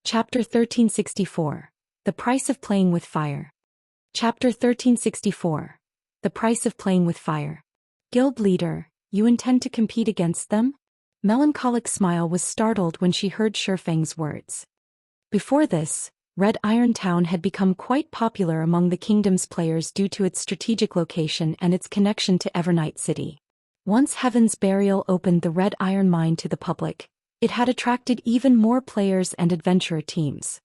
Chapter 1364. The Price of Playing with Fire. Chapter 1364. The Price of Playing with Fire. Guild leader, you intend to compete against them? Melancholic Smile was startled when she heard Shifeng's words. Before this, Red Iron Town had become quite popular among the kingdom's players due to its strategic location and its connection to Evernight City. Once Heaven's Burial opened the Red Iron Mine to the public, it had attracted even more players and adventurer teams.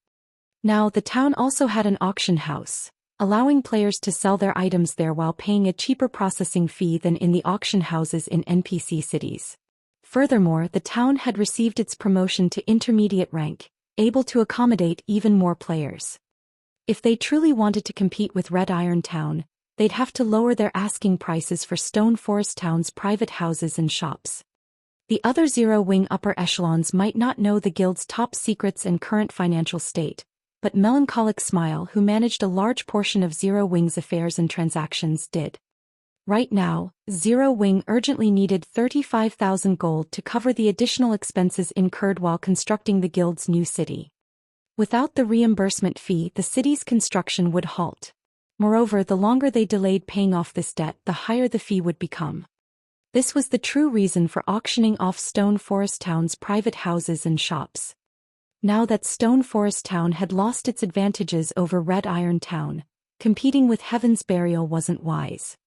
Now the town also had an auction house, allowing players to sell their items there while paying a cheaper processing fee than in the auction houses in NPC cities. Furthermore, the town had received its promotion to intermediate rank, able to accommodate even more players. If they truly wanted to compete with Red Iron Town, they'd have to lower their asking prices for Stone Forest Town's private houses and shops. The other Zero Wing upper echelons might not know the guild's top secrets and current financial state, but Melancholic Smile, who managed a large portion of Zero Wing's affairs and transactions, did. Right now, Zero Wing urgently needed 35,000 gold to cover the additional expenses incurred while constructing the guild's new city. Without the reimbursement fee, the city's construction would halt. Moreover, the longer they delayed paying off this debt, the higher the fee would become. This was the true reason for auctioning off Stone Forest Town's private houses and shops. Now that Stone Forest Town had lost its advantages over Red Iron Town, competing with Heaven's Burial wasn't wise.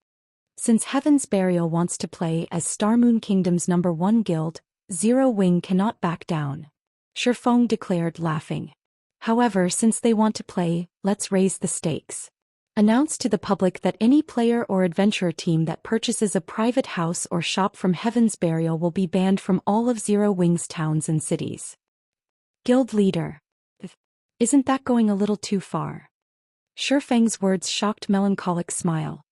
Since Heaven's Burial wants to play as Starmoon Kingdom's #1 guild, Zero Wing cannot back down. Shifeng declared, laughing. However, since they want to play, let's raise the stakes. Announce to the public that any player or adventurer team that purchases a private house or shop from Heaven's Burial will be banned from all of Zero Wing's towns and cities. Guild leader. Isn't that going a little too far? Shifeng's words shocked Melancholic Smile.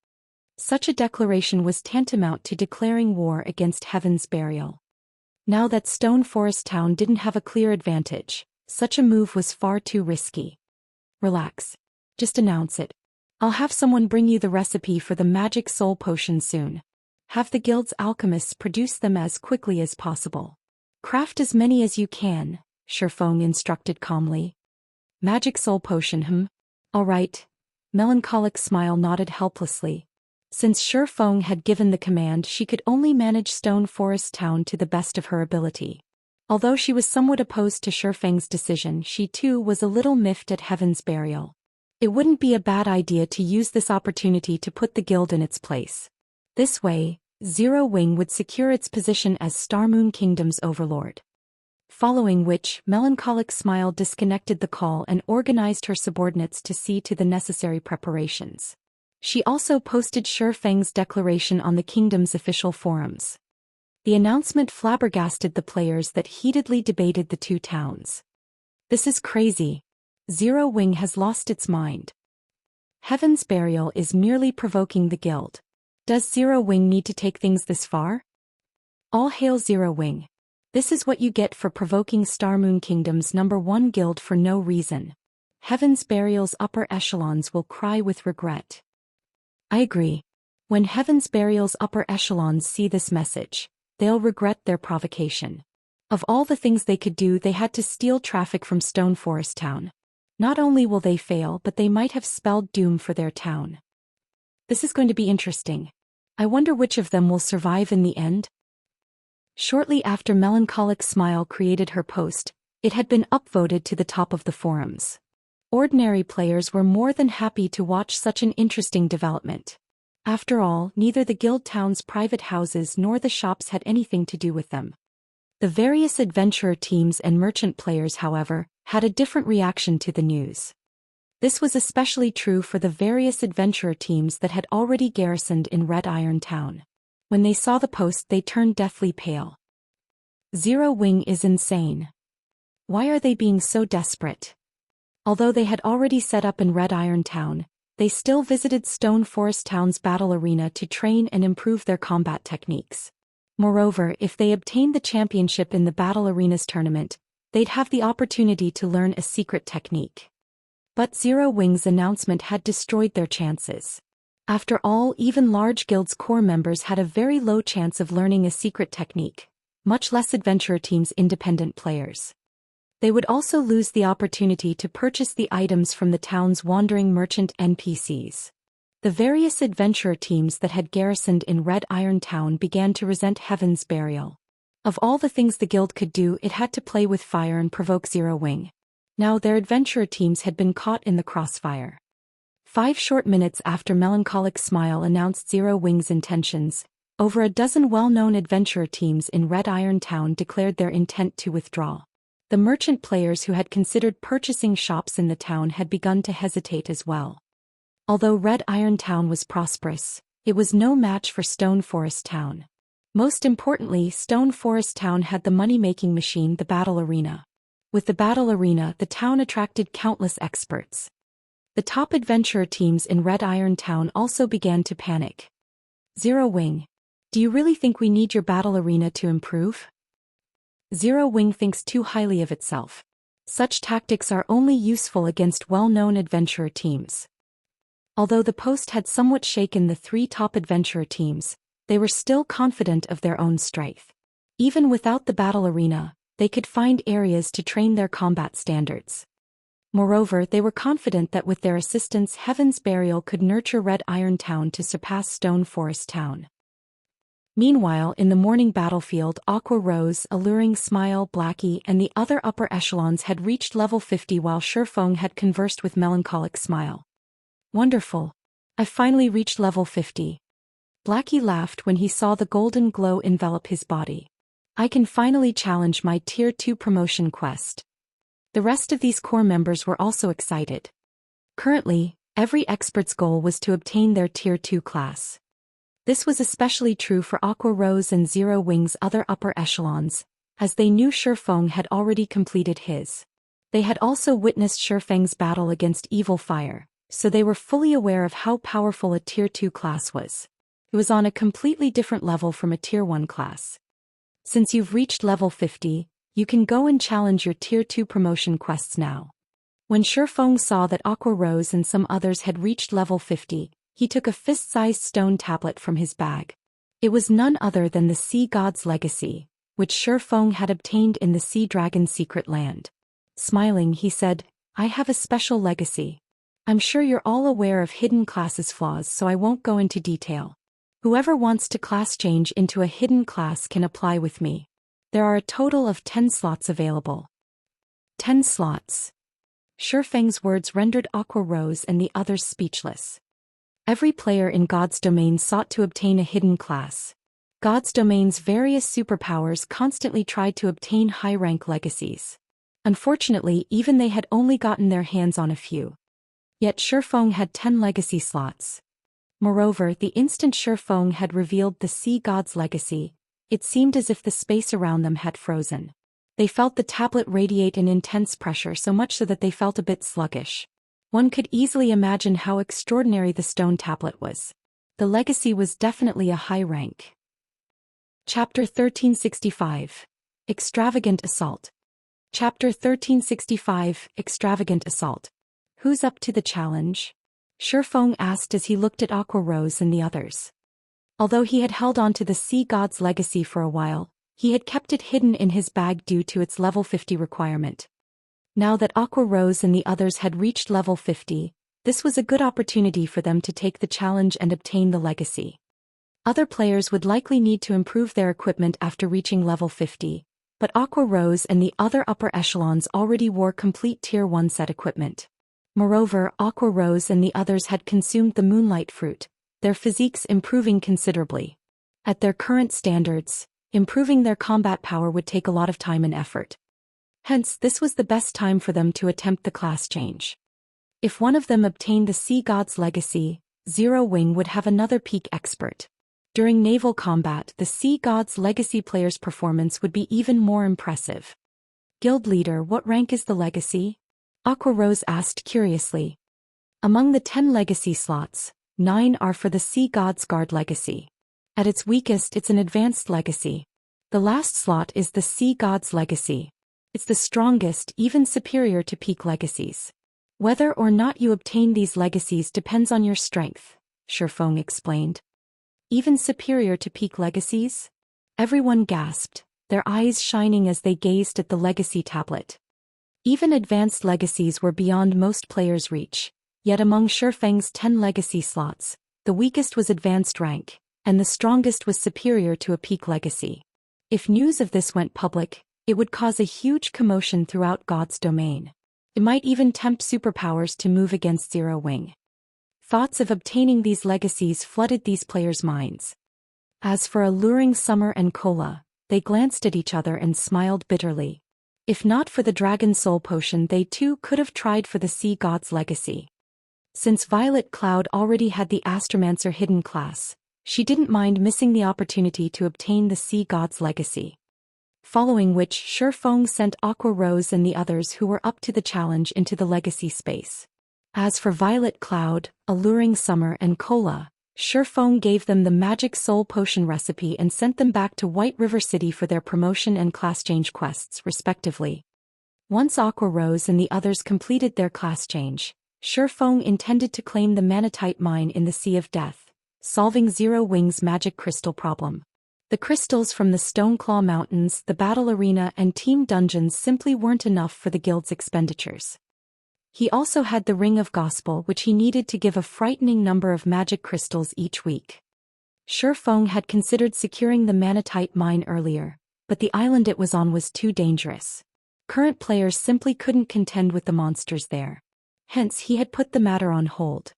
Such a declaration was tantamount to declaring war against Heaven's Burial. Now that Stone Forest Town didn't have a clear advantage, such a move was far too risky. Relax. Just announce it. I'll have someone bring you the recipe for the magic soul potion soon. Have the guild's alchemists produce them as quickly as possible. Craft as many as you can, Shifeng instructed calmly. Magic soul potion, All right. Melancholic Smile nodded helplessly. Since Shifeng had given the command, she could only manage Stone Forest Town to the best of her ability. Although she was somewhat opposed to Shifeng's decision, she too was a little miffed at Heaven's Burial. It wouldn't be a bad idea to use this opportunity to put the guild in its place. This way, Zero Wing would secure its position as Starmoon Kingdom's overlord. Following which, Melancholic Smile disconnected the call and organized her subordinates to see to the necessary preparations. She also posted Shifeng's declaration on the kingdom's official forums. The announcement flabbergasted the players that heatedly debated the two towns. This is crazy. Zero Wing has lost its mind. Heaven's Burial is merely provoking the guild. Does Zero Wing need to take things this far? All hail Zero Wing. This is what you get for provoking Starmoon Kingdom's #1 guild for no reason. Heaven's Burial's upper echelons will cry with regret. I agree. When Heaven's Burial's upper echelons see this message, they'll regret their provocation. Of all the things they could do, they had to steal traffic from Stone Forest Town. Not only will they fail, but they might have spelled doom for their town. This is going to be interesting. I wonder which of them will survive in the end? Shortly after Melancholic Smile created her post, it had been upvoted to the top of the forums. Ordinary players were more than happy to watch such an interesting development. After all, neither the guild town's private houses nor the shops had anything to do with them. The various adventurer teams and merchant players, however, had a different reaction to the news. This was especially true for the various adventurer teams that had already garrisoned in Red Iron Town. When they saw the post, they turned deathly pale. Zero Wing is insane. Why are they being so desperate? Although they had already set up in Red Iron Town, they still visited Stone Forest Town's battle arena to train and improve their combat techniques. Moreover, if they obtained the championship in the battle arena's tournament, they'd have the opportunity to learn a secret technique. But Zero Wing's announcement had destroyed their chances. After all, even large guilds' core members had a very low chance of learning a secret technique, much less adventurer teams' independent players. They would also lose the opportunity to purchase the items from the town's wandering merchant NPCs. The various adventurer teams that had garrisoned in Red Iron Town began to resent Heaven's Burial. Of all the things the guild could do, it had to play with fire and provoke Zero Wing. Now their adventurer teams had been caught in the crossfire. 5 short minutes after Melancholic Smile announced Zero Wing's intentions, over a dozen well-known adventurer teams in Red Iron Town declared their intent to withdraw. The merchant players who had considered purchasing shops in the town had begun to hesitate as well. Although Red Iron Town was prosperous, it was no match for Stone Forest Town. Most importantly, Stone Forest Town had the money-making machine, the Battle Arena. With the Battle Arena, the town attracted countless experts. The top adventurer teams in Red Iron Town also began to panic. Zero Wing. Do you really think we need your Battle Arena to improve? Zero Wing thinks too highly of itself. Such tactics are only useful against well-known adventurer teams. Although the post had somewhat shaken the 3 top adventurer teams, they were still confident of their own strength. Even without the Battle Arena, they could find areas to train their combat standards. Moreover, they were confident that with their assistance, Heaven's Burial could nurture Red Iron Town to surpass Stone Forest Town. Meanwhile, in the morning battlefield, Aqua Rose, Alluring Smile, Blackie, and the other upper echelons had reached level 50 while Shifeng had conversed with Melancholic Smile. Wonderful. I finally reached level 50. Blackie laughed when he saw the golden glow envelop his body. I can finally challenge my Tier 2 promotion quest. The rest of these core members were also excited. Currently, every expert's goal was to obtain their Tier 2 class. This was especially true for Aqua Rose and Zero Wing's other upper echelons, as they knew Shifeng had already completed his. They had also witnessed Shifeng's battle against Evil Fire, so they were fully aware of how powerful a Tier 2 class was. It was on a completely different level from a Tier 1 class. Since you've reached level 50, you can go and challenge your Tier 2 promotion quests now. When Shifeng saw that Aqua Rose and some others had reached level 50, he took a fist-sized stone tablet from his bag. It was none other than the Sea God's Legacy, which Shifeng had obtained in the Sea Dragon's secret land. Smiling, he said, I have a special legacy. I'm sure you're all aware of hidden classes' flaws, so I won't go into detail. Whoever wants to class change into a hidden class can apply with me. There are a total of 10 slots available. 10 slots. Shifeng's words rendered Aqua Rose and the others speechless. Every player in God's domain sought to obtain a hidden class. God's domain's various superpowers constantly tried to obtain high-rank legacies. Unfortunately, even they had only gotten their hands on a few. Yet Shifeng had 10 legacy slots. Moreover, the instant Shifeng had revealed the Sea God's Legacy, it seemed as if the space around them had frozen. They felt the tablet radiate an intense pressure, so much so that they felt a bit sluggish. One could easily imagine how extraordinary the stone tablet was. The legacy was definitely a high rank. Chapter 1365. Extravagant Assault. Chapter 1365. Extravagant Assault. Who's up to the challenge? Shifeng asked as he looked at Aqua Rose and the others. Although he had held on to the Sea God's Legacy for a while, he had kept it hidden in his bag due to its level 50 requirement. Now that Aqua Rose and the others had reached level 50, this was a good opportunity for them to take the challenge and obtain the legacy. Other players would likely need to improve their equipment after reaching level 50, but Aqua Rose and the other upper echelons already wore complete Tier 1 set equipment. Moreover, Aqua Rose and the others had consumed the Moonlight Fruit, their physiques improving considerably. At their current standards, improving their combat power would take a lot of time and effort. Hence, this was the best time for them to attempt the class change. If one of them obtained the Sea God's Legacy, Zero Wing would have another peak expert. During naval combat, the Sea God's Legacy player's performance would be even more impressive. Guild leader, what rank is the legacy? Aqua Rose asked curiously. Among the 10 legacy slots, 9 are for the Sea God's Guard Legacy. At its weakest, it's an advanced legacy. The last slot is the Sea God's Legacy. It's the strongest, even superior to peak legacies. Whether or not you obtain these legacies depends on your strength, Shifeng explained. Even superior to peak legacies? Everyone gasped, their eyes shining as they gazed at the legacy tablet. Even advanced legacies were beyond most players' reach, yet among Shifeng's 10 legacy slots, the weakest was advanced rank, and the strongest was superior to a peak legacy. If news of this went public, it would cause a huge commotion throughout God's domain. It might even tempt superpowers to move against Zero Wing. Thoughts of obtaining these legacies flooded these players' minds. As for alluring Summer and Cola, they glanced at each other and smiled bitterly. If not for the Dragon Soul Potion, they too could have tried for the Sea God's legacy. Since Violet Cloud already had the Astromancer hidden class, she didn't mind missing the opportunity to obtain the Sea God's legacy. Following which, Shifeng sent Aqua Rose and the others who were up to the challenge into the legacy space. As for Violet Cloud, alluring Summer and Cola, Shifeng gave them the magic soul potion recipe and sent them back to White River City for their promotion and class change quests, respectively. Once Aqua Rose and the others completed their class change, Shifeng intended to claim the Manatite mine in the Sea of Death, solving Zero Wing's magic crystal problem. The crystals from the Stoneclaw Mountains, the battle arena and team dungeons simply weren't enough for the guild's expenditures. He also had the Ring of Gospel, which he needed to give a frightening number of magic crystals each week. Shifeng had considered securing the Manatite mine earlier, but the island it was on was too dangerous. Current players simply couldn't contend with the monsters there. Hence he had put the matter on hold.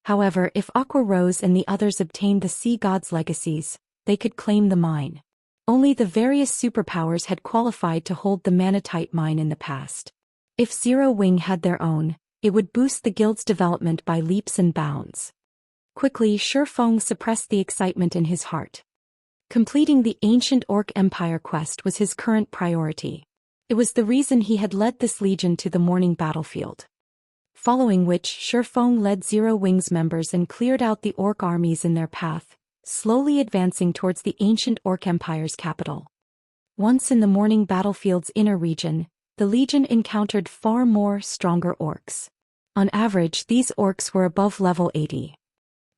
However, if Aqua Rose and the others obtained the Sea God's legacies, they could claim the mine. Only the various superpowers had qualified to hold the Manatite mine in the past. If Zero Wing had their own, it would boost the guild's development by leaps and bounds. Quickly, Shifeng suppressed the excitement in his heart. Completing the Ancient Orc Empire quest was his current priority. It was the reason he had led this legion to the morning battlefield. Following which, Shifeng led Zero Wing's members and cleared out the orc armies in their path, slowly advancing towards the Ancient Orc Empire's capital. Once in the morning battlefield's inner region, the Legion encountered far more stronger orcs. On average, these orcs were above level 80.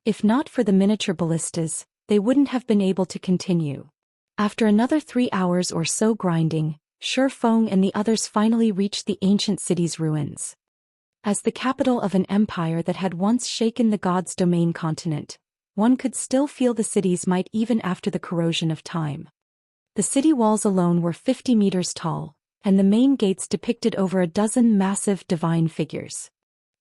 If not for the miniature ballistas, they wouldn't have been able to continue. After another 3 hours or so grinding, Shifeng and the others finally reached the ancient city's ruins. As the capital of an empire that had once shaken the God's domain continent, one could still feel the city's might even after the corrosion of time. The city walls alone were 50 meters tall, and the main gates depicted over a dozen massive divine figures.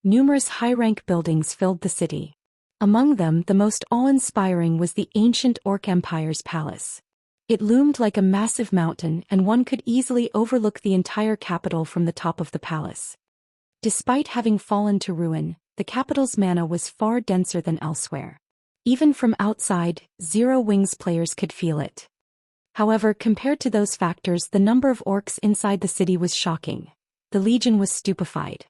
Numerous high-rank buildings filled the city. Among them, the most awe-inspiring was the Ancient Orc Empire's palace. It loomed like a massive mountain, and one could easily overlook the entire capital from the top of the palace. Despite having fallen to ruin, the capital's mana was far denser than elsewhere. Even from outside, Zero Wing's players could feel it. However, compared to those factors, the number of orcs inside the city was shocking. The Legion was stupefied.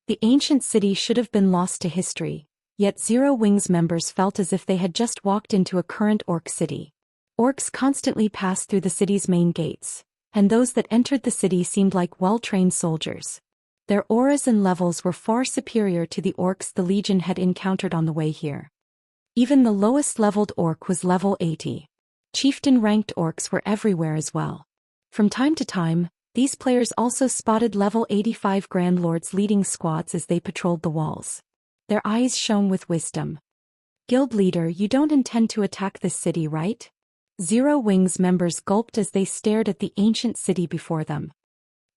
The ancient city should have been lost to history, yet Zero Wing's members felt as if they had just walked into a current orc city. Orcs constantly passed through the city's main gates, and those that entered the city seemed like well-trained soldiers. Their auras and levels were far superior to the orcs the Legion had encountered on the way here. Even the lowest-leveled orc was level 80. Chieftain-ranked orcs were everywhere as well. From time to time, these players also spotted level 85 Grand Lords leading squads as they patrolled the walls. Their eyes shone with wisdom. "Guild leader, you don't intend to attack this city, right?" Zero Wing's members gulped as they stared at the ancient city before them.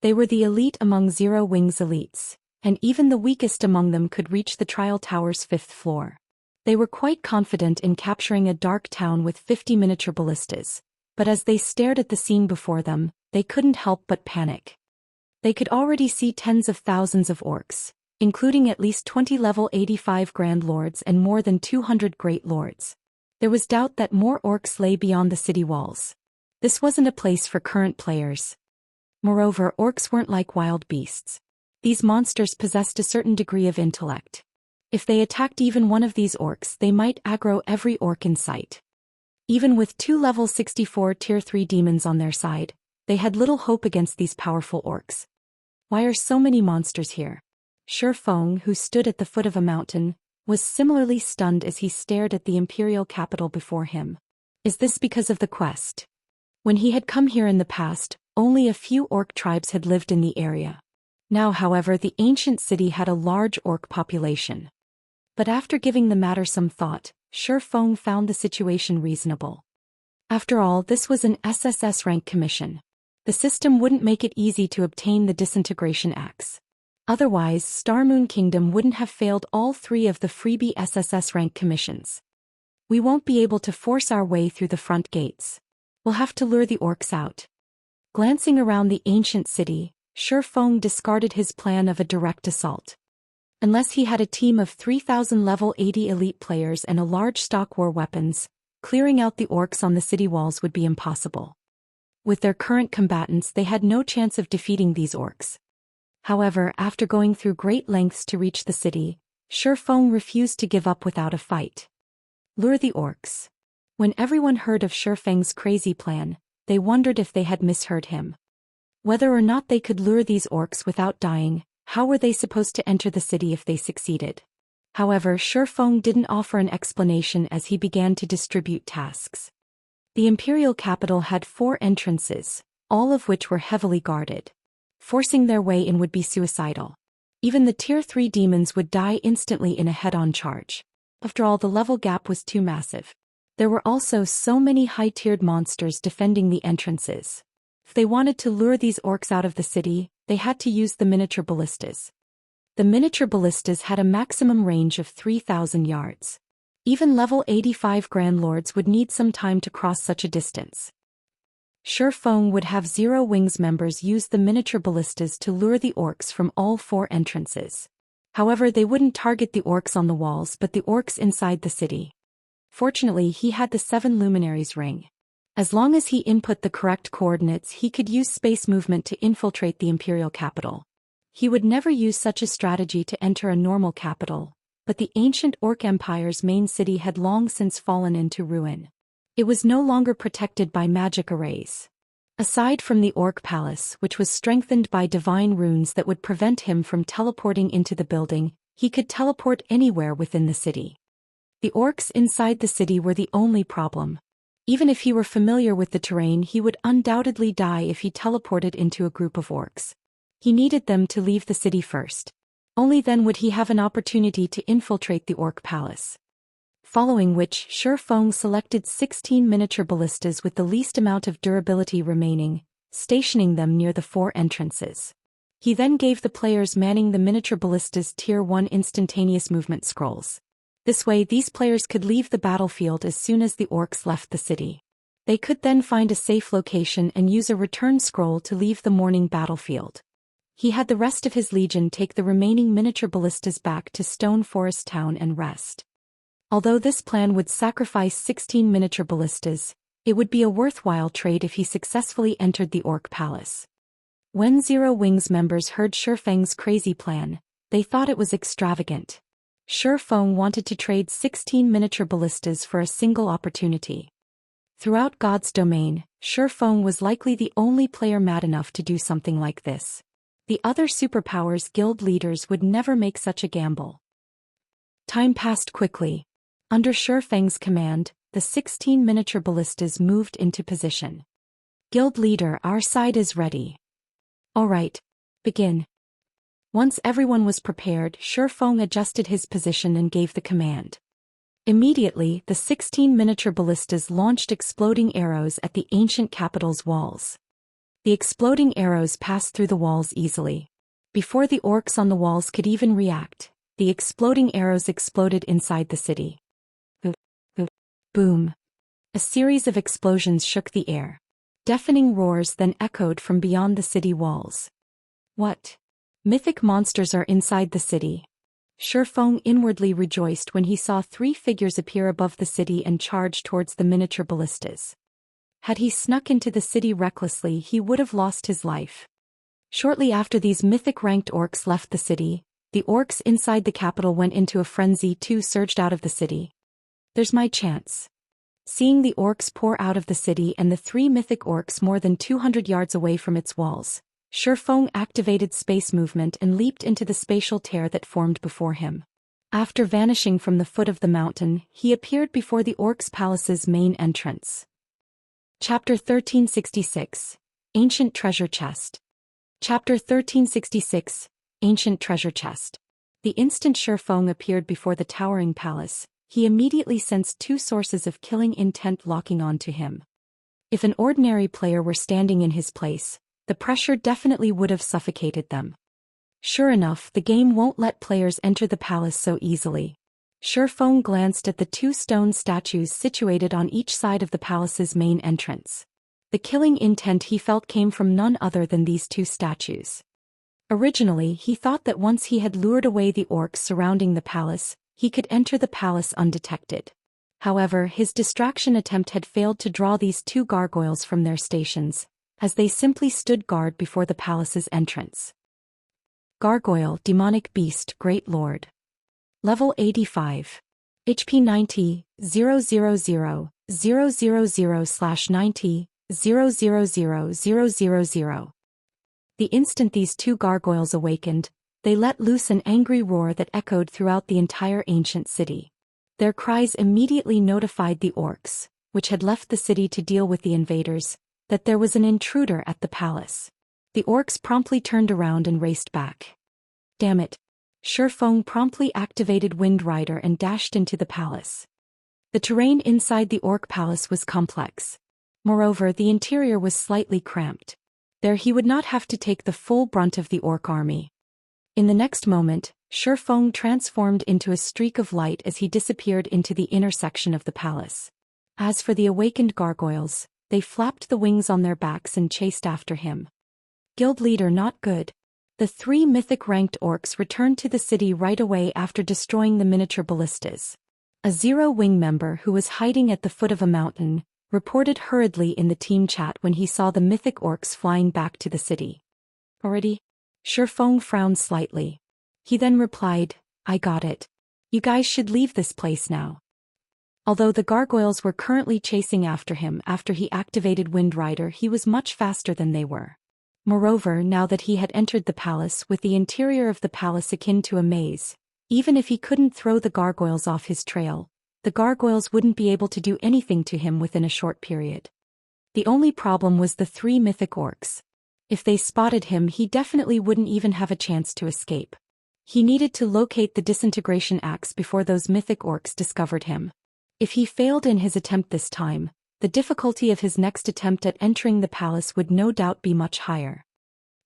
They were the elite among Zero Wing's elites, and even the weakest among them could reach the Trial Tower's 5th floor. They were quite confident in capturing a dark town with 50 miniature ballistas, but as they stared at the scene before them, they couldn't help but panic. They could already see tens of thousands of orcs, including at least 20 level 85 Grand Lords and more than 200 Great Lords. There was doubt that more orcs lay beyond the city walls. This wasn't a place for current players. Moreover, orcs weren't like wild beasts. These monsters possessed a certain degree of intellect. If they attacked even one of these orcs, they might aggro every orc in sight. Even with 2 level 64 tier 3 demons on their side, they had little hope against these powerful orcs. Why are so many monsters here? Shifeng, who stood at the foot of a mountain, was similarly stunned as he stared at the imperial capital before him. Is this because of the quest? When he had come here in the past, only a few orc tribes had lived in the area. Now, however, the ancient city had a large orc population. But after giving the matter some thought, Shi Feng found the situation reasonable. After all, this was an SSS-rank commission. The system wouldn't make it easy to obtain the disintegration axe. Otherwise, Star Moon Kingdom wouldn't have failed all 3 of the freebie SSS-rank commissions. We won't be able to force our way through the front gates. We'll have to lure the orcs out. Glancing around the ancient city, Shi Feng discarded his plan of a direct assault. Unless he had a team of 3,000 level 80 elite players and a large stock war weapons, clearing out the orcs on the city walls would be impossible. With their current combatants, they had no chance of defeating these orcs. However, after going through great lengths to reach the city, Shi Feng refused to give up without a fight. Lure the orcs. When everyone heard of Shi Feng's crazy plan, they wondered if they had misheard him. Whether or not they could lure these orcs without dying, how were they supposed to enter the city if they succeeded? However, Shi Feng didn't offer an explanation as he began to distribute tasks. The imperial capital had 4 entrances, all of which were heavily guarded. Forcing their way in would be suicidal. Even the Tier 3 demons would die instantly in a head-on charge. After all, the level gap was too massive. There were also so many high-tiered monsters defending the entrances. If they wanted to lure these orcs out of the city, they had to use the miniature ballistas. The miniature ballistas had a maximum range of 3,000 yards. Even level 85 Grand Lords would need some time to cross such a distance. Shi Feng would have Zero Wings members use the miniature ballistas to lure the orcs from all 4 entrances. However, they wouldn't target the orcs on the walls but the orcs inside the city. Fortunately, he had the 7 Luminaries ring. As long as he input the correct coordinates, he could use space movement to infiltrate the imperial capital. He would never use such a strategy to enter a normal capital, but the ancient Orc Empire's main city had long since fallen into ruin. It was no longer protected by magic arrays. Aside from the Orc Palace, which was strengthened by divine runes that would prevent him from teleporting into the building, he could teleport anywhere within the city. The orcs inside the city were the only problem. Even if he were familiar with the terrain, he would undoubtedly die if he teleported into a group of orcs. He needed them to leave the city first. Only then would he have an opportunity to infiltrate the Orc Palace. Following which, Shi Feng selected 16 miniature ballistas with the least amount of durability remaining, stationing them near the 4 entrances. He then gave the players manning the miniature ballistas Tier 1 instantaneous movement scrolls. This way, these players could leave the battlefield as soon as the orcs left the city. They could then find a safe location and use a return scroll to leave the morning battlefield. He had the rest of his legion take the remaining miniature ballistas back to Stone Forest Town and rest. Although this plan would sacrifice 16 miniature ballistas, it would be a worthwhile trade if he successfully entered the Orc Palace. When Zero Wings members heard Shi Feng's crazy plan, they thought it was extravagant. Shi Feng wanted to trade 16 miniature ballistas for a single opportunity. Throughout God's domain, Shi Feng was likely the only player mad enough to do something like this. The other superpowers guild leaders would never make such a gamble. Time passed quickly. Under Shi Feng's command, the 16 miniature ballistas moved into position. Guild leader, our side is ready. All right, begin. Once everyone was prepared, Shi Feng adjusted his position and gave the command. Immediately, the 16 miniature ballistas launched exploding arrows at the ancient capital's walls. The exploding arrows passed through the walls easily. Before the orcs on the walls could even react, the exploding arrows exploded inside the city. Boom. A series of explosions shook the air. Deafening roars then echoed from beyond the city walls. What? Mythic monsters are inside the city. Shi Feng inwardly rejoiced when he saw 3 figures appear above the city and charge towards the miniature ballistas. Had he snuck into the city recklessly, he would have lost his life. Shortly after these mythic-ranked orcs left the city, the orcs inside the capital went into a frenzy too, surged out of the city. There's my chance. Seeing the orcs pour out of the city and the 3 mythic orcs more than 200 yards away from its walls, Shi Feng activated space movement and leaped into the spatial tear that formed before him. After vanishing from the foot of the mountain, he appeared before the orcs' palace's main entrance. Chapter 1366. Ancient Treasure Chest. Chapter 1366, Ancient Treasure Chest. The instant Shi Feng appeared before the towering palace, he immediately sensed two sources of killing intent locking onto him. If an ordinary player were standing in his place, the pressure definitely would have suffocated them. Sure enough, the game won't let players enter the palace so easily. Shi Feng glanced at the two stone statues situated on each side of the palace's main entrance. The killing intent he felt came from none other than these two statues. Originally, he thought that once he had lured away the orcs surrounding the palace, he could enter the palace undetected. However, his distraction attempt had failed to draw these two gargoyles from their stations, as they simply stood guard before the palace's entrance. Gargoyle, Demonic Beast, Great Lord. Level 85. HP 90, 000/90, 000. The instant these two gargoyles awakened, they let loose an angry roar that echoed throughout the entire ancient city. Their cries immediately notified the orcs, which had left the city to deal with the invaders, that there was an intruder at the palace. The orcs promptly turned around and raced back. Damn it. Shi Feng promptly activated Wind Rider and dashed into the palace. The terrain inside the orc palace was complex. Moreover, the interior was slightly cramped. There he would not have to take the full brunt of the orc army. In the next moment, Shi Feng transformed into a streak of light as he disappeared into the inner section of the palace. As for the awakened gargoyles, they flapped the wings on their backs and chased after him. Guild leader not good. The three mythic-ranked orcs returned to the city right away after destroying the miniature ballistas. A Zero-wing member who was hiding at the foot of a mountain reported hurriedly in the team chat when he saw the mythic orcs flying back to the city. Already? Shi Feng frowned slightly. He then replied, I got it. You guys should leave this place now. Although the gargoyles were currently chasing after him after he activated Wind Rider, he was much faster than they were. Moreover, now that he had entered the palace with the interior of the palace akin to a maze, even if he couldn't throw the gargoyles off his trail, the gargoyles wouldn't be able to do anything to him within a short period. The only problem was the three mythic orcs. If they spotted him, he definitely wouldn't even have a chance to escape. He needed to locate the disintegration axe before those mythic orcs discovered him. If he failed in his attempt this time, the difficulty of his next attempt at entering the palace would no doubt be much higher.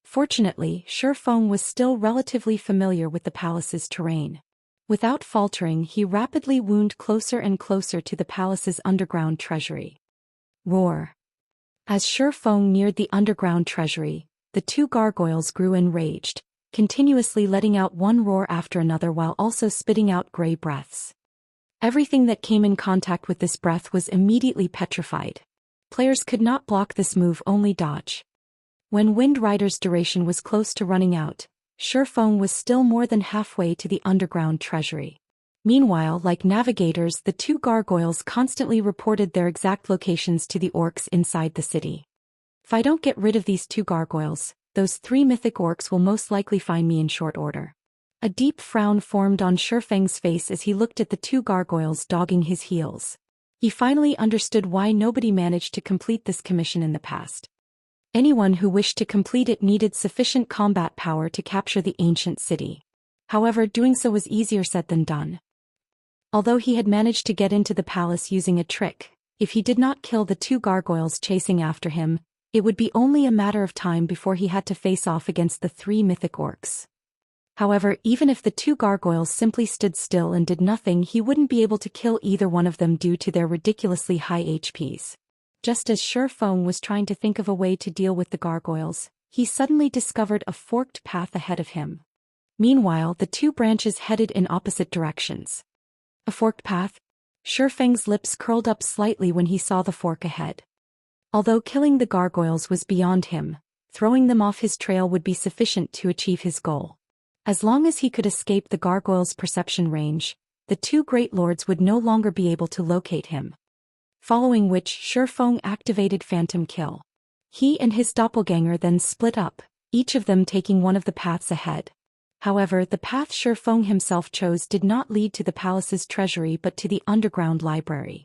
Fortunately, Shi Feng was still relatively familiar with the palace's terrain. Without faltering, he rapidly wound closer and closer to the palace's underground treasury. Roar. As Shi Feng neared the underground treasury, the two gargoyles grew enraged, continuously letting out one roar after another while also spitting out gray breaths. Everything that came in contact with this breath was immediately petrified. Players could not block this move, only dodge. When Wind Rider's duration was close to running out, Shi Feng was still more than halfway to the underground treasury. Meanwhile, like navigators, the two gargoyles constantly reported their exact locations to the orcs inside the city. If I don't get rid of these two gargoyles, those three mythic orcs will most likely find me in short order. A deep frown formed on Shi Feng's face as he looked at the two gargoyles dogging his heels. He finally understood why nobody managed to complete this commission in the past. Anyone who wished to complete it needed sufficient combat power to capture the ancient city. However, doing so was easier said than done. Although he had managed to get into the palace using a trick, if he did not kill the two gargoyles chasing after him, it would be only a matter of time before he had to face off against the three mythic orcs. However, even if the two gargoyles simply stood still and did nothing, he wouldn't be able to kill either one of them due to their ridiculously high HPs. Just as Shi Feng was trying to think of a way to deal with the gargoyles, he suddenly discovered a forked path ahead of him. Meanwhile, the two branches headed in opposite directions. A forked path? Shi Feng's lips curled up slightly when he saw the fork ahead. Although killing the gargoyles was beyond him, throwing them off his trail would be sufficient to achieve his goal. As long as he could escape the gargoyles' perception range, the two great lords would no longer be able to locate him. Following which, Shi Feng activated Phantom Kill. He and his doppelganger then split up, each of them taking one of the paths ahead. However, the path Shi Feng himself chose did not lead to the palace's treasury but to the underground library.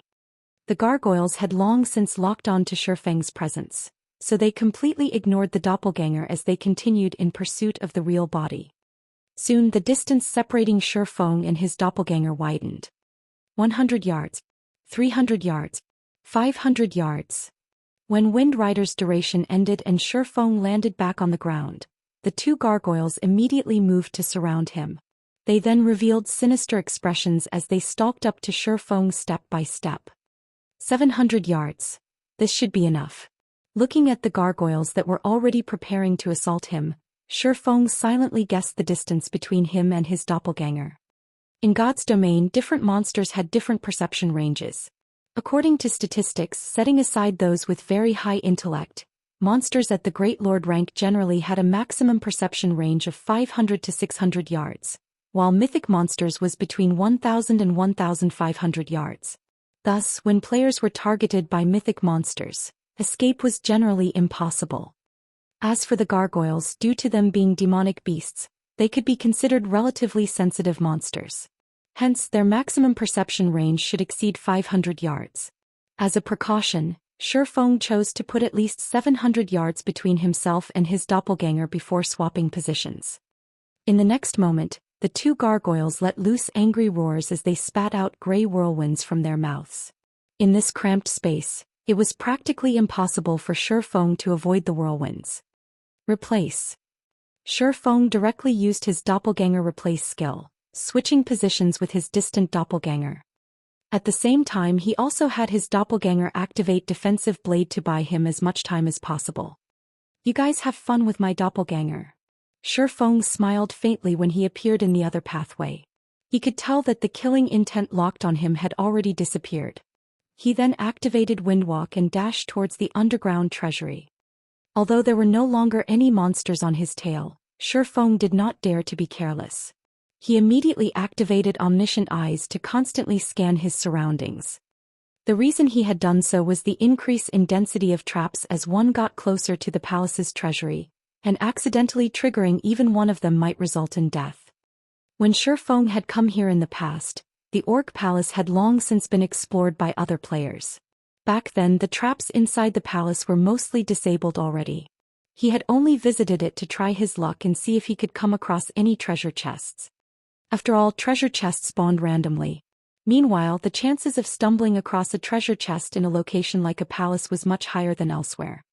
The gargoyles had long since locked on to Shi Feng's presence. so they completely ignored the doppelganger as they continued in pursuit of the real body. Soon the distance separating Shi Feng and his doppelganger widened. 100 yards. 300 yards. 500 yards. When Wind Rider's duration ended and Shi Feng landed back on the ground, the two gargoyles immediately moved to surround him. They then revealed sinister expressions as they stalked up to Shi Feng step by step. 700 yards. This should be enough. Looking at the gargoyles that were already preparing to assault him, Shi Feng silently guessed the distance between him and his doppelganger. In God's domain, different monsters had different perception ranges. According to statistics, setting aside those with very high intellect, monsters at the Great Lord rank generally had a maximum perception range of 500 to 600 yards, while mythic monsters was between 1,000 and 1,500 yards. Thus, when players were targeted by mythic monsters, escape was generally impossible. As for the gargoyles, due to them being demonic beasts, they could be considered relatively sensitive monsters. Hence, their maximum perception range should exceed 500 yards. As a precaution, Shi Feng chose to put at least 700 yards between himself and his doppelganger before swapping positions. In the next moment, the two gargoyles let loose angry roars as they spat out gray whirlwinds from their mouths. In this cramped space, it was practically impossible for Shi Feng to avoid the whirlwinds. Replace. Shi Feng directly used his doppelganger replace skill, switching positions with his distant doppelganger. At the same time, he also had his doppelganger activate defensive blade to buy him as much time as possible. You guys have fun with my doppelganger. Shi Feng smiled faintly when he appeared in the other pathway. He could tell that the killing intent locked on him had already disappeared. He then activated Windwalk and dashed towards the underground treasury. Although there were no longer any monsters on his tail, Shi Feng did not dare to be careless. He immediately activated Omniscient Eyes to constantly scan his surroundings. The reason he had done so was the increase in density of traps as one got closer to the palace's treasury, and accidentally triggering even one of them might result in death. When Shi Feng had come here in the past, the Orc Palace had long since been explored by other players. Back then, the traps inside the palace were mostly disabled already. He had only visited it to try his luck and see if he could come across any treasure chests. After all, treasure chests spawned randomly. Meanwhile, the chances of stumbling across a treasure chest in a location like a palace was much higher than elsewhere.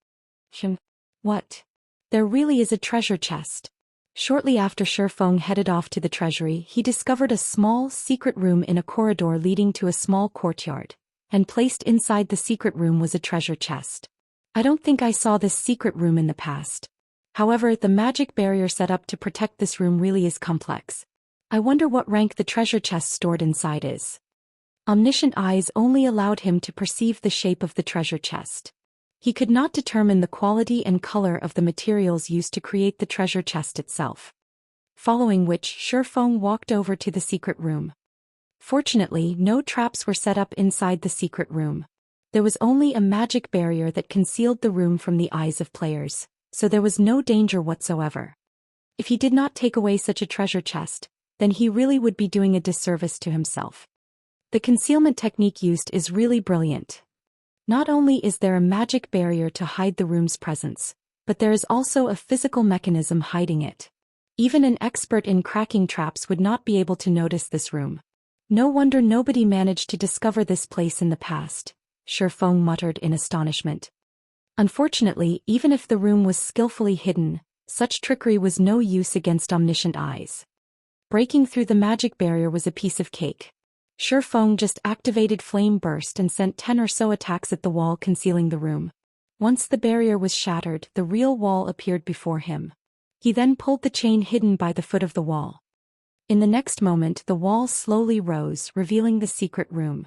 What? There really is a treasure chest. Shortly after Shi Feng headed off to the treasury, he discovered a small, secret room in a corridor leading to a small courtyard, and placed inside the secret room was a treasure chest. I don't think I saw this secret room in the past. However, the magic barrier set up to protect this room really is complex. I wonder what rank the treasure chest stored inside is. Omniscient Eyes only allowed him to perceive the shape of the treasure chest. He could not determine the quality and color of the materials used to create the treasure chest itself. Following which, Shi Feng walked over to the secret room. Fortunately, no traps were set up inside the secret room. There was only a magic barrier that concealed the room from the eyes of players, so there was no danger whatsoever. If he did not take away such a treasure chest, then he really would be doing a disservice to himself. The concealment technique used is really brilliant. Not only is there a magic barrier to hide the room's presence, but there is also a physical mechanism hiding it. Even an expert in cracking traps would not be able to notice this room. No wonder nobody managed to discover this place in the past, Shi Feng muttered in astonishment. Unfortunately, even if the room was skillfully hidden, such trickery was no use against Omniscient Eyes. Breaking through the magic barrier was a piece of cake. Shi Feng just activated Flame Burst and sent 10 or so attacks at the wall concealing the room. Once the barrier was shattered, the real wall appeared before him. He then pulled the chain hidden by the foot of the wall. In the next moment, the wall slowly rose, revealing the secret room.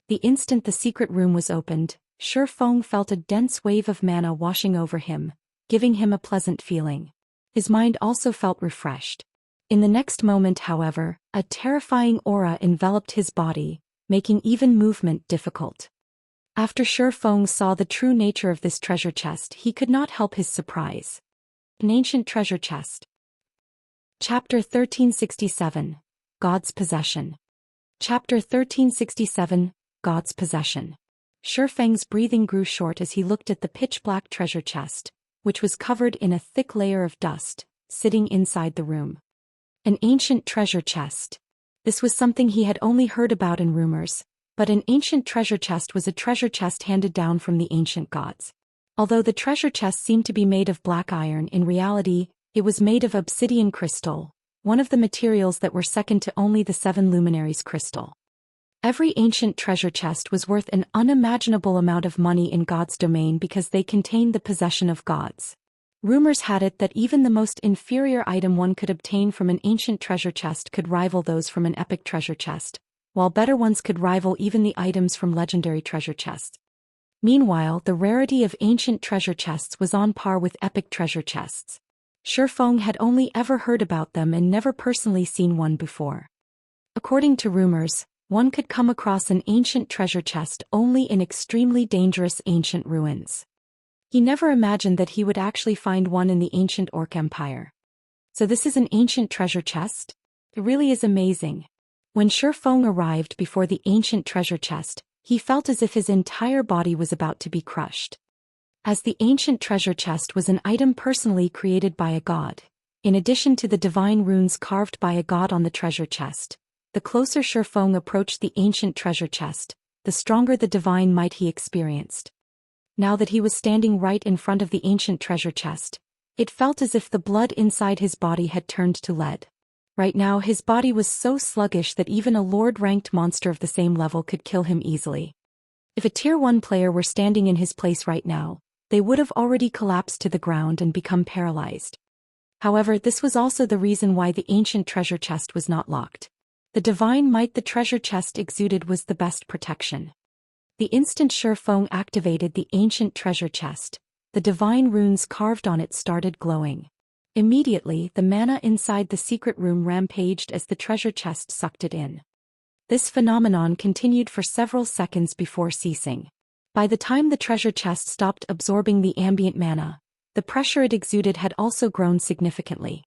The instant the secret room was opened, Shi Feng felt a dense wave of mana washing over him, giving him a pleasant feeling. His mind also felt refreshed. In the next moment, however, a terrifying aura enveloped his body, making even movement difficult. After Shi Feng saw the true nature of this treasure chest, he could not help his surprise. An ancient treasure chest. Chapter 1367. God's Possession. Chapter 1367. God's Possession. Shifeng's breathing grew short as he looked at the pitch-black treasure chest, which was covered in a thick layer of dust, sitting inside the room. An ancient treasure chest. This was something he had only heard about in rumors, but an ancient treasure chest was a treasure chest handed down from the ancient gods. Although the treasure chest seemed to be made of black iron, in reality, it was made of obsidian crystal, one of the materials that were second to only the 7 Luminaries crystal. Every ancient treasure chest was worth an unimaginable amount of money in God's domain because they contained the possession of gods. Rumors had it that even the most inferior item one could obtain from an ancient treasure chest could rival those from an epic treasure chest, while better ones could rival even the items from legendary treasure chests. Meanwhile, the rarity of ancient treasure chests was on par with epic treasure chests. Shifeng had only ever heard about them and never personally seen one before. According to rumors, one could come across an ancient treasure chest only in extremely dangerous ancient ruins. He never imagined that he would actually find one in the ancient Orc Empire. So this is an ancient treasure chest? It really is amazing. When Shifeng arrived before the ancient treasure chest, he felt as if his entire body was about to be crushed. As the ancient treasure chest was an item personally created by a god, in addition to the divine runes carved by a god on the treasure chest, the closer Shifeng approached the ancient treasure chest, the stronger the divine might he experienced. Now that he was standing right in front of the ancient treasure chest, it felt as if the blood inside his body had turned to lead. Right now his body was so sluggish that even a Lord-ranked monster of the same level could kill him easily. If a Tier 1 player were standing in his place right now, they would have already collapsed to the ground and become paralyzed. However, this was also the reason why the ancient treasure chest was not locked. The divine might the treasure chest exuded was the best protection. The instant Shifeng activated the ancient treasure chest, the divine runes carved on it started glowing. Immediately, the mana inside the secret room rampaged as the treasure chest sucked it in. This phenomenon continued for several seconds before ceasing. By the time the treasure chest stopped absorbing the ambient mana, the pressure it exuded had also grown significantly.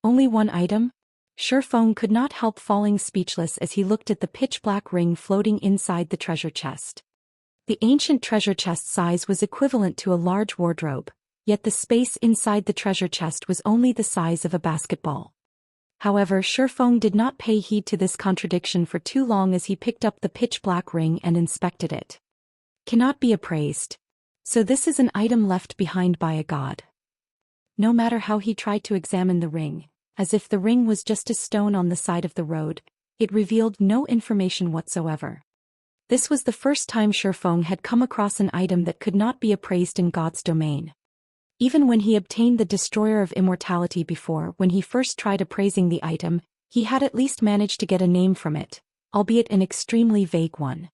Only one item? Shifeng could not help falling speechless as he looked at the pitch-black ring floating inside the treasure chest. The ancient treasure chest size was equivalent to a large wardrobe, yet the space inside the treasure chest was only the size of a basketball. However, Shifeng did not pay heed to this contradiction for too long as he picked up the pitch-black ring and inspected it. Cannot be appraised. So this is an item left behind by a god. No matter how he tried to examine the ring, as if the ring was just a stone on the side of the road, it revealed no information whatsoever. This was the first time Shifeng had come across an item that could not be appraised in God's domain. Even when he obtained the Destroyer of Immortality before, when he first tried appraising the item, he had at least managed to get a name from it, albeit an extremely vague one.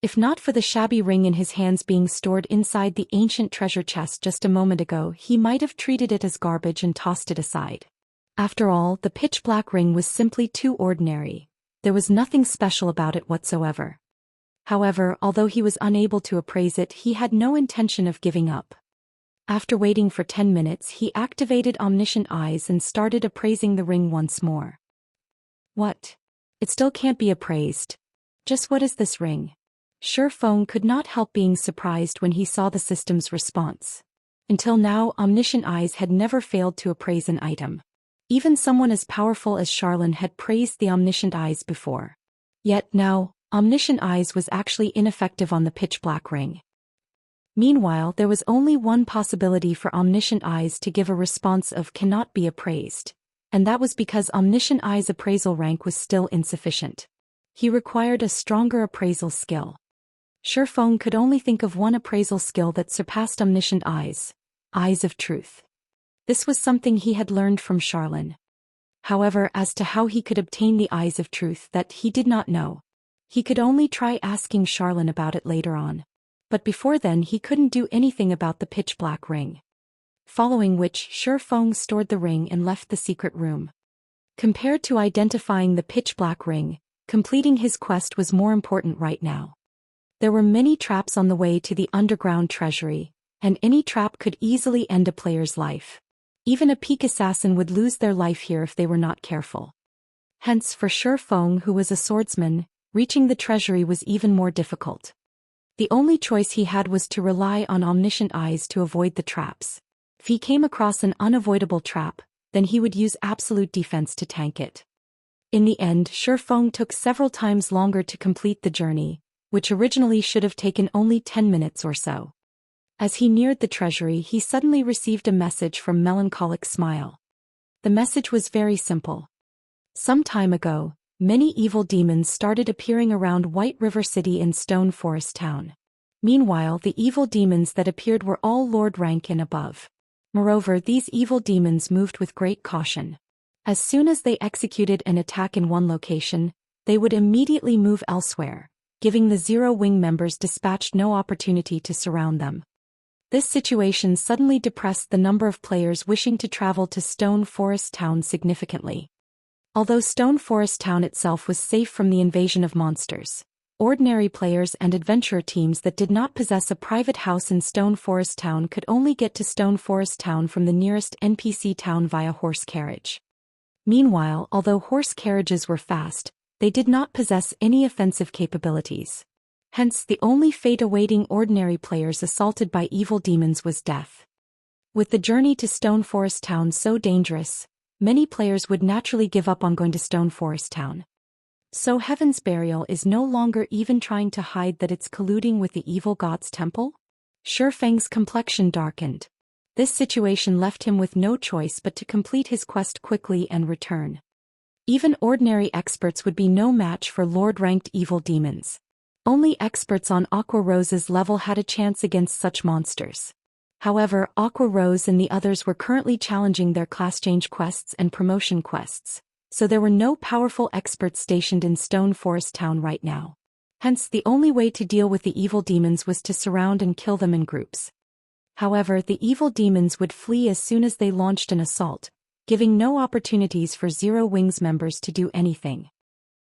If not for the shabby ring in his hands being stored inside the ancient treasure chest just a moment ago, he might have treated it as garbage and tossed it aside. After all, the pitch-black ring was simply too ordinary. There was nothing special about it whatsoever. However, although he was unable to appraise it, he had no intention of giving up. After waiting for 10 minutes, he activated Omniscient Eyes and started appraising the ring once more. What? It still can't be appraised. Just what is this ring? Shifeng could not help being surprised when he saw the system's response. Until now, Omniscient Eyes had never failed to appraise an item. Even someone as powerful as Charlene had praised the Omniscient Eyes before. Yet now, Omniscient Eyes was actually ineffective on the pitch-black ring. Meanwhile, there was only one possibility for Omniscient Eyes to give a response of cannot be appraised, and that was because Omniscient Eyes' appraisal rank was still insufficient. He required a stronger appraisal skill. Shifeng could only think of one appraisal skill that surpassed Omniscient Eyes: Eyes of Truth. This was something he had learned from Charlene. However, as to how he could obtain the Eyes of Truth, that he did not know. He could only try asking Charlene about it later on. But before then he couldn't do anything about the pitch-black ring. Following which, Shifeng stored the ring and left the secret room. Compared to identifying the pitch-black ring, completing his quest was more important right now. There were many traps on the way to the underground treasury, and any trap could easily end a player's life. Even a peak assassin would lose their life here if they were not careful. Hence, for Shifeng, who was a swordsman, reaching the treasury was even more difficult. The only choice he had was to rely on omniscient eyes to avoid the traps. If he came across an unavoidable trap, then he would use absolute defense to tank it. In the end, Shifeng took several times longer to complete the journey, which originally should have taken only 10 minutes or so. As he neared the treasury, he suddenly received a message from Melancholic Smile. The message was very simple. Some time ago, many evil demons started appearing around White River City in Stone Forest Town. Meanwhile, the evil demons that appeared were all Lord rank and above. Moreover, these evil demons moved with great caution. As soon as they executed an attack in one location, they would immediately move elsewhere, giving the Zero Wing members dispatched no opportunity to surround them. This situation suddenly depressed the number of players wishing to travel to Stone Forest Town significantly. Although Stone Forest Town itself was safe from the invasion of monsters, ordinary players and adventurer teams that did not possess a private house in Stone Forest Town could only get to Stone Forest Town from the nearest NPC town via horse carriage. Meanwhile, although horse carriages were fast, they did not possess any offensive capabilities. Hence, the only fate awaiting ordinary players assaulted by evil demons was death. With the journey to Stone Forest Town so dangerous, many players would naturally give up on going to Stone Forest Town. So Heaven's Burial is no longer even trying to hide that it's colluding with the evil god's temple? Shifeng's complexion darkened. This situation left him with no choice but to complete his quest quickly and return. Even ordinary experts would be no match for Lord-ranked evil demons. Only experts on Aqua Rose's level had a chance against such monsters. However, Aqua Rose and the others were currently challenging their class change quests and promotion quests, so there were no powerful experts stationed in Stone Forest Town right now. Hence, the only way to deal with the evil demons was to surround and kill them in groups. However, the evil demons would flee as soon as they launched an assault, giving no opportunities for Zero Wings members to do anything.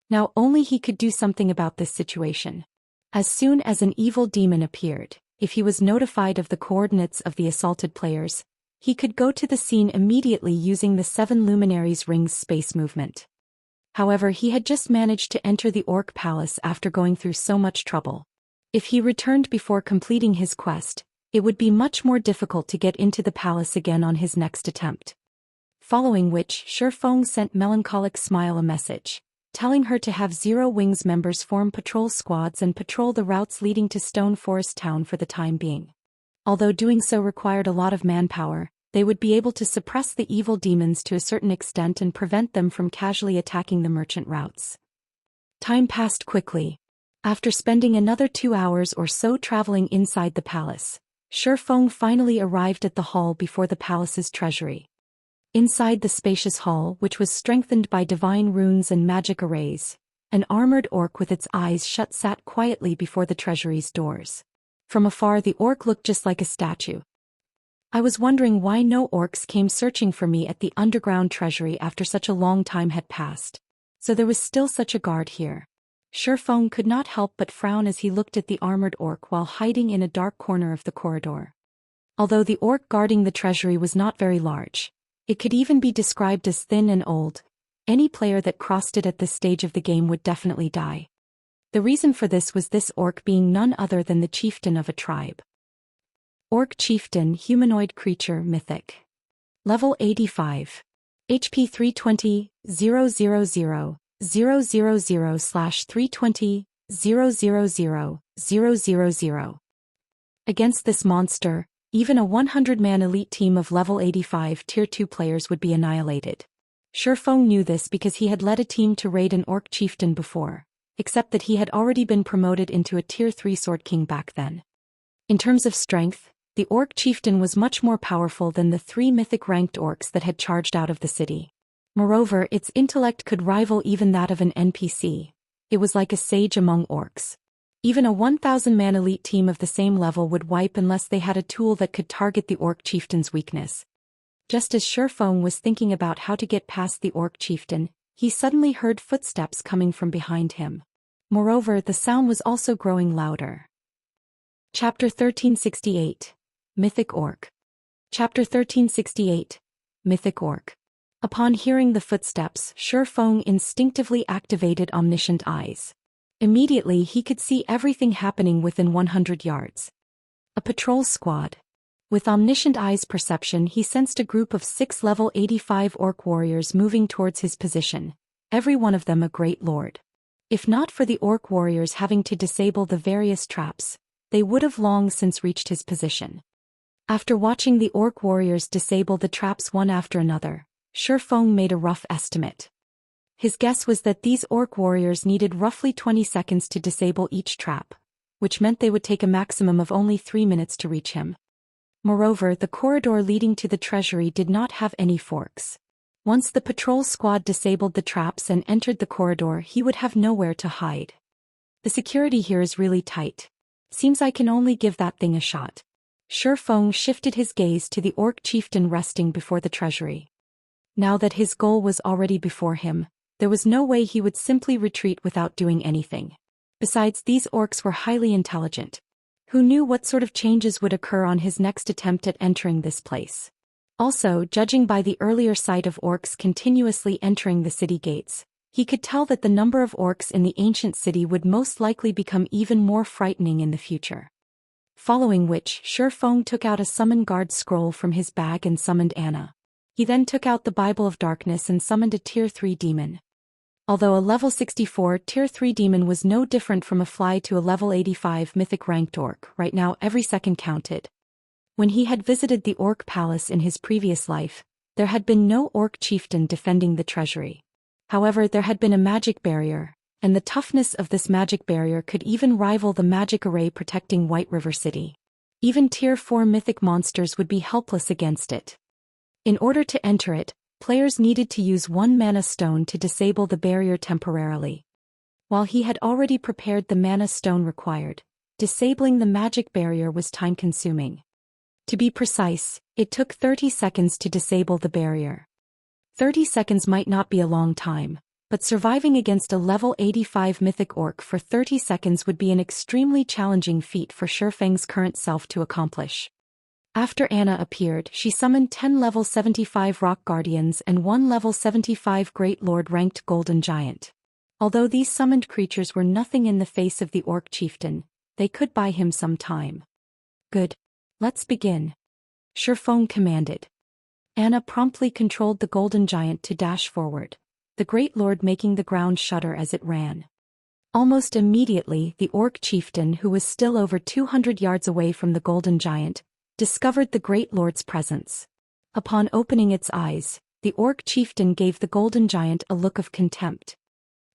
Now only he could do something about this situation. As soon as an evil demon appeared, if he was notified of the coordinates of the assaulted players, he could go to the scene immediately using the 7 Luminaries rings space movement. However, he had just managed to enter the Orc Palace after going through so much trouble. If he returned before completing his quest, it would be much more difficult to get into the palace again on his next attempt. Following which, Shifeng sent Melancholic Smile a message, telling her to have Zero Wings members form patrol squads and patrol the routes leading to Stone Forest Town for the time being. Although doing so required a lot of manpower, they would be able to suppress the evil demons to a certain extent and prevent them from casually attacking the merchant routes. Time passed quickly. After spending another 2 hours or so traveling inside the palace, Shifeng finally arrived at the hall before the palace's treasury. Inside the spacious hall, which was strengthened by divine runes and magic arrays, an armored orc with its eyes shut sat quietly before the treasury's doors. From afar, the orc looked just like a statue. I was wondering why no orcs came searching for me at the underground treasury after such a long time had passed. So there was still such a guard here. Shifeng could not help but frown as he looked at the armored orc while hiding in a dark corner of the corridor. Although the orc guarding the treasury was not very large, it could even be described as thin and old. Any player that crossed it at this stage of the game would definitely die. The reason for this was this orc being none other than the chieftain of a tribe. Orc Chieftain, humanoid creature, mythic. Level 85. HP 320, 000, 000/320, 000, 000. Against this monster, even a 100-man elite team of level 85 Tier 2 players would be annihilated. Shifeng knew this because he had led a team to raid an orc chieftain before, except that he had already been promoted into a Tier 3 Sword King back then. In terms of strength, the orc chieftain was much more powerful than the 3 mythic-ranked orcs that had charged out of the city. Moreover, its intellect could rival even that of an NPC. It was like a sage among orcs. Even a 1,000-man elite team of the same level would wipe unless they had a tool that could target the orc chieftain's weakness. Just as Shifeng was thinking about how to get past the orc chieftain, he suddenly heard footsteps coming from behind him. Moreover, the sound was also growing louder. Chapter 1368. Mythic Orc. Chapter 1368. Mythic Orc. Upon hearing the footsteps, Shifeng instinctively activated omniscient eyes. Immediately he could see everything happening within 100 yards. A patrol squad. With omniscient eyes perception he sensed a group of 6 level 85 orc warriors moving towards his position, every one of them a great lord. If not for the orc warriors having to disable the various traps, they would have long since reached his position. After watching the orc warriors disable the traps one after another, Shifeng made a rough estimate. His guess was that these orc warriors needed roughly 20 seconds to disable each trap, which meant they would take a maximum of only 3 minutes to reach him. Moreover, the corridor leading to the treasury did not have any forks. Once the patrol squad disabled the traps and entered the corridor, he would have nowhere to hide. The security here is really tight. Seems I can only give that thing a shot. Shifeng shifted his gaze to the orc chieftain resting before the treasury. Now that his goal was already before him, there was no way he would simply retreat without doing anything. Besides, these orcs were highly intelligent. Who knew what sort of changes would occur on his next attempt at entering this place? Also, judging by the earlier sight of orcs continuously entering the city gates, he could tell that the number of orcs in the ancient city would most likely become even more frightening in the future. Following which, Shifeng took out a summon guard scroll from his bag and summoned Anna. He then took out the Bible of Darkness and summoned a Tier 3 demon. Although a level 64 Tier 3 demon was no different from a fly to a level 85 mythic ranked orc, right now every second counted. When he had visited the orc palace in his previous life, there had been no orc chieftain defending the treasury. However, there had been a magic barrier, and the toughness of this magic barrier could even rival the magic array protecting White River City. Even Tier 4 mythic monsters would be helpless against it. In order to enter it, players needed to use 1 mana stone to disable the barrier temporarily. While he had already prepared the mana stone required, disabling the magic barrier was time-consuming. To be precise, it took 30 seconds to disable the barrier. 30 seconds might not be a long time, but surviving against a level 85 mythic orc for 30 seconds would be an extremely challenging feat for Shifeng's current self to accomplish. After Anna appeared, she summoned 10 level 75 rock guardians and 1 level 75 great lord ranked golden giant. Although these summoned creatures were nothing in the face of the orc chieftain, they could buy him some time. Good. Let's begin. Shifeng commanded. Anna promptly controlled the golden giant to dash forward, the great lord making the ground shudder as it ran. Almost immediately, the orc chieftain, who was still over 200 yards away from the golden giant, discovered the great lord's presence. Upon opening its eyes, the orc chieftain gave the golden giant a look of contempt.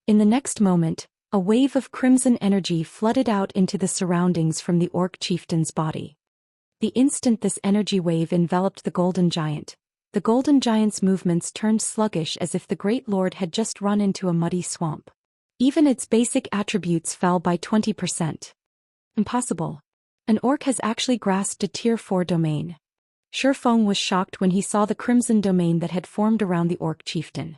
In the next moment, a wave of crimson energy flooded out into the surroundings from the orc chieftain's body. The instant this energy wave enveloped the golden giant's movements turned sluggish as if the great lord had just run into a muddy swamp. Even its basic attributes fell by 20%. Impossible. An orc has actually grasped a Tier 4 domain. Shifeng was shocked when he saw the crimson domain that had formed around the orc chieftain.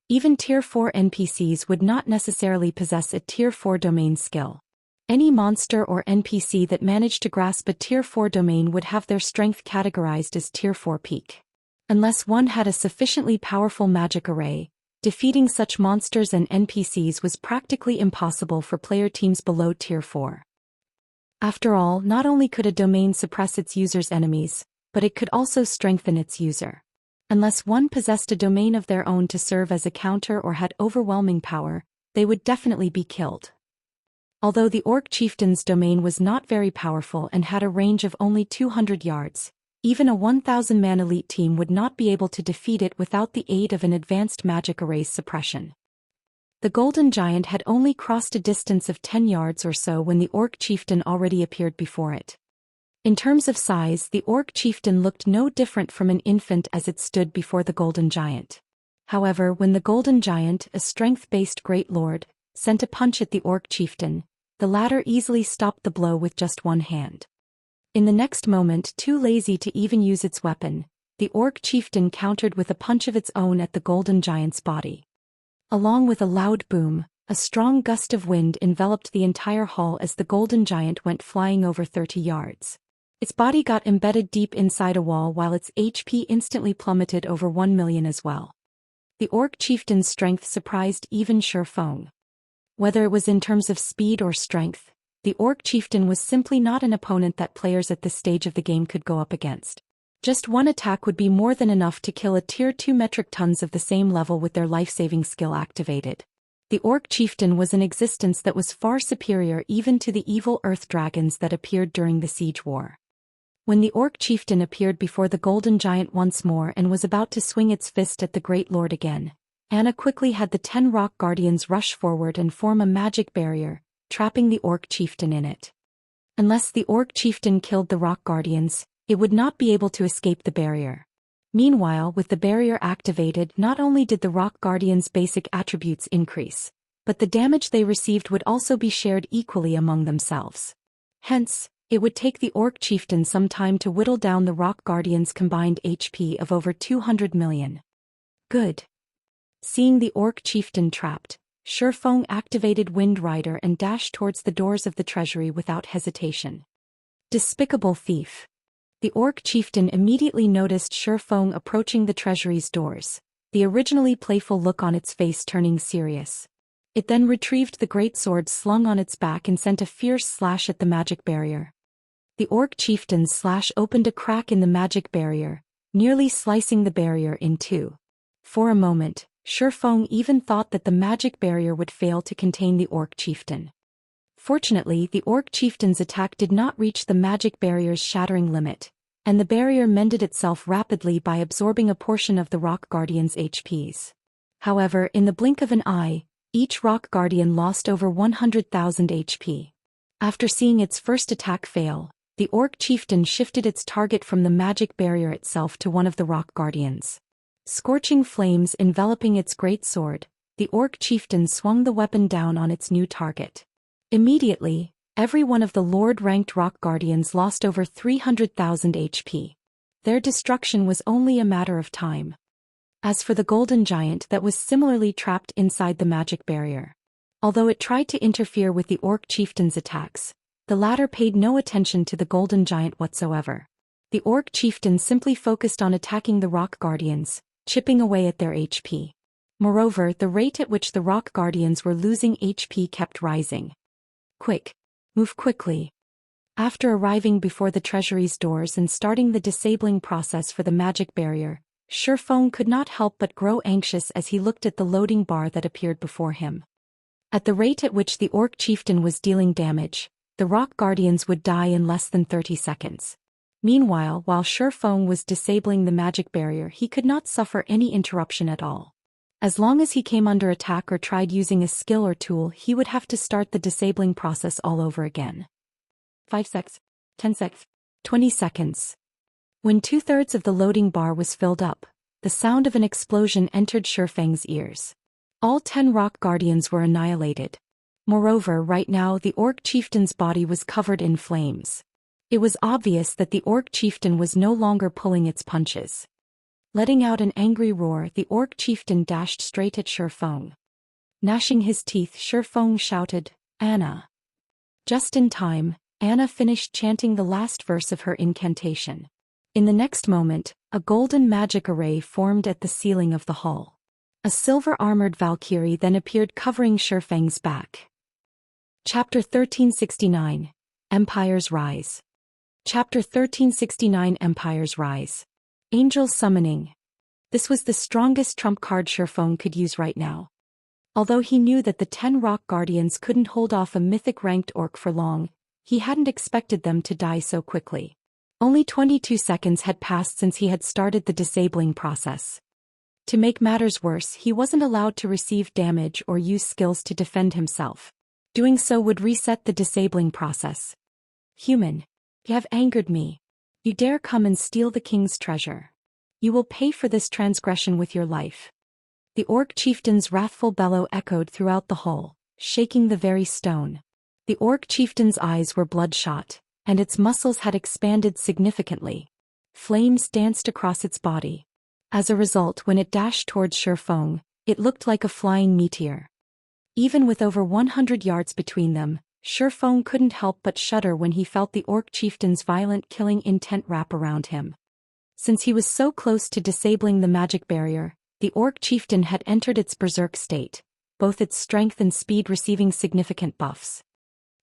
Even Tier 4 NPCs would not necessarily possess a Tier 4 domain skill. Any monster or NPC that managed to grasp a Tier 4 domain would have their strength categorized as Tier 4 peak. Unless one had a sufficiently powerful magic array, defeating such monsters and NPCs was practically impossible for player teams below Tier 4. After all, not only could a domain suppress its user's enemies, but it could also strengthen its user. Unless one possessed a domain of their own to serve as a counter or had overwhelming power, they would definitely be killed. Although the orc chieftain's domain was not very powerful and had a range of only 200 yards, even a 1,000-man elite team would not be able to defeat it without the aid of an advanced magic array's suppression. The golden giant had only crossed a distance of 10 yards or so when the orc chieftain already appeared before it. In terms of size, the orc chieftain looked no different from an infant as it stood before the golden giant. However, when the golden giant, a strength-based great lord, sent a punch at the orc chieftain, the latter easily stopped the blow with just one hand. In the next moment, too lazy to even use its weapon, the orc chieftain countered with a punch of its own at the golden giant's body. Along with a loud boom, a strong gust of wind enveloped the entire hall as the golden giant went flying over 30 yards. Its body got embedded deep inside a wall while its HP instantly plummeted over 1 million as well. The orc chieftain's strength surprised even Shifeng. Whether it was in terms of speed or strength, the Orc Chieftain was simply not an opponent that players at this stage of the game could go up against. Just one attack would be more than enough to kill a tier 2 metric tons of the same level with their life-saving skill activated. The Orc Chieftain was an existence that was far superior even to the evil earth dragons that appeared during the Siege War. When the Orc Chieftain appeared before the Golden Giant once more and was about to swing its fist at the Great Lord again, Anna quickly had the 10 Rock Guardians rush forward and form a magic barrier, trapping the Orc Chieftain in it. Unless the Orc Chieftain killed the Rock Guardians, it would not be able to escape the barrier. Meanwhile, with the barrier activated, not only did the Rock Guardians' basic attributes increase, but the damage they received would also be shared equally among themselves. Hence, it would take the Orc Chieftain some time to whittle down the Rock Guardians' combined HP of over 200 million. Good. Seeing the Orc Chieftain trapped, Shifeng activated Wind Rider and dashed towards the doors of the treasury without hesitation. Despicable thief. The Orc Chieftain immediately noticed Shifeng approaching the treasury's doors, the originally playful look on its face turning serious. It then retrieved the great sword slung on its back and sent a fierce slash at the magic barrier. The Orc Chieftain's slash opened a crack in the magic barrier, nearly slicing the barrier in two. For a moment, Shifeng even thought that the magic barrier would fail to contain the Orc Chieftain. Fortunately, the Orc Chieftain's attack did not reach the magic barrier's shattering limit, and the barrier mended itself rapidly by absorbing a portion of the Rock Guardian's HPs. However, in the blink of an eye, each Rock Guardian lost over 100,000 HP. After seeing its first attack fail, the Orc Chieftain shifted its target from the magic barrier itself to one of the Rock Guardians. Scorching flames enveloping its great sword, the Orc Chieftain swung the weapon down on its new target. Immediately, every one of the Lord-ranked Rock Guardians lost over 300,000 HP. Their destruction was only a matter of time. As for the Golden Giant that was similarly trapped inside the magic barrier. Although it tried to interfere with the Orc Chieftain's attacks, the latter paid no attention to the Golden Giant whatsoever. The Orc Chieftain simply focused on attacking the Rock Guardians, chipping away at their HP. Moreover, the rate at which the Rock Guardians were losing HP kept rising. Quick. Move quickly. After arriving before the treasury's doors and starting the disabling process for the magic barrier, Shifeng could not help but grow anxious as he looked at the loading bar that appeared before him. At the rate at which the Orc Chieftain was dealing damage, the Rock Guardians would die in less than 30 seconds. Meanwhile, while Shifeng was disabling the magic barrier, he could not suffer any interruption at all. As long as he came under attack or tried using a skill or tool, he would have to start the disabling process all over again. 5 seconds, 10 seconds, 20 seconds. When 2/3 of the loading bar was filled up, the sound of an explosion entered Shifeng's ears. All 10 Rock Guardians were annihilated. Moreover, right now the Orc Chieftain's body was covered in flames. It was obvious that the Orc Chieftain was no longer pulling its punches. Letting out an angry roar, the Orc Chieftain dashed straight at Shifeng. Gnashing his teeth, Shifeng shouted, "Anna!" Just in time, Anna finished chanting the last verse of her incantation. In the next moment, a golden magic array formed at the ceiling of the hall. A silver-armored Valkyrie then appeared covering Shifeng's back. Chapter 1369, Empire's Rise. Chapter 1369, Empire's Rise. Angel Summoning. This was the strongest trump card Shifeng could use right now. Although he knew that the 10 Rock Guardians couldn't hold off a mythic-ranked orc for long, he hadn't expected them to die so quickly. Only 22 seconds had passed since he had started the disabling process. To make matters worse, he wasn't allowed to receive damage or use skills to defend himself. Doing so would reset the disabling process. "Human, you have angered me. You dare come and steal the king's treasure. You will pay for this transgression with your life." The Orc Chieftain's wrathful bellow echoed throughout the hall, shaking the very stone. The Orc Chieftain's eyes were bloodshot, and its muscles had expanded significantly. Flames danced across its body. As a result, when it dashed towards Shifeng, it looked like a flying meteor. Even with over 100 yards between them, Shifeng couldn't help but shudder when he felt the Orc Chieftain's violent killing intent wrap around him. Since he was so close to disabling the magic barrier, the Orc Chieftain had entered its berserk state, both its strength and speed receiving significant buffs.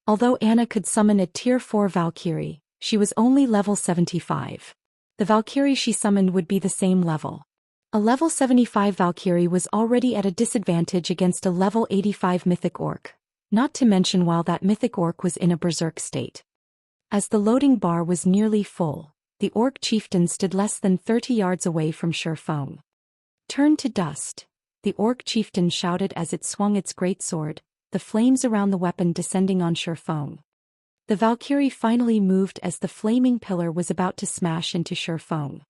Although Anna could summon a Tier 4 Valkyrie, she was only level 75. The Valkyrie she summoned would be the same level. A level 75 Valkyrie was already at a disadvantage against a level 85 Mythic Orc, not to mention while that Mythic Orc was in a berserk state. As the loading bar was nearly full, the Orc chieftain stood less than 30 yards away from Shifeng. "Turn to dust," the Orc chieftain shouted as it swung its great sword, the flames around the weapon descending on Shifeng. The Valkyrie finally moved as the flaming pillar was about to smash into Shifeng.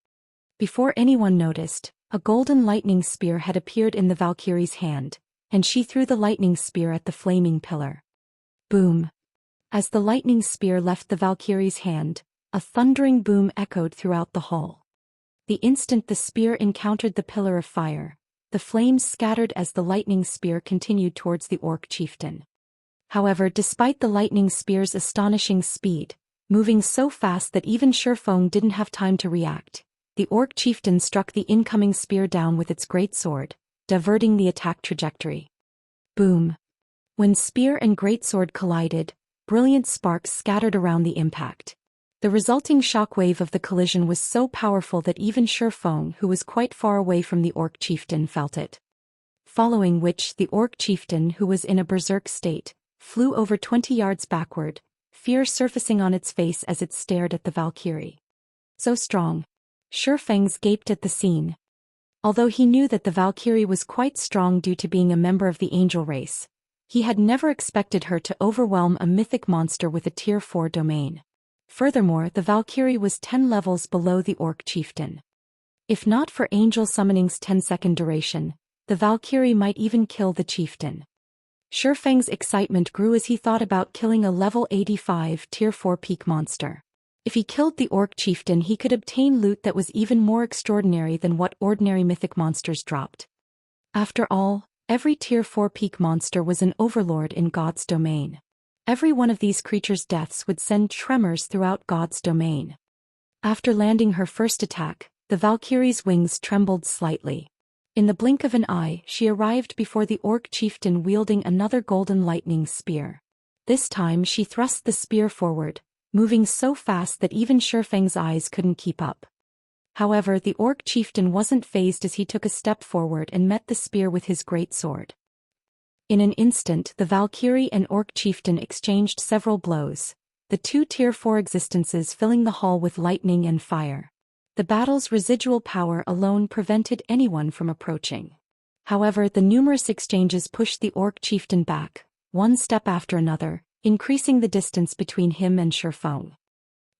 Before anyone noticed, a golden lightning spear had appeared in the Valkyrie's hand, and she threw the lightning spear at the flaming pillar. Boom! As the lightning spear left the Valkyrie's hand, a thundering boom echoed throughout the hall. The instant the spear encountered the pillar of fire, the flames scattered as the lightning spear continued towards the Orc chieftain. However, despite the lightning spear's astonishing speed, moving so fast that even Shifeng didn't have time to react, the Orc chieftain struck the incoming spear down with its great sword, diverting the attack trajectory. Boom! When spear and greatsword collided, brilliant sparks scattered around the impact. The resulting shockwave of the collision was so powerful that even Shifeng, who was quite far away from the Orc chieftain, felt it. Following which, the Orc chieftain, who was in a berserk state, flew over 20 yards backward, fear surfacing on its face as it stared at the Valkyrie. So strong. Shifeng gaped at the scene. Although he knew that the Valkyrie was quite strong due to being a member of the angel race, he had never expected her to overwhelm a mythic monster with a Tier 4 domain. Furthermore, the Valkyrie was 10 levels below the Orc chieftain. If not for Angel Summoning's 10-second duration, the Valkyrie might even kill the chieftain. Shifeng's excitement grew as he thought about killing a level 85 Tier 4 peak monster. If he killed the Orc chieftain, he could obtain loot that was even more extraordinary than what ordinary mythic monsters dropped. After all, every Tier 4 peak monster was an overlord in God's domain. Every one of these creatures' deaths would send tremors throughout God's domain. After landing her first attack, the Valkyrie's wings trembled slightly. In the blink of an eye, she arrived before the Orc chieftain wielding another golden lightning spear. This time she thrust the spear forward, moving so fast that even Shifeng's eyes couldn't keep up. However, the Orc chieftain wasn't fazed as he took a step forward and met the spear with his great sword. In an instant, the Valkyrie and Orc chieftain exchanged several blows, the two Tier 4 existences filling the hall with lightning and fire. The battle's residual power alone prevented anyone from approaching. However, the numerous exchanges pushed the Orc chieftain back, one step after another, increasing the distance between him and Shifeng.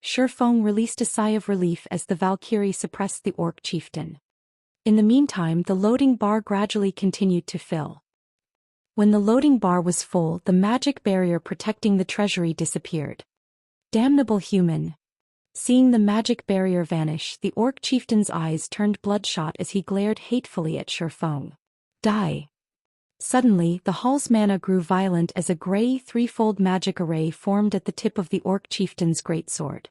Shifeng released a sigh of relief as the Valkyrie suppressed the Orc chieftain. In the meantime, the loading bar gradually continued to fill. When the loading bar was full, the magic barrier protecting the treasury disappeared. Damnable human! Seeing the magic barrier vanish, the Orc chieftain's eyes turned bloodshot as he glared hatefully at Shifeng. Die! Suddenly, the hall's mana grew violent as a gray threefold magic array formed at the tip of the Orc chieftain's greatsword.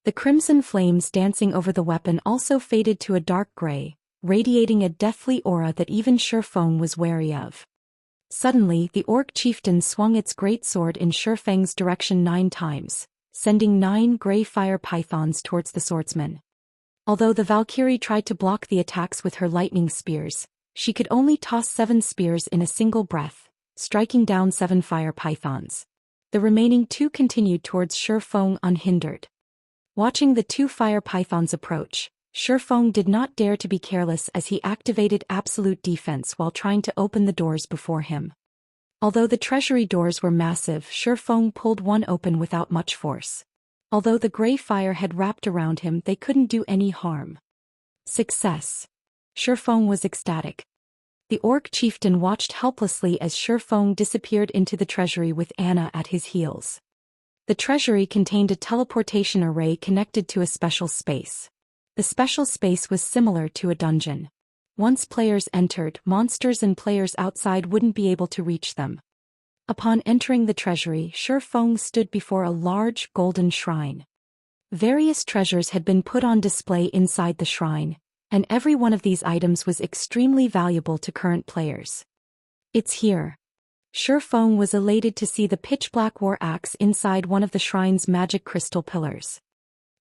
The crimson flames dancing over the weapon also faded to a dark gray, radiating a deathly aura that even Shifeng was wary of. Suddenly, the Orc chieftain swung its greatsword in Shifeng's direction 9 times, sending 9 gray fire pythons towards the swordsman. Although the Valkyrie tried to block the attacks with her lightning spears, she could only toss 7 spears in a single breath, striking down 7 fire pythons. The remaining 2 continued towards Shifeng unhindered. Watching the 2 fire pythons approach, Shifeng did not dare to be careless as he activated absolute defense while trying to open the doors before him. Although the treasury doors were massive, Shifeng pulled one open without much force. Although the gray fire had wrapped around him, they couldn't do any harm. Success! Shifeng was ecstatic. The Orc chieftain watched helplessly as Shifeng disappeared into the treasury with Anna at his heels. The treasury contained a teleportation array connected to a special space. The special space was similar to a dungeon. Once players entered, monsters and players outside wouldn't be able to reach them. Upon entering the treasury, Shifeng stood before a large golden shrine. Various treasures had been put on display inside the shrine, and every one of these items was extremely valuable to current players. "It's here," Feng was elated to see the pitch-black war axe inside one of the shrine's magic crystal pillars.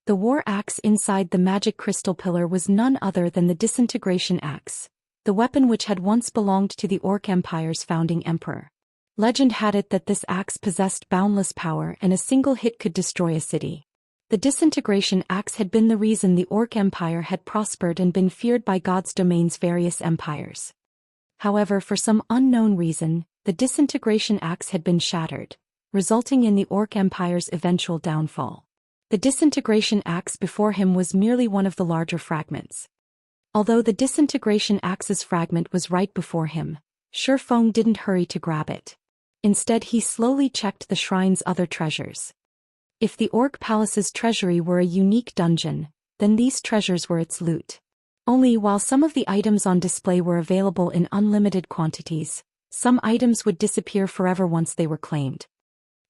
The war axe inside the magic crystal pillar was none other than the disintegration axe, the weapon which had once belonged to the Orc Empire's founding emperor. Legend had it that this axe possessed boundless power and a single hit could destroy a city. The disintegration axe had been the reason the Orc Empire had prospered and been feared by God's domain's various empires. However, for some unknown reason, the disintegration axe had been shattered, resulting in the Orc Empire's eventual downfall. The disintegration axe before him was merely one of the larger fragments. Although the disintegration axe's fragment was right before him, Feng didn't hurry to grab it. Instead, he slowly checked the shrine's other treasures. If the Orc Palace's treasury were a unique dungeon, then these treasures were its loot. Only while some of the items on display were available in unlimited quantities, some items would disappear forever once they were claimed.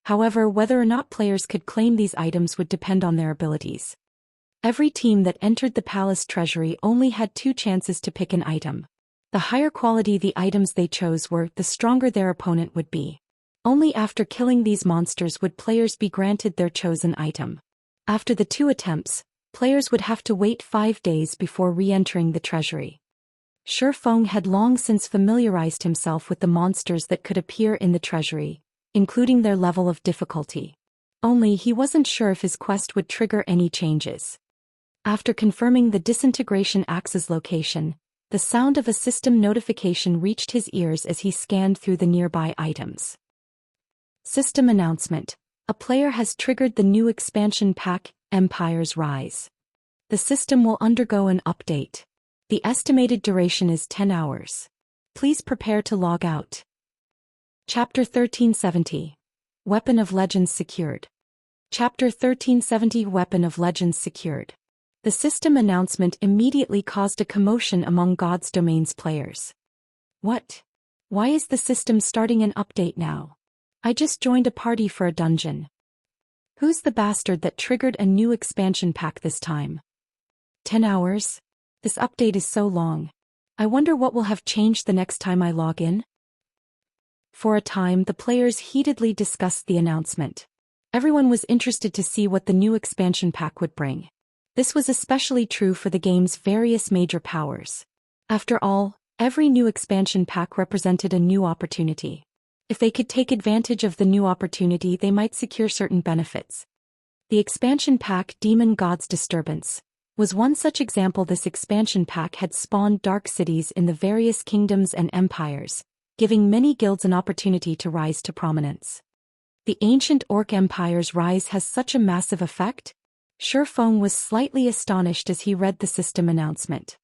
However, whether or not players could claim these items would depend on their abilities. Every team that entered the palace treasury only had 2 chances to pick an item. The higher quality the items they chose were, the stronger their opponent would be. Only after killing these monsters would players be granted their chosen item. After the 2 attempts, players would have to wait 5 days before re-entering the treasury. Feng had long since familiarized himself with the monsters that could appear in the treasury, including their level of difficulty. Only he wasn't sure if his quest would trigger any changes. After confirming the disintegration axe's location, the sound of a system notification reached his ears as he scanned through the nearby items. System announcement: a player has triggered the new expansion pack, Empire's Rise. The system will undergo an update. The estimated duration is 10 hours. Please prepare to log out. Chapter 1370. Weapon of Legends secured. Chapter 1370 Weapon of Legends secured. The system announcement immediately caused a commotion among God's Domain's players. What? Why is the system starting an update now? I just joined a party for a dungeon. Who's the bastard that triggered a new expansion pack this time? 10 hours? This update is so long. I wonder what will have changed the next time I log in? For a time, the players heatedly discussed the announcement. Everyone was interested to see what the new expansion pack would bring. This was especially true for the game's various major powers. After all, every new expansion pack represented a new opportunity. If they could take advantage of the new opportunity, they might secure certain benefits. The expansion pack Demon God's Disturbance was one such example. This expansion pack had spawned dark cities in the various kingdoms and empires, giving many guilds an opportunity to rise to prominence. The ancient Orc Empire's rise has such a massive effect? Feng was slightly astonished as he read the system announcement.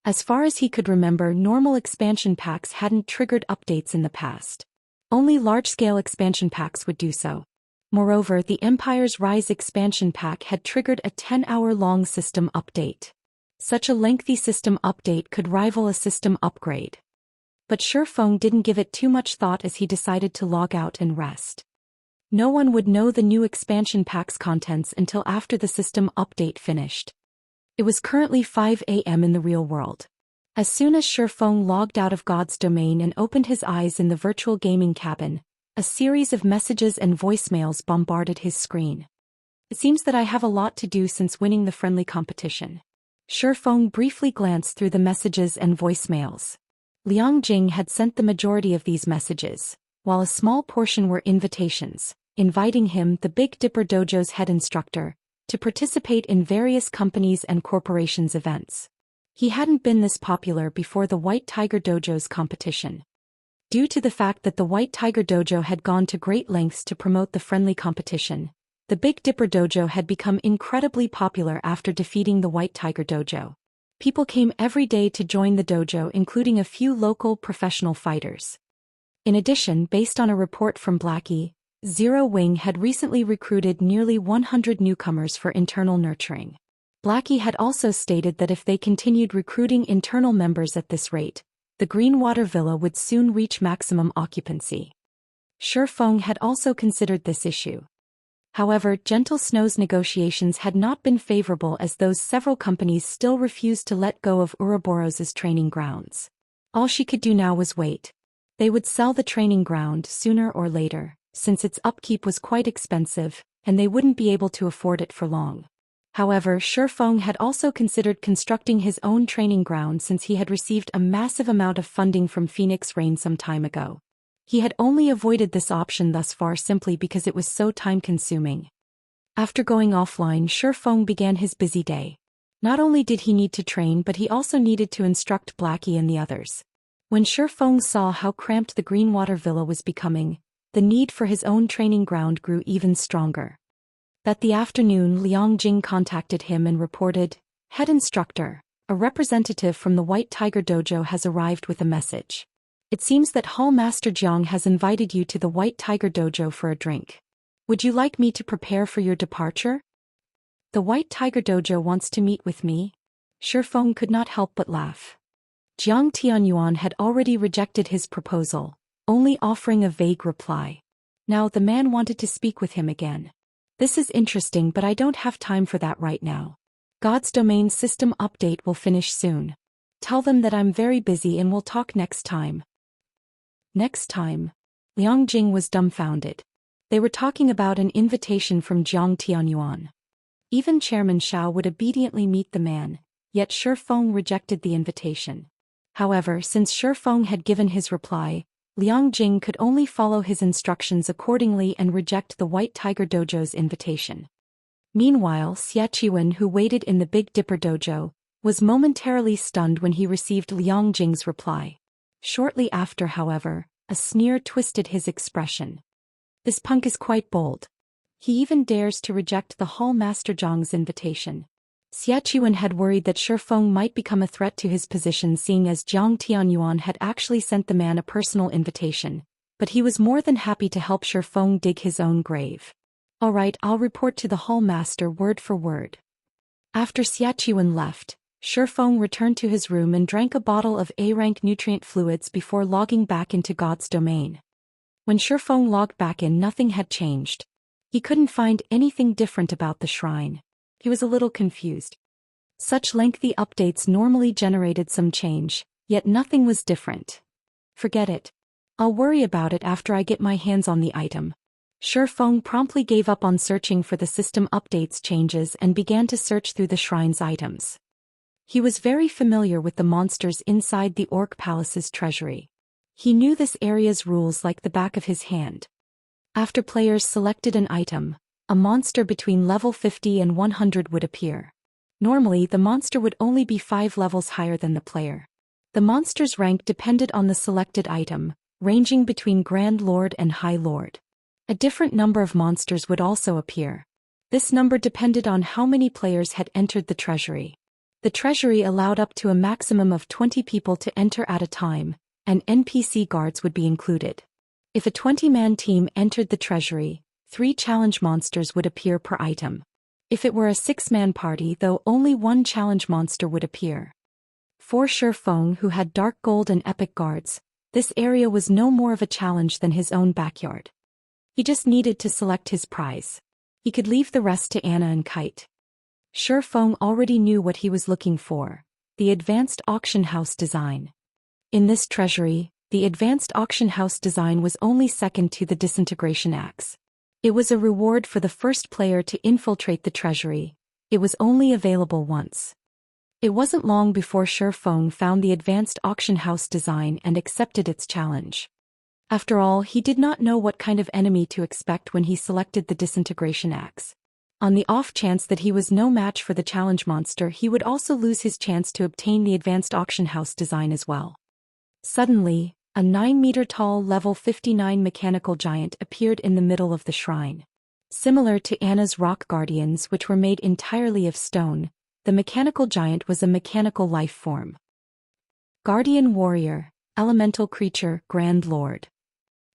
As far as he could remember, normal expansion packs hadn't triggered updates in the past. Only large-scale expansion packs would do so. Moreover, the Empire's Rise expansion pack had triggered a 10-hour-long system update. Such a lengthy system update could rival a system upgrade. But Feng didn't give it too much thought as he decided to log out and rest. No one would know the new expansion pack's contents until after the system update finished. It was currently 5 a.m. in the real world. As soon as Feng logged out of God's domain and opened his eyes in the virtual gaming cabin, a series of messages and voicemails bombarded his screen. It seems that I have a lot to do since winning the friendly competition. Feng briefly glanced through the messages and voicemails. Liang Jing had sent the majority of these messages, while a small portion were invitations, inviting him, the Big Dipper Dojo's head instructor, to participate in various companies' and corporations' events. He hadn't been this popular before the White Tiger Dojo's competition. Due to the fact that the White Tiger Dojo had gone to great lengths to promote the friendly competition, the Big Dipper Dojo had become incredibly popular after defeating the White Tiger Dojo. People came every day to join the dojo, including a few local professional fighters. In addition, based on a report from Blackie, Zero Wing had recently recruited nearly 100 newcomers for internal nurturing. Blackie had also stated that if they continued recruiting internal members at this rate, the Greenwater Villa would soon reach maximum occupancy. Feng had also considered this issue. However, Gentle Snow's negotiations had not been favorable, as those several companies still refused to let go of Ouroboros's training grounds. All she could do now was wait. They would sell the training ground sooner or later, since its upkeep was quite expensive, and they wouldn't be able to afford it for long. However, Shifeng had also considered constructing his own training ground since he had received a massive amount of funding from Phoenix Rain some time ago. He had only avoided this option thus far simply because it was so time-consuming. After going offline, Shifeng began his busy day. Not only did he need to train, but he also needed to instruct Blackie and the others. When Shifeng saw how cramped the Greenwater Villa was becoming, the need for his own training ground grew even stronger. That the afternoon, Liang Jing contacted him and reported, "Head instructor, a representative from the White Tiger Dojo has arrived with a message. It seems that Hall Master Jiang has invited you to the White Tiger Dojo for a drink. Would you like me to prepare for your departure?" "The White Tiger Dojo wants to meet with me?" Shifeng could not help but laugh. Jiang Tianyuan had already rejected his proposal, only offering a vague reply. Now the man wanted to speak with him again. "This is interesting, but I don't have time for that right now. God's domain system update will finish soon. Tell them that I'm very busy and we'll talk next time." Next time? Liang Jing was dumbfounded. They were talking about an invitation from Jiang Tianyuan. Even Chairman Xiao would obediently meet the man, yet Shifeng rejected the invitation. However, since Shifeng had given his reply, Liang Jing could only follow his instructions accordingly and reject the White Tiger Dojo's invitation. Meanwhile, Xie Qiwen, who waited in the Big Dipper Dojo, was momentarily stunned when he received Liang Jing's reply. Shortly after, however, a sneer twisted his expression. "This punk is quite bold. He even dares to reject the Hall Master Zhang's invitation." Xie Qiwen had worried that Shifeng might become a threat to his position, seeing as Jiang Tianyuan had actually sent the man a personal invitation, but he was more than happy to help Shifeng dig his own grave. "All right, I'll report to the Hall Master word for word." After Xie Qiwen left, Shifeng returned to his room and drank a bottle of A-rank nutrient fluids before logging back into God's domain. When Shifeng logged back in, nothing had changed. He couldn't find anything different about the shrine. He was a little confused. Such lengthy updates normally generated some change, yet nothing was different. "Forget it. I'll worry about it after I get my hands on the item." Shifeng promptly gave up on searching for the system updates changes and began to search through the shrine's items. He was very familiar with the monsters inside the Orc Palace's treasury. He knew this area's rules like the back of his hand. After players selected an item, a monster between level 50 and 100 would appear. Normally, the monster would only be 5 levels higher than the player. The monster's rank depended on the selected item, ranging between Grand Lord and High Lord. A different number of monsters would also appear. This number depended on how many players had entered the treasury. The treasury allowed up to a maximum of 20 people to enter at a time, and NPC guards would be included. If a 20-man team entered the treasury, 3 challenge monsters would appear per item. If it were a 6-man party, though, only 1 challenge monster would appear. For Shifeng, who had dark gold and epic guards, this area was no more of a challenge than his own backyard. He just needed to select his prize. He could leave the rest to Anna and Kite. Shifeng already knew what he was looking for: the advanced auction house design. In this treasury, the advanced auction house design was only second to the disintegration axe. It was a reward for the first player to infiltrate the treasury. It was only available once. It wasn't long before Shifeng found the advanced auction house design and accepted its challenge. After all, he did not know what kind of enemy to expect when he selected the disintegration axe. On the off chance that he was no match for the challenge monster, he would also lose his chance to obtain the advanced auction house design as well. Suddenly, a 9-meter-tall level 59 mechanical giant appeared in the middle of the shrine. Similar to Anna's rock guardians, which were made entirely of stone, the mechanical giant was a mechanical life form. Guardian Warrior, Elemental Creature, Grand Lord.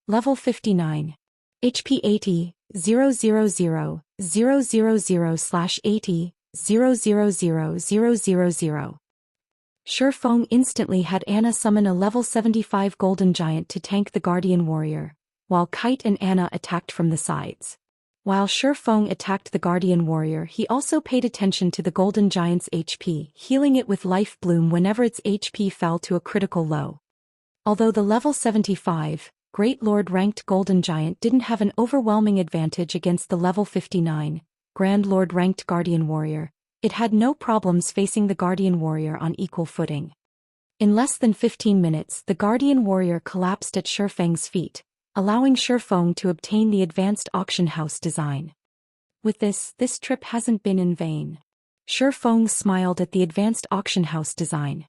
Level 59. HP 80, 000, 000/80, 000,000. Shifeng instantly had Anna summon a level 75 golden giant to tank the Guardian Warrior, while Kite and Anna attacked from the sides. While Shifeng attacked the Guardian Warrior, he also paid attention to the golden giant's HP, healing it with Life Bloom whenever its HP fell to a critical low. Although the level 75, Great Lord ranked Golden Giant didn't have an overwhelming advantage against the level 59, Grand Lord ranked Guardian Warrior, it had no problems facing the Guardian Warrior on equal footing. In less than 15 minutes, the Guardian Warrior collapsed at Shifeng's feet, allowing Shifeng to obtain the advanced auction house design. With this trip hasn't been in vain. Shifeng smiled at the advanced auction house design.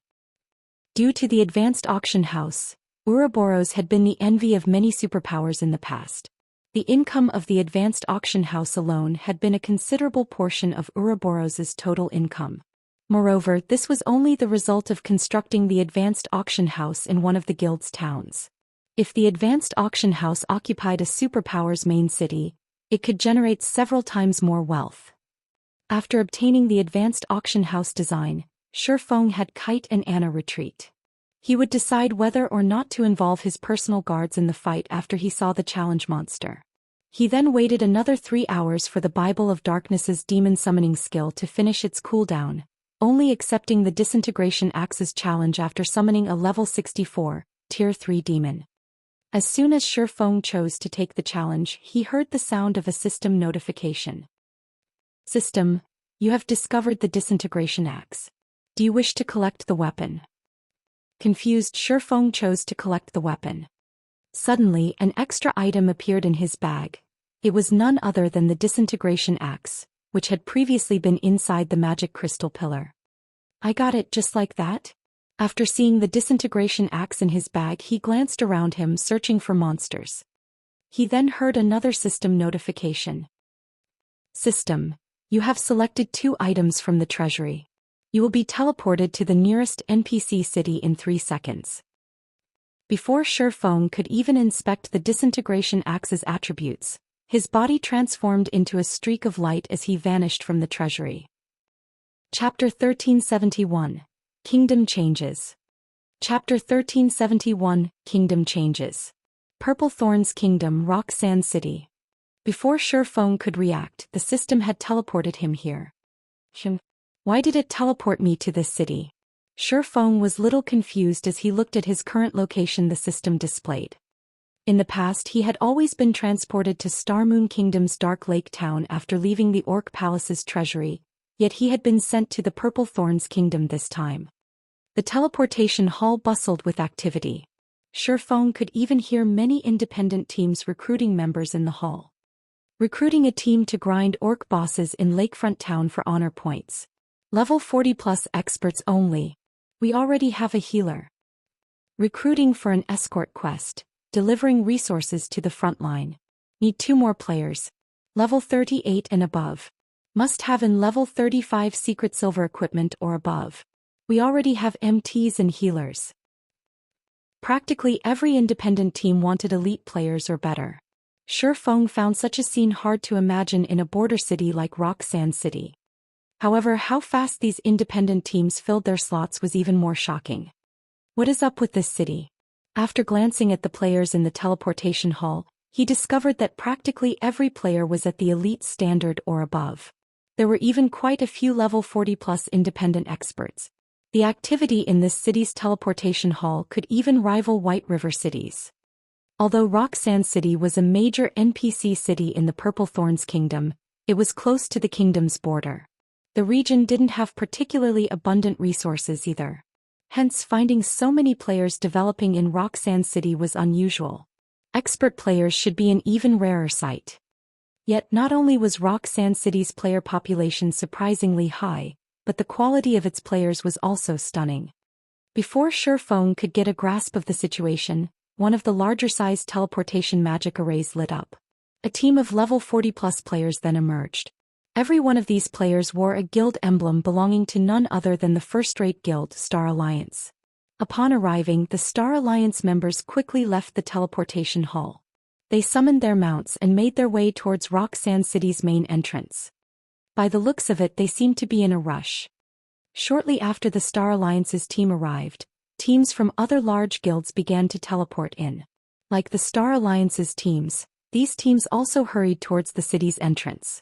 Due to the advanced auction house, Ouroboros had been the envy of many superpowers in the past. The income of the advanced auction house alone had been a considerable portion of Ouroboros' total income. Moreover, this was only the result of constructing the advanced auction house in one of the guild's towns. If the advanced auction house occupied a superpower's main city, it could generate several times more wealth. After obtaining the advanced auction house design, Shifeng had Kite and Anna retreat. He would decide whether or not to involve his personal guards in the fight after he saw the challenge monster. He then waited another 3 hours for the Bible of Darkness's demon summoning skill to finish its cooldown, only accepting the Disintegration Axe's challenge after summoning a level 64, Tier 3 demon. As soon as Shifeng chose to take the challenge, he heard the sound of a system notification. System, you have discovered the Disintegration Axe. Do you wish to collect the weapon? Confused, Shifeng chose to collect the weapon. Suddenly, an extra item appeared in his bag. It was none other than the Disintegration Axe, which had previously been inside the magic crystal pillar. I got it just like that? After seeing the Disintegration Axe in his bag, he glanced around him searching for monsters. He then heard another system notification. System, you have selected 2 items from the treasury. You will be teleported to the nearest NPC city in 3 seconds. Before Shifeng could even inspect the Disintegration Axe's attributes, his body transformed into a streak of light as he vanished from the treasury. Chapter 1371, Kingdom Changes. Chapter 1371, Kingdom Changes. Purple Thorn's Kingdom, Roxanne City. Before Shifeng could react, the system had teleported him here. Why did it teleport me to this city? Shifeng was little confused as he looked at his current location the system displayed. In the past he had always been transported to Starmoon Kingdom's Dark Lake Town after leaving the Orc Palace's treasury, yet he had been sent to the Purple Thorn's Kingdom this time. The teleportation hall bustled with activity. Shifeng could even hear many independent teams recruiting members in the hall. Recruiting a team to grind Orc bosses in Lakefront Town for honor points. Level 40+ experts only. We already have a healer. Recruiting for an escort quest. Delivering resources to the front line. Need 2 more players. Level 38 and above. Must have in level 35 secret silver equipment or above. We already have MTs and healers. Practically every independent team wanted elite players or better. Shifeng found such a scene hard to imagine in a border city like Roxanne City. However, how fast these independent teams filled their slots was even more shocking. What is up with this city? After glancing at the players in the teleportation hall, he discovered that practically every player was at the elite standard or above. There were even quite a few level 40+ independent experts. The activity in this city's teleportation hall could even rival White River cities. Although Roxanne City was a major NPC city in the Purple Thorn's Kingdom, it was close to the kingdom's border. The region didn't have particularly abundant resources either. Hence, finding so many players developing in Roxanne City was unusual. Expert players should be an even rarer sight. Yet not only was Roxanne City's player population surprisingly high, but the quality of its players was also stunning. Before Shifeng could get a grasp of the situation, one of the larger-sized teleportation magic arrays lit up. A team of level 40+ players then emerged. Every one of these players wore a guild emblem belonging to none other than the first-rate guild, Star Alliance. Upon arriving, the Star Alliance members quickly left the teleportation hall. They summoned their mounts and made their way towards Roxanne City's main entrance. By the looks of it, they seemed to be in a rush. Shortly after the Star Alliance's team arrived, teams from other large guilds began to teleport in. Like the Star Alliance's teams, these teams also hurried towards the city's entrance.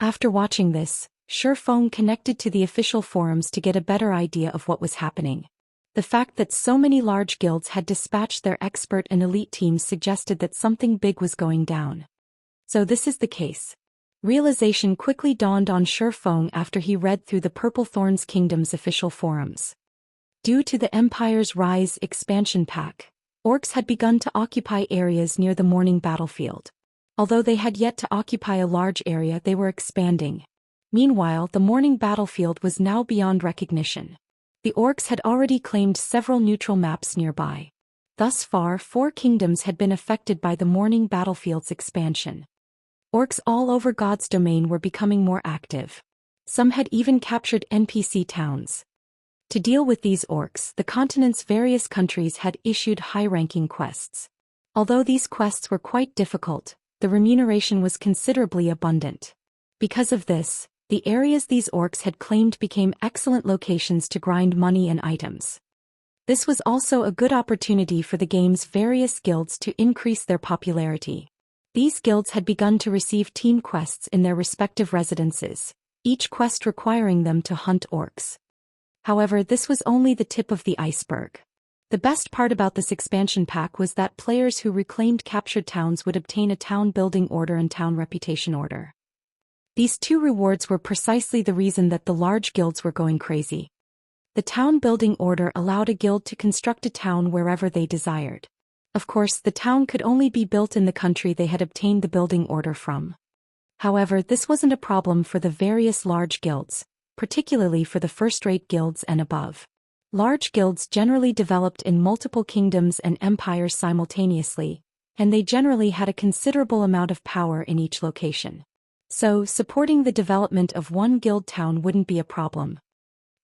After watching this, Shifeng connected to the official forums to get a better idea of what was happening. The fact that so many large guilds had dispatched their expert and elite teams suggested that something big was going down. So this is the case. Realization quickly dawned on Shi Feng after he read through the Purple Thorns Kingdom's official forums. Due to the Empire's Rise expansion pack, orcs had begun to occupy areas near the morning battlefield. Although they had yet to occupy a large area, they were expanding. Meanwhile, the morning battlefield was now beyond recognition. The orcs had already claimed several neutral maps nearby. Thus far, 4 kingdoms had been affected by the morning battlefield's expansion. Orcs all over God's domain were becoming more active. Some had even captured NPC towns. To deal with these orcs, the continent's various countries had issued high-ranking quests. Although these quests were quite difficult, the remuneration was considerably abundant. Because of this, the areas these orcs had claimed became excellent locations to grind money and items. This was also a good opportunity for the game's various guilds to increase their popularity. These guilds had begun to receive team quests in their respective residences, each quest requiring them to hunt orcs. However, this was only the tip of the iceberg. The best part about this expansion pack was that players who reclaimed captured towns would obtain a town building order and town reputation order. These 2 rewards were precisely the reason that the large guilds were going crazy. The town building order allowed a guild to construct a town wherever they desired. Of course, the town could only be built in the country they had obtained the building order from. However, this wasn't a problem for the various large guilds, particularly for the first-rate guilds and above. Large guilds generally developed in multiple kingdoms and empires simultaneously, and they generally had a considerable amount of power in each location. So, supporting the development of one guild town wouldn't be a problem.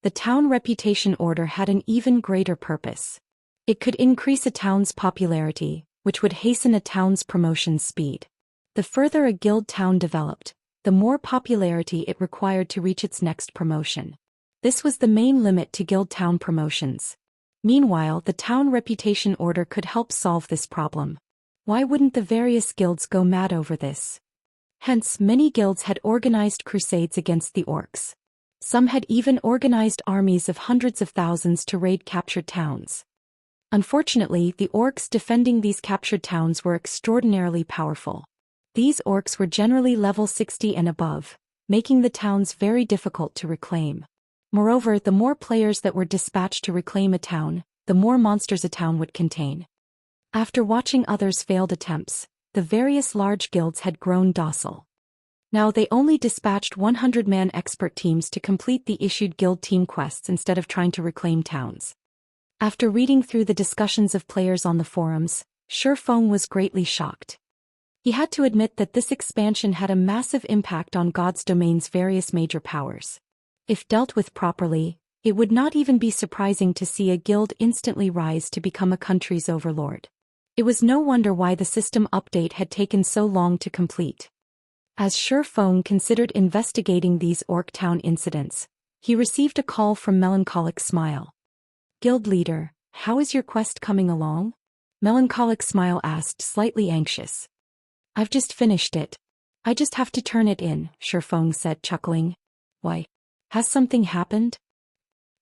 The town reputation order had an even greater purpose. It could increase a town's popularity, which would hasten a town's promotion speed. The further a guild town developed, the more popularity it required to reach its next promotion. This was the main limit to guild town promotions. Meanwhile, the town reputation order could help solve this problem. Why wouldn't the various guilds go mad over this? Hence, many guilds had organized crusades against the orcs. Some had even organized armies of hundreds of thousands to raid captured towns. Unfortunately, the orcs defending these captured towns were extraordinarily powerful. These orcs were generally level 60 and above, making the towns very difficult to reclaim. Moreover, the more players that were dispatched to reclaim a town, the more monsters a town would contain. After watching others' failed attempts, the various large guilds had grown docile. Now they only dispatched 100-man expert teams to complete the issued guild team quests instead of trying to reclaim towns. After reading through the discussions of players on the forums, Shi Feng was greatly shocked. He had to admit that this expansion had a massive impact on God's domain's various major powers. If dealt with properly, it would not even be surprising to see a guild instantly rise to become a country's overlord. It was no wonder why the system update had taken so long to complete. As Shi Feng considered investigating these orc town incidents, he received a call from Melancholic Smile. "Guild leader, how is your quest coming along?" Melancholic Smile asked, slightly anxious. "I've just finished it. I just have to turn it in," Shi Feng said, chuckling. "Why? Has something happened?"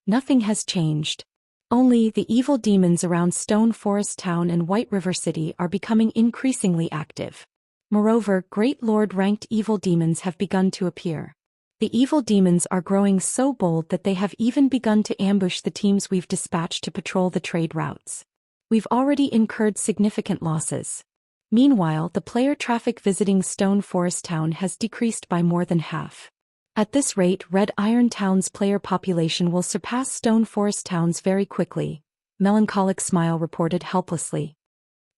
"Nothing has changed. Only the evil demons around Stone Forest Town and White River City are becoming increasingly active. Moreover, Great Lord-ranked evil demons have begun to appear. The evil demons are growing so bold that they have even begun to ambush the teams we've dispatched to patrol the trade routes. We've already incurred significant losses. Meanwhile, the player traffic visiting Stone Forest Town has decreased by more than half. At this rate, Red Iron Town's player population will surpass Stone Forest Town's very quickly," Melancholic Smile reported helplessly.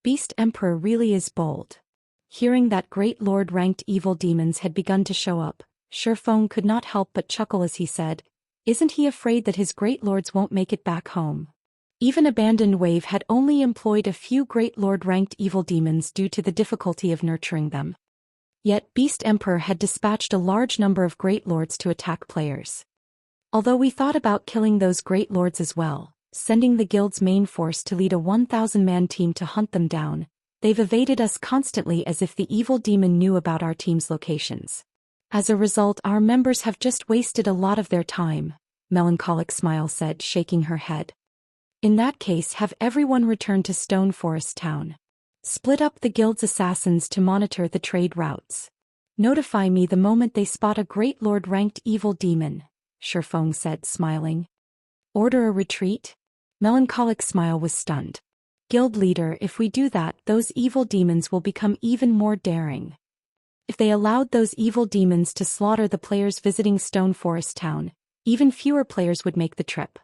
"Beast Emperor really is bold." Hearing that Great Lord-ranked evil demons had begun to show up, Shi Feng could not help but chuckle as he said, "Isn't he afraid that his great lords won't make it back home?" Even Abandoned Wave had only employed a few Great Lord-ranked evil demons due to the difficulty of nurturing them. Yet Beast Emperor had dispatched a large number of Great Lords to attack players. Although we thought about killing those Great Lords as well, sending the guild's main force to lead a 1,000-man team to hunt them down, they've evaded us constantly as if the evil demon knew about our team's locations. As a result, our members have just wasted a lot of their time," Melancholic Smile said, shaking her head. In that case, have everyone return to Stone Forest Town. Split up the guild's assassins to monitor the trade routes. Notify me the moment they spot a Great Lord-ranked evil demon, Shifeng said, smiling. Order a retreat? Melancholic Smile was stunned. Guild leader, if we do that, those evil demons will become even more daring. If they allowed those evil demons to slaughter the players visiting Stone Forest Town, even fewer players would make the trip.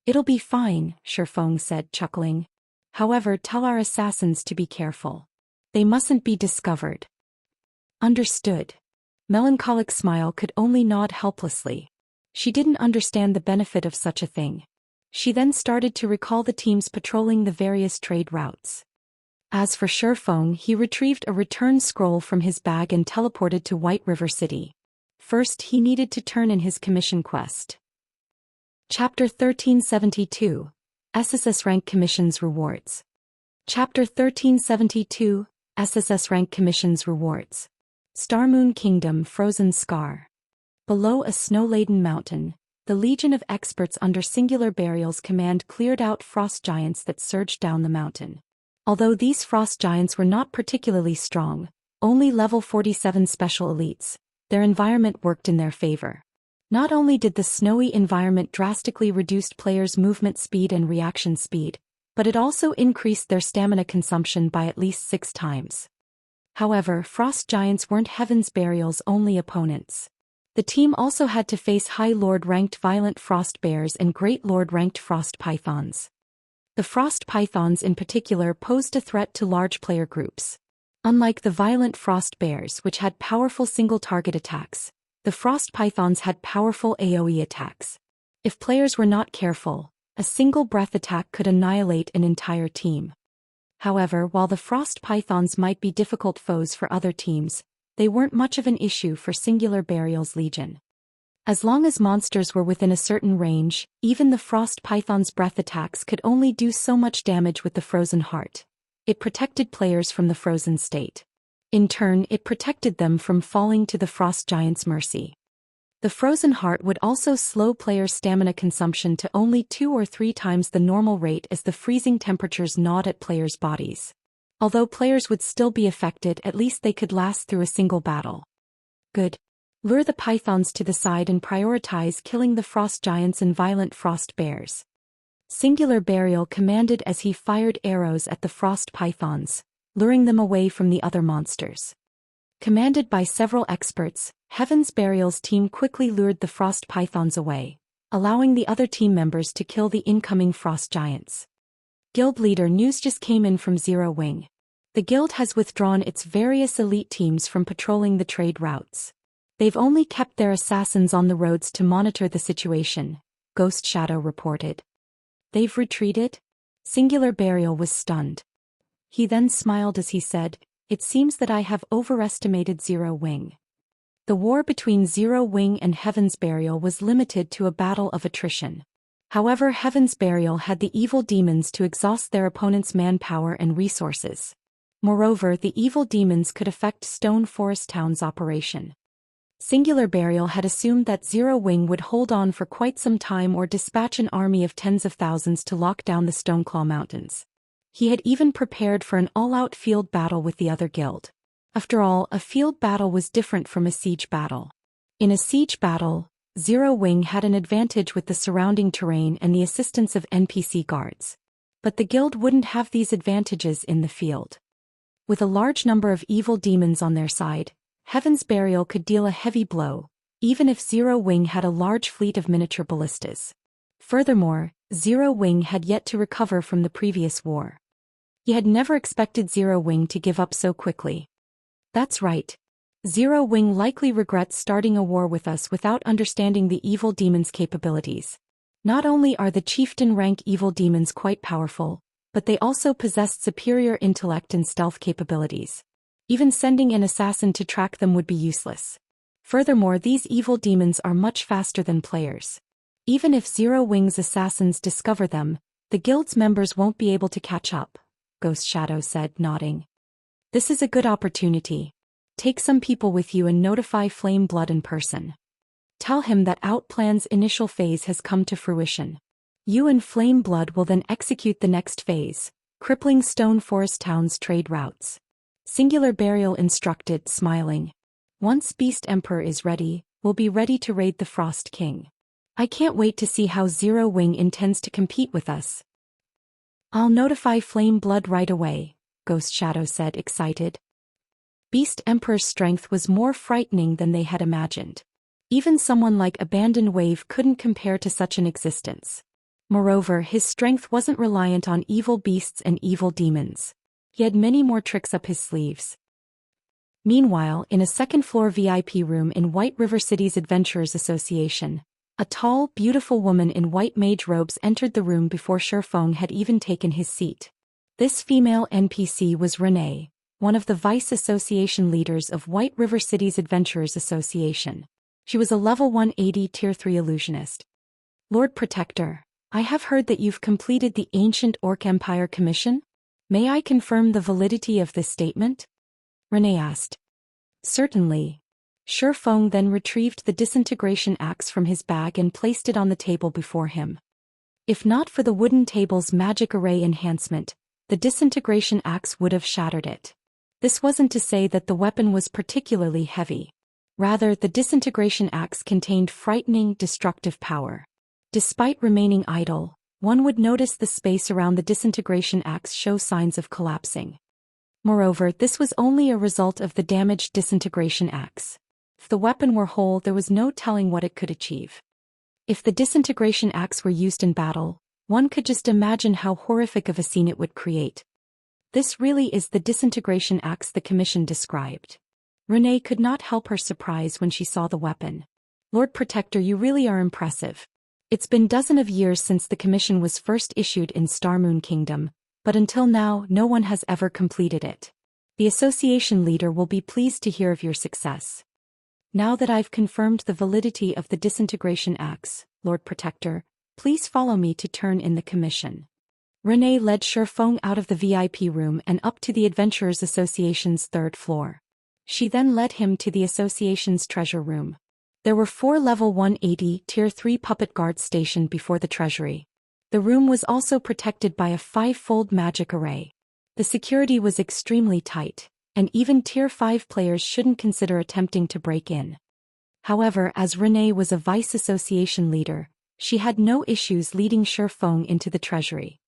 It'll be fine, Shifeng said, chuckling. However, tell our assassins to be careful. They mustn't be discovered. Understood. Melancholic Smile could only nod helplessly. She didn't understand the benefit of such a thing. She then started to recall the teams patrolling the various trade routes. As for Shifeng, he retrieved a return scroll from his bag and teleported to White River City. First, he needed to turn in his commission quest. Chapter 1372. SSS-rank Commissions Rewards. Chapter 1372. SSS-rank Commissions Rewards. Starmoon Kingdom Frozen Scar. Below a snow-laden mountain, the legion of experts under Singular Burial's command cleared out frost giants that surged down the mountain. Although these frost giants were not particularly strong, only level 47 special elites, their environment worked in their favor. Not only did the snowy environment drastically reduce players' movement speed and reaction speed, but it also increased their stamina consumption by at least 6 times. However, frost giants weren't Heaven's Burial's only opponents. The team also had to face High Lord-ranked Violent Frost Bears and Great Lord-ranked Frost Pythons. The Frost Pythons in particular posed a threat to large player groups. Unlike the Violent Frost Bears, which had powerful single-target attacks, the Frost Pythons had powerful AoE attacks. If players were not careful, a single breath attack could annihilate an entire team. However, while the Frost Pythons might be difficult foes for other teams, they weren't much of an issue for Singular Burial's legion. As long as monsters were within a certain range, even the Frost Python's breath attacks could only do so much damage with the Frozen Heart. It protected players from the frozen state. In turn, it protected them from falling to the Frost Giant's mercy. The Frozen Heart would also slow players' stamina consumption to only 2 or 3 times the normal rate as the freezing temperatures gnawed at players' bodies. Although players would still be affected, at least they could last through a single battle. Good. Lure the pythons to the side and prioritize killing the frost giants and violent frost bears. Singular Burial commanded as he fired arrows at the frost pythons, luring them away from the other monsters. Commanded by several experts, Heaven's Burial's team quickly lured the frost pythons away, allowing the other team members to kill the incoming frost giants. Guild leader news just came in from Zero Wing. The guild has withdrawn its various elite teams from patrolling the trade routes. They've only kept their assassins on the roads to monitor the situation, Ghost Shadow reported. They've retreated? Singular Burial was stunned. He then smiled as he said, "It seems that I have overestimated Zero Wing." The war between Zero Wing and Heaven's Burial was limited to a battle of attrition. However, Heaven's Burial had the evil demons to exhaust their opponent's manpower and resources. Moreover, the evil demons could affect Stone Forest Town's operation. Singular Burial had assumed that Zero Wing would hold on for quite some time or dispatch an army of tens of thousands to lock down the Stoneclaw Mountains. He had even prepared for an all-out field battle with the other guild. After all, a field battle was different from a siege battle. In a siege battle, Zero Wing had an advantage with the surrounding terrain and the assistance of NPC guards. But the guild wouldn't have these advantages in the field. With a large number of evil demons on their side, Heaven's Burial could deal a heavy blow, even if Zero Wing had a large fleet of miniature ballistas. Furthermore, Zero Wing had yet to recover from the previous war. He had never expected Zero Wing to give up so quickly. That's right. Zero Wing likely regrets starting a war with us without understanding the evil demon's capabilities. Not only are the chieftain-rank evil demons quite powerful, but they also possessed superior intellect and stealth capabilities. Even sending an assassin to track them would be useless. Furthermore, these evil demons are much faster than players. Even if Zero Wing's assassins discover them, the guild's members won't be able to catch up, Ghost Shadow said, nodding. This is a good opportunity. Take some people with you and notify Flame Blood in person. Tell him that Outplan's initial phase has come to fruition. You and Flame Blood will then execute the next phase, crippling Stone Forest Town's trade routes. Singular Burial instructed, smiling. Once Beast Emperor is ready, we'll be ready to raid the Frost King. I can't wait to see how Zero Wing intends to compete with us. I'll notify Flame Blood right away, Ghost Shadow said, excited. Beast Emperor's strength was more frightening than they had imagined. Even someone like Abandoned Wave couldn't compare to such an existence. Moreover, his strength wasn't reliant on evil beasts and evil demons. He had many more tricks up his sleeves. Meanwhile, in a second-floor VIP room in White River City's Adventurers Association, a tall, beautiful woman in white mage robes entered the room before Shifeng had even taken his seat. This female NPC was Renee, one of the Vice Association leaders of White River City's Adventurers Association. She was a level 180 Tier 3 illusionist. Lord Protector, I have heard that you've completed the Ancient Orc Empire Commission? May I confirm the validity of this statement? Renee asked. Certainly. Shifeng then retrieved the disintegration axe from his bag and placed it on the table before him. If not for the wooden table's magic array enhancement, the disintegration axe would have shattered it. This wasn't to say that the weapon was particularly heavy. Rather, the disintegration axe contained frightening, destructive power. Despite remaining idle, one would notice the space around the disintegration axe show signs of collapsing. Moreover, this was only a result of the damaged disintegration axe. If the weapon were whole, there was no telling what it could achieve. If the disintegration axe were used in battle, one could just imagine how horrific of a scene it would create. This really is the disintegration axe the commission described. Renee could not help her surprise when she saw the weapon. Lord Protector, you really are impressive. It's been dozens of years since the commission was first issued in Starmoon Kingdom, but until now no one has ever completed it. The association leader will be pleased to hear of your success. Now that I've confirmed the validity of the disintegration axe, Lord Protector, please follow me to turn in the commission. Renee led Shifeng out of the VIP room and up to the Adventurers Association's third floor. She then led him to the association's treasure room. There were 4 level 180 Tier 3 puppet guards stationed before the treasury. The room was also protected by a 5-fold magic array. The security was extremely tight, and even Tier 5 players shouldn't consider attempting to break in. However, as Renee was a vice association leader, she had no issues leading Shifeng into the treasury.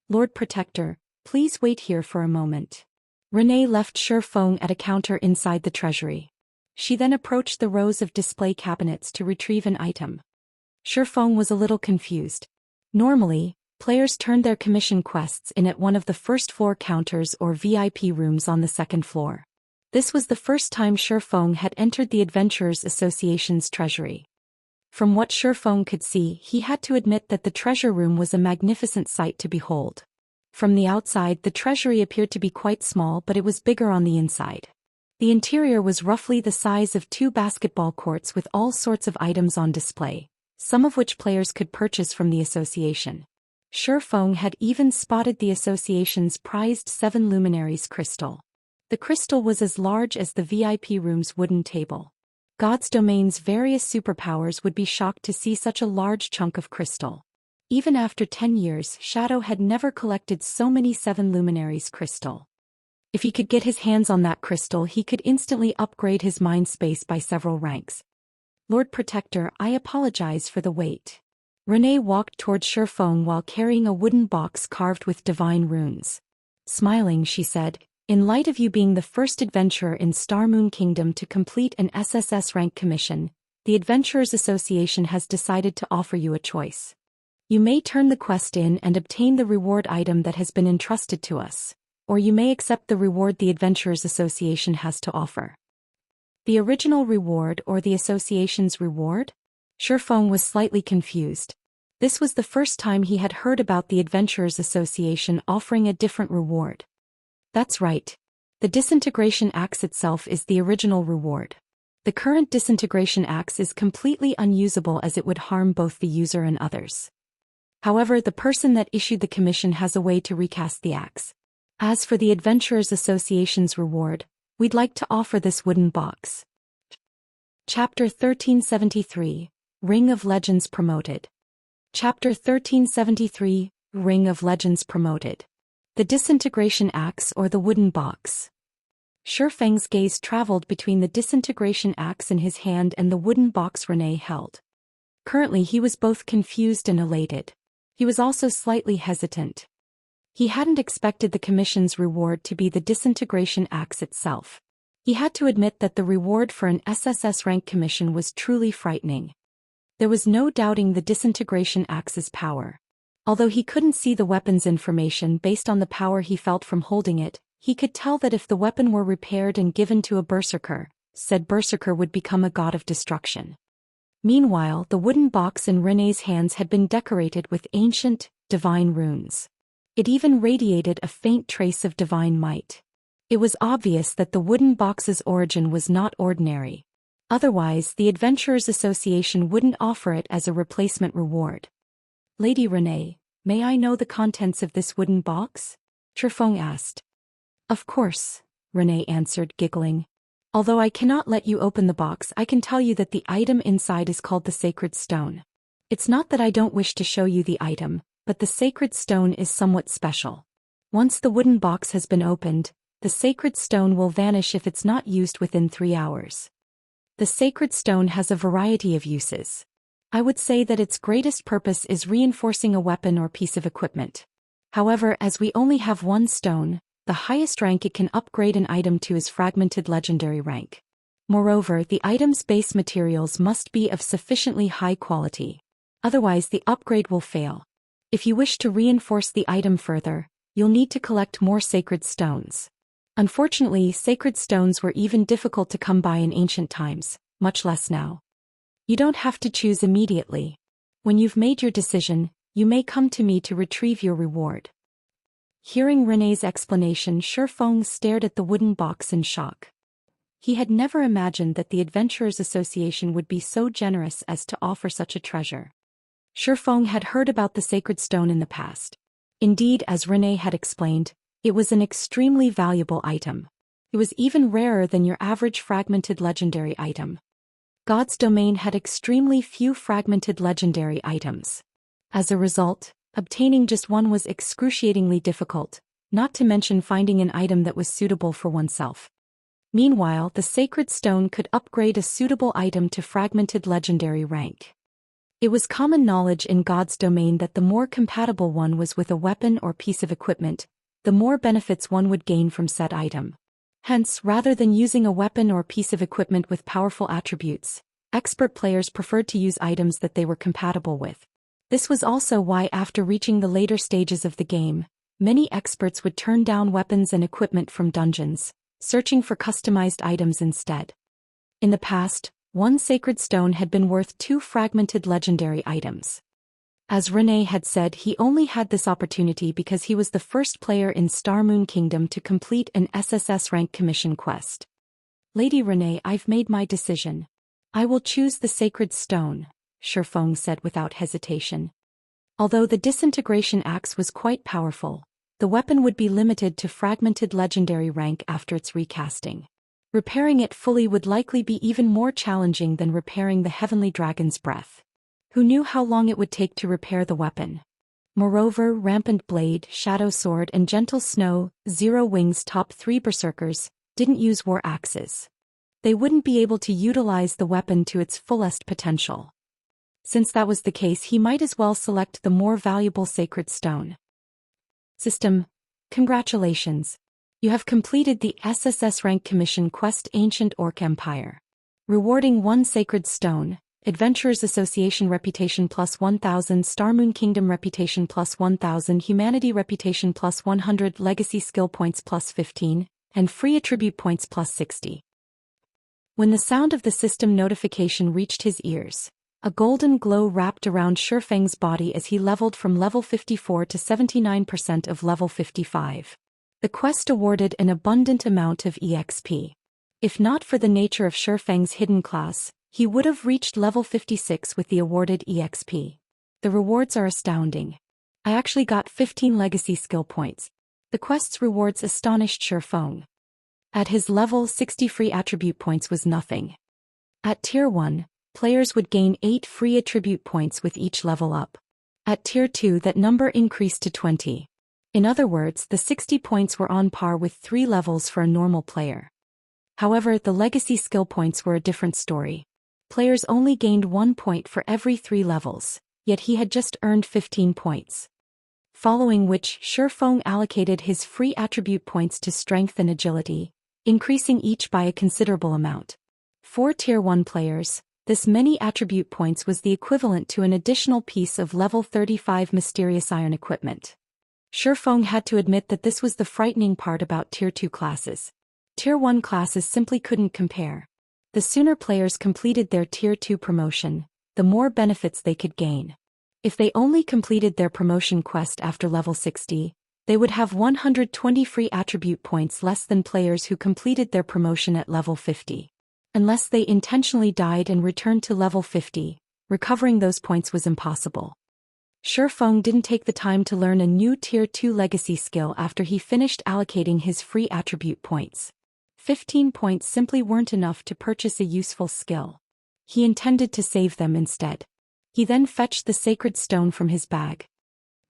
Lord Protector, please wait here for a moment. Renee left Shifeng at a counter inside the treasury. She then approached the rows of display cabinets to retrieve an item. Shifeng was a little confused. Normally, players turned their commission quests in at one of the first-floor counters or VIP rooms on the second floor. This was the first time Shifeng had entered the Adventurers Association's treasury. From what Shifeng could see, he had to admit that the treasure room was a magnificent sight to behold. From the outside, the treasury appeared to be quite small, but it was bigger on the inside. The interior was roughly the size of 2 basketball courts with all sorts of items on display, some of which players could purchase from the association. Shifeng had even spotted the association's prized 7 Luminaries crystal. The crystal was as large as the VIP room's wooden table. God's Domain's various superpowers would be shocked to see such a large chunk of crystal. Even after 10 years, Shadow had never collected so many 7 Luminaries crystal. If he could get his hands on that crystal, he could instantly upgrade his mind space by several ranks. Lord Protector, I apologize for the wait. Renee walked towards Shifeng while carrying a wooden box carved with divine runes. Smiling, she said, in light of you being the first adventurer in Starmoon Kingdom to complete an SSS-rank commission, the Adventurers Association has decided to offer you a choice. You may turn the quest in and obtain the reward item that has been entrusted to us, or you may accept the reward the Adventurers Association has to offer. The original reward or the association's reward? Shifeng was slightly confused. This was the first time he had heard about the Adventurers Association offering a different reward. That's right. The disintegration axe itself is the original reward. The current disintegration axe is completely unusable as it would harm both the user and others. However, the person that issued the commission has a way to recast the axe. As for the Adventurers Association's reward, we'd like to offer this wooden box. Chapter 1373, Ring of Legends promoted. Chapter 1373, Ring of Legends promoted. The Disintegration Axe or the Wooden Box. Shifeng's gaze traveled between the disintegration axe in his hand and the wooden box Renee held. Currently he was both confused and elated. He was also slightly hesitant. He hadn't expected the commission's reward to be the disintegration axe itself. He had to admit that the reward for an SSS-rank commission was truly frightening. There was no doubting the disintegration axe's power. Although he couldn't see the weapon's information based on the power he felt from holding it, he could tell that if the weapon were repaired and given to a berserker, said berserker would become a god of destruction. Meanwhile, the wooden box in Renee's hands had been decorated with ancient, divine runes. It even radiated a faint trace of divine might. It was obvious that the wooden box's origin was not ordinary. Otherwise, the Adventurers Association wouldn't offer it as a replacement reward. Lady Renee, may I know the contents of this wooden box? Shifeng asked. Of course, Renee answered, giggling. Although I cannot let you open the box, I can tell you that the item inside is called the Sacred Stone. It's not that I don't wish to show you the item, but the Sacred Stone is somewhat special. Once the wooden box has been opened, the Sacred Stone will vanish if it's not used within 3 hours. The Sacred Stone has a variety of uses. I would say that its greatest purpose is reinforcing a weapon or piece of equipment. However, as we only have one stone, the highest rank it can upgrade an item to is Fragmented Legendary rank. Moreover, the item's base materials must be of sufficiently high quality. Otherwise the upgrade will fail. If you wish to reinforce the item further, you'll need to collect more sacred stones. Unfortunately, sacred stones were even difficult to come by in ancient times, much less now. You don't have to choose immediately. When you've made your decision, you may come to me to retrieve your reward. Hearing Renee's explanation, Shifeng stared at the wooden box in shock. He had never imagined that the Adventurers Association would be so generous as to offer such a treasure. Shifeng had heard about the Sacred Stone in the past. Indeed, as Renee had explained, it was an extremely valuable item. It was even rarer than your average fragmented legendary item. God's domain had extremely few fragmented legendary items. As a result, obtaining just one was excruciatingly difficult, not to mention finding an item that was suitable for oneself. Meanwhile, the Sacred Stone could upgrade a suitable item to fragmented legendary rank. It was common knowledge in God's domain that the more compatible one was with a weapon or piece of equipment, the more benefits one would gain from said item. Hence, rather than using a weapon or piece of equipment with powerful attributes, expert players preferred to use items that they were compatible with. This was also why after reaching the later stages of the game, many experts would turn down weapons and equipment from dungeons, searching for customized items instead. In the past, one sacred stone had been worth 2 fragmented legendary items. As Renee had said, he only had this opportunity because he was the first player in Starmoon Kingdom to complete an SSS-rank commission quest. Lady Renee, I've made my decision. I will choose the Sacred Stone, Shifeng said without hesitation. Although the disintegration axe was quite powerful, the weapon would be limited to fragmented legendary rank after its recasting. Repairing it fully would likely be even more challenging than repairing the Heavenly Dragon's breath. Who knew how long it would take to repair the weapon? Moreover, Rampant Blade, Shadow Sword and Gentle Snow, Zero Wings top 3 berserkers, didn't use war axes. They wouldn't be able to utilize the weapon to its fullest potential. Since that was the case, he might as well select the more valuable Sacred Stone. System. Congratulations. You have completed the SSS rank commission quest Ancient Orc Empire. Rewarding 1 Sacred Stone. Adventurers Association Reputation plus 1000, Starmoon Kingdom Reputation plus 1000, Humanity Reputation plus 100, Legacy Skill Points plus 15, and Free Attribute Points plus 60. When the sound of the system notification reached his ears, a golden glow wrapped around Shifeng's body as he leveled from level 54 to 79% of level 55. The quest awarded an abundant amount of EXP. If not for the nature of Shifeng's hidden class, he would have reached level 56 with the awarded EXP. The rewards are astounding. I actually got 15 legacy skill points. The quest's rewards astonished Shifeng. At his level, 60 free attribute points was nothing. At tier 1, players would gain 8 free attribute points with each level up. At Tier 2 that number increased to 20. In other words, the 60 points were on par with 3 levels for a normal player. However, the legacy skill points were a different story. Players only gained 1 point for every 3 levels, yet he had just earned 15 points. Following which, Shifeng allocated his free attribute points to strength and agility, increasing each by a considerable amount. For Tier 1 players, this many attribute points was the equivalent to an additional piece of level 35 mysterious iron equipment. Shifeng had to admit that this was the frightening part about Tier 2 classes. Tier 1 classes simply couldn't compare. The sooner players completed their Tier 2 promotion, the more benefits they could gain. If they only completed their promotion quest after level 60, they would have 120 free attribute points less than players who completed their promotion at level 50. Unless they intentionally died and returned to level 50, recovering those points was impossible. Shifeng didn't take the time to learn a new Tier 2 legacy skill after he finished allocating his free attribute points. 15 points simply weren't enough to purchase a useful skill. He intended to save them instead. He then fetched the sacred stone from his bag.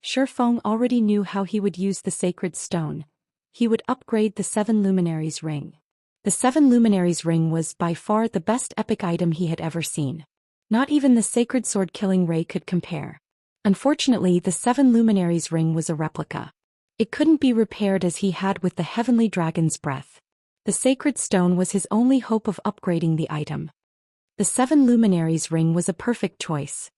Shifeng already knew how he would use the sacred stone. He would upgrade the 7 Luminaries ring. The 7 Luminaries ring was by far the best epic item he had ever seen. Not even the sacred sword killing ray could compare. Unfortunately, the 7 Luminaries ring was a replica. It couldn't be repaired as he had with the heavenly dragon's breath. The sacred stone was his only hope of upgrading the item. The 7 Luminaries ring was a perfect choice.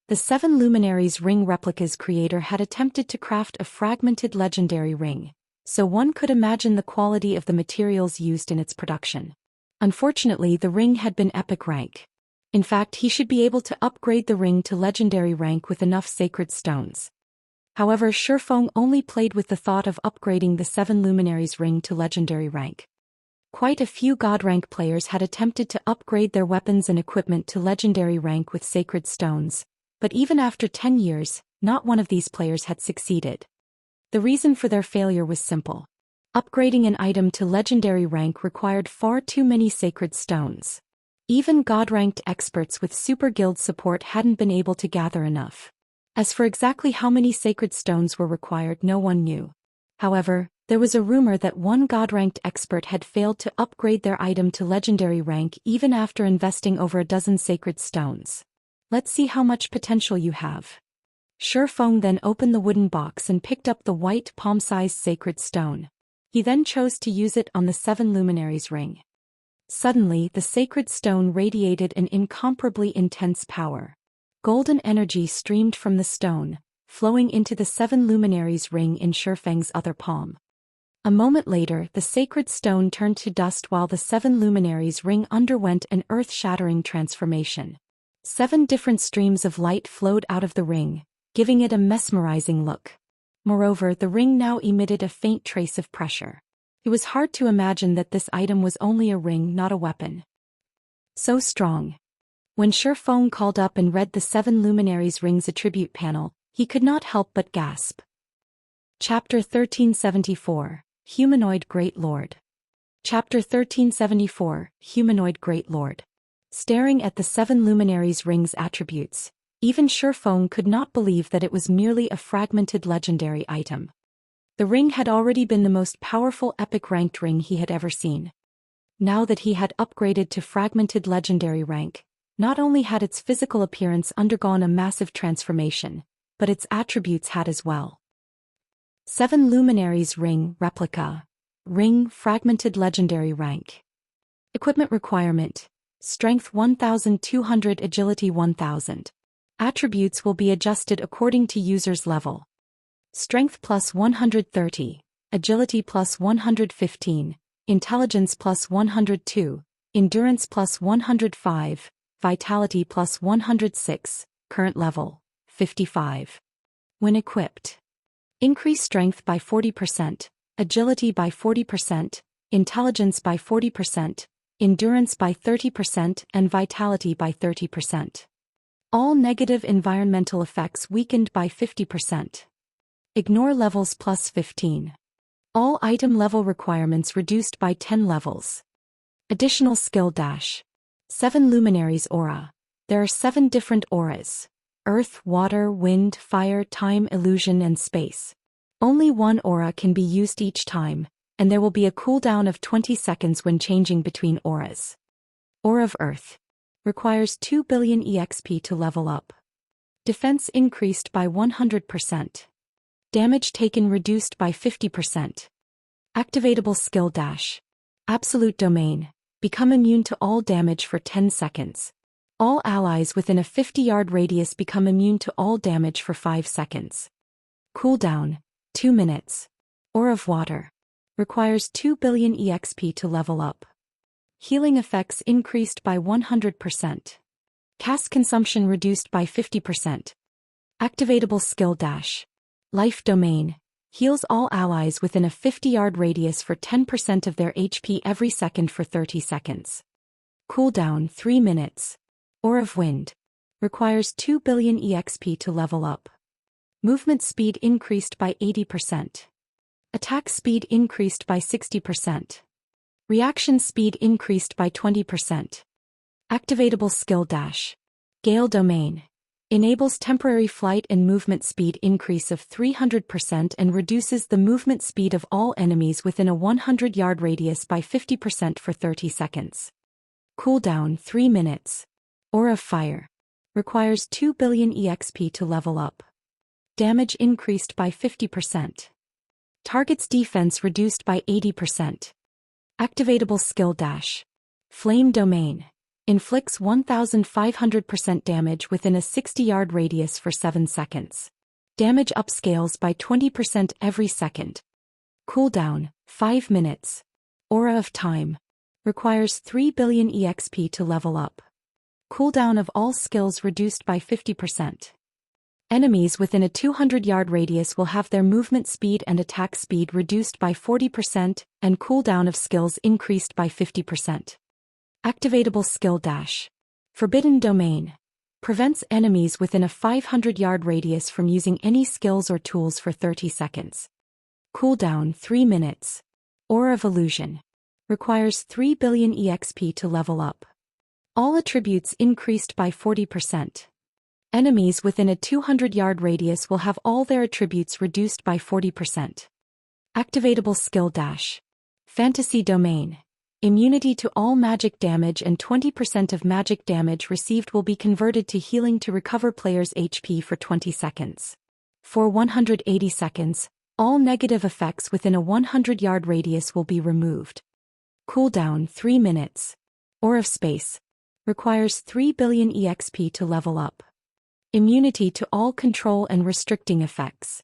The 7 Luminaries ring replica's creator had attempted to craft a fragmented legendary ring, so one could imagine the quality of the materials used in its production. Unfortunately, the ring had been epic rank. In fact, he should be able to upgrade the ring to legendary rank with enough sacred stones. However, Shifeng only played with the thought of upgrading the 7 Luminaries ring to legendary rank. Quite a few God rank players had attempted to upgrade their weapons and equipment to legendary rank with sacred stones, but even after 10 years, not one of these players had succeeded. The reason for their failure was simple. Upgrading an item to legendary rank required far too many sacred stones. Even God-ranked experts with super guild support hadn't been able to gather enough. As for exactly how many sacred stones were required, no one knew. However, there was a rumor that one God-ranked expert had failed to upgrade their item to legendary rank even after investing over a dozen sacred stones. Let's see how much potential you have. Shifeng then opened the wooden box and picked up the white palm-sized sacred stone. He then chose to use it on the 7 Luminaries ring. Suddenly, the sacred stone radiated an incomparably intense power. Golden energy streamed from the stone, flowing into the 7 Luminaries ring in Shifeng's other palm. A moment later, the sacred stone turned to dust while the 7 Luminaries ring underwent an earth-shattering transformation. 7 different streams of light flowed out of the ring, giving it a mesmerizing look. Moreover, the ring now emitted a faint trace of pressure. It was hard to imagine that this item was only a ring, not a weapon. So strong. When Shifeng called up and read the 7 Luminaries ring's attribute panel, he could not help but gasp. Chapter 1374, Humanoid Great Lord. Chapter 1374, Humanoid Great Lord. Staring at the 7 Luminaries ring's attributes, even Shifeng could not believe that it was merely a fragmented legendary item. The ring had already been the most powerful epic ranked ring he had ever seen. Now that he had upgraded to fragmented legendary rank, not only had its physical appearance undergone a massive transformation, but its attributes had as well. 7 Luminaries ring replica. Ring fragmented legendary rank. Equipment requirement: Strength 1200, Agility 1000. Attributes will be adjusted according to user's level. Strength plus 130, Agility plus 115, Intelligence plus 102, Endurance plus 105, Vitality plus 106, current level, 55. When equipped. Increase strength by 40%, agility by 40%, intelligence by 40%, endurance by 30% and vitality by 30%. All negative environmental effects weakened by 50%. Ignore levels plus 15. All item level requirements reduced by 10 levels. Additional skill dash. 7 Luminaries aura. There are 7 different auras. earth, water, wind, fire, time, illusion, and space. Only one aura can be used each time, and there will be a cooldown of 20 seconds when changing between auras. Aura of Earth. Requires 2 billion EXP to level up. Defense increased by 100%. Damage taken reduced by 50%. Activatable skill dash. Absolute domain. Become immune to all damage for 10 seconds. All allies within a 50-yard radius become immune to all damage for 5 seconds. Cooldown, 2 minutes. Aura of Water. Requires 2 billion EXP to level up. Healing effects increased by 100%. Cast consumption reduced by 50%. Activatable skill dash. Life domain. Heals all allies within a 50-yard radius for 10% of their HP every second for 30 seconds. Cooldown 3 minutes. Aura of Wind. Requires 2 billion EXP to level up. Movement speed increased by 80%. Attack speed increased by 60%. Reaction speed increased by 20%. Activatable skill dash. Gale domain. Enables temporary flight and movement speed increase of 300% and reduces the movement speed of all enemies within a 100-yard radius by 50% for 30 seconds. Cooldown 3 minutes. Aura of Fire. Requires 2 billion EXP to level up. Damage increased by 50%. Target's defense reduced by 80%. Activatable skill dash. Flame domain. Inflicts 1,500% damage within a 60-yard radius for 7 seconds. Damage upscales by 20% every second. Cooldown, 5 minutes. Aura of Time. Requires 3 billion EXP to level up. Cooldown of all skills reduced by 50%. Enemies within a 200-yard radius will have their movement speed and attack speed reduced by 40% and cooldown of skills increased by 50%. Activatable skill dash. Forbidden domain. Prevents enemies within a 500-yard radius from using any skills or tools for 30 seconds. Cooldown 3 minutes. Aura of Illusion. Requires 3 billion EXP to level up. All attributes increased by 40%. Enemies within a 200-yard radius will have all their attributes reduced by 40%. Activatable skill dash. Fantasy domain. Immunity to all magic damage and 20% of magic damage received will be converted to healing to recover players' HP for 20 seconds. For 180 seconds, all negative effects within a 100-yard radius will be removed. Cooldown 3 minutes. Aura of Space. Requires 3 billion EXP to level up. Immunity to all control and restricting effects.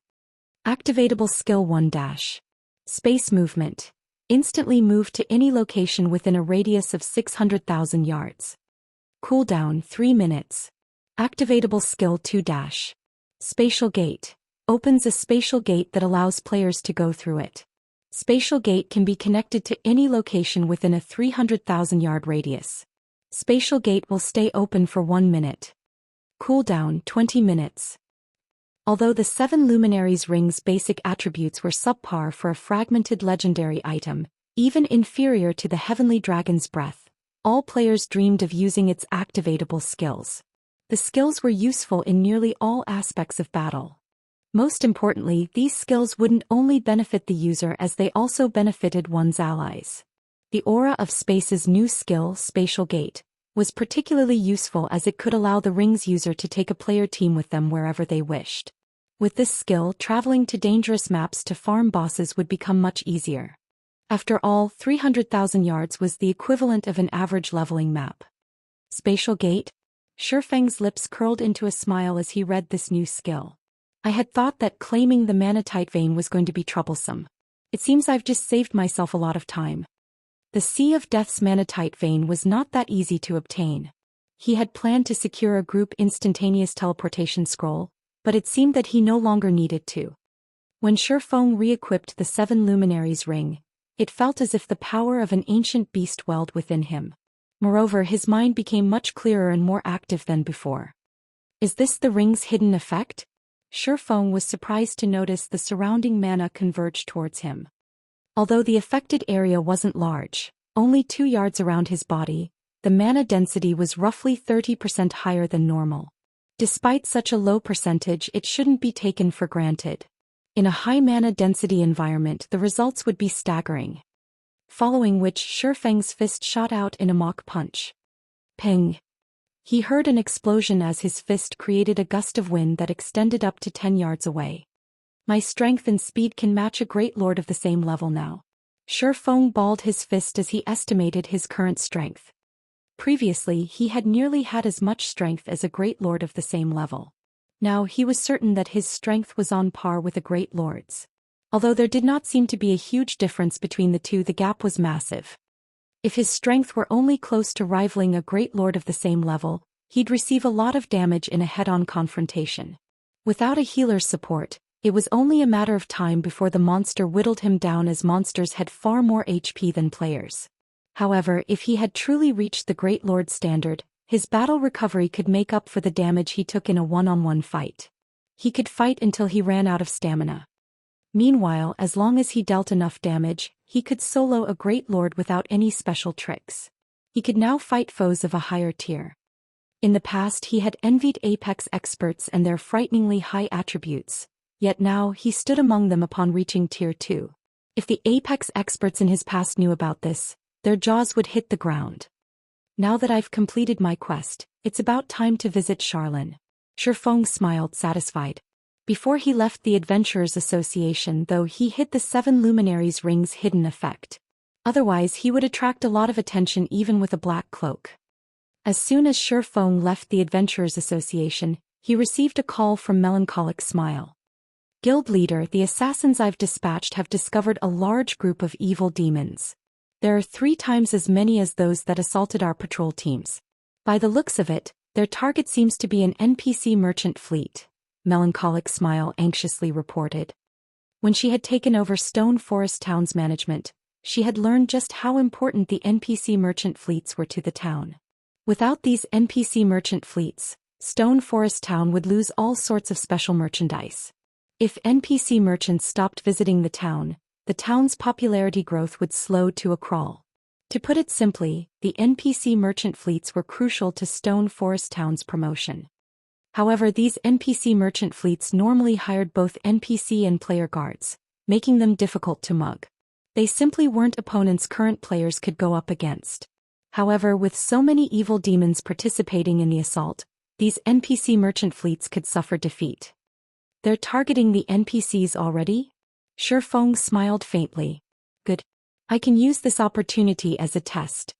Activatable skill 1 dash. Space movement. Instantly move to any location within a radius of 600,000 yards. Cooldown 3 minutes. Activatable skill 2 dash. Spatial gate. Opens a spatial gate that allows players to go through it. Spatial gate can be connected to any location within a 300,000-yard radius. Spatial gate will stay open for 1 minute. Cooldown 20 minutes. Although the 7 Luminaries ring's basic attributes were subpar for a fragmented legendary item, even inferior to the Heavenly Dragon's Breath, all players dreamed of using its activatable skills. The skills were useful in nearly all aspects of battle. Most importantly, these skills wouldn't only benefit the user as they also benefited one's allies. The Aura of Space's new skill, Spatial Gate, was particularly useful as it could allow the ring's user to take a player team with them wherever they wished. With this skill, traveling to dangerous maps to farm bosses would become much easier. After all, 300,000 yards was the equivalent of an average leveling map. Spatial Gate? Shifeng's lips curled into a smile as he read this new skill. I had thought that claiming the manatite vein was going to be troublesome. It seems I've just saved myself a lot of time. The Sea of Death's manatite vein was not that easy to obtain. He had planned to secure a group instantaneous teleportation scroll, but it seemed that he no longer needed to. When Shifeng re-equipped the 7 Luminaries ring, it felt as if the power of an ancient beast welled within him. Moreover, his mind became much clearer and more active than before. Is this the ring's hidden effect? Shifeng was surprised to notice the surrounding mana converge towards him. Although the affected area wasn't large, only 2 yards around his body, the mana density was roughly 30% higher than normal. Despite such a low percentage, it shouldn't be taken for granted. In a high mana density environment, the results would be staggering. Following which, Shifeng's fist shot out in a mock punch. Ping! He heard an explosion as his fist created a gust of wind that extended up to 10 yards away. My strength and speed can match a great lord of the same level now. Shifeng balled his fist as he estimated his current strength. Previously, he had nearly had as much strength as a great lord of the same level. Now he was certain that his strength was on par with a great lord's. Although there did not seem to be a huge difference between the two, the gap was massive. If his strength were only close to rivaling a great lord of the same level, he'd receive a lot of damage in a head-on confrontation. Without a healer's support, it was only a matter of time before the monster whittled him down, as monsters had far more HP than players. However, if he had truly reached the Great Lord standard, his battle recovery could make up for the damage he took in a one-on-one fight. He could fight until he ran out of stamina. Meanwhile, as long as he dealt enough damage, he could solo a Great Lord without any special tricks. He could now fight foes of a higher tier. In the past, he had envied Apex experts and their frighteningly high attributes, yet now he stood among them upon reaching Tier 2. If the Apex experts in his past knew about this, their jaws would hit the ground. Now that I've completed my quest, it's about time to visit Charlene. Shifeng smiled, satisfied. Before he left the Adventurers Association, though, he hid the 7 Luminaries ring's hidden effect. Otherwise, he would attract a lot of attention even with a black cloak. As soon as Shifeng left the Adventurers Association, he received a call from Melancholic Smile. Guild leader, the assassins I've dispatched have discovered a large group of evil demons. There are 3 times as many as those that assaulted our patrol teams. By the looks of it, their target seems to be an NPC merchant fleet, Melancholic Smile anxiously reported. When she had taken over Stone Forest Town's management, she had learned just how important the NPC merchant fleets were to the town. Without these NPC merchant fleets, Stone Forest Town would lose all sorts of special merchandise. If NPC merchants stopped visiting the town's popularity growth would slow to a crawl. To put it simply, the NPC merchant fleets were crucial to Stone Forest Town's promotion. However, these NPC merchant fleets normally hired both NPC and player guards, making them difficult to mug. They simply weren't opponents current players could go up against. However, with so many evil demons participating in the assault, these NPC merchant fleets could suffer defeat. They're targeting the NPCs already? Shifeng smiled faintly. Good. I can use this opportunity as a test.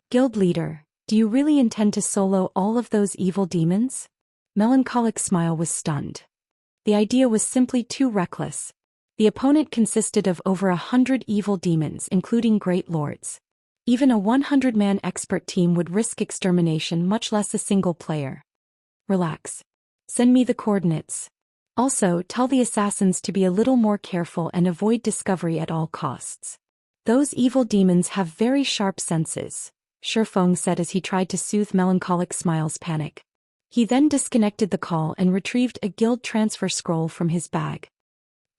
Guild leader, do you really intend to solo all of those evil demons? Melancholic Smile was stunned. The idea was simply too reckless. The opponent consisted of over 100 evil demons, including great lords. Even a 100-man expert team would risk extermination, much less a single player. Relax. Send me the coordinates. Also, tell the assassins to be a little more careful and avoid discovery at all costs. Those evil demons have very sharp senses, Shifeng said as he tried to soothe Melancholic Smile's panic. He then disconnected the call and retrieved a guild transfer scroll from his bag.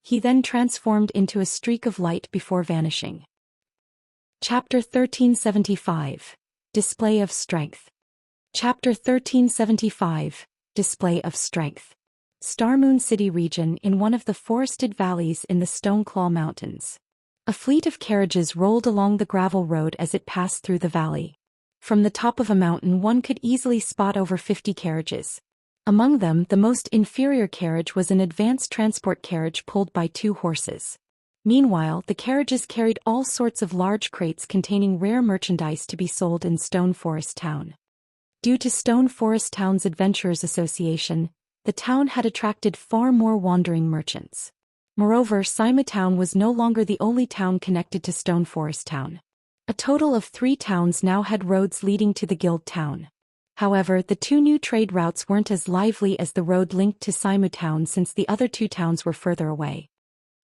He then transformed into a streak of light before vanishing. Chapter 1375. Display of Strength. Chapter 1375. Display of Strength. Starmoon City region, in one of the forested valleys in the Stoneclaw Mountains. A fleet of carriages rolled along the gravel road as it passed through the valley. From the top of a mountain, one could easily spot over 50 carriages. Among them, the most inferior carriage was an advanced transport carriage pulled by 2 horses. Meanwhile, the carriages carried all sorts of large crates containing rare merchandise to be sold in Stone Forest Town. Due to Stone Forest Town's Adventurers Association, the town had attracted far more wandering merchants. Moreover, Sima Town was no longer the only town connected to Stone Forest Town. A total of 3 towns now had roads leading to the guild town. However, the 2 new trade routes weren't as lively as the road linked to Sima Town, since the other 2 towns were further away.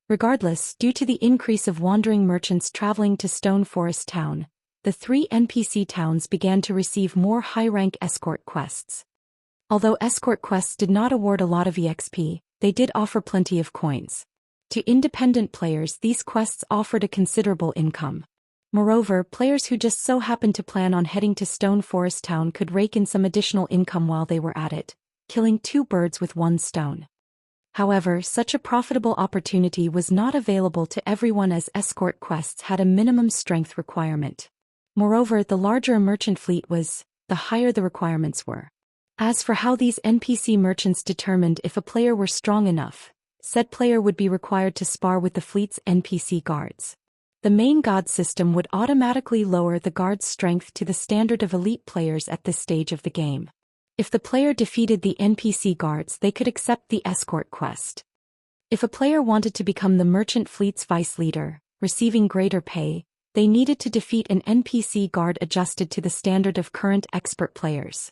Regardless, due to the increase of wandering merchants traveling to Stone Forest Town, the 3 NPC towns began to receive more high-rank escort quests. Although escort quests did not award a lot of EXP, they did offer plenty of coins. To independent players, these quests offered a considerable income. Moreover, players who just so happened to plan on heading to Stone Forest Town could rake in some additional income while they were at it. killing 2 birds with 1 stone. However, such a profitable opportunity was not available to everyone as escort quests had a minimum strength requirement. Moreover, the larger a merchant fleet was, the higher the requirements were. As for how these NPC merchants determined if a player were strong enough, said player would be required to spar with the fleet's NPC guards. The main god system would automatically lower the guard's strength to the standard of elite players at this stage of the game. If the player defeated the NPC guards, they could accept the escort quest. If a player wanted to become the merchant fleet's vice leader, receiving greater pay, they needed to defeat an NPC guard adjusted to the standard of current expert players.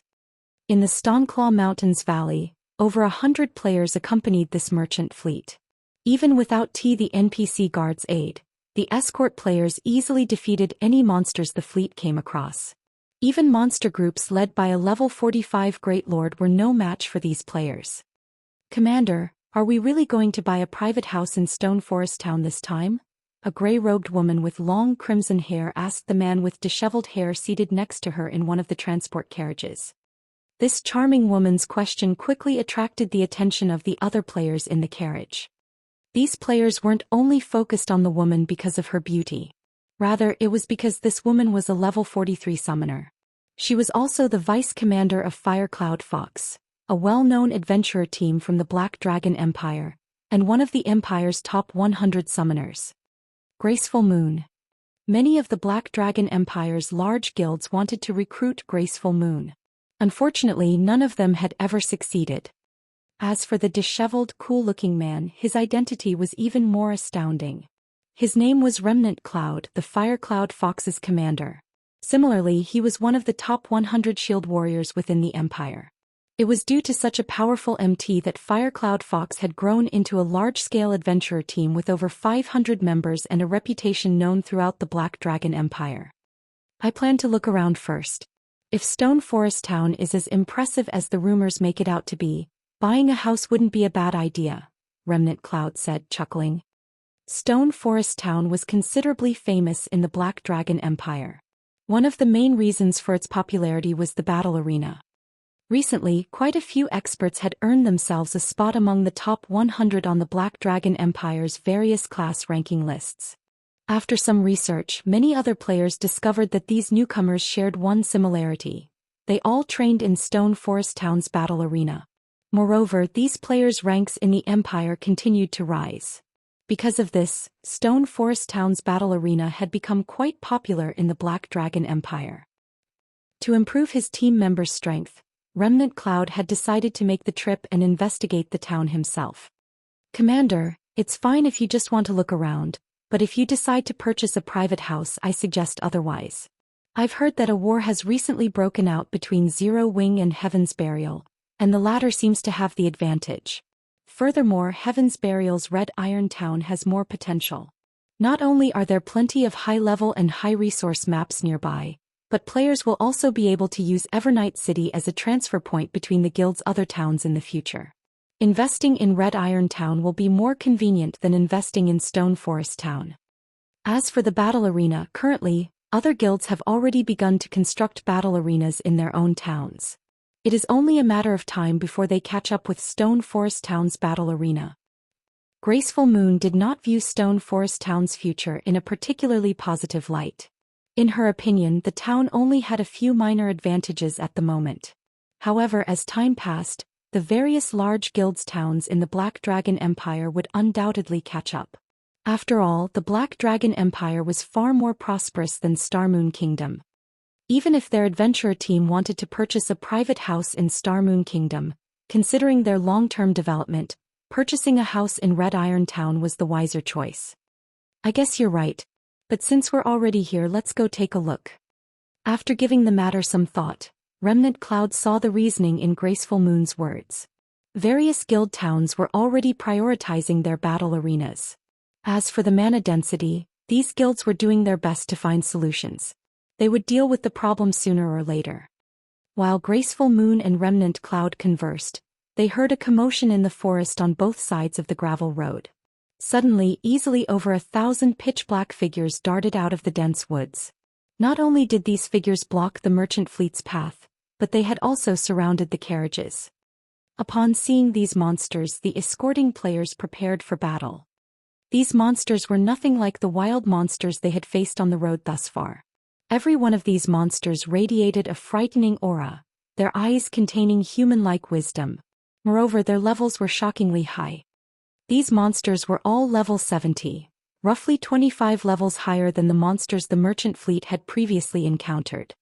In the Stoneclaw Mountains Valley, over 100 players accompanied this merchant fleet. Even without the NPC guards' aid, the escort players easily defeated any monsters the fleet came across. Even monster groups led by a level 45 Great Lord were no match for these players. "Commander, are we really going to buy a private house in Stone Forest Town this time?" A gray-robed woman with long crimson hair asked the man with disheveled hair seated next to her in one of the transport carriages. This charming woman's question quickly attracted the attention of the other players in the carriage. These players weren't only focused on the woman because of her beauty. Rather, it was because this woman was a level 43 summoner. She was also the vice commander of Firecloud Fox, a well-known adventurer team from the Black Dragon Empire, and one of the Empire's top 100 summoners. Graceful Moon. Many of the Black Dragon Empire's large guilds wanted to recruit Graceful Moon. Unfortunately, none of them had ever succeeded. As for the disheveled, cool-looking man, his identity was even more astounding. His name was Remnant Cloud, the Firecloud Fox's commander. Similarly, he was one of the top 100 shield warriors within the Empire. It was due to such a powerful MT that Firecloud Fox had grown into a large-scale adventurer team with over 500 members and a reputation known throughout the Black Dragon Empire. "I plan to look around first. If Stone Forest Town is as impressive as the rumors make it out to be, buying a house wouldn't be a bad idea," Remnant Cloud said, chuckling. Stone Forest Town was considerably famous in the Black Dragon Empire. One of the main reasons for its popularity was the battle arena. Recently, quite a few experts had earned themselves a spot among the top 100 on the Black Dragon Empire's various class ranking lists. After some research, many other players discovered that these newcomers shared one similarity. They all trained in Stone Forest Town's battle arena. Moreover, these players' ranks in the Empire continued to rise. Because of this, Stone Forest Town's battle arena had become quite popular in the Black Dragon Empire. To improve his team members' strength, Remnant Cloud had decided to make the trip and investigate the town himself. "Commander, it's fine if you just want to look around, but if you decide to purchase a private house, I suggest otherwise. I've heard that a war has recently broken out between Zero Wing and Heaven's Burial, and the latter seems to have the advantage. Furthermore, Heaven's Burial's Red Iron Town has more potential. Not only are there plenty of high-level and high-resource maps nearby, but players will also be able to use Evernight City as a transfer point between the guild's other towns in the future. Investing in Red Iron Town will be more convenient than investing in Stone Forest Town." As for the battle arena, currently, other guilds have already begun to construct battle arenas in their own towns. It is only a matter of time before they catch up with Stone Forest Town's battle arena. Graceful Moon did not view Stone Forest Town's future in a particularly positive light. In her opinion, the town only had a few minor advantages at the moment. However, as time passed, the various large guilds towns in the Black Dragon Empire would undoubtedly catch up. After all, the Black Dragon Empire was far more prosperous than Starmoon Kingdom. Even if their adventurer team wanted to purchase a private house in Starmoon Kingdom, considering their long-term development, purchasing a house in Red Iron Town was the wiser choice. "I guess you're right. But since we're already here, let's go take a look." After giving the matter some thought, Remnant Cloud saw the reasoning in Graceful Moon's words. Various guild towns were already prioritizing their battle arenas. As for the mana density, these guilds were doing their best to find solutions. They would deal with the problem sooner or later. While Graceful Moon and Remnant Cloud conversed, they heard a commotion in the forest on both sides of the gravel road. Suddenly, easily over 1,000 pitch-black figures darted out of the dense woods. Not only did these figures block the merchant fleet's path, but they had also surrounded the carriages. Upon seeing these monsters, the escorting players prepared for battle. These monsters were nothing like the wild monsters they had faced on the road thus far. Every one of these monsters radiated a frightening aura, their eyes containing human-like wisdom. Moreover, their levels were shockingly high. These monsters were all level 70, roughly 25 levels higher than the monsters the merchant fleet had previously encountered.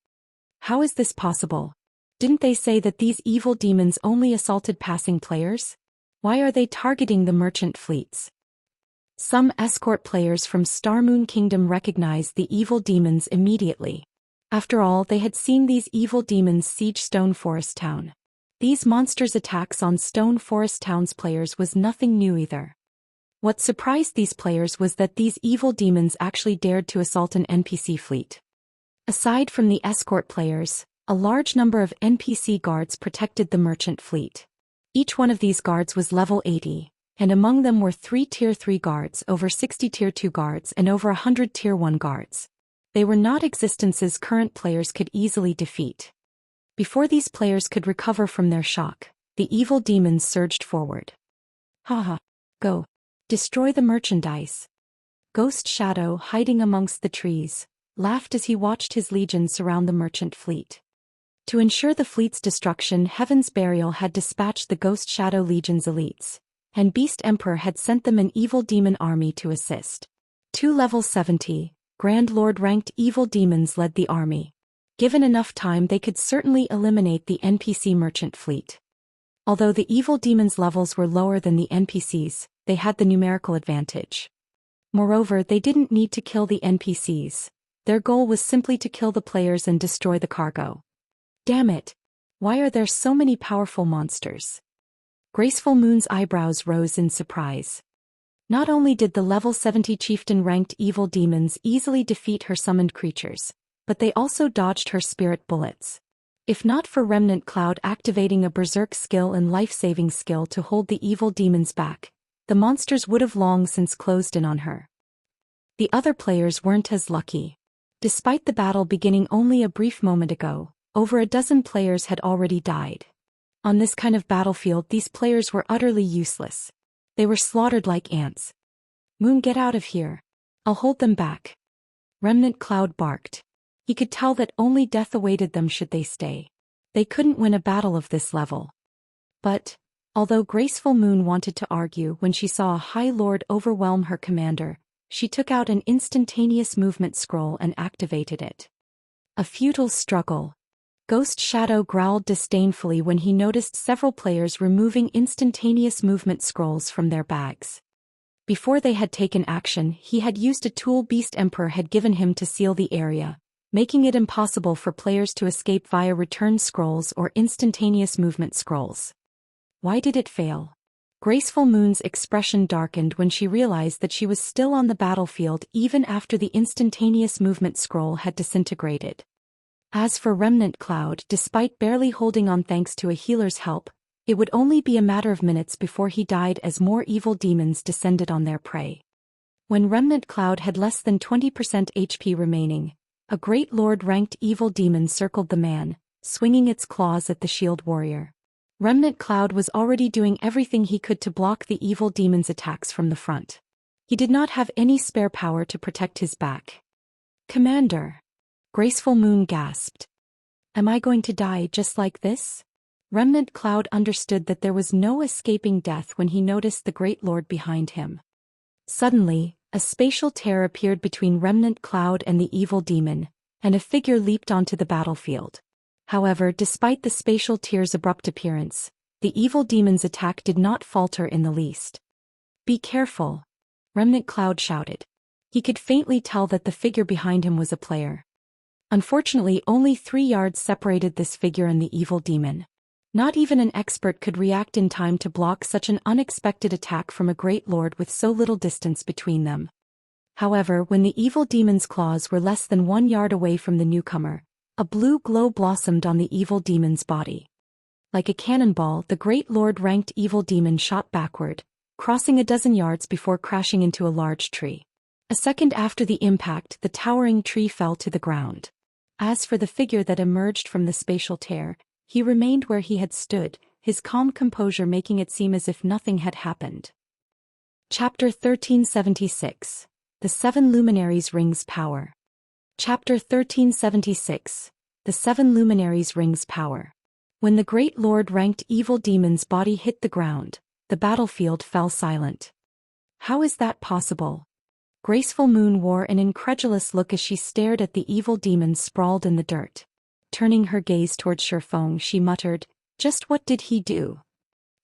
How is this possible? Didn't they say that these evil demons only assaulted passing players? Why are they targeting the merchant fleets? Some escort players from Starmoon Kingdom recognized the evil demons immediately. After all, they had seen these evil demons siege Stone Forest Town. These monsters' attacks on Stone Forest Town's players was nothing new either. What surprised these players was that these evil demons actually dared to assault an NPC fleet. Aside from the escort players, a large number of NPC guards protected the merchant fleet. Each one of these guards was level 80. And among them were 3 Tier 3 guards, over 60 Tier 2 guards, and over 100 Tier 1 guards. They were not existences current players could easily defeat. Before these players could recover from their shock, the evil demons surged forward. Haha. Go. Destroy the merchandise. Ghost Shadow, hiding amongst the trees, laughed as he watched his legions surround the merchant fleet. To ensure the fleet's destruction, Heaven's Burial had dispatched the Ghost Shadow Legion's elites, and Beast Emperor had sent them an evil demon army to assist. 2 level 70, Grand Lord ranked evil demons led the army. Given enough time, they could certainly eliminate the NPC merchant fleet. Although the evil demons' levels were lower than the NPCs, they had the numerical advantage. Moreover, they didn't need to kill the NPCs. Their goal was simply to kill the players and destroy the cargo. Damn it! Why are there so many powerful monsters? Graceful Moon's eyebrows rose in surprise. Not only did the level 70 chieftain-ranked evil demons easily defeat her summoned creatures, but they also dodged her spirit bullets. If not for Remnant Cloud activating a berserk skill and life-saving skill to hold the evil demons back, the monsters would have long since closed in on her. The other players weren't as lucky. Despite the battle beginning only a brief moment ago, over a dozen players had already died. On this kind of battlefield, these players were utterly useless. They were slaughtered like ants. Moon, get out of here. I'll hold them back. Remnant Cloud barked. He could tell that only death awaited them should they stay. They couldn't win a battle of this level. But, although Graceful Moon wanted to argue when she saw a High Lord overwhelm her commander, she took out an instantaneous movement scroll and activated it. A futile struggle. Ghost Shadow growled disdainfully when he noticed several players removing instantaneous movement scrolls from their bags. Before they had taken action, he had used a tool Beast Emperor had given him to seal the area, making it impossible for players to escape via return scrolls or instantaneous movement scrolls. Why did it fail? Graceful Moon's expression darkened when she realized that she was still on the battlefield even after the instantaneous movement scroll had disintegrated. As for Remnant Cloud, despite barely holding on thanks to a healer's help, it would only be a matter of minutes before he died as more evil demons descended on their prey. When Remnant Cloud had less than 20% HP remaining, a Great Lord-ranked evil demon circled the man, swinging its claws at the shield warrior. Remnant Cloud was already doing everything he could to block the evil demon's attacks from the front. He did not have any spare power to protect his back. Commander! Graceful Moon gasped. Am I going to die just like this? Remnant Cloud understood that there was no escaping death when he noticed the Great Lord behind him. Suddenly, a spatial tear appeared between Remnant Cloud and the evil demon, and a figure leaped onto the battlefield. However, despite the spatial tear's abrupt appearance, the evil demon's attack did not falter in the least. Be careful! Remnant Cloud shouted. He could faintly tell that the figure behind him was a player. Unfortunately, only 3 yards separated this figure and the evil demon. Not even an expert could react in time to block such an unexpected attack from a Great Lord with so little distance between them. However, when the evil demon's claws were less than 1 yard away from the newcomer, a blue glow blossomed on the evil demon's body. Like a cannonball, the Great Lord-ranked evil demon shot backward, crossing a dozen yards before crashing into a large tree. A second after the impact, the towering tree fell to the ground. As for the figure that emerged from the spatial tear, he remained where he had stood, his calm composure making it seem as if nothing had happened. Chapter 1376. The Seven Luminaries Rings Power. Chapter 1376. The Seven Luminaries Rings Power. When the Great Lord ranked evil demon's body hit the ground, the battlefield fell silent. How is that possible? Graceful Moon wore an incredulous look as she stared at the evil demon sprawled in the dirt. Turning her gaze toward Shifeng, she muttered, "Just what did he do?"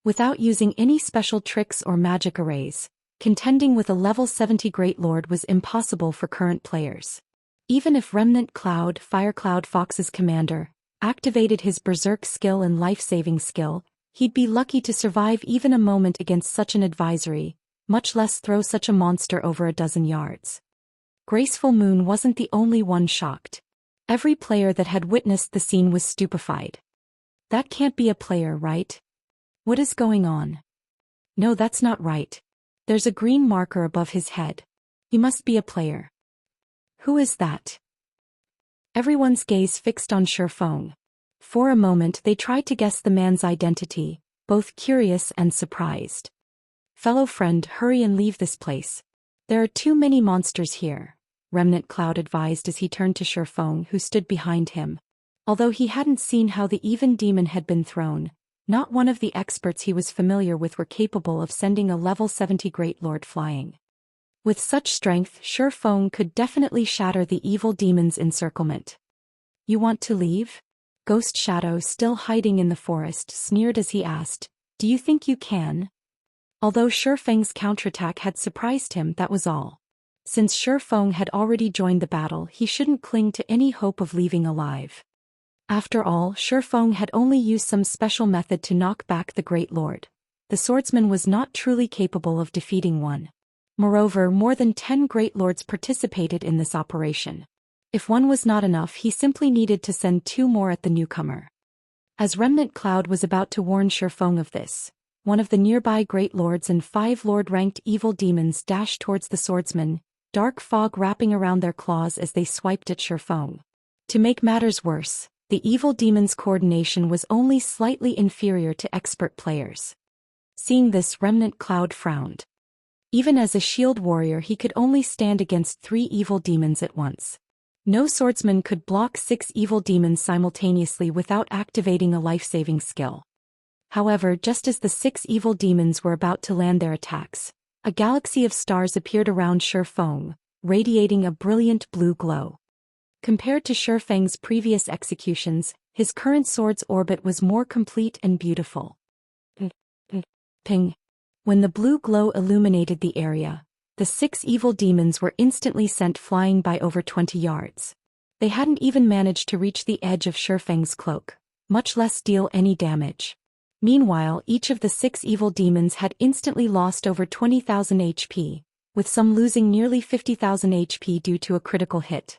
Without using any special tricks or magic arrays, contending with a level 70 Great Lord was impossible for current players. Even if Remnant Cloud, Firecloud Fox's commander, activated his Berserk skill and life-saving skill, he'd be lucky to survive even a moment against such an advisory, much less throw such a monster over a dozen yards. Graceful Moon wasn't the only one shocked. Every player that had witnessed the scene was stupefied. That can't be a player, right? What is going on? No, that's not right. There's a green marker above his head. He must be a player. Who is that? Everyone's gaze fixed on Shifeng. For a moment they tried to guess the man's identity, both curious and surprised. "Fellow friend, hurry and leave this place. There are too many monsters here," Remnant Cloud advised as he turned to Shifeng, who stood behind him. Although he hadn't seen how the even demon had been thrown, not one of the experts he was familiar with were capable of sending a level 70 Great Lord flying. With such strength, Shifeng could definitely shatter the evil demon's encirclement. "You want to leave?" Ghost Shadow, still hiding in the forest, sneered as he asked, "Do you think you can?" Although Shifeng's counterattack had surprised him, that was all. Since Shifeng had already joined the battle, he shouldn't cling to any hope of leaving alive. After all, Shifeng had only used some special method to knock back the Great Lord. The swordsman was not truly capable of defeating one. Moreover, more than 10 Great Lords participated in this operation. If one was not enough, he simply needed to send 2 more at the newcomer. As Remnant Cloud was about to warn Shifeng of this, one of the nearby Great Lords and 5 Lord-ranked evil demons dashed towards the swordsman, dark fog wrapping around their claws as they swiped at Shifeng. To make matters worse, the evil demon's coordination was only slightly inferior to expert players. Seeing this, Remnant Cloud frowned. Even as a shield warrior, he could only stand against 3 evil demons at once. No swordsman could block 6 evil demons simultaneously without activating a life-saving skill. However, just as the 6 evil demons were about to land their attacks, a galaxy of stars appeared around Shifeng, radiating a brilliant blue glow. Compared to Shifeng's previous executions, his current sword's orbit was more complete and beautiful. Ping. When the blue glow illuminated the area, the 6 evil demons were instantly sent flying by over 20 yards. They hadn't even managed to reach the edge of Shifeng's cloak, much less deal any damage. Meanwhile, each of the 6 evil demons had instantly lost over 20,000 HP, with some losing nearly 50,000 HP due to a critical hit.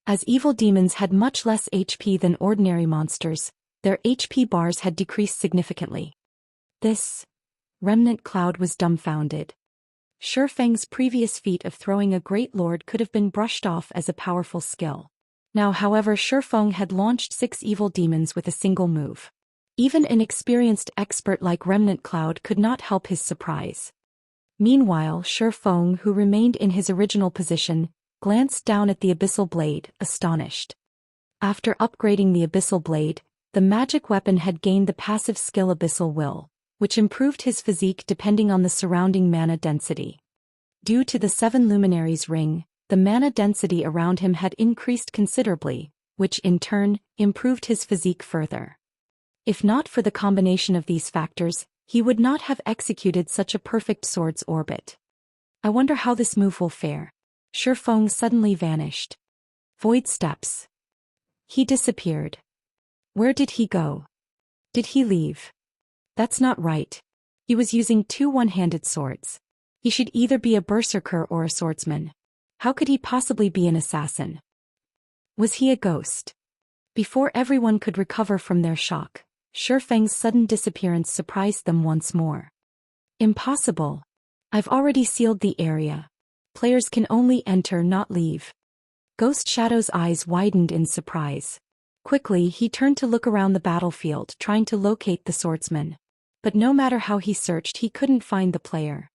As evil demons had much less HP than ordinary monsters, their HP bars had decreased significantly. Remnant Cloud was dumbfounded. Shifeng's previous feat of throwing a Great Lord could have been brushed off as a powerful skill. Now, however, Shifeng had launched 6 evil demons with a single move. Even an experienced expert like Remnant Cloud could not help his surprise. Meanwhile, Shifeng, who remained in his original position, glanced down at the Abyssal Blade, astonished. After upgrading the Abyssal Blade, the magic weapon had gained the passive skill Abyssal Will, which improved his physique depending on the surrounding mana density. Due to the 7 Luminaries ring, the mana density around him had increased considerably, which in turn improved his physique further. If not for the combination of these factors, he would not have executed such a perfect sword's orbit. I wonder how this move will fare. Shifeng suddenly vanished. Void steps. He disappeared. Where did he go? Did he leave? That's not right. He was using 2 one-handed swords. He should either be a berserker or a swordsman. How could he possibly be an assassin? Was he a ghost? Before everyone could recover from their shock, Shifeng's sudden disappearance surprised them once more. Impossible. I've already sealed the area. Players can only enter, not leave. Ghost Shadow's eyes widened in surprise. Quickly, he turned to look around the battlefield, trying to locate the swordsman. but no matter how he searched he couldn't find the player.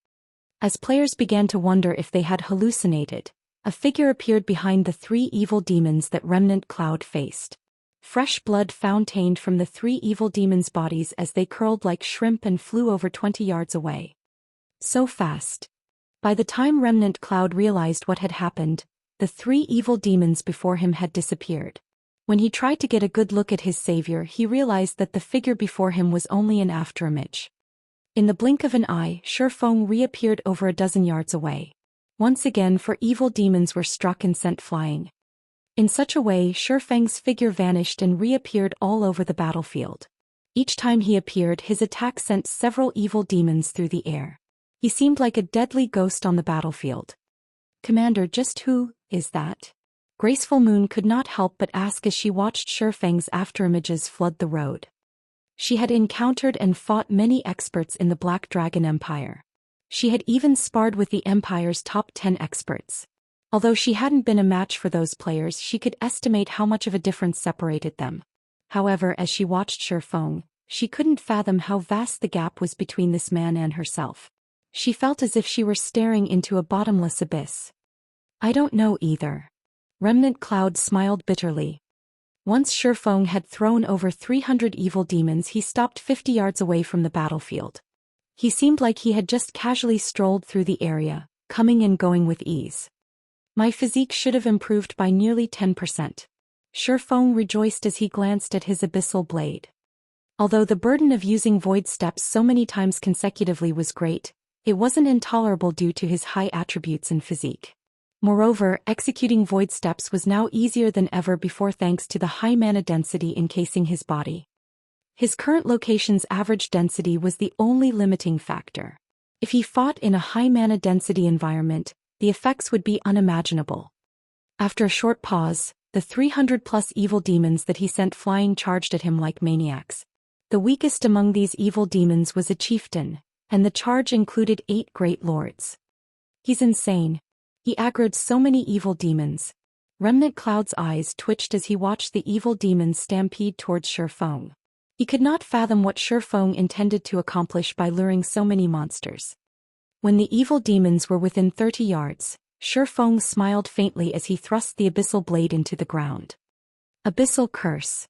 As players began to wonder if they had hallucinated, a figure appeared behind the 3 evil demons that Remnant Cloud faced. Fresh blood fountained from the 3 evil demons' bodies as they curled like shrimp and flew over 20 yards away. So fast. By the time Remnant Cloud realized what had happened, the 3 evil demons before him had disappeared. When he tried to get a good look at his savior, he realized that the figure before him was only an afterimage. In the blink of an eye, Shifeng reappeared over a dozen yards away. Once again 4 evil demons were struck and sent flying. In such a way, Shifeng's figure vanished and reappeared all over the battlefield. Each time he appeared, his attack sent several evil demons through the air. He seemed like a deadly ghost on the battlefield. "Commander, just who is that?" Graceful Moon could not help but ask as she watched Shifeng's afterimages flood the road. She had encountered and fought many experts in the Black Dragon Empire. She had even sparred with the Empire's top 10 experts. Although she hadn't been a match for those players, she could estimate how much of a difference separated them. However, as she watched Shifeng, she couldn't fathom how vast the gap was between this man and herself. She felt as if she were staring into a bottomless abyss. "I don't know either." Remnant Cloud smiled bitterly. Once Shifeng had thrown over 300 evil demons, he stopped 50 yards away from the battlefield. He seemed like he had just casually strolled through the area, coming and going with ease. "My physique should have improved by nearly 10%. Shifeng rejoiced as he glanced at his abyssal blade. Although the burden of using void steps so many times consecutively was great, it wasn't intolerable due to his high attributes and physique. Moreover, executing void steps was now easier than ever before thanks to the high mana density encasing his body. His current location's average density was the only limiting factor. If he fought in a high mana density environment, the effects would be unimaginable. After a short pause, the 300+ evil demons that he sent flying charged at him like maniacs. The weakest among these evil demons was a chieftain, and the charge included 8 great lords. "He's insane. He aggroed so many evil demons." Remnant Cloud's eyes twitched as he watched the evil demons stampede towards Shifeng. He could not fathom what Shifeng intended to accomplish by luring so many monsters. When the evil demons were within 30 yards, Shifeng smiled faintly as he thrust the abyssal blade into the ground. Abyssal Curse.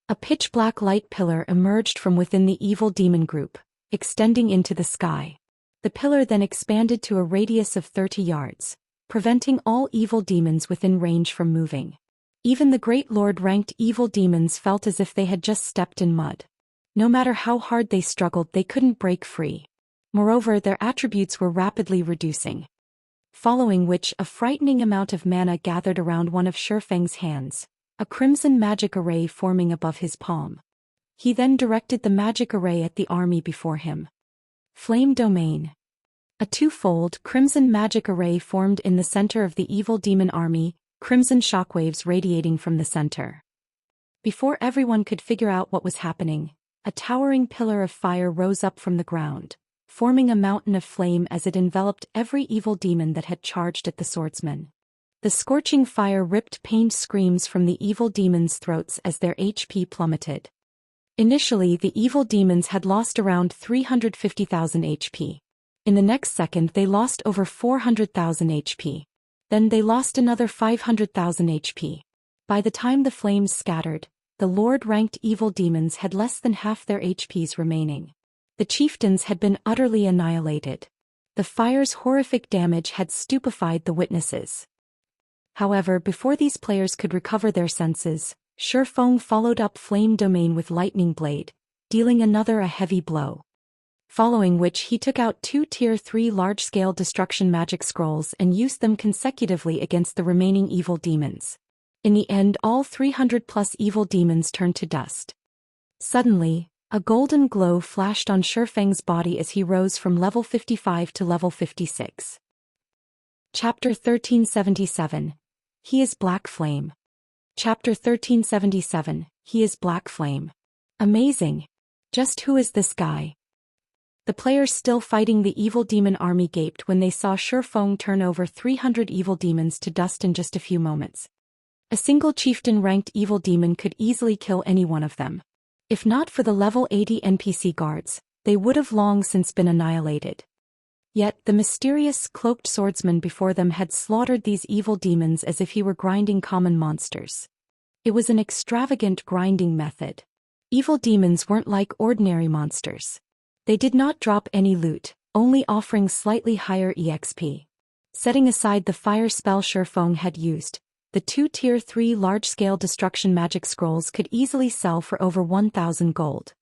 A pitch-black light pillar emerged from within the evil demon group, extending into the sky. The pillar then expanded to a radius of 30 yards, preventing all evil demons within range from moving. Even the Great Lord-ranked evil demons felt as if they had just stepped in mud. No matter how hard they struggled, they couldn't break free. Moreover, their attributes were rapidly reducing. Following which, a frightening amount of mana gathered around one of Shifeng's hands, a crimson magic array forming above his palm. He then directed the magic array at the army before him. Flame Domain. A twofold crimson magic array formed in the center of the evil demon army, crimson shockwaves radiating from the center. Before everyone could figure out what was happening, a towering pillar of fire rose up from the ground, forming a mountain of flame as it enveloped every evil demon that had charged at the swordsman. The scorching fire ripped pained screams from the evil demons' throats as their HP plummeted. Initially, the evil demons had lost around 350,000 HP. In the next second, they lost over 400,000 HP. Then they lost another 500,000 HP. By the time the flames scattered, the Lord-ranked evil demons had less than half their HPs remaining. The chieftains had been utterly annihilated. The fire's horrific damage had stupefied the witnesses. However, before these players could recover their senses, Shifeng followed up Flame Domain with Lightning Blade, dealing another a heavy blow. Following which he took out 2 Tier 3 large-scale destruction magic scrolls and used them consecutively against the remaining evil demons. In the end, all 300+ evil demons turned to dust. Suddenly, a golden glow flashed on Shifeng's body as he rose from level 55 to level 56. Chapter 1377. He is Black Flame. Chapter 1377. He is Black Flame. Amazing. Just who is this guy? The players still fighting the evil demon army gaped when they saw Shifeng turn over 300 evil demons to dust in just a few moments. A single chieftain-ranked evil demon could easily kill any one of them. If not for the level 80 NPC guards, they would have long since been annihilated. Yet the mysterious cloaked swordsman before them had slaughtered these evil demons as if he were grinding common monsters. It was an extravagant grinding method. Evil demons weren't like ordinary monsters. They did not drop any loot, only offering slightly higher EXP. Setting aside the fire spell Shifeng had used, the 2 Tier 3 large-scale destruction magic scrolls could easily sell for over 1,000 gold.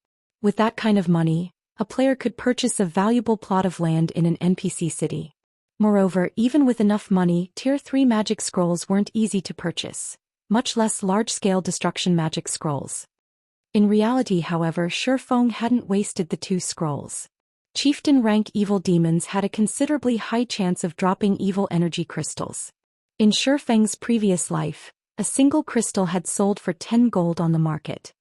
With that kind of money, a player could purchase a valuable plot of land in an NPC city. Moreover, even with enough money, Tier 3 magic scrolls weren't easy to purchase, much less large-scale destruction magic scrolls. In reality, however, Shifeng hadn't wasted the 2 scrolls. Chieftain-rank evil demons had a considerably high chance of dropping evil energy crystals. In Shifeng's previous life, a single crystal had sold for 10 gold on the market.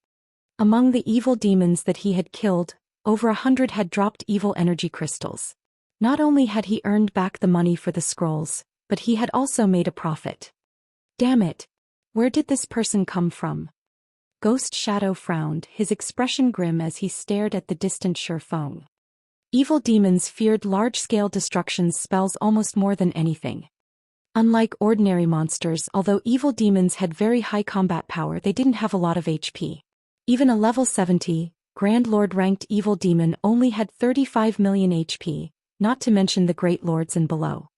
Among the evil demons that he had killed, over 100 had dropped evil energy crystals. Not only had he earned back the money for the scrolls, but he had also made a profit. Damn it! Where did this person come from? Ghost Shadow frowned, his expression grim as he stared at the distant Shifeng. Evil demons feared large-scale destruction spells almost more than anything. Unlike ordinary monsters, although evil demons had very high combat power, they didn't have a lot of HP. Even a level 70, Grand Lord-ranked evil demon only had 35 million HP, not to mention the Great Lords and below.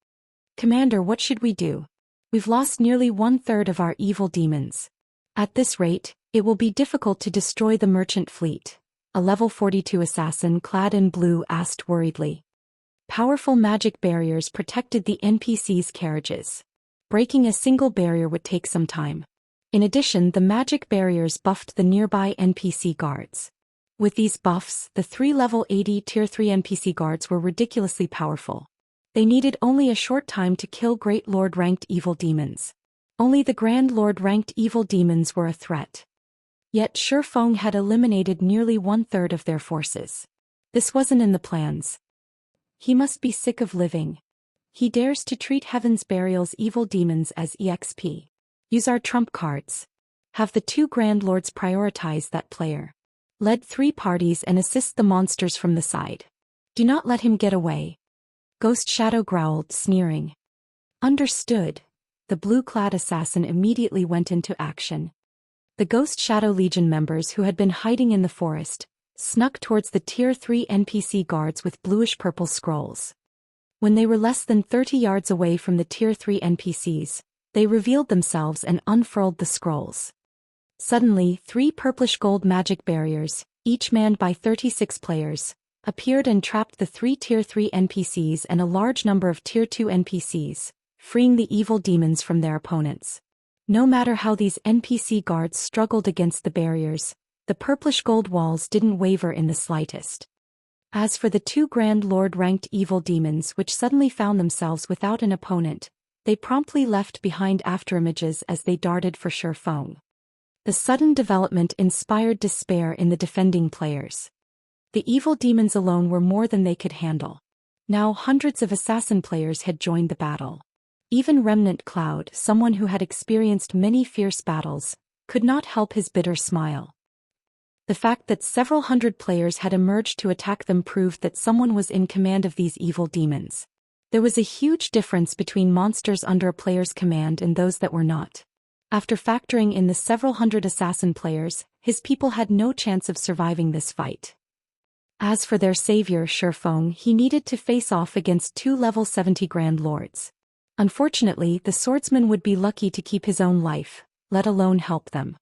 Commander, what should we do? We've lost nearly 1/3 of our evil demons. At this rate, it will be difficult to destroy the merchant fleet, a level 42 assassin clad in blue asked worriedly. Powerful magic barriers protected the NPC's carriages. Breaking a single barrier would take some time. In addition, the magic barriers buffed the nearby NPC guards. With these buffs, the 3 level 80 Tier 3 NPC guards were ridiculously powerful. They needed only a short time to kill Great Lord-ranked evil demons. Only the Grand Lord-ranked evil demons were a threat. Yet Shifeng had eliminated nearly 1/3 of their forces. This wasn't in the plans. He must be sick of living. He dares to treat Heaven's Burial's evil demons as EXP. Use our trump cards. Have the 2 Grand Lords prioritize that player. Lead 3 parties and assist the monsters from the side. Do not let him get away. Ghost Shadow growled, sneering. Understood. The blue-clad assassin immediately went into action. The Ghost Shadow Legion members who had been hiding in the forest snuck towards the Tier 3 NPC guards with bluish-purple scrolls. When they were less than 30 yards away from the Tier 3 NPCs, they revealed themselves and unfurled the scrolls. Suddenly, 3 purplish-gold magic barriers, each manned by 36 players, appeared and trapped the 3 Tier 3 NPCs and a large number of Tier 2 NPCs, freeing the evil demons from their opponents. No matter how these NPC guards struggled against the barriers, the purplish-gold walls didn't waver in the slightest. As for the 2 Grand Lord-ranked evil demons which suddenly found themselves without an opponent, they promptly left behind afterimages as they darted for Shifeng. The sudden development inspired despair in the defending players. The evil demons alone were more than they could handle. Now hundreds of assassin players had joined the battle. Even Remnant Cloud, someone who had experienced many fierce battles, could not help his bitter smile. The fact that several hundred players had emerged to attack them proved that someone was in command of these evil demons. There was a huge difference between monsters under a player's command and those that were not. After factoring in the several hundred assassin players, his people had no chance of surviving this fight. As for their savior Shifeng, he needed to face off against 2 level 70 Grand Lords. Unfortunately, the swordsman would be lucky to keep his own life, let alone help them.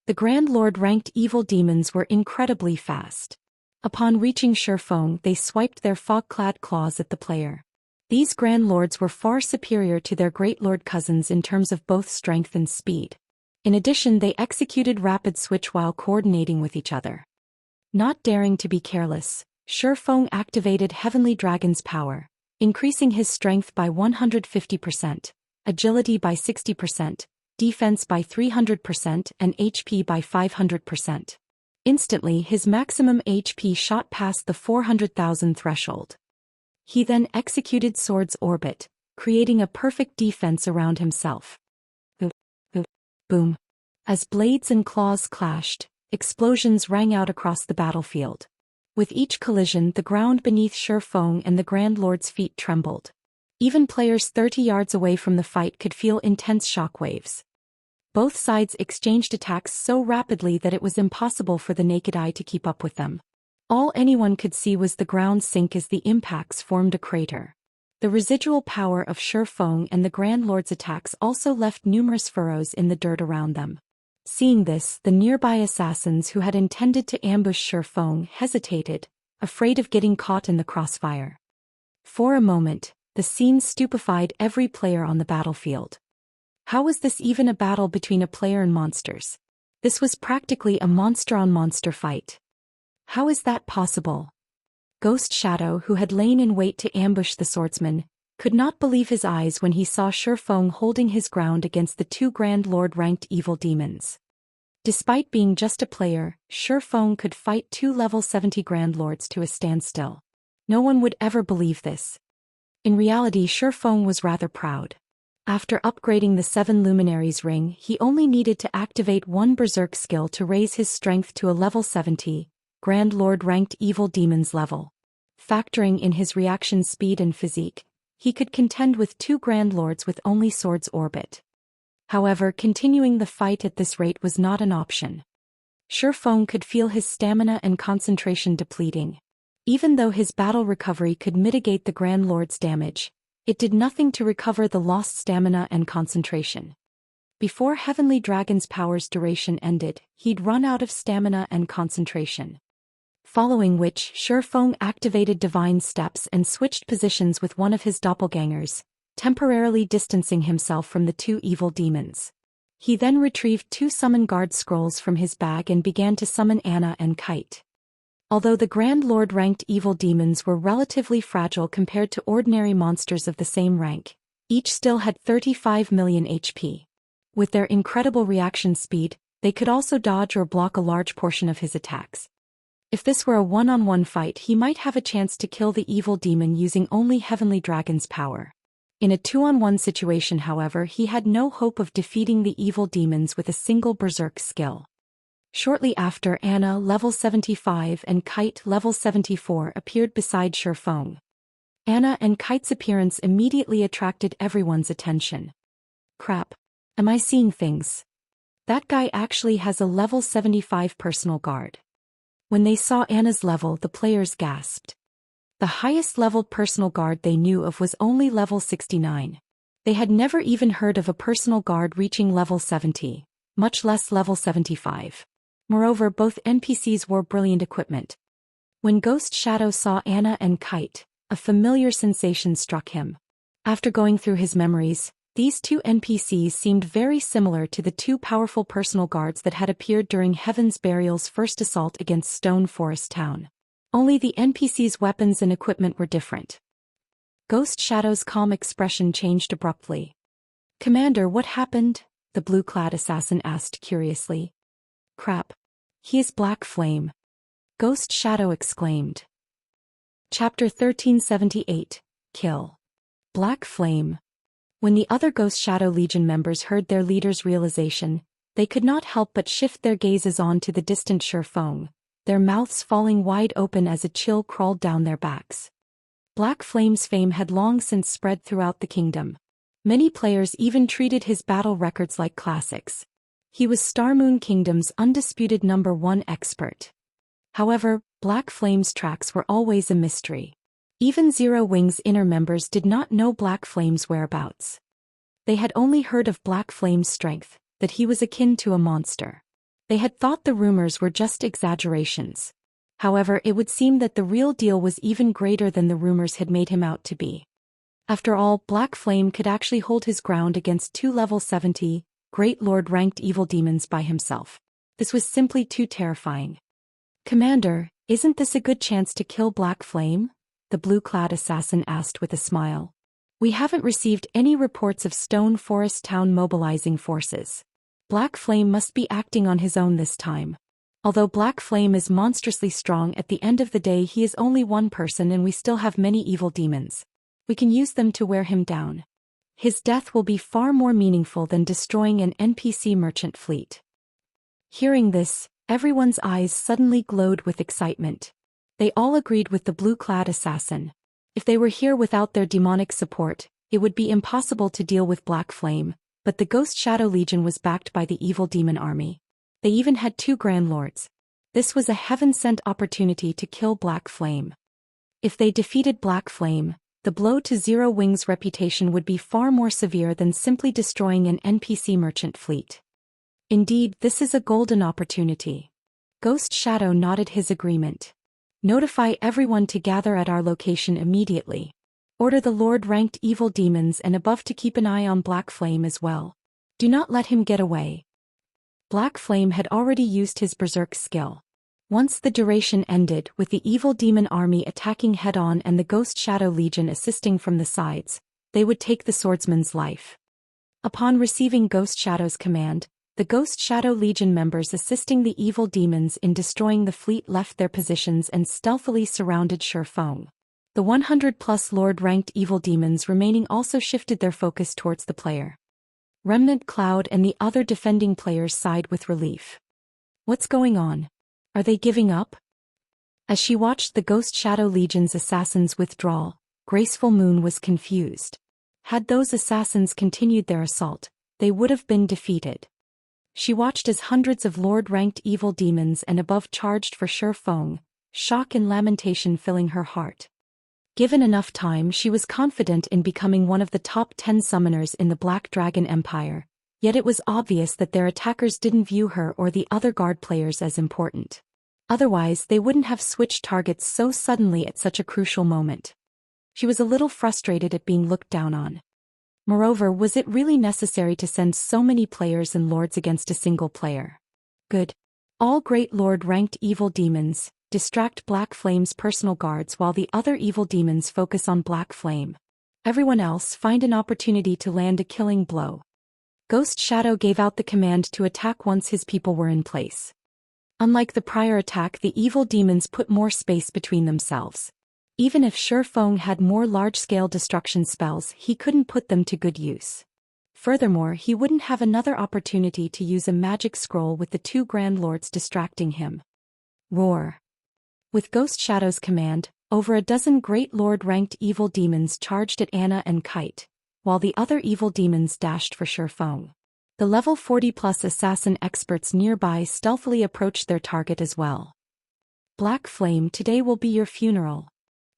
The Grand Lord-ranked evil demons were incredibly fast. Upon reaching Shifeng, they swiped their fog-clad claws at the player. These Grand Lords were far superior to their Great Lord cousins in terms of both strength and speed. In addition, they executed rapid switch while coordinating with each other. Not daring to be careless, Shifeng activated Heavenly Dragon's power, increasing his strength by 150%, agility by 60%, defense by 300% and HP by 500%. Instantly his maximum HP shot past the 400,000 threshold. He then executed Sword's Orbit, creating a perfect defense around himself. Boom. As blades and claws clashed, explosions rang out across the battlefield. With each collision, the ground beneath Shifeng and the Grand Lord's feet trembled. Even players 30 yards away from the fight could feel intense shockwaves. Both sides exchanged attacks so rapidly that it was impossible for the naked eye to keep up with them. All anyone could see was the ground sink as the impacts formed a crater. The residual power of Shifeng and the Grand Lord's attacks also left numerous furrows in the dirt around them. Seeing this, the nearby assassins who had intended to ambush Shifeng hesitated, afraid of getting caught in the crossfire. For a moment, the scene stupefied every player on the battlefield. How was this even a battle between a player and monsters? This was practically a monster-on-monster fight. How is that possible? Ghost Shadow, who had lain in wait to ambush the swordsman, could not believe his eyes when he saw Shifeng holding his ground against the two Grand Lord-ranked evil demons. Despite being just a player, Shifeng could fight two level 70 Grand Lords to a standstill. No one would ever believe this. In reality, Shifeng was rather proud. After upgrading the 7 Luminaries ring, he only needed to activate one Berserk skill to raise his strength to a level 70, Grand Lord-ranked evil demons level. Factoring in his reaction speed and physique, he could contend with two Grand Lords with only Sword's Orbit. However, continuing the fight at this rate was not an option. Shifeng could feel his stamina and concentration depleting. Even though his battle recovery could mitigate the Grand Lord's damage, it did nothing to recover the lost stamina and concentration. Before Heavenly Dragon's power's duration ended, he'd run out of stamina and concentration. Following which, Shifeng activated Divine Steps and switched positions with one of his doppelgangers, temporarily distancing himself from the two evil demons. He then retrieved 2 Summon Guard scrolls from his bag and began to summon Anna and Kite. Although the Grand Lord-ranked evil demons were relatively fragile compared to ordinary monsters of the same rank, each still had 35 million HP. With their incredible reaction speed, they could also dodge or block a large portion of his attacks. If this were a one-on-one fight, he might have a chance to kill the evil demon using only Heavenly Dragon's power. In a 2-on-1 situation, however, he had no hope of defeating the evil demons with a single Berserk skill. Shortly after, Anna, level 75, and Kite, level 74, appeared beside Shifeng. Anna and Kite's appearance immediately attracted everyone's attention. Crap. Am I seeing things? That guy actually has a level 75 personal guard. When they saw Anna's level, the players gasped. The highest leveled personal guard they knew of was only level 69. They had never even heard of a personal guard reaching level 70, much less level 75. Moreover, both NPCs wore brilliant equipment. When Ghost Shadow saw Anna and Kite, a familiar sensation struck him. After going through his memories, these two NPCs seemed very similar to the two powerful personal guards that had appeared during Heaven's Burial's first assault against Stone Forest Town. Only the NPCs' weapons and equipment were different. Ghost Shadow's calm expression changed abruptly. "Commander, what happened?" the blue-clad assassin asked curiously. "Crap. He is Black Flame," Ghost Shadow exclaimed. Chapter 1378, Kill. Black Flame. When the other Ghost Shadow Legion members heard their leader's realization, they could not help but shift their gazes on to the distant Shifeng, their mouths falling wide open as a chill crawled down their backs. Black Flame's fame had long since spread throughout the kingdom. Many players even treated his battle records like classics. He was Starmoon Kingdom's undisputed #1 expert. However, Black Flame's tracks were always a mystery. Even Zero Wing's inner members did not know Black Flame's whereabouts. They had only heard of Black Flame's strength, that he was akin to a monster. They had thought the rumors were just exaggerations. However, it would seem that the real deal was even greater than the rumors had made him out to be. After all, Black Flame could actually hold his ground against 2 level 70, Great Lord-ranked evil demons by himself. This was simply too terrifying. "Commander, isn't this a good chance to kill Black Flame?" the blue-clad assassin asked with a smile. "We haven't received any reports of Stone Forest Town mobilizing forces. Black Flame must be acting on his own this time. Although Black Flame is monstrously strong, at the end of the day he is only one person and we still have many evil demons. We can use them to wear him down. His death will be far more meaningful than destroying an NPC merchant fleet." Hearing this, everyone's eyes suddenly glowed with excitement. They all agreed with the blue-clad assassin. If they were here without their demonic support, it would be impossible to deal with Black Flame, but the Ghost Shadow Legion was backed by the evil demon army. They even had 2 Grand Lords. This was a heaven-sent opportunity to kill Black Flame. If they defeated Black Flame, the blow to Zero Wing's reputation would be far more severe than simply destroying an NPC merchant fleet. Indeed, this is a golden opportunity. Ghost Shadow nodded his agreement. Notify everyone to gather at our location immediately. Order the Lord-ranked evil demons and above to keep an eye on Black Flame as well. Do not let him get away. Black Flame had already used his Berserk skill. Once the duration ended, with the evil demon army attacking head-on and the Ghost Shadow Legion assisting from the sides, they would take the swordsman's life. Upon receiving Ghost Shadow's command, the Ghost Shadow Legion members assisting the evil demons in destroying the fleet left their positions and stealthily surrounded Shifeng. The 100-plus Lord-ranked evil demons remaining also shifted their focus towards the player. Remnant Cloud and the other defending players sighed with relief. What's going on? Are they giving up? As she watched the Ghost Shadow Legion's assassins withdraw, Graceful Moon was confused. Had those assassins continued their assault, they would have been defeated. She watched as hundreds of Lord-ranked evil demons and above charged for Shifeng, shock and lamentation filling her heart. Given enough time, she was confident in becoming one of the top 10 summoners in the Black Dragon Empire, yet it was obvious that their attackers didn't view her or the other guard players as important. Otherwise, they wouldn't have switched targets so suddenly at such a crucial moment. She was a little frustrated at being looked down on. Moreover, was it really necessary to send so many players and lords against a single player? Good. All great Lord-ranked evil demons, distract Black Flame's personal guards while the other evil demons focus on Black Flame. Everyone else find an opportunity to land a killing blow. Ghost Shadow gave out the command to attack once his people were in place. Unlike the prior attack, the evil demons put more space between themselves. Even if Shifeng had more large-scale destruction spells, he couldn't put them to good use. Furthermore, he wouldn't have another opportunity to use a magic scroll with the 2 Grand Lords distracting him. Roar. With Ghost Shadow's command, over a dozen great Lord-ranked evil demons charged at Anna and Kite, while the other evil demons dashed for Shifeng. The level 40-plus assassin experts nearby stealthily approached their target as well. Black Flame, today will be your funeral.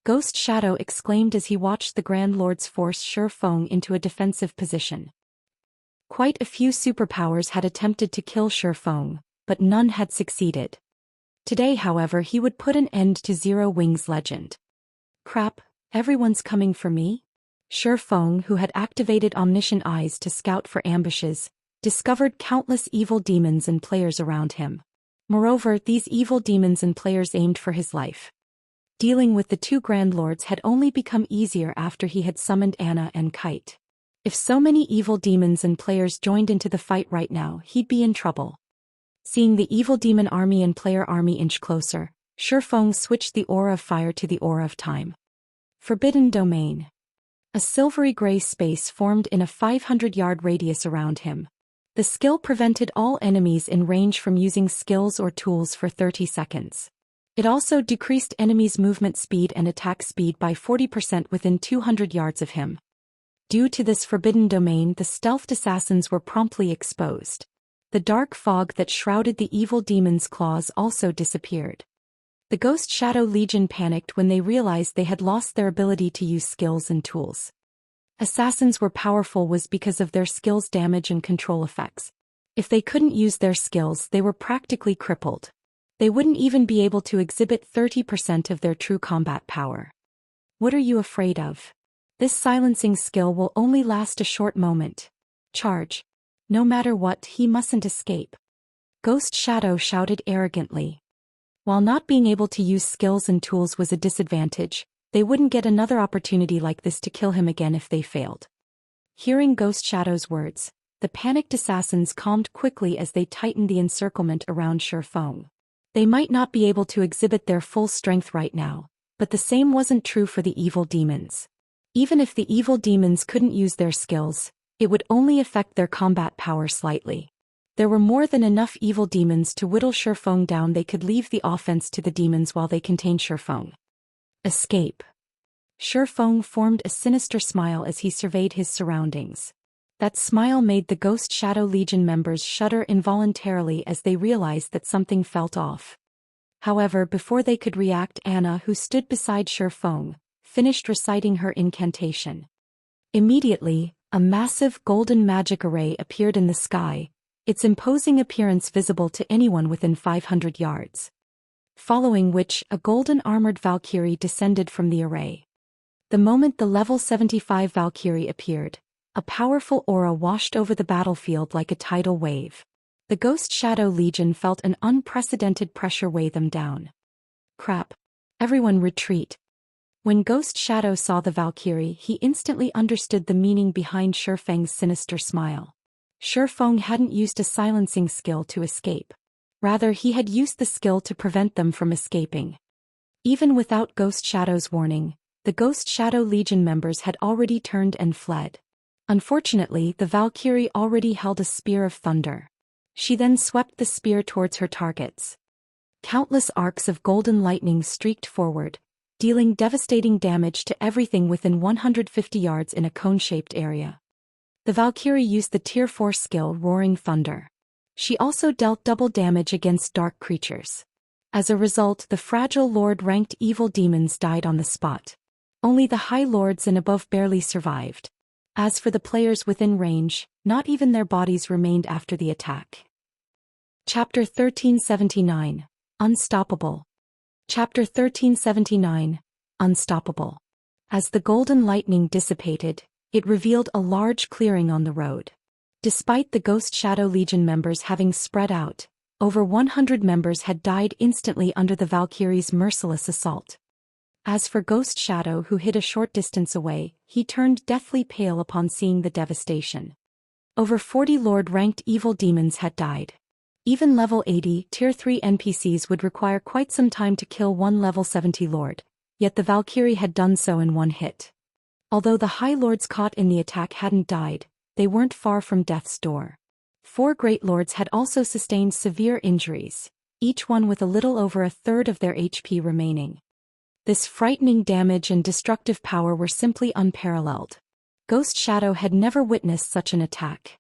Ghost Shadow exclaimed as he watched the Grand Lords force Shifeng into a defensive position. Quite a few superpowers had attempted to kill Shifeng, but none had succeeded. Today, however, he would put an end to Zero Wing's legend. Crap, everyone's coming for me? Shifeng, who had activated omniscient eyes to scout for ambushes, discovered countless evil demons and players around him. Moreover, these evil demons and players aimed for his life. Dealing with the 2 Grand Lords had only become easier after he had summoned Anna and Kite. If so many evil demons and players joined into the fight right now, he'd be in trouble. Seeing the evil demon army and player army inch closer, Shifeng switched the Aura of Fire to the Aura of Time. Forbidden Domain. A silvery gray space formed in a 500-yard radius around him. The skill prevented all enemies in range from using skills or tools for 30 seconds. It also decreased enemies' movement speed and attack speed by 40% within 200 yards of him. Due to this forbidden domain, the stealthed assassins were promptly exposed. The dark fog that shrouded the evil demon's claws also disappeared. The Ghost Shadow Legion panicked when they realized they had lost their ability to use skills and tools. Assassins were powerful was because of their skills' damage and control effects. If they couldn't use their skills, they were practically crippled. They wouldn't even be able to exhibit 30% of their true combat power. What are you afraid of? This silencing skill will only last a short moment. Charge. No matter what, he mustn't escape. Ghost Shadow shouted arrogantly. While not being able to use skills and tools was a disadvantage, they wouldn't get another opportunity like this to kill him again if they failed. Hearing Ghost Shadow's words, the panicked assassins calmed quickly as they tightened the encirclement around Shifeng. They might not be able to exhibit their full strength right now, but the same wasn't true for the evil demons. Even if the evil demons couldn't use their skills, it would only affect their combat power slightly. There were more than enough evil demons to whittle Shifeng down. They could leave the offense to the demons while they contained Shifeng. Escape. Shifeng formed a sinister smile as he surveyed his surroundings. That smile made the Ghost Shadow Legion members shudder involuntarily as they realized that something felt off. However, before they could react, Anna, who stood beside Shifeng, finished reciting her incantation. Immediately, a massive golden magic array appeared in the sky, its imposing appearance visible to anyone within 500 yards. Following which, a golden armored Valkyrie descended from the array. The moment the level 75 Valkyrie appeared, a powerful aura washed over the battlefield like a tidal wave. The Ghost Shadow Legion felt an unprecedented pressure weigh them down. Crap. Everyone retreat. When Ghost Shadow saw the Valkyrie, he instantly understood the meaning behind Shifeng's sinister smile. Shifeng hadn't used a silencing skill to escape. Rather, he had used the skill to prevent them from escaping. Even without Ghost Shadow's warning, the Ghost Shadow Legion members had already turned and fled. Unfortunately, the Valkyrie already held a spear of thunder. She then swept the spear towards her targets. Countless arcs of golden lightning streaked forward, dealing devastating damage to everything within 150 yards in a cone-shaped area. The Valkyrie used the Tier 4 skill Roaring Thunder. She also dealt double damage against dark creatures. As a result, the fragile Lord-ranked evil demons died on the spot. Only the High Lords and above barely survived. As for the players within range, not even their bodies remained after the attack. Chapter 1379. Unstoppable. Chapter 1379. Unstoppable. As the golden lightning dissipated, it revealed a large clearing on the road. Despite the Ghost Shadow Legion members having spread out, over 100 members had died instantly under the Valkyrie's merciless assault. As for Ghost Shadow, who hid a short distance away, he turned deathly pale upon seeing the devastation. Over 40 Lord-ranked evil demons had died. Even level 80 Tier 3 NPCs would require quite some time to kill one level 70 Lord, yet the Valkyrie had done so in one hit. Although the High Lords caught in the attack hadn't died, they weren't far from death's door. 4 Great Lords had also sustained severe injuries, each one with a little over a third of their HP remaining. This frightening damage and destructive power were simply unparalleled. Ghost Shadow had never witnessed such an attack.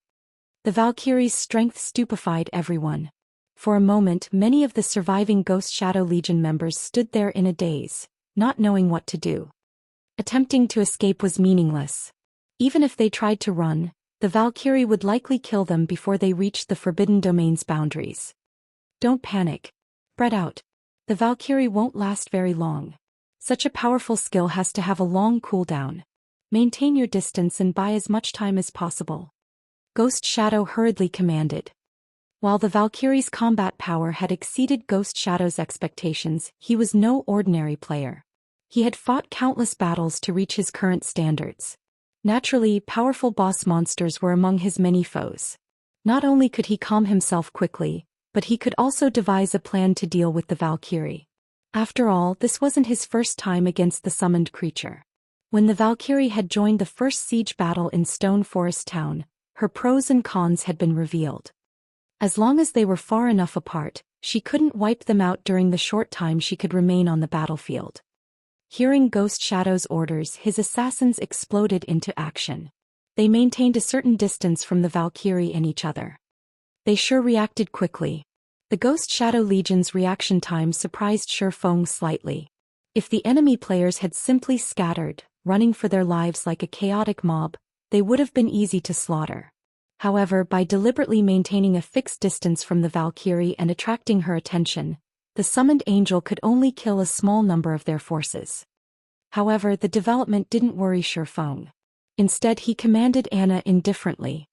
The Valkyrie's strength stupefied everyone. For a moment, many of the surviving Ghost Shadow Legion members stood there in a daze, not knowing what to do. Attempting to escape was meaningless. Even if they tried to run, the Valkyrie would likely kill them before they reached the Forbidden Domain's boundaries. Don't panic. Spread out. The Valkyrie won't last very long. Such a powerful skill has to have a long cooldown. Maintain your distance and buy as much time as possible. Ghost Shadow hurriedly commanded. While the Valkyrie's combat power had exceeded Ghost Shadow's expectations, he was no ordinary player. He had fought countless battles to reach his current standards. Naturally, powerful boss monsters were among his many foes. Not only could he calm himself quickly, but he could also devise a plan to deal with the Valkyrie. After all, this wasn't his first time against the summoned creature. When the Valkyrie had joined the first siege battle in Stone Forest Town, her pros and cons had been revealed. As long as they were far enough apart, she couldn't wipe them out during the short time she could remain on the battlefield. Hearing Ghost Shadow's orders, his assassins exploded into action. They maintained a certain distance from the Valkyrie and each other. They sure reacted quickly. The Ghost Shadow Legion's reaction time surprised Shifeng slightly. If the enemy players had simply scattered, running for their lives like a chaotic mob, they would have been easy to slaughter. However, by deliberately maintaining a fixed distance from the Valkyrie and attracting her attention, the summoned angel could only kill a small number of their forces. However, the development didn't worry Shifeng. Instead, he commanded Anna indifferently.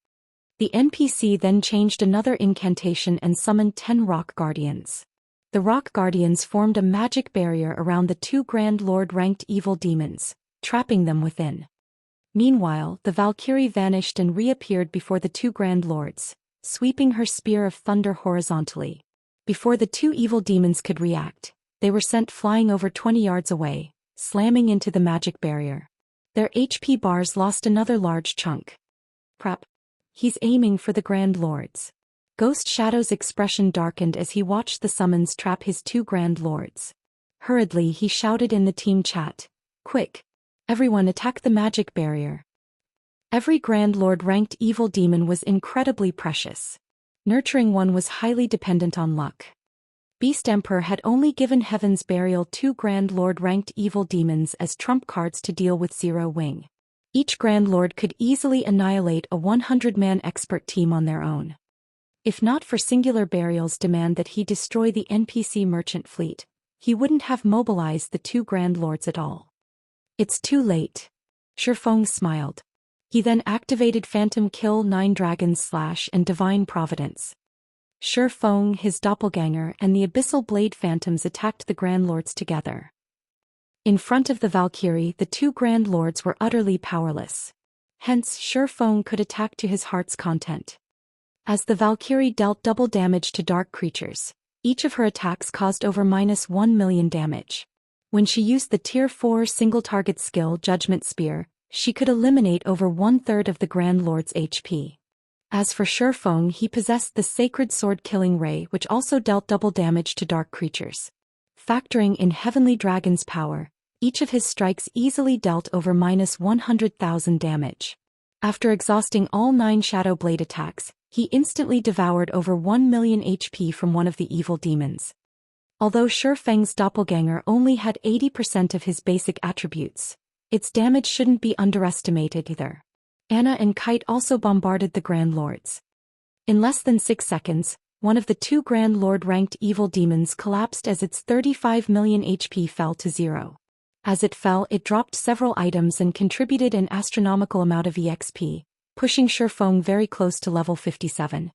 The NPC then changed another incantation and summoned 10 Rock Guardians. The Rock Guardians formed a magic barrier around the 2 Grand Lord-ranked evil demons, trapping them within. Meanwhile, the Valkyrie vanished and reappeared before the 2 Grand Lords, sweeping her spear of thunder horizontally. Before the 2 evil demons could react, they were sent flying over 20 yards away, slamming into the magic barrier. Their HP bars lost another large chunk. Crap. He's aiming for the Grand Lords. Ghost Shadow's expression darkened as he watched the summons trap his two Grand Lords. Hurriedly he shouted in the team chat, "Quick! Everyone attack the magic barrier." Every Grand Lord ranked evil demon was incredibly precious. Nurturing one was highly dependent on luck. Beast Emperor had only given Heaven's Burial 2 Grand Lord ranked evil demons as trump cards to deal with Zero Wing. Each Grand Lord could easily annihilate a 100-man expert team on their own. If not for Singular Burial's demand that he destroy the NPC merchant fleet, he wouldn't have mobilized the 2 Grand Lords at all. "It's too late." Shifeng smiled. He then activated Phantom Kill 9 Dragon's Slash and Divine Providence. Shifeng, his doppelganger, and the Abyssal Blade Phantoms attacked the Grand Lords together. In front of the Valkyrie, the 2 Grand Lords were utterly powerless. Hence, Shifeng could attack to his heart's content. As the Valkyrie dealt double damage to dark creatures, each of her attacks caused over -1 million damage. When she used the Tier 4 single-target skill Judgment Spear, she could eliminate over 1/3 of the Grand Lord's HP. As for Shifeng, he possessed the Sacred Sword Killing Ray, which also dealt double damage to dark creatures. Factoring in Heavenly Dragon's power, each of his strikes easily dealt over -100,000 damage. After exhausting all 9 Shadow Blade attacks, he instantly devoured over 1 million HP from one of the evil demons. Although Shifeng's doppelganger only had 80% of his basic attributes, its damage shouldn't be underestimated either. Anna and Kite also bombarded the Grand Lords. In less than 6 seconds, one of the 2 Grand Lord-ranked evil demons collapsed as its 35 million HP fell to 0. As it fell, it dropped several items and contributed an astronomical amount of EXP, pushing Shifeng very close to level 57.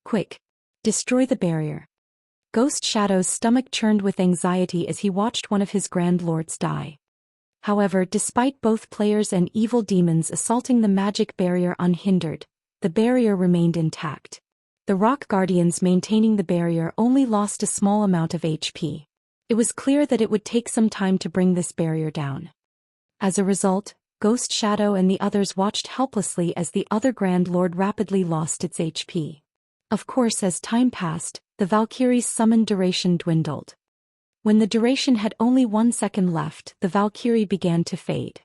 "Quick! Destroy the barrier." Ghost Shadow's stomach churned with anxiety as he watched one of his Grand Lords die. However, despite both players and evil demons assaulting the magic barrier unhindered, the barrier remained intact. The Rock Guardians maintaining the barrier only lost a small amount of HP. It was clear that it would take some time to bring this barrier down. As a result, Ghost Shadow and the others watched helplessly as the other Grand Lord rapidly lost its HP. Of course, as time passed, the Valkyrie's summon duration dwindled. When the duration had only 1 second left, the Valkyrie began to fade.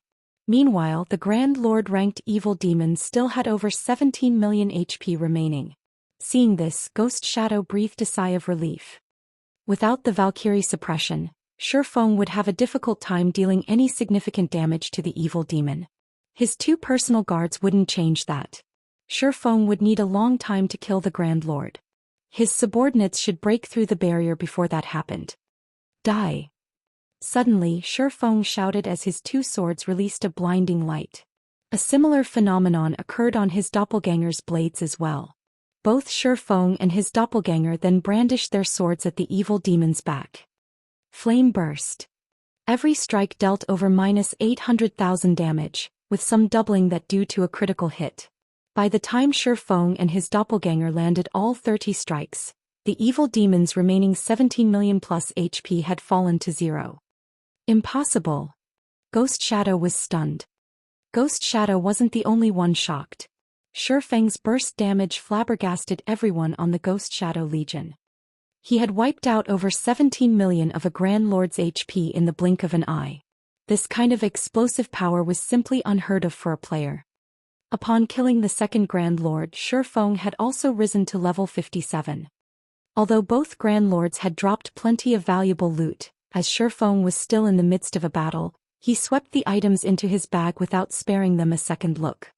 Meanwhile, the Grand Lord-ranked evil demons still had over 17 million HP remaining. Seeing this, Ghost Shadow breathed a sigh of relief. Without the Valkyrie suppression, Shifeng would have a difficult time dealing any significant damage to the evil demon. His 2 personal guards wouldn't change that. Shifeng would need a long time to kill the Grand Lord. His subordinates should break through the barrier before that happened. "Die!" Suddenly, Shifeng shouted as his 2 swords released a blinding light. A similar phenomenon occurred on his doppelganger's blades as well. Both Shifeng and his doppelganger then brandished their swords at the evil demon's back. Flame burst. Every strike dealt over -800,000 damage, with some doubling that due to a critical hit. By the time Shifeng and his doppelganger landed all 30 strikes, the evil demon's remaining 17 million plus HP had fallen to 0. Impossible. Ghost Shadow was stunned. Ghost Shadow wasn't the only one shocked. Shifeng's burst damage flabbergasted everyone on the Ghost Shadow Legion. He had wiped out over 17 million of a Grand Lord's HP in the blink of an eye. This kind of explosive power was simply unheard of for a player. Upon killing the second Grand Lord, Shifeng had also risen to level 57. Although both Grand Lords had dropped plenty of valuable loot, as Shifeng was still in the midst of a battle, he swept the items into his bag without sparing them a second look.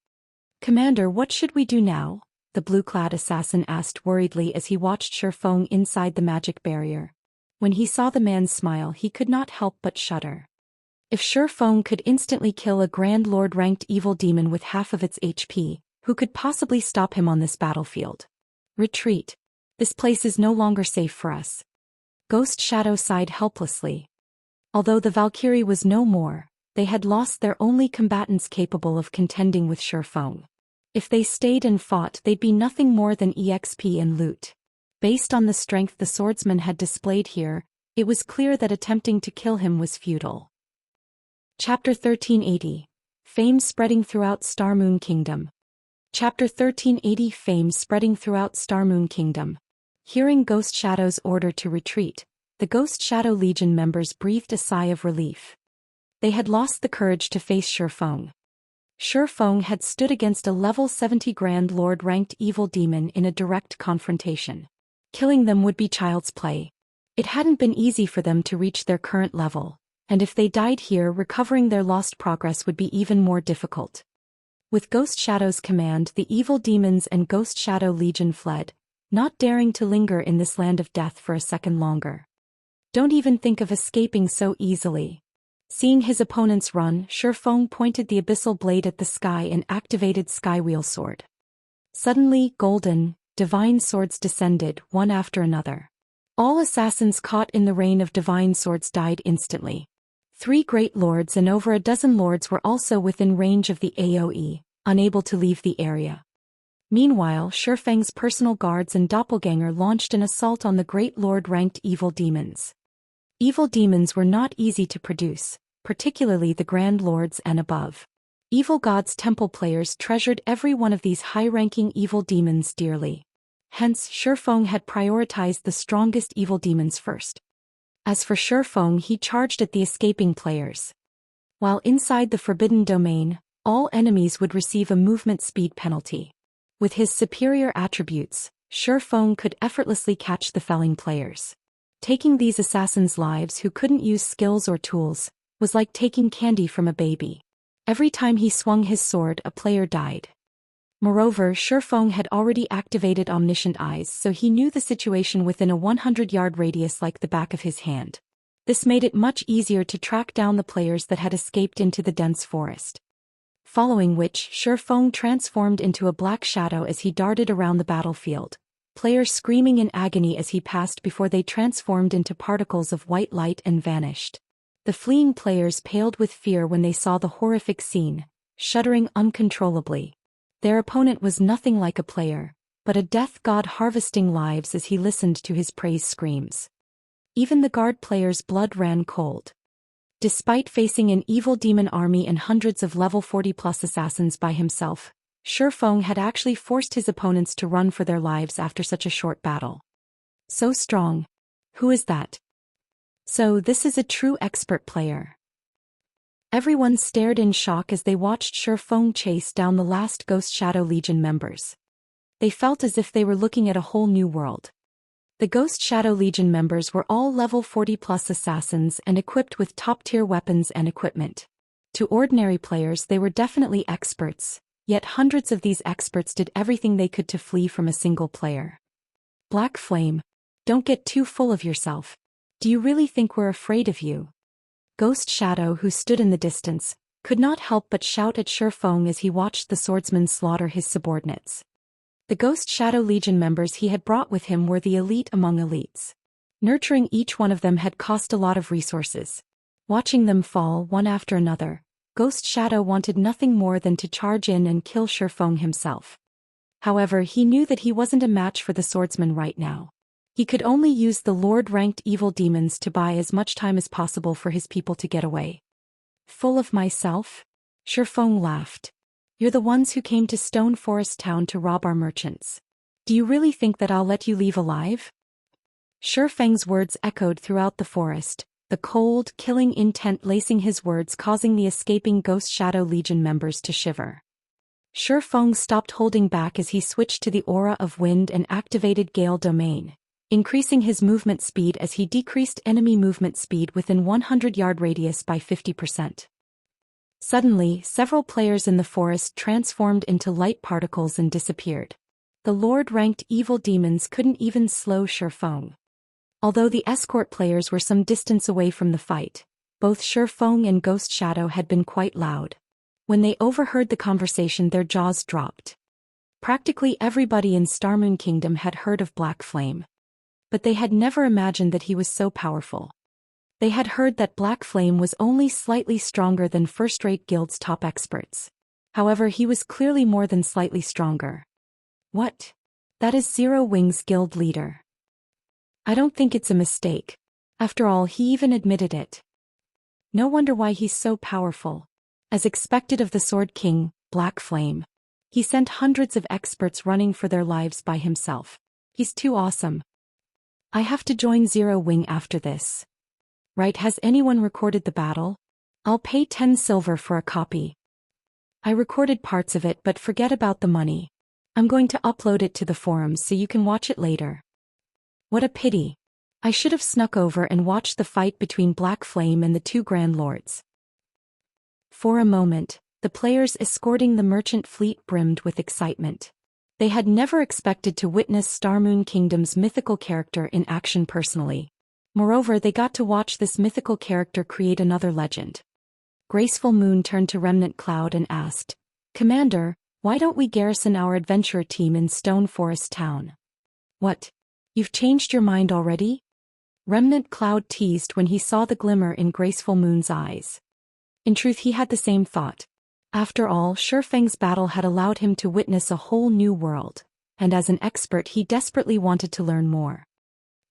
"Commander, what should we do now?" the blue-clad assassin asked worriedly as he watched Shifeng inside the magic barrier. When he saw the man's smile, he could not help but shudder. If Shifeng could instantly kill a Grand Lord-ranked evil demon with half of its HP, who could possibly stop him on this battlefield? "Retreat. This place is no longer safe for us." Ghost Shadow sighed helplessly. Although the Valkyrie was no more, they had lost their only combatants capable of contending with Shifeng. If they stayed and fought, they'd be nothing more than EXP and loot. Based on the strength the swordsman had displayed here, it was clear that attempting to kill him was futile. Chapter 1380. Fame spreading throughout Starmoon Kingdom. Chapter 1380 Fame spreading throughout Starmoon Kingdom. Hearing Ghost Shadow's order to retreat, the Ghost Shadow Legion members breathed a sigh of relief. They had lost the courage to face Shifeng. Shifeng had stood against a level 70 Grand Lord-ranked evil demon in a direct confrontation. Killing them would be child's play. It hadn't been easy for them to reach their current level, and if they died here, recovering their lost progress would be even more difficult. With Ghost Shadow's command, the evil demons and Ghost Shadow Legion fled, not daring to linger in this land of death for a second longer. Don't even think of escaping so easily. Seeing his opponents run, Shifeng pointed the abyssal blade at the sky and activated Skywheel Sword. Suddenly, golden, divine swords descended, one after another. All assassins caught in the rain of divine swords died instantly. 3 great lords and over a dozen lords were also within range of the AoE, unable to leave the area. Meanwhile, Shifeng's personal guards and doppelganger launched an assault on the great lord-ranked evil demons. Evil demons were not easy to produce, particularly the Grand Lords and above. Evil Gods Temple players treasured every one of these high-ranking evil demons dearly. Hence, Shifeng had prioritized the strongest evil demons first. As for Shifeng, he charged at the escaping players. While inside the Forbidden Domain, all enemies would receive a movement speed penalty. With his superior attributes, Shifeng could effortlessly catch the felling players. Taking these assassins' lives who couldn't use skills or tools was like taking candy from a baby. Every time he swung his sword, a player died. Moreover, Shifeng had already activated Omniscient Eyes, so he knew the situation within a 100-yard radius like the back of his hand. This made it much easier to track down the players that had escaped into the dense forest. Following which, Shifeng transformed into a black shadow as he darted around the battlefield, players screaming in agony as he passed before they transformed into particles of white light and vanished. The fleeing players paled with fear when they saw the horrific scene, shuddering uncontrollably. Their opponent was nothing like a player, but a death god harvesting lives as he listened to his praise screams. Even the guard players' blood ran cold. Despite facing an evil demon army and hundreds of level 40+ assassins by himself, Shifeng had actually forced his opponents to run for their lives after such a short battle. So strong. Who is that? So this is a true expert player. Everyone stared in shock as they watched Shifeng chase down the last Ghost Shadow Legion members. They felt as if they were looking at a whole new world. The Ghost Shadow Legion members were all level 40+ assassins and equipped with top-tier weapons and equipment. To ordinary players they were definitely experts, yet hundreds of these experts did everything they could to flee from a single player. Black Flame. Don't get too full of yourself. Do you really think we're afraid of you? Ghost Shadow, who stood in the distance, could not help but shout at Shifeng as he watched the swordsman slaughter his subordinates. The Ghost Shadow Legion members he had brought with him were the elite among elites. Nurturing each one of them had cost a lot of resources. Watching them fall one after another, Ghost Shadow wanted nothing more than to charge in and kill Shifeng himself. However, he knew that he wasn't a match for the swordsman right now. He could only use the Lord-ranked evil demons to buy as much time as possible for his people to get away. Full of myself? Shifeng laughed. You're the ones who came to Stone Forest Town to rob our merchants. Do you really think that I'll let you leave alive? Shifeng's words echoed throughout the forest, the cold, killing intent lacing his words causing the escaping Ghost Shadow Legion members to shiver. Shifeng stopped holding back as he switched to the Aura of Wind and activated Gale Domain, increasing his movement speed as he decreased enemy movement speed within 100-yard radius by 50%. Suddenly, several players in the forest transformed into light particles and disappeared. The Lord-ranked evil demons couldn't even slow Shifeng. Although the escort players were some distance away from the fight, both Shifeng and Ghost Shadow had been quite loud. When they overheard the conversation, their jaws dropped. Practically everybody in Starmoon Kingdom had heard of Black Flame. But they had never imagined that he was so powerful. They had heard that Black Flame was only slightly stronger than first-rate guild's top experts. However, he was clearly more than slightly stronger. What? That is Zero Wings guild leader. I don't think it's a mistake. After all, he even admitted it. No wonder why he's so powerful. As expected of the Sword King, Black Flame. He sent hundreds of experts running for their lives by himself. He's too awesome. I have to join Zero Wing after this. Right, has anyone recorded the battle? I'll pay 10 silver for a copy. I recorded parts of it but forget about the money. I'm going to upload it to the forums so you can watch it later. What a pity. I should have snuck over and watched the fight between Black Flame and the two Grand Lords. For a moment, the players escorting the merchant fleet brimmed with excitement. They had never expected to witness Starmoon Kingdom's mythical character in action personally. Moreover, they got to watch this mythical character create another legend. Graceful Moon turned to Remnant Cloud and asked, "Commander, why don't we garrison our adventurer team in Stone Forest Town?" "What? You've changed your mind already?" Remnant Cloud teased when he saw the glimmer in Graceful Moon's eyes. In truth, he had the same thought. After all, Shifeng's battle had allowed him to witness a whole new world, and as an expert he desperately wanted to learn more.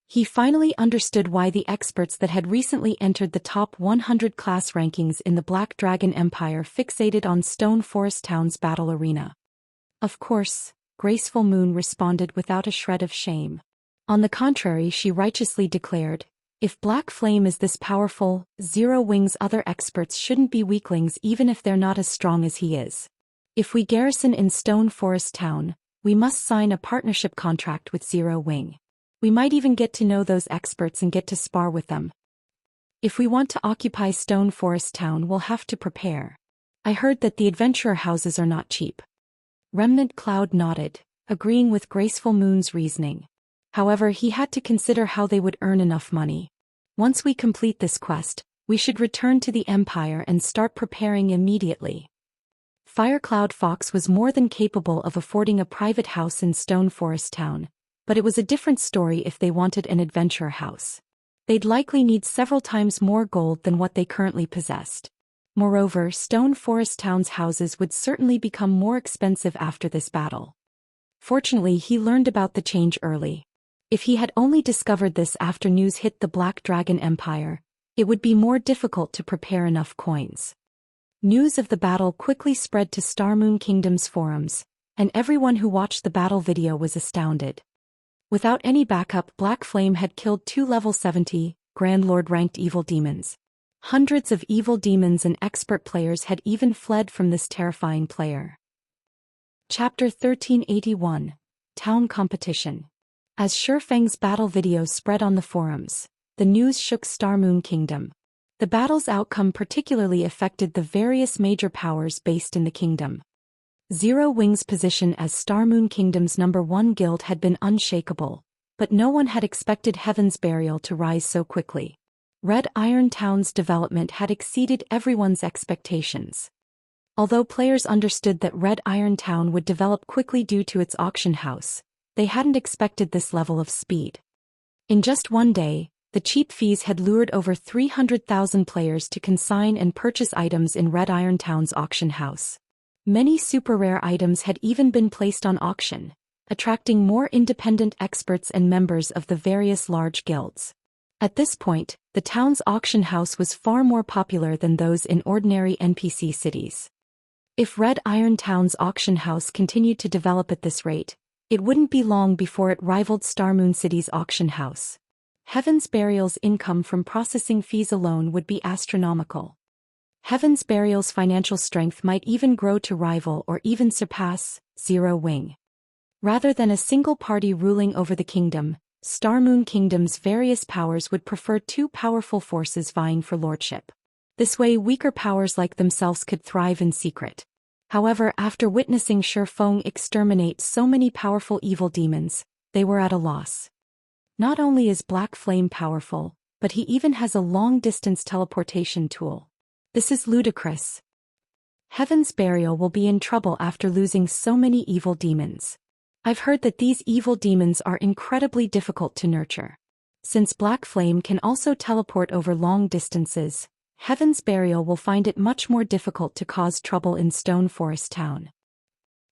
He finally understood why the experts that had recently entered the top 100 class rankings in the Black Dragon Empire fixated on Stone Forest Town's battle arena. Of course, Graceful Moon responded without a shred of shame. On the contrary, she righteously declared, "If Black Flame is this powerful, Zero Wing's other experts shouldn't be weaklings even if they're not as strong as he is. If we garrison in Stone Forest Town, we must sign a partnership contract with Zero Wing. We might even get to know those experts and get to spar with them. If we want to occupy Stone Forest Town, we'll have to prepare. I heard that the adventurer houses are not cheap." Remnant Cloud nodded, agreeing with Graceful Moon's reasoning. However, he had to consider how they would earn enough money. "Once we complete this quest, we should return to the Empire and start preparing immediately." Firecloud Fox was more than capable of affording a private house in Stone Forest Town, but it was a different story if they wanted an adventurer house. They'd likely need several times more gold than what they currently possessed. Moreover, Stone Forest Town's houses would certainly become more expensive after this battle. Fortunately, he learned about the change early. If he had only discovered this after news hit the Black Dragon Empire, it would be more difficult to prepare enough coins. News of the battle quickly spread to Starmoon Kingdom's forums, and everyone who watched the battle video was astounded. Without any backup, Black Flame had killed 2 level 70, Grand Lord-ranked evil demons. Hundreds of evil demons and expert players had even fled from this terrifying player. Chapter 1381, Town Competition. As Shifeng's battle video spread on the forums, the news shook Starmoon Kingdom. The battle's outcome particularly affected the various major powers based in the kingdom. Zero Wing's position as Starmoon Kingdom's #1 guild had been unshakable, but no one had expected Heaven's Burial to rise so quickly. Red Iron Town's development had exceeded everyone's expectations. Although players understood that Red Iron Town would develop quickly due to its auction house, they hadn't expected this level of speed. In just one day, the cheap fees had lured over 300,000 players to consign and purchase items in Red Iron Town's auction house. Many super rare items had even been placed on auction, attracting more independent experts and members of the various large guilds. At this point, the town's auction house was far more popular than those in ordinary NPC cities. If Red Iron Town's auction house continued to develop at this rate, it wouldn't be long before it rivaled Starmoon City's auction house. Heaven's Burial's income from processing fees alone would be astronomical. Heaven's Burial's financial strength might even grow to rival or even surpass Zero Wing. Rather than a single party ruling over the kingdom, Starmoon Kingdom's various powers would prefer 2 powerful forces vying for lordship. This way, weaker powers like themselves could thrive in secret. However, after witnessing Shifeng exterminate so many powerful evil demons, they were at a loss. Not only is Black Flame powerful, but he even has a long-distance teleportation tool. This is ludicrous. Heaven's Burial will be in trouble after losing so many evil demons. I've heard that these evil demons are incredibly difficult to nurture. Since Black Flame can also teleport over long distances, Heaven's Burial will find it much more difficult to cause trouble in Stone Forest Town.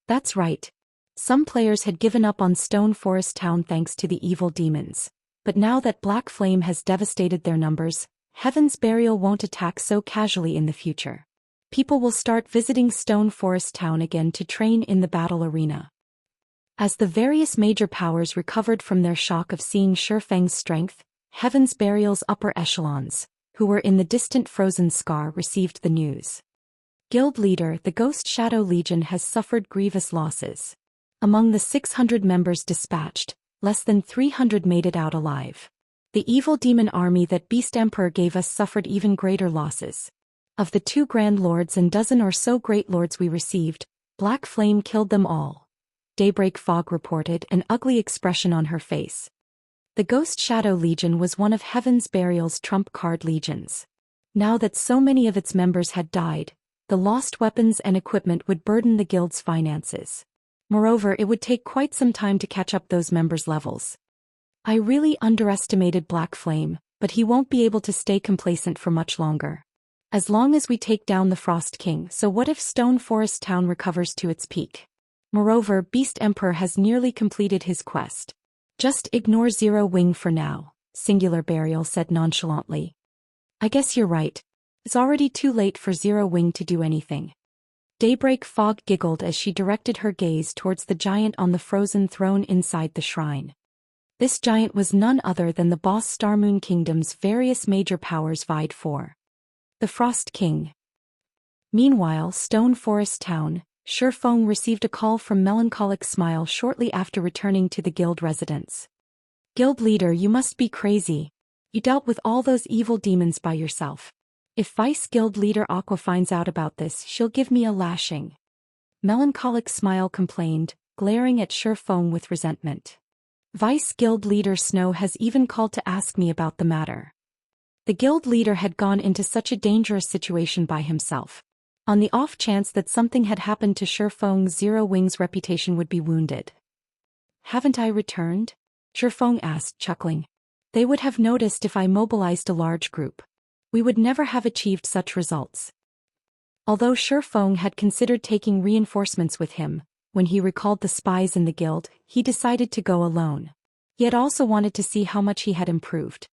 That's right. Some players had given up on Stone Forest Town thanks to the evil demons, but now that Black Flame has devastated their numbers, Heaven's Burial won't attack so casually in the future. People will start visiting Stone Forest Town again to train in the battle arena. As the various major powers recovered from their shock of seeing Shifeng's strength, Heaven's Burial's upper echelons, who were in the distant frozen scar, received the news. Guild leader, the Ghost Shadow Legion, has suffered grievous losses. Among the 600 members dispatched, less than 300 made it out alive. The evil demon army that Beast Emperor gave us suffered even greater losses. Of the 2 Grand Lords and dozen or so Great Lords we received, Black Flame killed them all. Daybreak Fog reported, an ugly expression on her face. The Ghost Shadow Legion was one of Heaven's Burial's trump card legions. Now that so many of its members had died, the lost weapons and equipment would burden the guild's finances. Moreover, it would take quite some time to catch up those members' levels. I really underestimated Black Flame, but he won't be able to stay complacent for much longer. As long as we take down the Frost King, so what if Stone Forest Town recovers to its peak? Moreover, Beast Emperor has nearly completed his quest. Just ignore Zero Wing for now, Singular Burial said nonchalantly. I guess you're right. It's already too late for Zero Wing to do anything. Daybreak Fog giggled as she directed her gaze towards the giant on the frozen throne inside the shrine. This giant was none other than the boss Starmoon Kingdom's various major powers vied for. The Frost King. Meanwhile, Stone Forest Town, Shifeng received a call from Melancholic Smile shortly after returning to the guild residence. Guild leader, you must be crazy. You dealt with all those evil demons by yourself. If Vice Guild leader Aqua finds out about this, she'll give me a lashing. Melancholic Smile complained, glaring at Shifeng with resentment. Vice Guild leader Snow has even called to ask me about the matter. The guild leader had gone into such a dangerous situation by himself. On the off chance that something had happened to Shifeng's Zero Wing's reputation would be wounded. Haven't I returned? Shifeng asked, chuckling. They would have noticed if I mobilized a large group. We would never have achieved such results. Although Shifeng had considered taking reinforcements with him, when he recalled the spies in the guild, he decided to go alone. He had also wanted to see how much he had improved.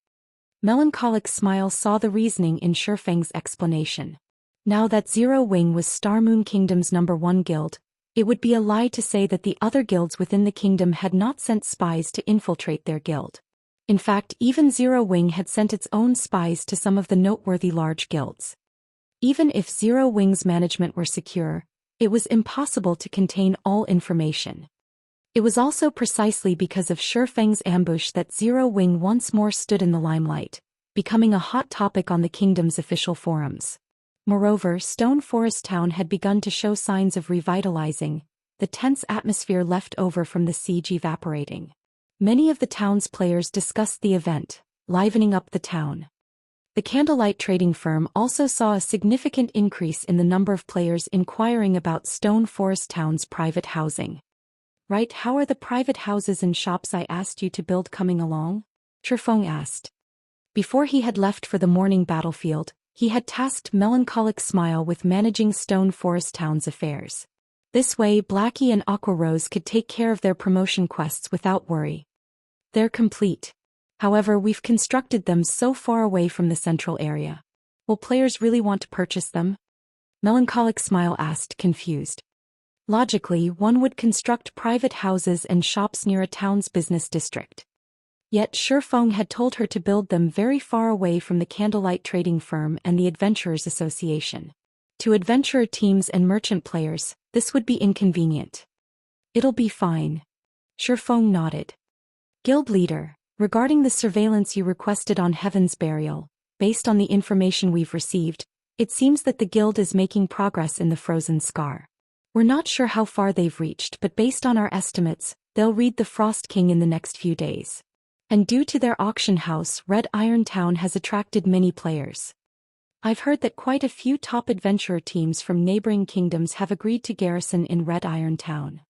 Melancholic Smile saw the reasoning in Shifeng's explanation. Now that Zero Wing was Starmoon Kingdom's #1 guild, it would be a lie to say that the other guilds within the kingdom had not sent spies to infiltrate their guild. In fact, even Zero Wing had sent its own spies to some of the noteworthy large guilds. Even if Zero Wing's management were secure, it was impossible to contain all information. It was also precisely because of Shifeng's ambush that Zero Wing once more stood in the limelight, becoming a hot topic on the kingdom's official forums. Moreover, Stone Forest Town had begun to show signs of revitalizing, the tense atmosphere left over from the siege evaporating. Many of the town's players discussed the event, livening up the town. The candlelight trading firm also saw a significant increase in the number of players inquiring about Stone Forest Town's private housing. Right, how are the private houses and shops I asked you to build coming along? Shifeng asked. Before he had left for the morning battlefield, he had tasked Melancholic Smile with managing Stone Forest Town's affairs. This way Blackie and Aqua Rose could take care of their promotion quests without worry. They're complete. However, we've constructed them so far away from the central area. Will players really want to purchase them? Melancholic Smile asked, confused. Logically, one would construct private houses and shops near a town's business district. Yet Shifeng had told her to build them very far away from the candlelight trading firm and the Adventurers Association. To adventurer teams and merchant players, this would be inconvenient. It'll be fine. Shifeng nodded. Guild leader, regarding the surveillance you requested on Heaven's Burial, based on the information we've received, it seems that the guild is making progress in the frozen scar. We're not sure how far they've reached, but based on our estimates, they'll read the Frost King in the next few days. And due to their auction house, Red Iron Town has attracted many players. I've heard that quite a few top adventurer teams from neighboring kingdoms have agreed to garrison in Red Iron Town.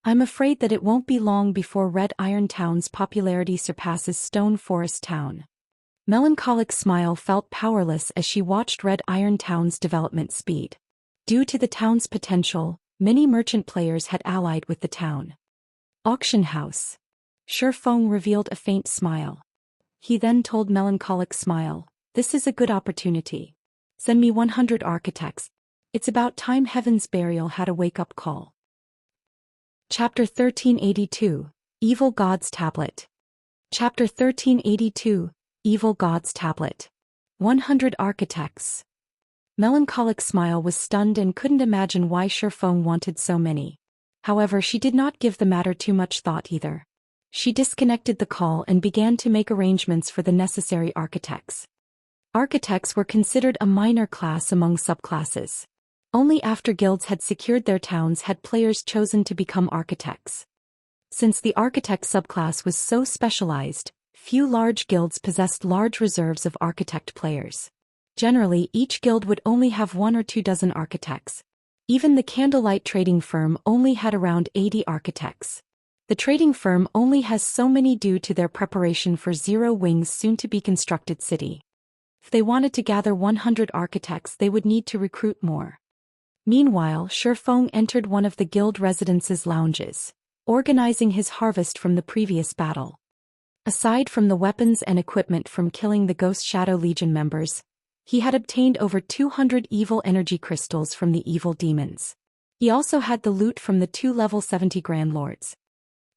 I'm afraid that it won't be long before Red Iron Town's popularity surpasses Stone Forest Town. Melancholic Smile felt powerless as she watched Red Iron Town's development speed. Due to the town's potential, many merchant players had allied with the town. Auction house. Shifeng revealed a faint smile. He then told Melancholic Smile, "This is a good opportunity. Send me 100 architects. It's about time Heaven's Burial had a wake-up call. Chapter 1382, Evil God's Tablet. Chapter 1382, Evil God's Tablet. 100 Architects. Melancholic Smile was stunned and couldn't imagine why Shifeng wanted so many. However, she did not give the matter too much thought either. She disconnected the call and began to make arrangements for the necessary architects. Architects were considered a minor class among subclasses. Only after guilds had secured their towns had players chosen to become architects. Since the architect subclass was so specialized, few large guilds possessed large reserves of architect players. Generally, each guild would only have 1 or 2 dozen architects. Even the candlelight trading firm only had around 80 architects. The trading firm only has so many due to their preparation for Zero Wing's soon-to-be-constructed city. If they wanted to gather 100 architects, they would need to recruit more. Meanwhile, Shifeng entered one of the guild residence's lounges, organizing his harvest from the previous battle. Aside from the weapons and equipment from killing the Ghost Shadow Legion members, he had obtained over 200 evil energy crystals from the evil demons. He also had the loot from the 2 level 70 Grand Lords.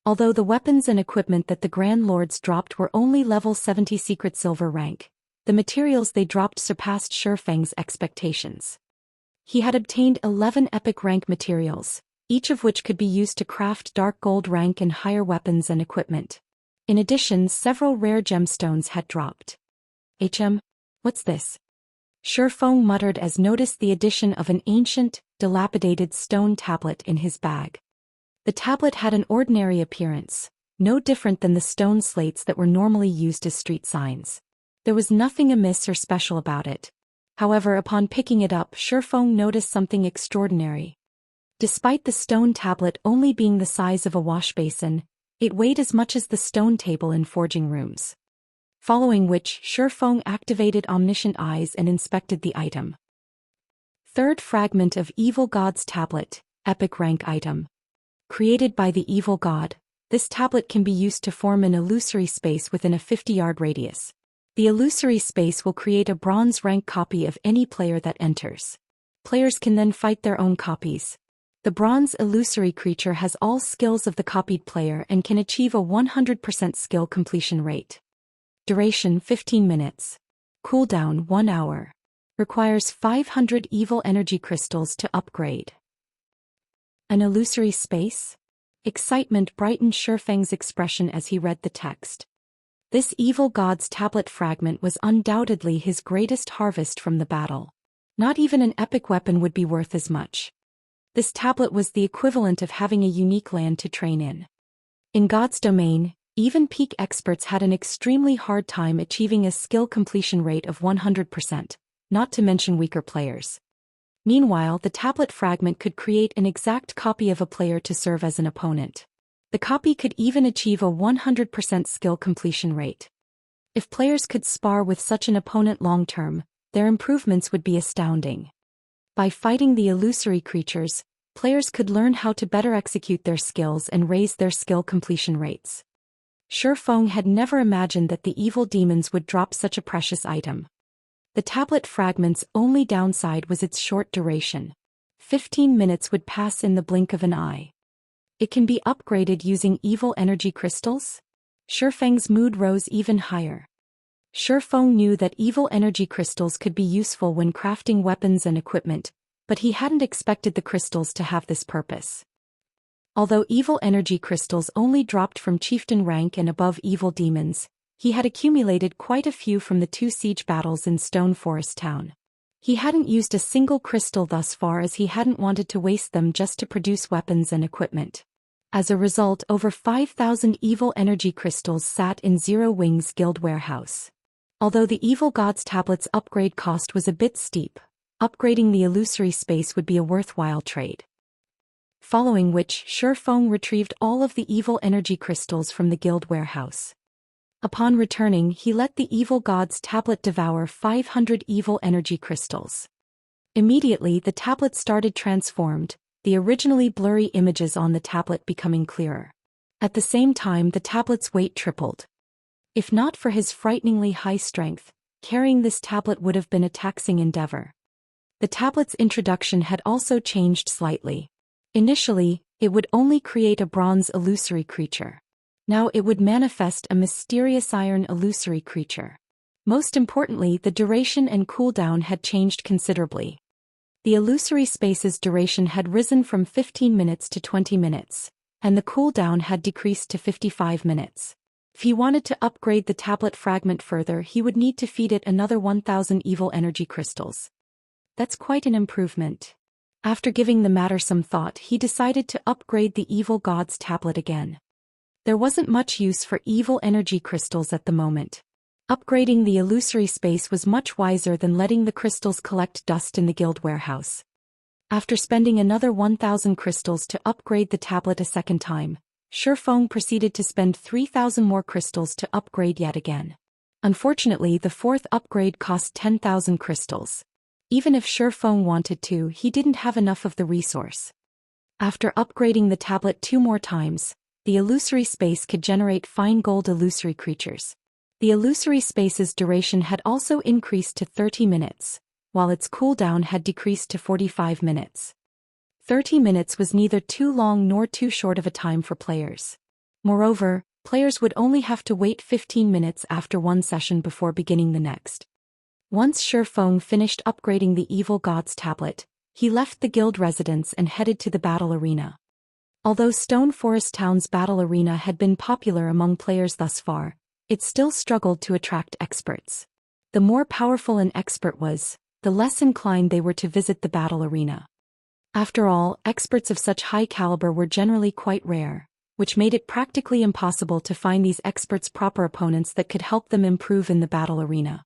Although the weapons and equipment that the Grand Lords dropped were only level 70 secret silver rank, the materials they dropped surpassed Shifeng's expectations. He had obtained 11 epic rank materials, each of which could be used to craft dark gold rank and higher weapons and equipment. In addition, several rare gemstones had dropped. What's this? Shifeng muttered as noticed the addition of an ancient, dilapidated stone tablet in his bag. The tablet had an ordinary appearance, no different than the stone slates that were normally used as street signs. There was nothing amiss or special about it. However, upon picking it up, Shifeng noticed something extraordinary. Despite the stone tablet only being the size of a wash basin, it weighed as much as the stone table in forging rooms. Following which, Shifeng activated omniscient eyes and inspected the item. Third fragment of Evil God's Tablet, epic rank item. Created by the evil god, this tablet can be used to form an illusory space within a 50-yard radius. The illusory space will create a bronze rank copy of any player that enters. Players can then fight their own copies. The bronze illusory creature has all skills of the copied player and can achieve a 100% skill completion rate. Duration 15 minutes. Cooldown 1 hour. Requires 500 evil energy crystals to upgrade. An illusory space? Excitement brightened Shifeng's expression as he read the text. This evil god's tablet fragment was undoubtedly his greatest harvest from the battle. Not even an epic weapon would be worth as much. This tablet was the equivalent of having a unique land to train in. In God's domain, even peak experts had an extremely hard time achieving a skill completion rate of 100%, not to mention weaker players. Meanwhile, the tablet fragment could create an exact copy of a player to serve as an opponent. The copy could even achieve a 100% skill completion rate. If players could spar with such an opponent long-term, their improvements would be astounding. By fighting the illusory creatures, players could learn how to better execute their skills and raise their skill completion rates. Shifeng had never imagined that the evil demons would drop such a precious item. The tablet fragment's only downside was its short duration. 15 minutes would pass in the blink of an eye. It can be upgraded using evil energy crystals? Shifeng's mood rose even higher. Shifeng knew that evil energy crystals could be useful when crafting weapons and equipment, but he hadn't expected the crystals to have this purpose. Although evil energy crystals only dropped from chieftain rank and above evil demons, he had accumulated quite a few from the 2 siege battles in Stone Forest Town. He hadn't used a single crystal thus far as he hadn't wanted to waste them just to produce weapons and equipment. As a result, over 5,000 evil energy crystals sat in Zero Wing's guild warehouse. Although the evil god's tablet's upgrade cost was a bit steep, upgrading the illusory space would be a worthwhile trade. Following which, Shifeng retrieved all of the evil energy crystals from the guild warehouse. Upon returning, he let the evil god's tablet devour 500 evil energy crystals. Immediately, the tablet started transformed, the originally blurry images on the tablet becoming clearer. At the same time, the tablet's weight tripled. If not for his frighteningly high strength, carrying this tablet would have been a taxing endeavor. The tablet's introduction had also changed slightly. Initially, it would only create a bronze illusory creature. Now it would manifest a mysterious iron illusory creature. Most importantly, the duration and cooldown had changed considerably. The illusory space's duration had risen from 15 minutes to 20 minutes, and the cooldown had decreased to 55 minutes. If he wanted to upgrade the tablet fragment further, he would need to feed it another 1,000 evil energy crystals. That's quite an improvement. After giving the matter some thought, he decided to upgrade the evil god's tablet again. There wasn't much use for evil energy crystals at the moment. Upgrading the illusory space was much wiser than letting the crystals collect dust in the guild warehouse. After spending another 1,000 crystals to upgrade the tablet a second time, Shifeng proceeded to spend 3,000 more crystals to upgrade yet again. Unfortunately, the fourth upgrade cost 10,000 crystals. Even if Shifeng wanted to, he didn't have enough of the resource. After upgrading the tablet 2 more times, the illusory space could generate fine gold illusory creatures. The illusory space's duration had also increased to 30 minutes, while its cooldown had decreased to 45 minutes. 30 minutes was neither too long nor too short of a time for players. Moreover, players would only have to wait 15 minutes after one session before beginning the next. Once Shifeng finished upgrading the evil god's tablet, he left the guild residence and headed to the battle arena. Although Stone Forest Town's battle arena had been popular among players thus far, it still struggled to attract experts. The more powerful an expert was, the less inclined they were to visit the battle arena. After all, experts of such high caliber were generally quite rare, which made it practically impossible to find these experts proper opponents that could help them improve in the battle arena.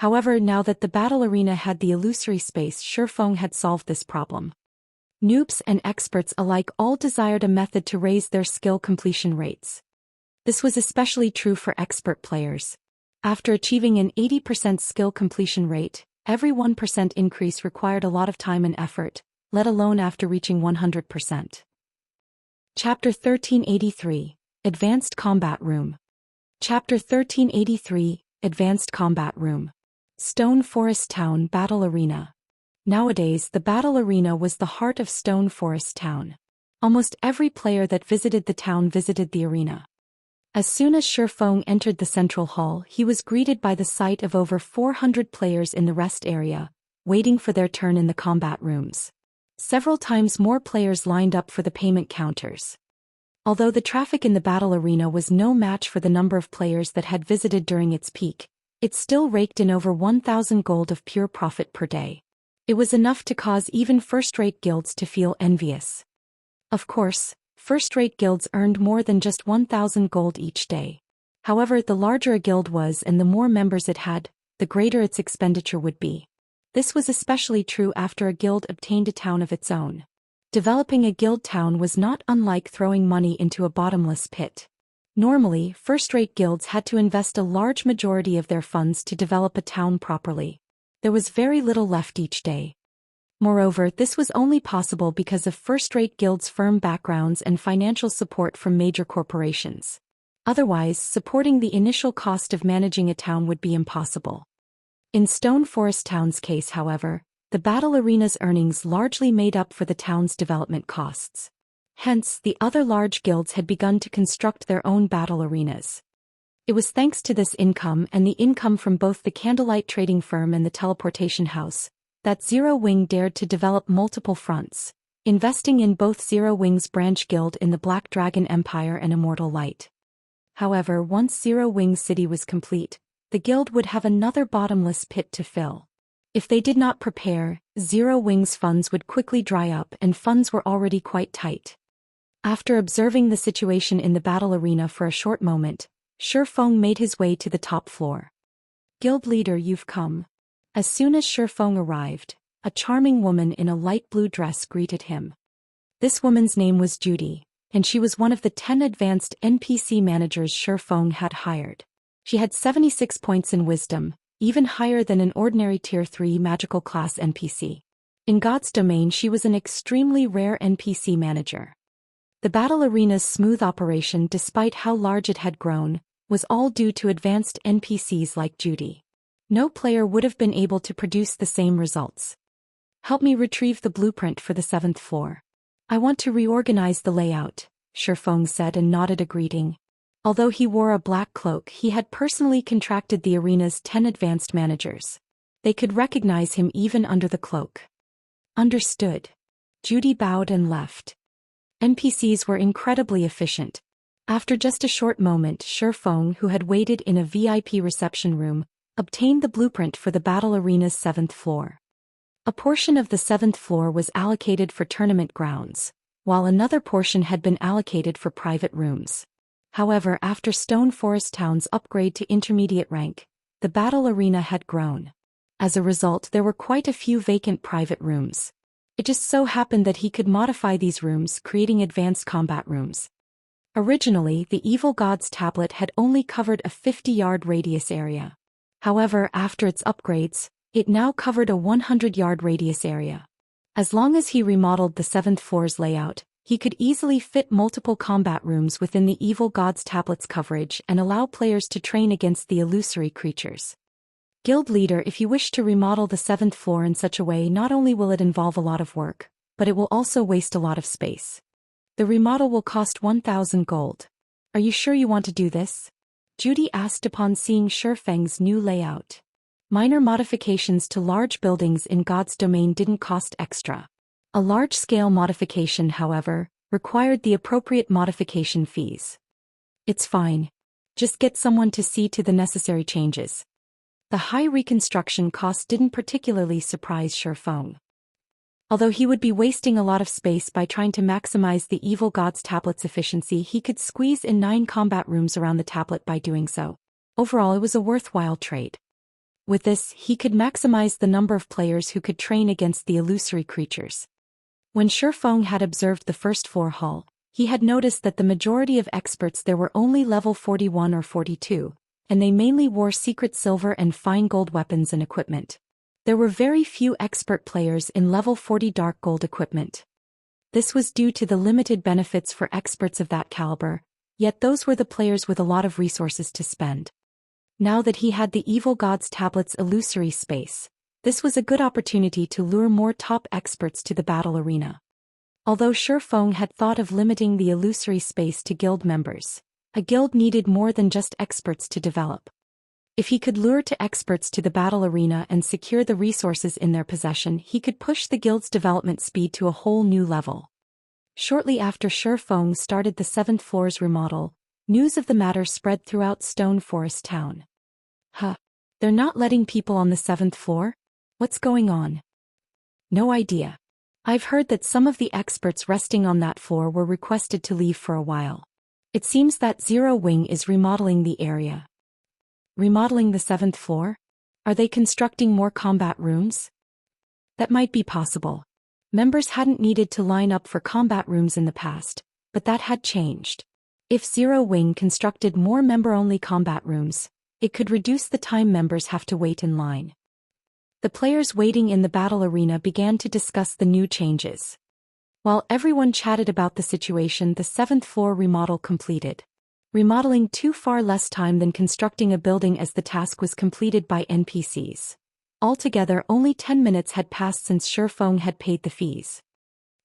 However, now that the battle arena had the illusory space, Shifeng had solved this problem. Noobs and experts alike all desired a method to raise their skill completion rates. This was especially true for expert players. After achieving an 80% skill completion rate, every 1% increase required a lot of time and effort, let alone after reaching 100%. Chapter 1383, Advanced Combat Room. Chapter 1383, Advanced Combat Room. Stone Forest Town Battle Arena. Nowadays, the battle arena was the heart of Stone Forest Town. Almost every player that visited the town visited the arena. As soon as Shifeng entered the central hall, he was greeted by the sight of over 400 players in the rest area, waiting for their turn in the combat rooms. Several times more players lined up for the payment counters. Although the traffic in the battle arena was no match for the number of players that had visited during its peak, it still raked in over 1,000 gold of pure profit per day. It was enough to cause even first-rate guilds to feel envious. Of course, first-rate guilds earned more than just 1,000 gold each day. However, the larger a guild was and the more members it had, the greater its expenditure would be. This was especially true after a guild obtained a town of its own. Developing a guild town was not unlike throwing money into a bottomless pit. Normally, first-rate guilds had to invest a large majority of their funds to develop a town properly. There was very little left each day. Moreover, this was only possible because of first-rate guilds' firm backgrounds and financial support from major corporations. Otherwise, supporting the initial cost of managing a town would be impossible. In Stone Forest Town's case, however, the battle arena's earnings largely made up for the town's development costs. Hence, the other large guilds had begun to construct their own battle arenas. It was thanks to this income and the income from both the Candlelight Trading Firm and the Teleportation House that Zero Wing dared to develop multiple fronts, investing in both Zero Wing's branch guild in the Black Dragon Empire and Immortal Light. However, once Zero Wing's city was complete, the guild would have another bottomless pit to fill. If they did not prepare, Zero Wing's funds would quickly dry up and funds were already quite tight. After observing the situation in the battle arena for a short moment, Shifeng made his way to the top floor. "Guild leader, you've come." As soon as Shifeng arrived, a charming woman in a light blue dress greeted him. This woman's name was Judy, and she was one of the 10 advanced NPC managers Shifeng had hired. She had 76 points in wisdom, even higher than an ordinary Tier 3 magical class NPC. In God's domain, she was an extremely rare NPC manager. The battle arena's smooth operation, despite how large it had grown, was all due to advanced NPCs like Judy. No player would have been able to produce the same results. Help me retrieve the blueprint for the 7th floor. I want to reorganize the layout, Shifeng said and nodded a greeting. Although he wore a black cloak, he had personally contracted the arena's 10 advanced managers. They could recognize him even under the cloak. Understood. Judy bowed and left. NPCs were incredibly efficient. After just a short moment, Shifeng, who had waited in a VIP reception room, obtained the blueprint for the battle arena's 7th floor. A portion of the 7th floor was allocated for tournament grounds, while another portion had been allocated for private rooms. However, after Stone Forest Town's upgrade to intermediate rank, the battle arena had grown. As a result, there were quite a few vacant private rooms. It just so happened that he could modify these rooms, creating advanced combat rooms. Originally, the Evil God's tablet had only covered a 50-yard radius area. However, after its upgrades, it now covered a 100-yard radius area. As long as he remodeled the 7th floor's layout, he could easily fit multiple combat rooms within the Evil God's tablet's coverage and allow players to train against the illusory creatures. Guild leader, if you wish to remodel the 7th floor in such a way, not only will it involve a lot of work, but it will also waste a lot of space. The remodel will cost 1,000 gold. Are you sure you want to do this? Judy asked upon seeing Shifeng's new layout. Minor modifications to large buildings in God's domain didn't cost extra. A large-scale modification, however, required the appropriate modification fees. It's fine. Just get someone to see to the necessary changes. The high reconstruction cost didn't particularly surprise Shifeng. Although he would be wasting a lot of space by trying to maximize the Evil God's tablet's efficiency, he could squeeze in 9 combat rooms around the tablet by doing so. Overall, it was a worthwhile trade. With this, he could maximize the number of players who could train against the illusory creatures. When Shifeng had observed the first floor hall, he had noticed that the majority of experts there were only level 41 or 42, and they mainly wore secret silver and fine gold weapons and equipment. There were very few expert players in level 40 dark gold equipment. This was due to the limited benefits for experts of that caliber, yet those were the players with a lot of resources to spend. Now that he had the Evil God's tablet's illusory space, this was a good opportunity to lure more top experts to the battle arena. Although Shifeng had thought of limiting the illusory space to guild members, a guild needed more than just experts to develop. If he could lure to experts to the battle arena and secure the resources in their possession, he could push the guild's development speed to a whole new level. Shortly after Shifeng started the 7th floor's remodel, news of the matter spread throughout Stone Forest Town. They're not letting people on the 7th floor? What's going on? No idea. I've heard that some of the experts resting on that floor were requested to leave for a while. It seems that Zero Wing is remodeling the area. Remodeling the 7th floor? Are they constructing more combat rooms? That might be possible. Members hadn't needed to line up for combat rooms in the past, but that had changed. If Zero Wing constructed more member-only combat rooms, it could reduce the time members have to wait in line. The players waiting in the battle arena began to discuss the new changes. While everyone chatted about the situation, the 7th floor remodel completed. Remodeling took far less time than constructing a building, as the task was completed by NPCs. Altogether, only 10 minutes had passed since Shifeng had paid the fees.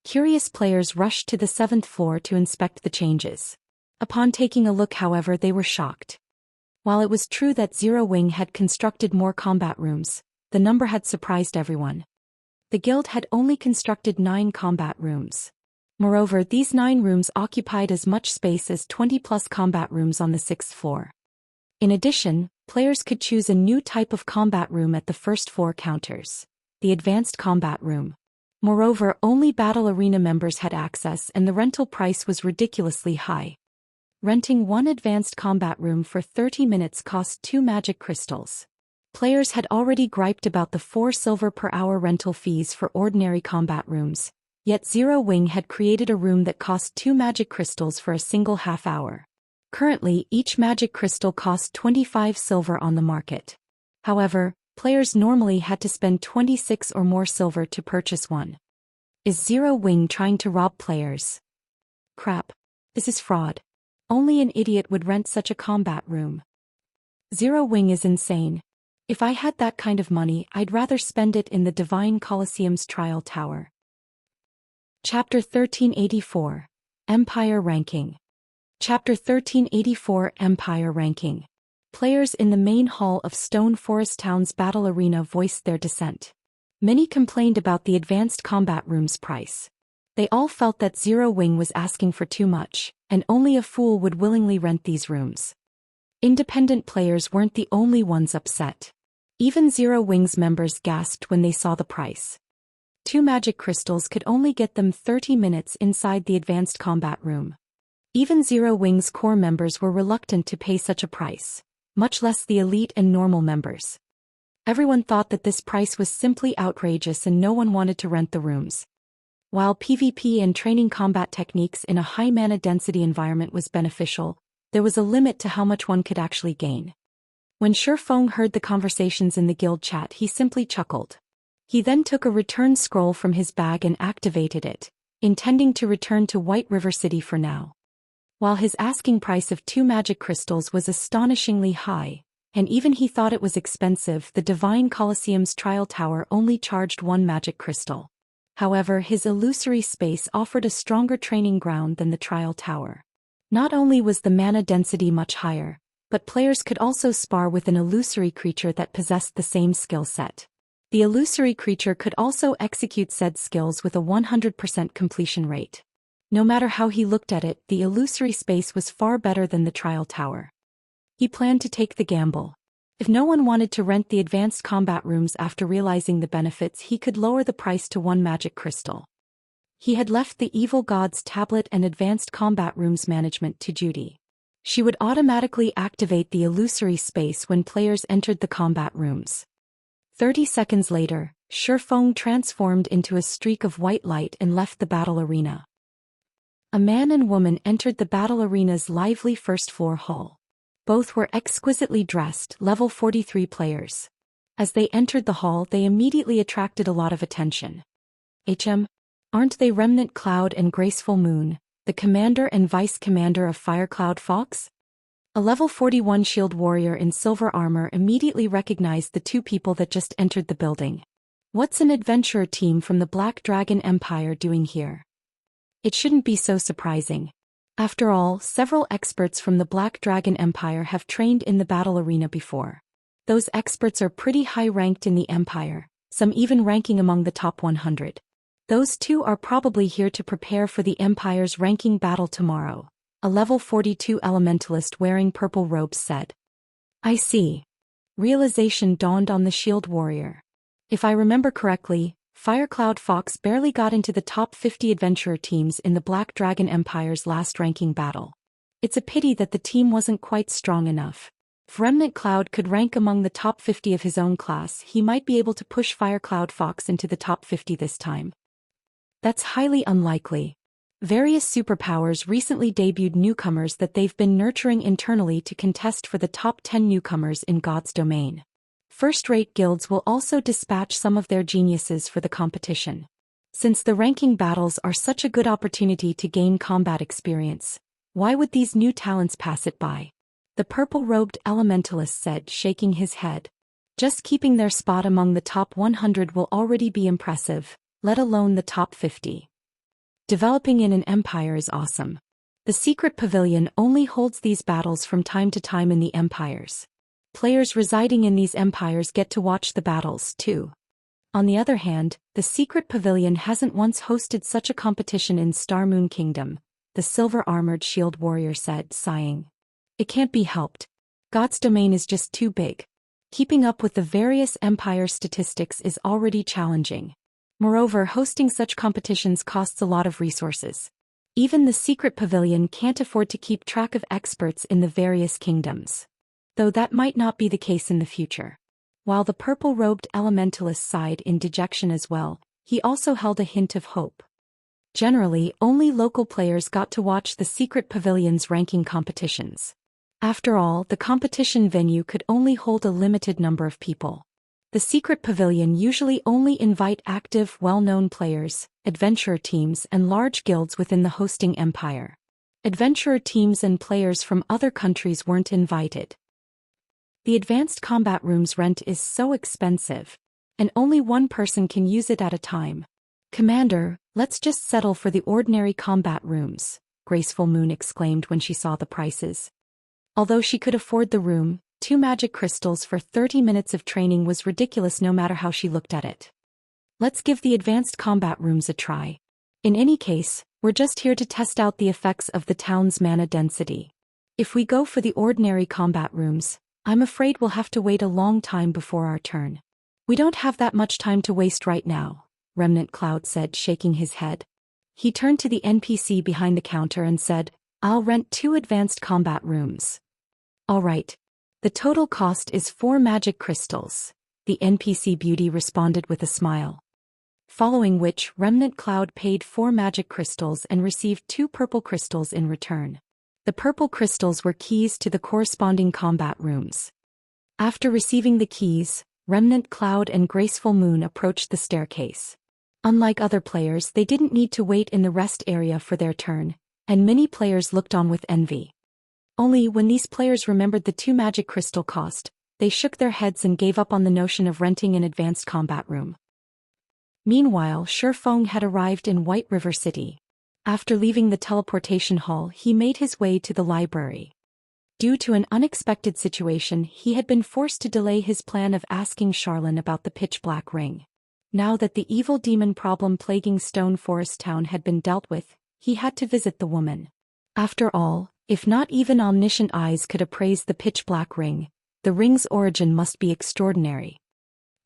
Curious players rushed to the 7th floor to inspect the changes. Upon taking a look, however, they were shocked. While it was true that Zero Wing had constructed more combat rooms, the number had surprised everyone. The guild had only constructed 9 combat rooms. Moreover, these 9 rooms occupied as much space as 20+ combat rooms on the 6th floor. In addition, players could choose a new type of combat room at the first floor counters, the Advanced Combat Room. Moreover, only battle arena members had access, and the rental price was ridiculously high. Renting one Advanced Combat Room for 30 minutes cost 2 magic crystals. Players had already griped about the 4 silver per hour rental fees for ordinary combat rooms, yet Zero Wing had created a room that cost 2 magic crystals for a single half hour. Currently, each magic crystal cost 25 silver on the market. However, players normally had to spend 26 or more silver to purchase one. Is Zero Wing trying to rob players? Crap. This is fraud. Only an idiot would rent such a combat room. Zero Wing is insane. If I had that kind of money, I'd rather spend it in the Divine Colosseum's Trial Tower. Chapter 1384. Empire Ranking. Chapter 1384 Empire Ranking. Players in the main hall of Stone Forest Town's battle arena voiced their dissent. Many complained about the advanced combat room's price. They all felt that Zero Wing was asking for too much, and only a fool would willingly rent these rooms. Independent players weren't the only ones upset. Even Zero Wing's members gasped when they saw the price. 2 magic crystals could only get them 30 minutes inside the advanced combat room. Even Zero Wing's core members were reluctant to pay such a price, much less the elite and normal members. Everyone thought that this price was simply outrageous and no one wanted to rent the rooms. While PvP and training combat techniques in a high mana density environment was beneficial, there was a limit to how much one could actually gain. When Shifeng heard the conversations in the guild chat, he simply chuckled. He then took a return scroll from his bag and activated it, intending to return to White River City for now. While his asking price of 2 magic crystals was astonishingly high, and even he thought it was expensive, the Divine Colosseum's Trial Tower only charged 1 magic crystal. However, his illusory space offered a stronger training ground than the Trial Tower. Not only was the mana density much higher, but players could also spar with an illusory creature that possessed the same skill set. The illusory creature could also execute said skills with a 100% completion rate. No matter how he looked at it, the illusory space was far better than the Trial Tower. He planned to take the gamble. If no one wanted to rent the advanced combat rooms after realizing the benefits, he could lower the price to 1 magic crystal. He had left the Evil God's tablet and advanced combat rooms management to Judy. She would automatically activate the illusory space when players entered the combat rooms. 30 seconds later, Shifeng transformed into a streak of white light and left the battle arena. A man and woman entered the battle arena's lively first-floor hall. Both were exquisitely dressed, level 43 players. As they entered the hall, they immediately attracted a lot of attention. Aren't they Remnant Cloud and Graceful Moon, the commander and vice-commander of Firecloud Fox? A level 41 shield warrior in silver armor immediately recognized the 2 people that just entered the building. What's an adventurer team from the Black Dragon Empire doing here? It shouldn't be so surprising. After all, several experts from the Black Dragon Empire have trained in the battle arena before. Those experts are pretty high ranked in the Empire, some even ranking among the top 100. Those 2 are probably here to prepare for the Empire's ranking battle tomorrow, a level 42 elementalist wearing purple robes said. I see. Realization dawned on the shield warrior. If I remember correctly, Firecloud Fox barely got into the top 50 adventurer teams in the Black Dragon Empire's last ranking battle. It's a pity that the team wasn't quite strong enough. If Remnant Cloud could rank among the top 50 of his own class, he might be able to push Firecloud Fox into the top 50 this time. That's highly unlikely. Various superpowers recently debuted newcomers that they've been nurturing internally to contest for the top 10 newcomers in God's domain. First-rate guilds will also dispatch some of their geniuses for the competition. Since the ranking battles are such a good opportunity to gain combat experience, why would these new talents pass it by? The purple-robed elementalist said, shaking his head. Just keeping their spot among the top 100 will already be impressive, let alone the top 50. Developing in an empire is awesome. The secret pavilion only holds these battles from time to time in the empires. Players residing in these empires get to watch the battles, too. On the other hand, the secret pavilion hasn't once hosted such a competition in Star Moon Kingdom, the silver-armored shield warrior said, sighing. It can't be helped. God's domain is just too big. Keeping up with the various empire statistics is already challenging. Moreover, hosting such competitions costs a lot of resources. Even the secret pavilion can't afford to keep track of experts in the various kingdoms. Though that might not be the case in the future. While the purple-robed elementalist sighed in dejection as well, he also held a hint of hope. Generally, only local players got to watch the secret pavilion's ranking competitions. After all, the competition venue could only hold a limited number of people. The secret pavilion usually only invite active, well-known players, adventurer teams and large guilds within the hosting empire. Adventurer teams and players from other countries weren't invited. The advanced combat room's rent is so expensive, and only one person can use it at a time. Commander, let's just settle for the ordinary combat rooms, Graceful Moon exclaimed when she saw the prices. Although she could afford the room, 2 magic crystals for 30 minutes of training was ridiculous no matter how she looked at it. Let's give the advanced combat rooms a try. In any case, we're just here to test out the effects of the town's mana density. If we go for the ordinary combat rooms, I'm afraid we'll have to wait a long time before our turn. We don't have that much time to waste right now, Remnant Cloud said, shaking his head. He turned to the NPC behind the counter and said, I'll rent 2 advanced combat rooms. All right. The total cost is 4 magic crystals, the NPC beauty responded with a smile. Following which, Remnant Cloud paid 4 magic crystals and received 2 purple crystals in return. The purple crystals were keys to the corresponding combat rooms. After receiving the keys, Remnant Cloud and Graceful Moon approached the staircase. Unlike other players, they didn't need to wait in the rest area for their turn, and many players looked on with envy. Only when these players remembered the 2 magic crystal cost, they shook their heads and gave up on the notion of renting an advanced combat room. Meanwhile, Shifeng had arrived in White River City. After leaving the teleportation hall, he made his way to the library. Due to an unexpected situation, he had been forced to delay his plan of asking Charlene about the pitch-black ring. Now that the evil demon problem plaguing Stone Forest Town had been dealt with, he had to visit the woman. After all, if not even omniscient eyes could appraise the pitch-black ring, the ring's origin must be extraordinary.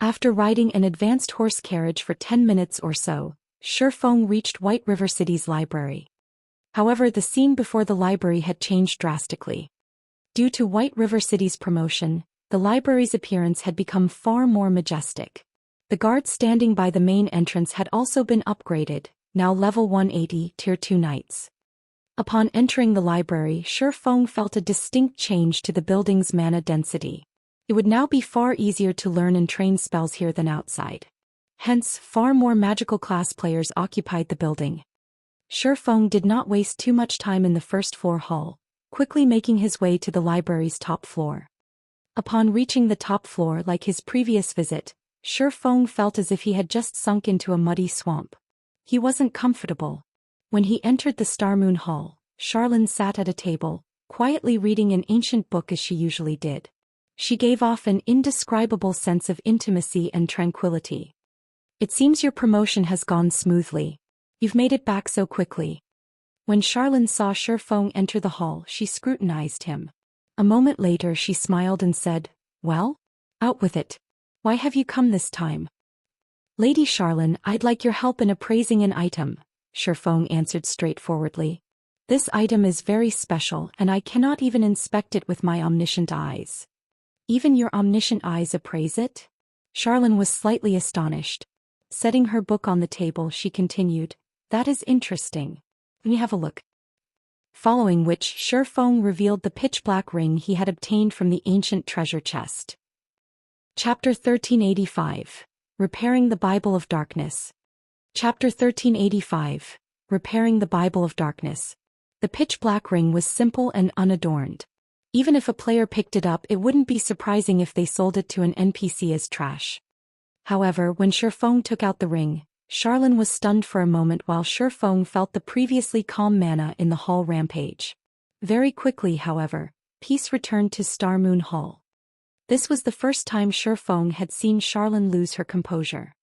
After riding an advanced horse carriage for 10 minutes or so, Shifeng reached White River City's library. However, the scene before the library had changed drastically. Due to White River City's promotion, the library's appearance had become far more majestic. The guards standing by the main entrance had also been upgraded, now level 180 Tier 2 knights. Upon entering the library, Shifeng felt a distinct change to the building's mana density. It would now be far easier to learn and train spells here than outside. Hence, far more magical class players occupied the building. Shifeng did not waste too much time in the first floor hall, quickly making his way to the library's top floor. Upon reaching the top floor, like his previous visit, Shifeng felt as if he had just sunk into a muddy swamp. He wasn't comfortable. When he entered the Star Moon Hall, Charlene sat at a table, quietly reading an ancient book as she usually did. She gave off an indescribable sense of intimacy and tranquility. It seems your promotion has gone smoothly. You've made it back so quickly. When Charlene saw Shifeng enter the hall, she scrutinized him. A moment later she smiled and said, Well? Out with it. Why have you come this time? Lady Charlene, I'd like your help in appraising an item, Shifeng answered straightforwardly. This item is very special and I cannot even inspect it with my omniscient eyes. Even your omniscient eyes appraise it? Charlene was slightly astonished. Setting her book on the table, she continued, That is interesting. Let me have a look. Following which, Shifeng revealed the pitch-black ring he had obtained from the ancient treasure chest. Chapter 1385. Repairing the Bible of Darkness. Chapter 1385. Repairing the Bible of Darkness. The pitch-black ring was simple and unadorned. Even if a player picked it up, it wouldn't be surprising if they sold it to an NPC as trash. However, when Shifeng took out the ring, Charlene was stunned for a moment while Shifeng felt the previously calm mana in the hall rampage. Very quickly, however, peace returned to Star Moon Hall. This was the first time Shifeng had seen Charlene lose her composure.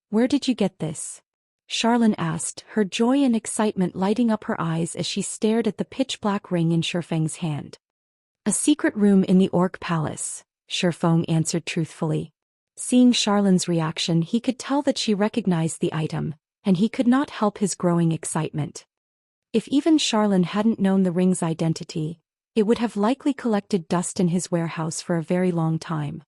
Where did you get this? Charlene asked, her joy and excitement lighting up her eyes as she stared at the pitch-black ring in Shifeng's hand. A secret room in the Orc Palace, Shifeng answered truthfully. Seeing Charlene's reaction, he could tell that she recognized the item, and he could not help his growing excitement. If even Charlene hadn't known the ring's identity, it would have likely collected dust in his warehouse for a very long time.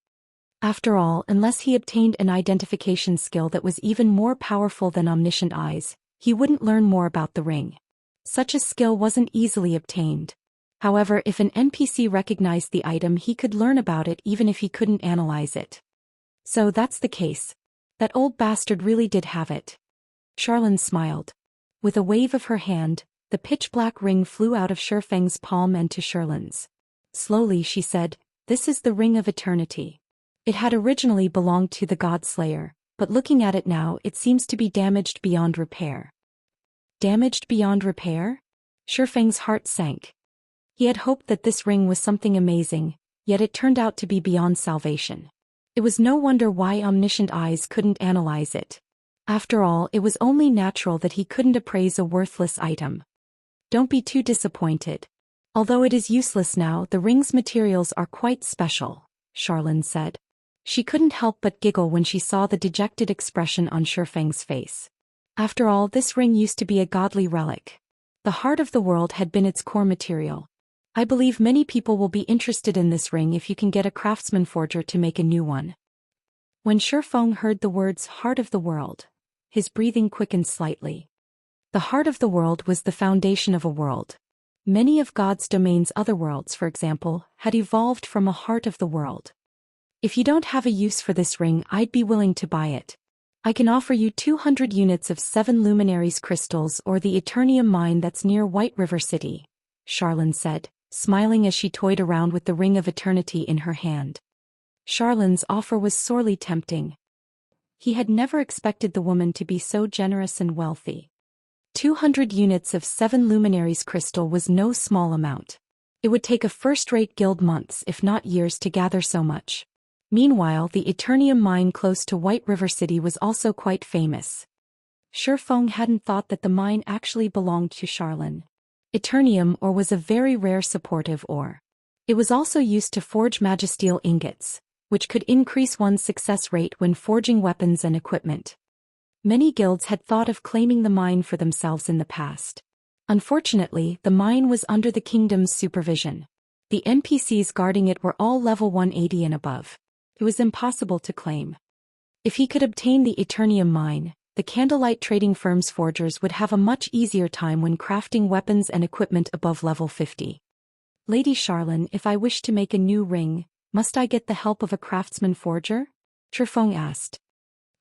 After all, unless he obtained an identification skill that was even more powerful than omniscient eyes, he wouldn't learn more about the ring. Such a skill wasn't easily obtained. However, if an NPC recognized the item, he could learn about it even if he couldn't analyze it. So that's the case. That old bastard really did have it. Charlene smiled. With a wave of her hand, the pitch-black ring flew out of Shifeng's palm and to Charlene's. Slowly she said, This is the Ring of Eternity. It had originally belonged to the God Slayer, but looking at it now it seems to be damaged beyond repair. Damaged beyond repair? Shifeng's heart sank. He had hoped that this ring was something amazing, yet it turned out to be beyond salvation. It was no wonder why omniscient eyes couldn't analyze it. After all, it was only natural that he couldn't appraise a worthless item. Don't be too disappointed. Although it is useless now, the ring's materials are quite special, Charlene said. She couldn't help but giggle when she saw the dejected expression on Shifeng's face. After all, this ring used to be a godly relic. The heart of the world had been its core material. I believe many people will be interested in this ring if you can get a craftsman forger to make a new one. When Shifeng heard the words heart of the world, his breathing quickened slightly. The heart of the world was the foundation of a world. Many of God's domain's other worlds, for example, had evolved from a heart of the world. If you don't have a use for this ring, I'd be willing to buy it. I can offer you 200 units of 7 Luminaries crystals or the Eternium mine that's near White River City, Charlene said, smiling as she toyed around with the Ring of Eternity in her hand. Charlene's offer was sorely tempting. He had never expected the woman to be so generous and wealthy. 200 units of 7 Luminaries crystal was no small amount. It would take a first-rate guild months if not years to gather so much. Meanwhile, the Eternium mine close to White River City was also quite famous. Shifeng hadn't thought that the mine actually belonged to Charlene. Eternium ore was a very rare supportive ore. It was also used to forge magisteel ingots, which could increase one's success rate when forging weapons and equipment. Many guilds had thought of claiming the mine for themselves in the past. Unfortunately, the mine was under the kingdom's supervision. The NPCs guarding it were all level 180 and above. It was impossible to claim. If he could obtain the Eternium mine, the candlelight trading firm's forgers would have a much easier time when crafting weapons and equipment above level 50. Lady Charlene, if I wish to make a new ring, must I get the help of a craftsman forger? Shifeng asked.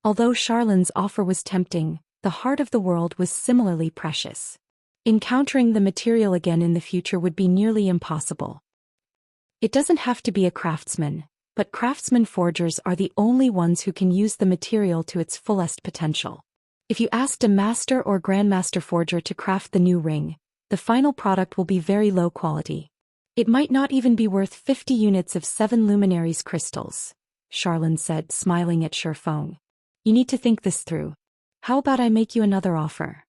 Although Charlene's offer was tempting, the heart of the world was similarly precious. Encountering the material again in the future would be nearly impossible. It doesn't have to be a craftsman, but craftsman forgers are the only ones who can use the material to its fullest potential. If you asked a master or grandmaster forger to craft the new ring, the final product will be very low quality. It might not even be worth 50 units of 7 Luminaries crystals, Charlene said, smiling at Shifeng. You need to think this through. How about I make you another offer?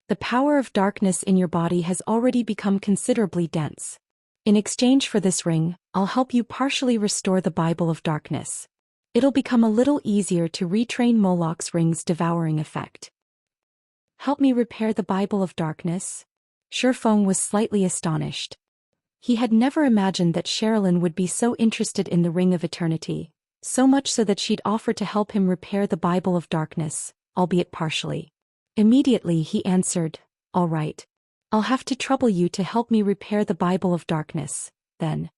The power of darkness in your body has already become considerably dense. In exchange for this ring, I'll help you partially restore the Bible of Darkness. It'll become a little easier to retrain Moloch's ring's devouring effect. Help me repair the Bible of Darkness? Shifeng was slightly astonished. He had never imagined that Charlene would be so interested in the Ring of Eternity, so much so that she'd offer to help him repair the Bible of Darkness, albeit partially. Immediately he answered, "All right. I'll have to trouble you to help me repair the Bible of Darkness, then."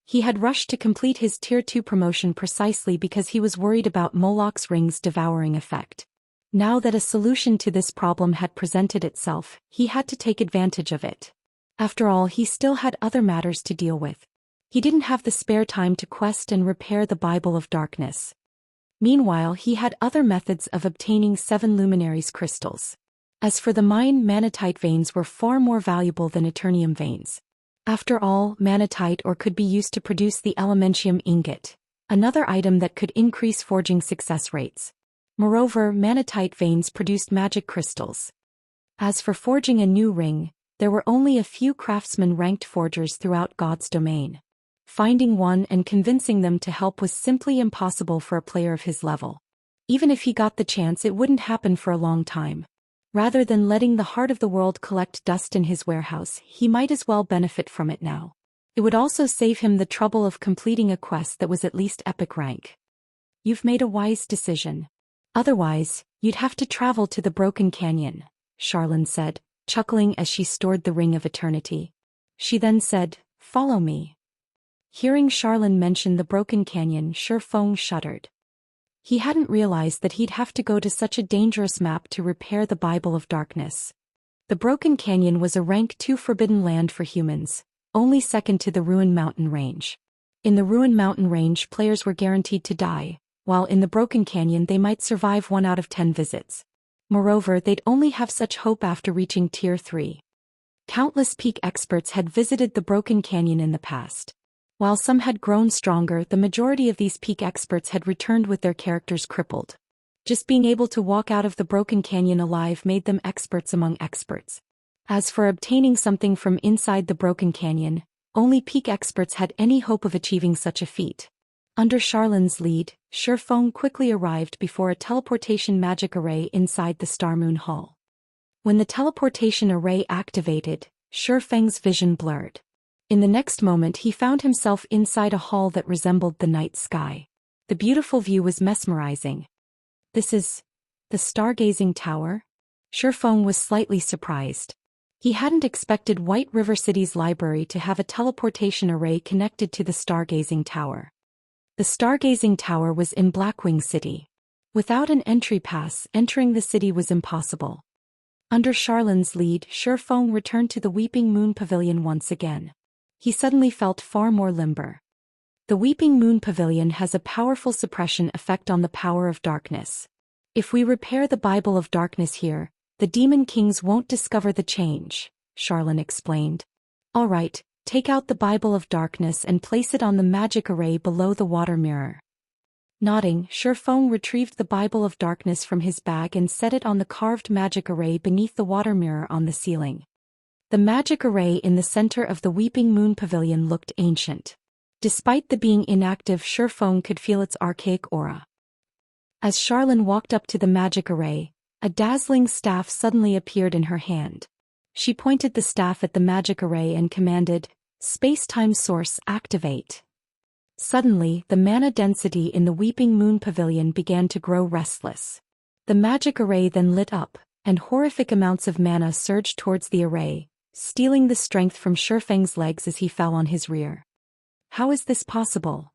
He had rushed to complete his Tier 2 promotion precisely because he was worried about Moloch's ring's devouring effect. Now that a solution to this problem had presented itself, he had to take advantage of it. After all, he still had other matters to deal with. He didn't have the spare time to quest and repair the Bible of Darkness. Meanwhile, he had other methods of obtaining 7 Luminaries crystals. As for the mine, manatite veins were far more valuable than eternium veins. After all, manatite ore could be used to produce the elementium ingot, another item that could increase forging success rates. Moreover, manatite veins produced magic crystals. As for forging a new ring, there were only a few craftsman-ranked forgers throughout God's domain. Finding one and convincing them to help was simply impossible for a player of his level. Even if he got the chance, it wouldn't happen for a long time. Rather than letting the heart of the world collect dust in his warehouse, he might as well benefit from it now. It would also save him the trouble of completing a quest that was at least epic rank. You've made a wise decision. Otherwise, you'd have to travel to the Broken Canyon, Charlene said, chuckling as she stored the Ring of Eternity. She then said, "Follow me." Hearing Charlene mention the Broken Canyon, Shifeng shuddered. He hadn't realized that he'd have to go to such a dangerous map to repair the Bible of Darkness. The Broken Canyon was a rank 2 forbidden land for humans, only second to the Ruined Mountain range. In the Ruined Mountain range, players were guaranteed to die, while in the Broken Canyon they might survive 1 out of 10 visits. Moreover, they'd only have such hope after reaching Tier 3. Countless peak experts had visited the Broken Canyon in the past. While some had grown stronger, the majority of these peak experts had returned with their characters crippled. Just being able to walk out of the Broken Canyon alive made them experts among experts. As for obtaining something from inside the Broken Canyon, only peak experts had any hope of achieving such a feat. Under Charlin's lead, Shifeng quickly arrived before a teleportation magic array inside the Star Moon Hall. When the teleportation array activated, Shifeng's vision blurred. In the next moment he found himself inside a hall that resembled the night sky. The beautiful view was mesmerizing. This is the Stargazing Tower? Shifeng was slightly surprised. He hadn't expected White River City's library to have a teleportation array connected to the Stargazing Tower. The Stargazing Tower was in Blackwing City. Without an entry pass, entering the city was impossible. Under Charlin's lead, Shifeng returned to the Weeping Moon Pavilion once again. He suddenly felt far more limber. The Weeping Moon Pavilion has a powerful suppression effect on the power of darkness. If we repair the Bible of Darkness here, the Demon Kings won't discover the change, Charlin explained. All right, take out the Bible of Darkness and place it on the magic array below the water mirror. Nodding, Shifeng retrieved the Bible of Darkness from his bag and set it on the carved magic array beneath the water mirror on the ceiling. The magic array in the center of the Weeping Moon Pavilion looked ancient. Despite the being inactive, Shifeng could feel its archaic aura. As Charlin walked up to the magic array, a dazzling staff suddenly appeared in her hand. She pointed the staff at the magic array and commanded, "Space-time source activate." Suddenly, the mana density in the Weeping Moon Pavilion began to grow restless. The magic array then lit up, and horrific amounts of mana surged towards the array, stealing the strength from Shifeng's legs as he fell on his rear. How is this possible?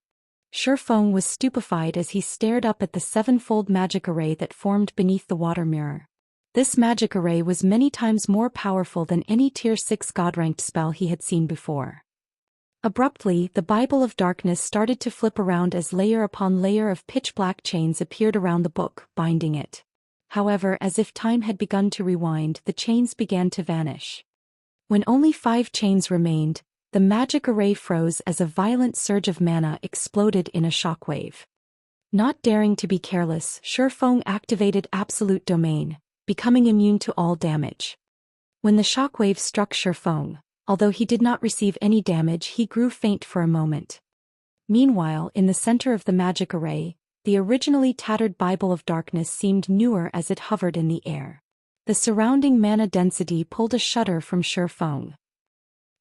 Shifeng was stupefied as he stared up at the sevenfold magic array that formed beneath the water mirror. This magic array was many times more powerful than any Tier 6 God-ranked spell he had seen before. Abruptly, the Bible of Darkness started to flip around as layer upon layer of pitch-black chains appeared around the book, binding it. However, as if time had begun to rewind, the chains began to vanish. When only 5 chains remained, the magic array froze as a violent surge of mana exploded in a shockwave. Not daring to be careless, Shifeng activated Absolute Domain, becoming immune to all damage. When the shockwave struck Shifeng, although he did not receive any damage, he grew faint for a moment. Meanwhile, in the center of the magic array, the originally tattered Bible of Darkness seemed newer as it hovered in the air. The surrounding mana density pulled a shudder from Shifeng.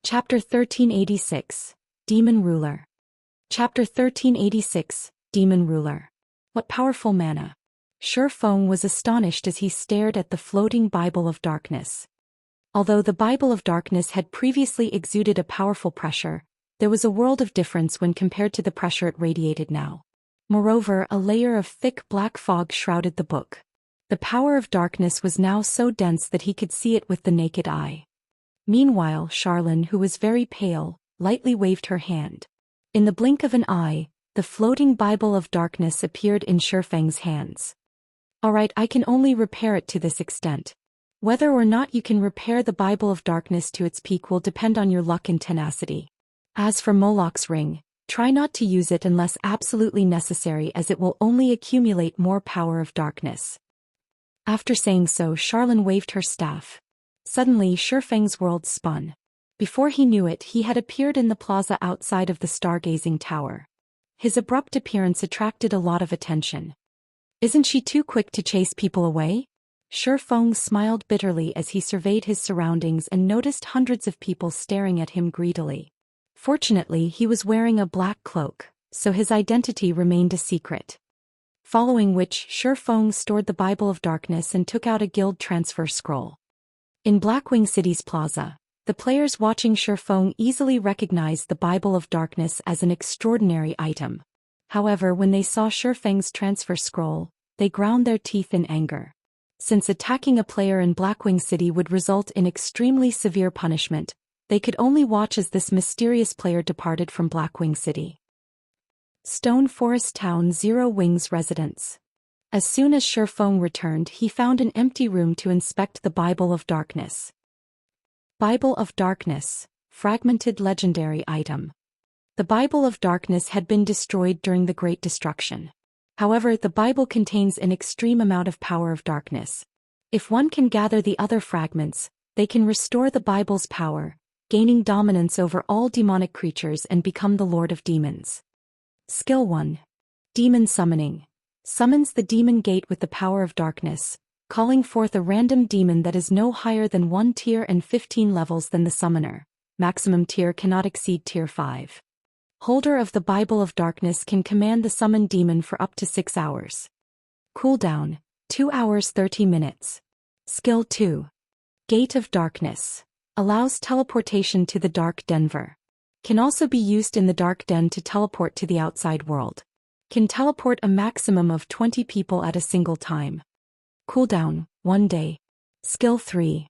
Chapter 1386, Demon Ruler. Chapter 1386, Demon Ruler. What powerful mana! Shifeng was astonished as he stared at the floating Bible of Darkness. Although the Bible of Darkness had previously exuded a powerful pressure, there was a world of difference when compared to the pressure it radiated now. Moreover, a layer of thick black fog shrouded the book. The power of darkness was now so dense that he could see it with the naked eye. Meanwhile, Charlin, who was very pale, lightly waved her hand. In the blink of an eye, the floating Bible of Darkness appeared in Shifeng's hands. All right, I can only repair it to this extent. Whether or not you can repair the Bible of Darkness to its peak will depend on your luck and tenacity. As for Moloch's ring, try not to use it unless absolutely necessary, as it will only accumulate more power of darkness. After saying so, Charlin waved her staff. Suddenly, Shifeng's world spun. Before he knew it, he had appeared in the plaza outside of the Stargazing Tower. His abrupt appearance attracted a lot of attention. Isn't she too quick to chase people away? Shifeng smiled bitterly as he surveyed his surroundings and noticed hundreds of people staring at him greedily. Fortunately, he was wearing a black cloak, so his identity remained a secret. Following which, Shifeng stored the Bible of Darkness and took out a guild transfer scroll. In Blackwing City's plaza, the players watching Shifeng easily recognized the Bible of Darkness as an extraordinary item. However, when they saw Shifeng's transfer scroll, they ground their teeth in anger. Since attacking a player in Blackwing City would result in extremely severe punishment, they could only watch as this mysterious player departed from Blackwing City. Stone Forest Town Zero Wings residence. As soon as Shifeng returned, he found an empty room to inspect the Bible of Darkness. Bible of Darkness, fragmented legendary item. The Bible of Darkness had been destroyed during the Great Destruction. However, the Bible contains an extreme amount of power of darkness. If one can gather the other fragments, they can restore the Bible's power, gaining dominance over all demonic creatures and become the Lord of Demons. Skill 1. Demon Summoning. Summons the demon gate with the power of darkness, calling forth a random demon that is no higher than 1 tier and 15 levels than the summoner. Maximum tier cannot exceed tier 5. Holder of the Bible of Darkness can command the summoned demon for up to 6 hours. Cooldown, 2 hours 30 minutes. Skill 2. Gate of Darkness. Allows teleportation to the Dark Denver. Can also be used in the Dark Den to teleport to the outside world. Can teleport a maximum of 20 people at a single time. Cooldown, 1 day. Skill 3.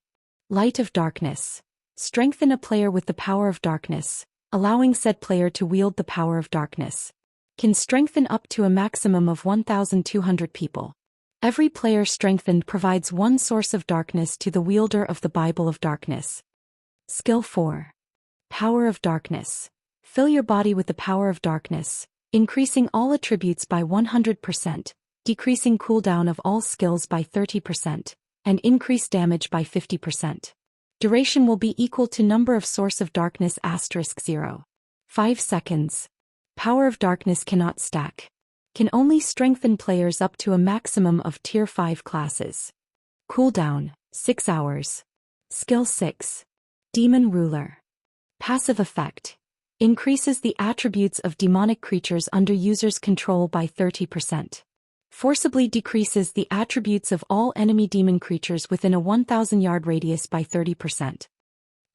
Light of Darkness. Strengthen a player with the power of darkness, allowing said player to wield the power of darkness. Can strengthen up to a maximum of 1,200 people. Every player strengthened provides one source of darkness to the wielder of the Bible of Darkness. Skill 4. Power of Darkness. Fill your body with the power of darkness, increasing all attributes by 100%, decreasing cooldown of all skills by 30%, and increase damage by 50%. Duration will be equal to number of source of darkness *0. 5 seconds. Power of Darkness cannot stack. Can only strengthen players up to a maximum of tier 5 classes. Cooldown, 6 hours. Skill 6. Demon Ruler. Passive effect. Increases the attributes of demonic creatures under user's control by 30%. Forcibly decreases the attributes of all enemy demon creatures within a 1,000-yard radius by 30%.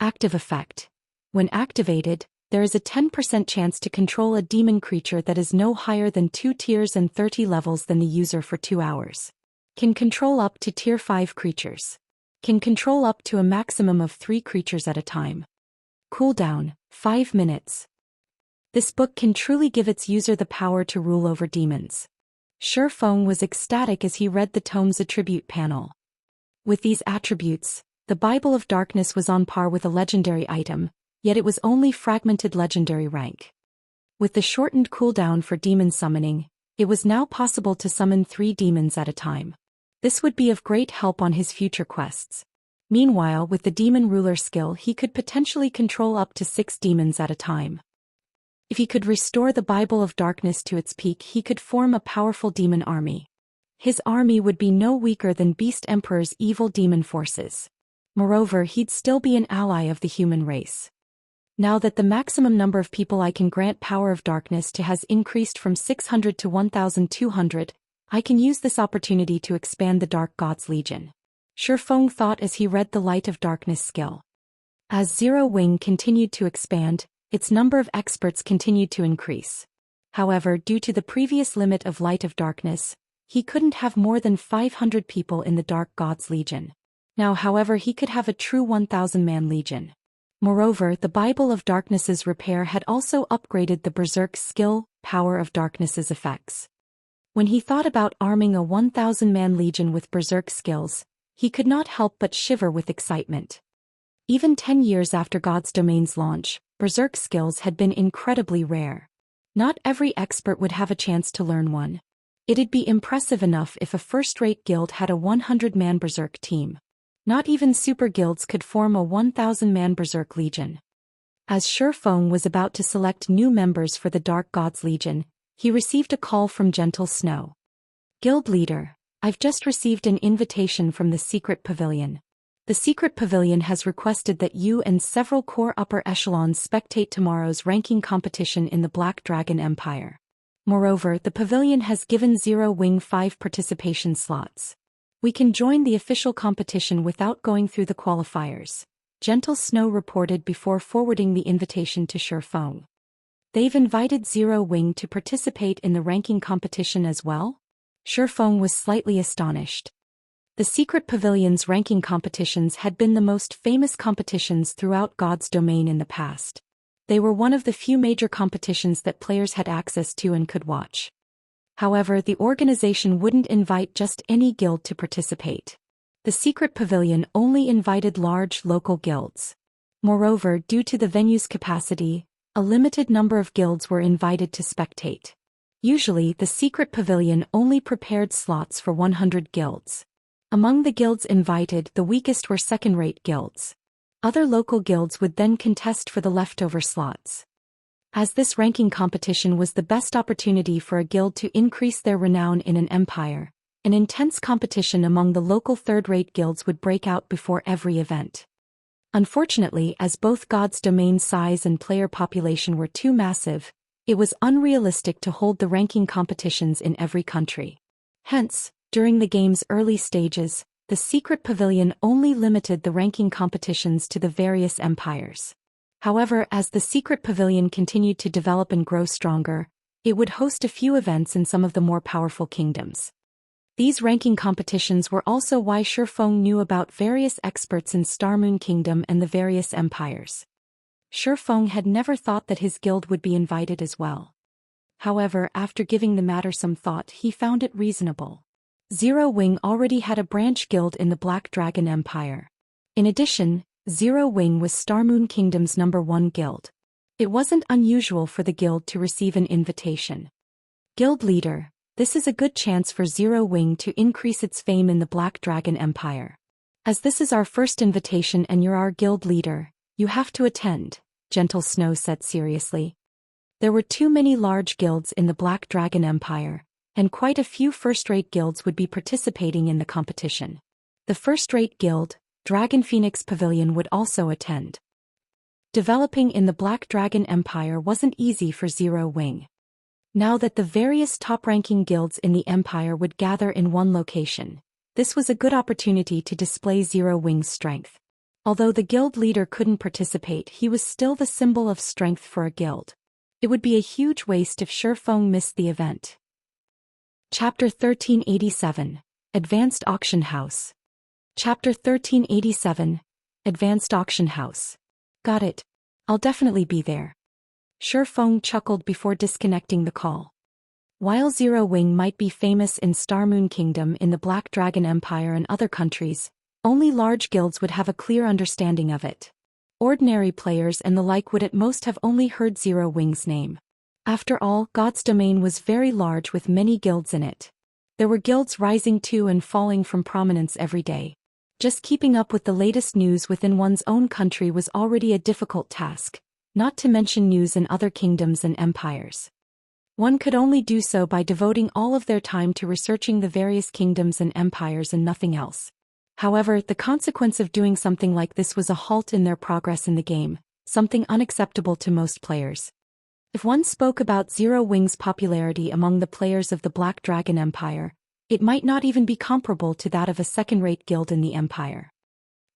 Active effect. When activated, there is a 10% chance to control a demon creature that is no higher than 2 tiers and 30 levels than the user for 2 hours. Can control up to tier 5 creatures. Can control up to a maximum of 3 creatures at a time. Cooldown, 5 minutes. This book can truly give its user the power to rule over demons. Shifeng was ecstatic as he read the tome's attribute panel. With these attributes, the Bible of Darkness was on par with a legendary item, yet it was only fragmented legendary rank. With the shortened cooldown for demon summoning, it was now possible to summon 3 demons at a time. This would be of great help on his future quests. Meanwhile, with the Demon Ruler skill, he could potentially control up to 6 demons at a time. If he could restore the Bible of Darkness to its peak, he could form a powerful demon army. His army would be no weaker than Beast Emperor's evil demon forces. Moreover, he'd still be an ally of the human race. Now that the maximum number of people I can grant power of darkness to has increased from 600 to 1,200, I can use this opportunity to expand the Dark God's Legion. Shifeng thought as he read the Light of Darkness skill. As Zero Wing continued to expand, its number of experts continued to increase. However, due to the previous limit of Light of Darkness, he couldn't have more than 500 people in the Dark God's Legion. Now, however, he could have a true 1,000-man legion. Moreover, the Bible of Darkness's repair had also upgraded the Berserk skill, Power of Darkness's effects. When he thought about arming a 1,000-man legion with Berserk skills, he could not help but shiver with excitement. Even 10 years after God's Domain's launch, Berserk skills had been incredibly rare. Not every expert would have a chance to learn one. It'd be impressive enough if a first-rate guild had a 100-man Berserk team. Not even super guilds could form a 1,000-man Berserk Legion. As Shifeng was about to select new members for the Dark God's Legion, he received a call from Gentle Snow. Guild Leader, I've just received an invitation from the Secret Pavilion. The Secret Pavilion has requested that you and several core upper echelons spectate tomorrow's ranking competition in the Black Dragon Empire. Moreover, the Pavilion has given Zero Wing 5 participation slots. We can join the official competition without going through the qualifiers, Gentle Snow reported before forwarding the invitation to Shifeng. They've invited Zero Wing to participate in the ranking competition as well? Shifeng was slightly astonished. The Secret Pavilion's ranking competitions had been the most famous competitions throughout God's Domain in the past. They were one of the few major competitions that players had access to and could watch. However, the organization wouldn't invite just any guild to participate. The secret pavilion only invited large local guilds. Moreover, due to the venue's capacity, a limited number of guilds were invited to spectate. Usually, the secret pavilion only prepared slots for 100 guilds. Among the guilds invited, the weakest were second-rate guilds. Other local guilds would then contest for the leftover slots. As this ranking competition was the best opportunity for a guild to increase their renown in an empire, an intense competition among the local third-rate guilds would break out before every event. Unfortunately, as both God's domain size and player population were too massive, it was unrealistic to hold the ranking competitions in every country. Hence, during the game's early stages, the secret pavilion only limited the ranking competitions to the various empires. However, as the secret pavilion continued to develop and grow stronger, it would host a few events in some of the more powerful kingdoms. These ranking competitions were also why Shifeng knew about various experts in Starmoon Kingdom and the various empires. Shifeng had never thought that his guild would be invited as well. However, after giving the matter some thought, he found it reasonable. Zero Wing already had a branch guild in the Black Dragon Empire. In addition, Zero Wing was Starmoon Kingdom's #1 guild. It wasn't unusual for the guild to receive an invitation. Guild leader, this is a good chance for Zero Wing to increase its fame in the Black Dragon Empire. As this is our first invitation and you're our guild leader, you have to attend, Gentle Snow said seriously. There were too many large guilds in the Black Dragon Empire, and quite a few first-rate guilds would be participating in the competition. The first-rate guild, Dragon Phoenix Pavilion, would also attend. Developing in the Black Dragon Empire wasn't easy for Zero Wing. Now that the various top-ranking guilds in the empire would gather in one location, this was a good opportunity to display Zero Wing's strength. Although the guild leader couldn't participate, he was still the symbol of strength for a guild. It would be a huge waste if Shifeng missed the event. Chapter 1387, Advanced Auction House. Chapter 1387, Advanced Auction House. Got it. I'll definitely be there. Shifeng chuckled before disconnecting the call. While Zero Wing might be famous in Starmoon Kingdom, in the Black Dragon Empire and other countries, only large guilds would have a clear understanding of it. Ordinary players and the like would at most have only heard Zero Wing's name. After all, God's domain was very large with many guilds in it. There were guilds rising to and falling from prominence every day. Just keeping up with the latest news within one's own country was already a difficult task, not to mention news in other kingdoms and empires. One could only do so by devoting all of their time to researching the various kingdoms and empires and nothing else. However, the consequence of doing something like this was a halt in their progress in the game, something unacceptable to most players. If one spoke about Zero Wing's popularity among the players of the Black Dragon Empire, it might not even be comparable to that of a second-rate guild in the empire.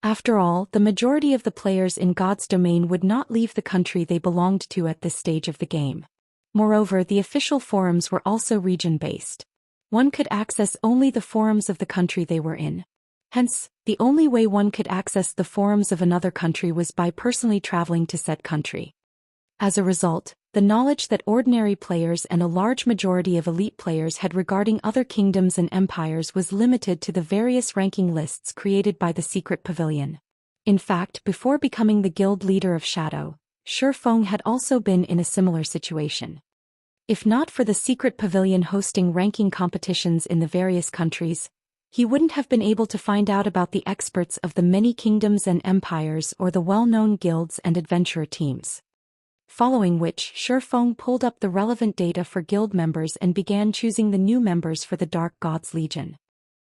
After all, the majority of the players in God's domain would not leave the country they belonged to at this stage of the game. Moreover, the official forums were also region-based. One could access only the forums of the country they were in. Hence, the only way one could access the forums of another country was by personally traveling to said country. As a result, the knowledge that ordinary players and a large majority of elite players had regarding other kingdoms and empires was limited to the various ranking lists created by the Secret Pavilion. In fact, before becoming the guild leader of Shadow, Shifeng had also been in a similar situation. If not for the Secret Pavilion hosting ranking competitions in the various countries, he wouldn't have been able to find out about the experts of the many kingdoms and empires or the well-known guilds and adventurer teams. Following which, Shifeng pulled up the relevant data for guild members and began choosing the new members for the Dark Gods Legion.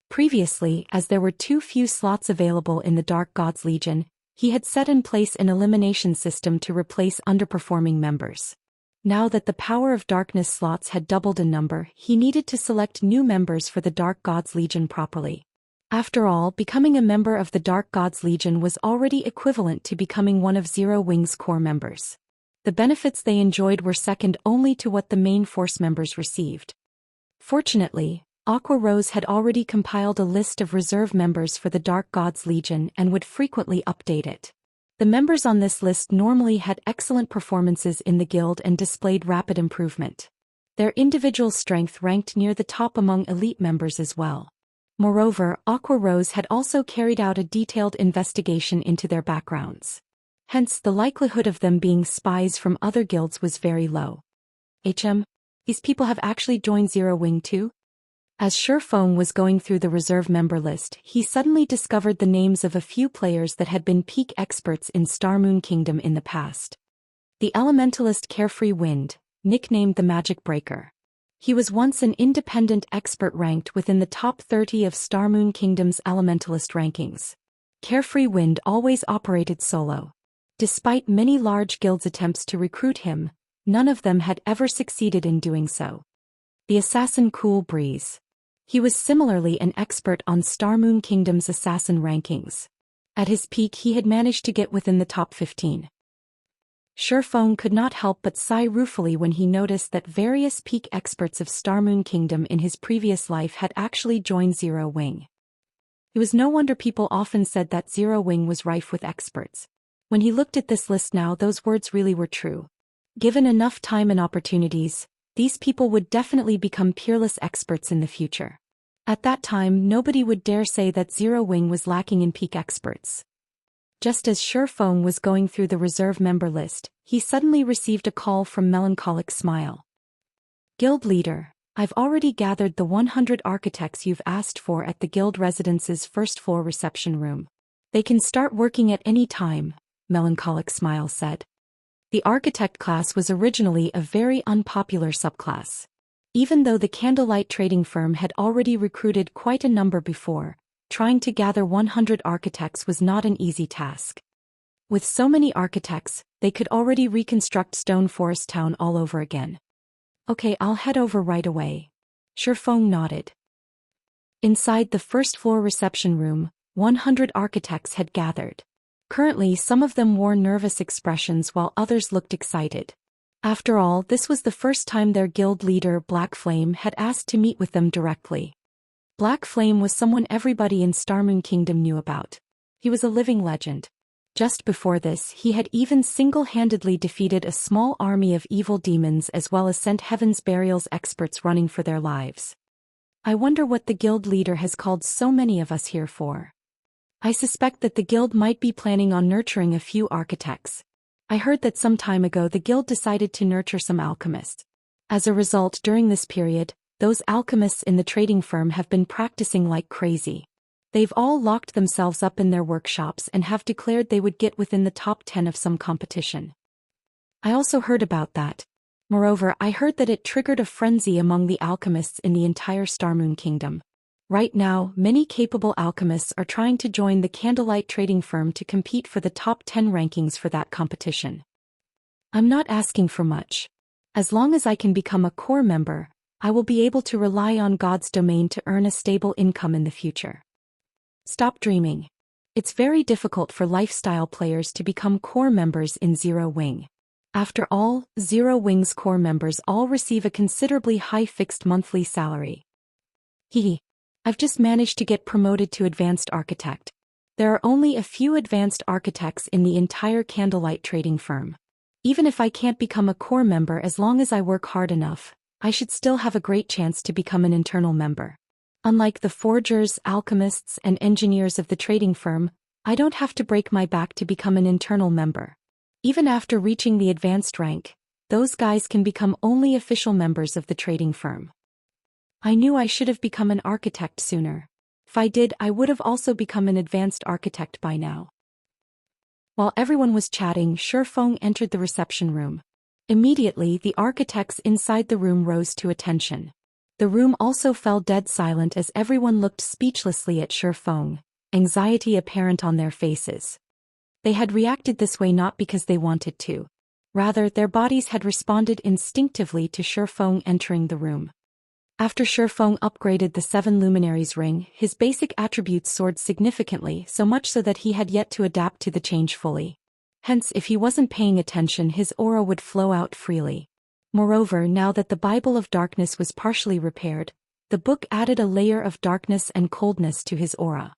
Previously, as there were too few slots available in the Dark Gods Legion, he had set in place an elimination system to replace underperforming members. Now that the Power of Darkness slots had doubled in number, he needed to select new members for the Dark Gods Legion properly. After all, becoming a member of the Dark Gods Legion was already equivalent to becoming one of Zero Wing's core members. The benefits they enjoyed were second only to what the main force members received. Fortunately, Aqua Rose had already compiled a list of reserve members for the Dark Gods Legion and would frequently update it. The members on this list normally had excellent performances in the guild and displayed rapid improvement. Their individual strength ranked near the top among elite members as well. Moreover, Aqua Rose had also carried out a detailed investigation into their backgrounds. Hence, the likelihood of them being spies from other guilds was very low. These people have actually joined Zero Wing too? As Shifeng was going through the reserve member list, he suddenly discovered the names of a few players that had been peak experts in Star Moon Kingdom in the past. The elementalist Carefree Wind, nicknamed the Magic Breaker. He was once an independent expert ranked within the top 30 of Star Moon Kingdom's elementalist rankings. Carefree Wind always operated solo. Despite many large guilds' attempts to recruit him, none of them had ever succeeded in doing so. The assassin Cool Breeze. He was similarly an expert on Star Moon Kingdom's assassin rankings. At his peak he had managed to get within the top 15. Shifeng could not help but sigh ruefully when he noticed that various peak experts of Star Moon Kingdom in his previous life had actually joined Zero Wing. It was no wonder people often said that Zero Wing was rife with experts. When he looked at this list now, those words really were true. Given enough time and opportunities, these people would definitely become peerless experts in the future. At that time, nobody would dare say that Zero Wing was lacking in peak experts. Just as Shifeng was going through the reserve member list, he suddenly received a call from Melancholic Smile. Guild leader, I've already gathered the 100 architects you've asked for at the guild residence's first floor reception room. They can start working at any time, Melancholic Smile said. The architect class was originally a very unpopular subclass. Even though the Candlelight trading firm had already recruited quite a number before, trying to gather 100 architects was not an easy task. With so many architects, they could already reconstruct Stone Forest Town all over again. Okay, I'll head over right away. Shifeng nodded. Inside the first floor reception room, 100 architects had gathered. Currently, some of them wore nervous expressions while others looked excited. After all, this was the first time their guild leader, Black Flame, had asked to meet with them directly. Black Flame was someone everybody in Star Moon Kingdom knew about. He was a living legend. Just before this, he had even single-handedly defeated a small army of evil demons as well as sent Heaven's Burial's experts running for their lives. I wonder what the guild leader has called so many of us here for. I suspect that the guild might be planning on nurturing a few architects. I heard that some time ago the guild decided to nurture some alchemists. As a result, during this period, those alchemists in the trading firm have been practicing like crazy. They've all locked themselves up in their workshops and have declared they would get within the top 10 of some competition. I also heard about that. Moreover, I heard that it triggered a frenzy among the alchemists in the entire Star Moon Kingdom. Right now, many capable alchemists are trying to join the Candlelight trading firm to compete for the top 10 rankings for that competition. I'm not asking for much. As long as I can become a core member, I will be able to rely on God's domain to earn a stable income in the future. Stop dreaming. It's very difficult for lifestyle players to become core members in Zero Wing. After all, Zero Wing's core members all receive a considerably high fixed monthly salary. I've just managed to get promoted to Advanced Architect. There are only a few Advanced Architects in the entire Candlelight trading firm. Even if I can't become a core member, as long as I work hard enough, I should still have a great chance to become an internal member. Unlike the forgers, alchemists, and engineers of the trading firm, I don't have to break my back to become an internal member. Even after reaching the advanced rank, those guys can become only official members of the trading firm. I knew I should have become an architect sooner. If I did, I would have also become an advanced architect by now. While everyone was chatting, Shifeng entered the reception room. Immediately, the architects inside the room rose to attention. The room also fell dead silent as everyone looked speechlessly at Shifeng, anxiety apparent on their faces. They had reacted this way not because they wanted to. Rather, their bodies had responded instinctively to Shifeng entering the room. After Shifeng upgraded the 7 Luminaries ring, his basic attributes soared significantly, so much so that he had yet to adapt to the change fully. Hence, if he wasn't paying attention, his aura would flow out freely. Moreover, now that the Bible of Darkness was partially repaired, the book added a layer of darkness and coldness to his aura.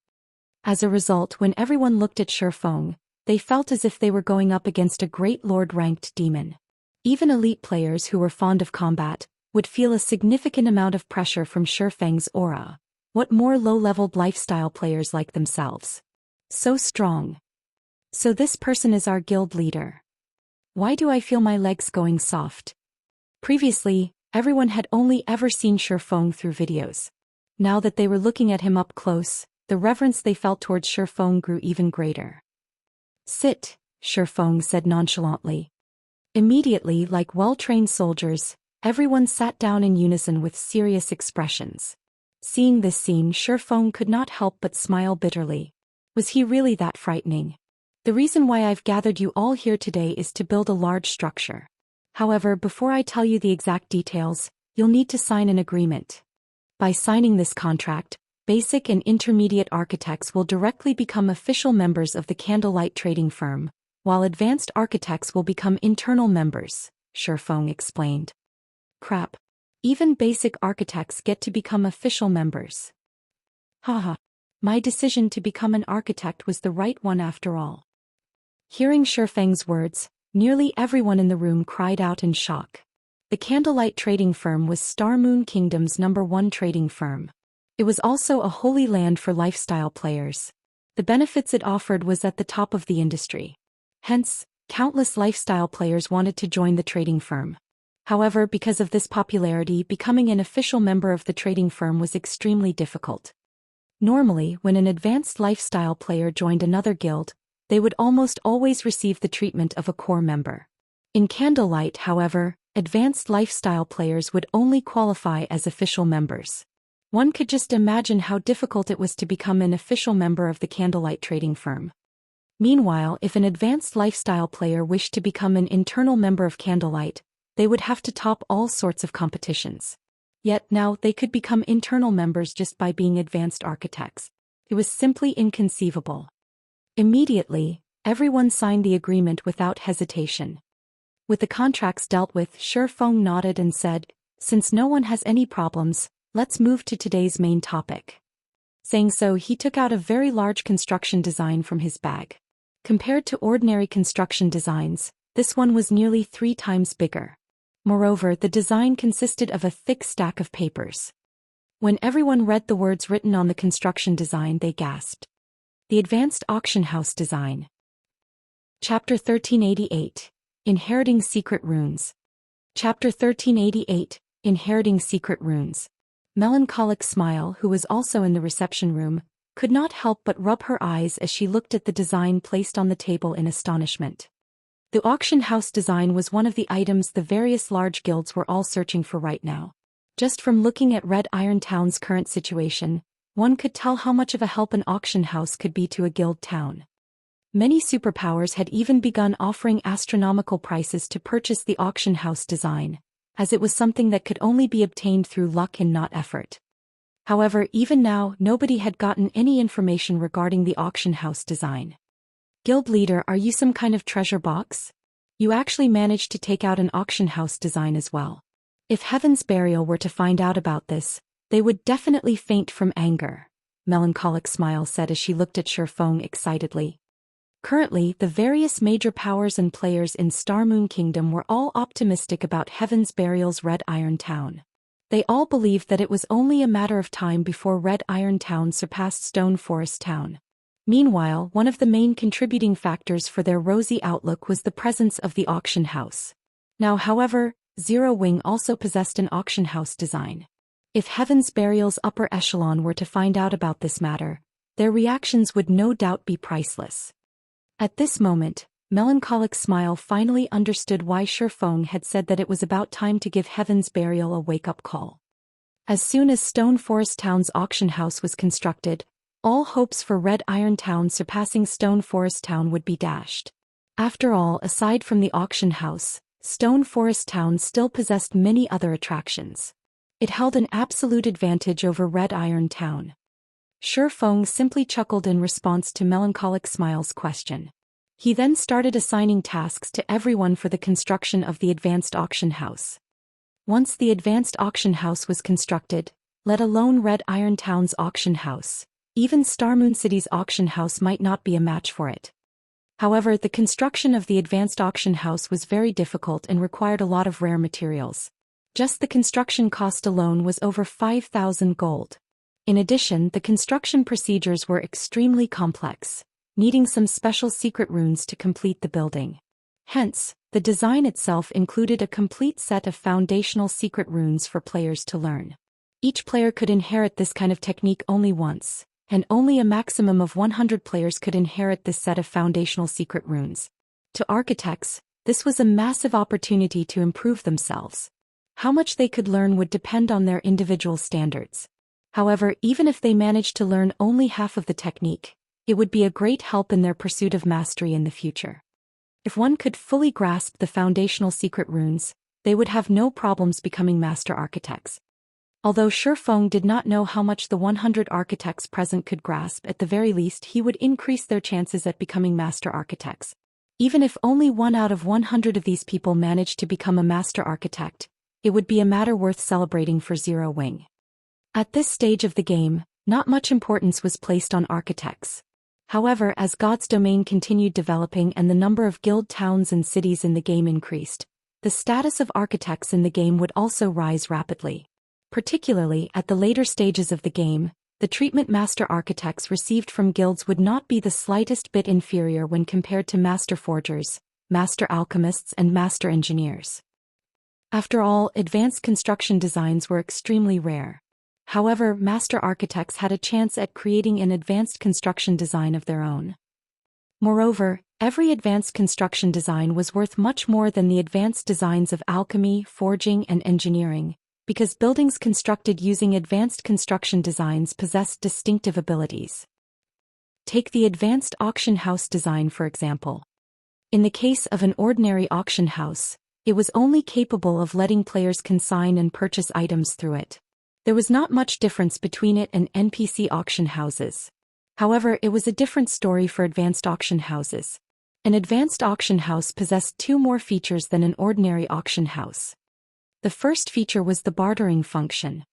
As a result, when everyone looked at Shifeng, They felt as if they were going up against a great lord-ranked demon. Even elite players who were fond of combat would feel a significant amount of pressure from Shifeng's aura. What more low-leveled lifestyle players like themselves? So strong. So this person is our guild leader. Why do I feel my legs going soft? Previously, everyone had only ever seen Shifeng through videos. Now that they were looking at him up close, the reverence they felt towards Shifeng grew even greater. Sit, Shifeng said nonchalantly. Immediately, like well-trained soldiers, everyone sat down in unison with serious expressions. Seeing this scene, Shifeng could not help but smile bitterly. Was he really that frightening? The reason why I've gathered you all here today is to build a large structure. However, before I tell you the exact details, you'll need to sign an agreement. By signing this contract, basic and intermediate architects will directly become official members of the Candlelight trading firm, while advanced architects will become internal members, Shifeng explained. Crap. Even basic architects get to become official members. Haha. My decision to become an architect was the right one after all. Hearing Shifeng's words, nearly everyone in the room cried out in shock. The Candlelight trading firm was Star Moon Kingdom's #1 trading firm. It was also a holy land for lifestyle players. The benefits it offered was at the top of the industry. Hence, countless lifestyle players wanted to join the trading firm. However, because of this popularity, becoming an official member of the trading firm was extremely difficult. Normally, when an advanced lifestyle player joined another guild, they would almost always receive the treatment of a core member. In Candlelight, however, advanced lifestyle players would only qualify as official members. One could just imagine how difficult it was to become an official member of the Candlelight trading firm. Meanwhile, if an advanced lifestyle player wished to become an internal member of Candlelight, they would have to top all sorts of competitions. Yet now they could become internal members just by being advanced architects. It was simply inconceivable. Immediately, everyone signed the agreement without hesitation. With the contracts dealt with, Shifeng nodded and said, "Since no one has any problems, let's move to today's main topic." Saying so, he took out a very large construction design from his bag. Compared to ordinary construction designs, this one was nearly 3 times bigger. Moreover, the design consisted of a thick stack of papers. When everyone read the words written on the construction design, they gasped. The Advanced Auction House Design. Chapter 1388. Inheriting Secret Runes. Chapter 1388. Inheriting Secret Runes. Melancholic Smile, who was also in the reception room, could not help but rub her eyes as she looked at the design placed on the table in astonishment. The auction house design was one of the items the various large guilds were all searching for right now. Just from looking at Red Iron Town's current situation, one could tell how much of a help an auction house could be to a guild town. Many superpowers had even begun offering astronomical prices to purchase the auction house design, as it was something that could only be obtained through luck and not effort. However, even now, nobody had gotten any information regarding the auction house design. Guild leader, are you some kind of treasure box? You actually managed to take out an auction house design as well. If Heaven's Burial were to find out about this, they would definitely faint from anger, Melancholic Smile said as she looked at Shifeng excitedly. Currently, the various major powers and players in Star Moon Kingdom were all optimistic about Heaven's Burial's Red Iron Town. They all believed that it was only a matter of time before Red Iron Town surpassed Stone Forest Town. Meanwhile, one of the main contributing factors for their rosy outlook was the presence of the auction house. Now, however, Zero Wing also possessed an auction house design. If Heaven's Burial's upper echelon were to find out about this matter, their reactions would no doubt be priceless. At this moment, Melancholic Smile finally understood why Shifeng had said that it was about time to give Heaven's Burial a wake-up call. As soon as Stone Forest Town's auction house was constructed, all hopes for Red Iron Town surpassing Stone Forest Town would be dashed. After all, aside from the auction house, Stone Forest Town still possessed many other attractions. It held an absolute advantage over Red Iron Town. Shifeng simply chuckled in response to Melancholic Smile's question. He then started assigning tasks to everyone for the construction of the advanced auction house. Once the advanced auction house was constructed, let alone Red Iron Town's auction house, even Star Moon City's auction house might not be a match for it. However, the construction of the advanced auction house was very difficult and required a lot of rare materials. Just the construction cost alone was over 5,000 gold. In addition, the construction procedures were extremely complex, needing some special secret runes to complete the building. Hence, the design itself included a complete set of foundational secret runes for players to learn. Each player could inherit this kind of technique only once, and only a maximum of 100 players could inherit this set of foundational secret runes. To architects, this was a massive opportunity to improve themselves. How much they could learn would depend on their individual standards. However, even if they managed to learn only half of the technique, it would be a great help in their pursuit of mastery in the future. If one could fully grasp the foundational secret runes, they would have no problems becoming master architects. Although Shifeng did not know how much the 100 architects present could grasp, at the very least he would increase their chances at becoming master architects. Even if only 1 out of 100 of these people managed to become a master architect, it would be a matter worth celebrating for Zero Wing. At this stage of the game, not much importance was placed on architects. However, as God's domain continued developing and the number of guild towns and cities in the game increased, the status of architects in the game would also rise rapidly. Particularly at the later stages of the game, the treatment master architects received from guilds would not be the slightest bit inferior when compared to master forgers, master alchemists and master engineers. After all, advanced construction designs were extremely rare. However, master architects had a chance at creating an advanced construction design of their own. Moreover, every advanced construction design was worth much more than the advanced designs of alchemy, forging and engineering, because buildings constructed using advanced construction designs possessed distinctive abilities. Take the advanced auction house design for example. In the case of an ordinary auction house, it was only capable of letting players consign and purchase items through it. There was not much difference between it and NPC auction houses. However, it was a different story for advanced auction houses. An advanced auction house possessed 2 more features than an ordinary auction house. The first feature was the bartering function.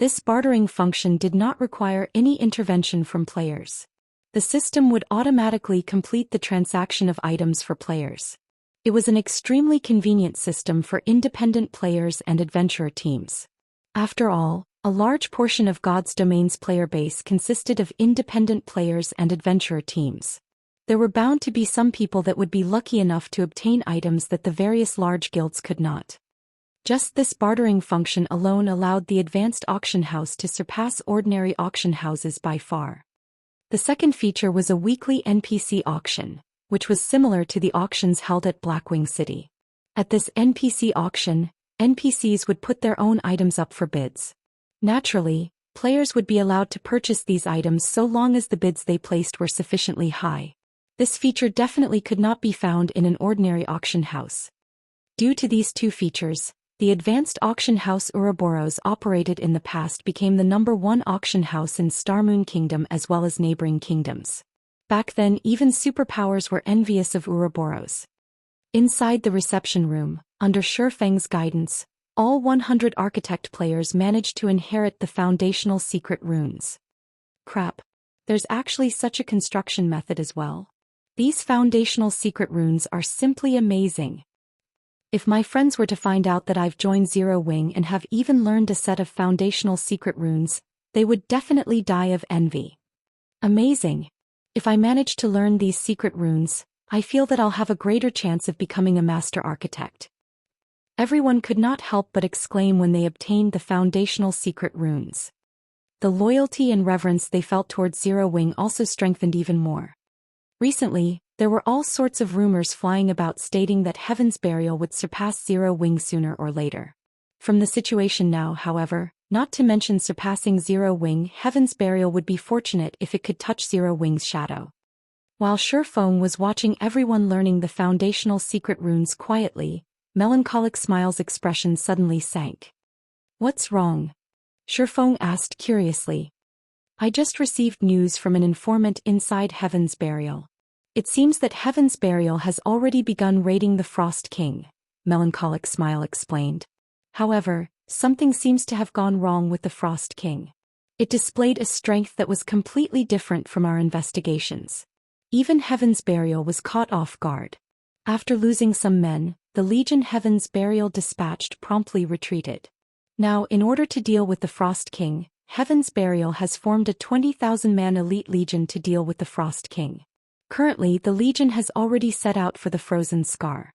This bartering function did not require any intervention from players. The system would automatically complete the transaction of items for players. It was an extremely convenient system for independent players and adventurer teams. After all, a large portion of God's Domain's player base consisted of independent players and adventurer teams. There were bound to be some people that would be lucky enough to obtain items that the various large guilds could not. Just this bartering function alone allowed the advanced auction house to surpass ordinary auction houses by far. The second feature was a weekly NPC auction, which was similar to the auctions held at Blackwing City. At this NPC auction, NPCs would put their own items up for bids. Naturally, players would be allowed to purchase these items so long as the bids they placed were sufficiently high. This feature definitely could not be found in an ordinary auction house. Due to these 2 features, the advanced auction house Ouroboros operated in the past became the #1 auction house in Starmoon Kingdom as well as neighboring kingdoms. Back then even superpowers were envious of Ouroboros. Inside the reception room, under Shifeng's guidance, all 100 architect players managed to inherit the foundational secret runes. Crap. There's actually such a construction method as well. These foundational secret runes are simply amazing. If my friends were to find out that I've joined Zero Wing and have even learned a set of foundational secret runes, they would definitely die of envy. Amazing. If I manage to learn these secret runes, I feel that I'll have a greater chance of becoming a master architect. Everyone could not help but exclaim when they obtained the foundational secret runes. The loyalty and reverence they felt towards Zero Wing also strengthened even more. Recently, there were all sorts of rumors flying about stating that Heaven's Burial would surpass Zero Wing sooner or later. From the situation now, however, not to mention surpassing Zero Wing, Heaven's Burial would be fortunate if it could touch Zero Wing's shadow. While Shifeng was watching everyone learning the foundational secret runes quietly, Melancholic Smile's expression suddenly sank. "What's wrong?" Shifeng asked curiously. "I just received news from an informant inside Heaven's Burial. It seems that Heaven's Burial has already begun raiding the Frost King," Melancholic Smile explained. "However, something seems to have gone wrong with the Frost King. It displayed a strength that was completely different from our investigations. Even Heaven's Burial was caught off guard. After losing some men, the Legion Heaven's Burial dispatched promptly retreated. Now, in order to deal with the Frost King, Heaven's Burial has formed a 20,000-man elite legion to deal with the Frost King. Currently, the legion has already set out for the Frozen Scar.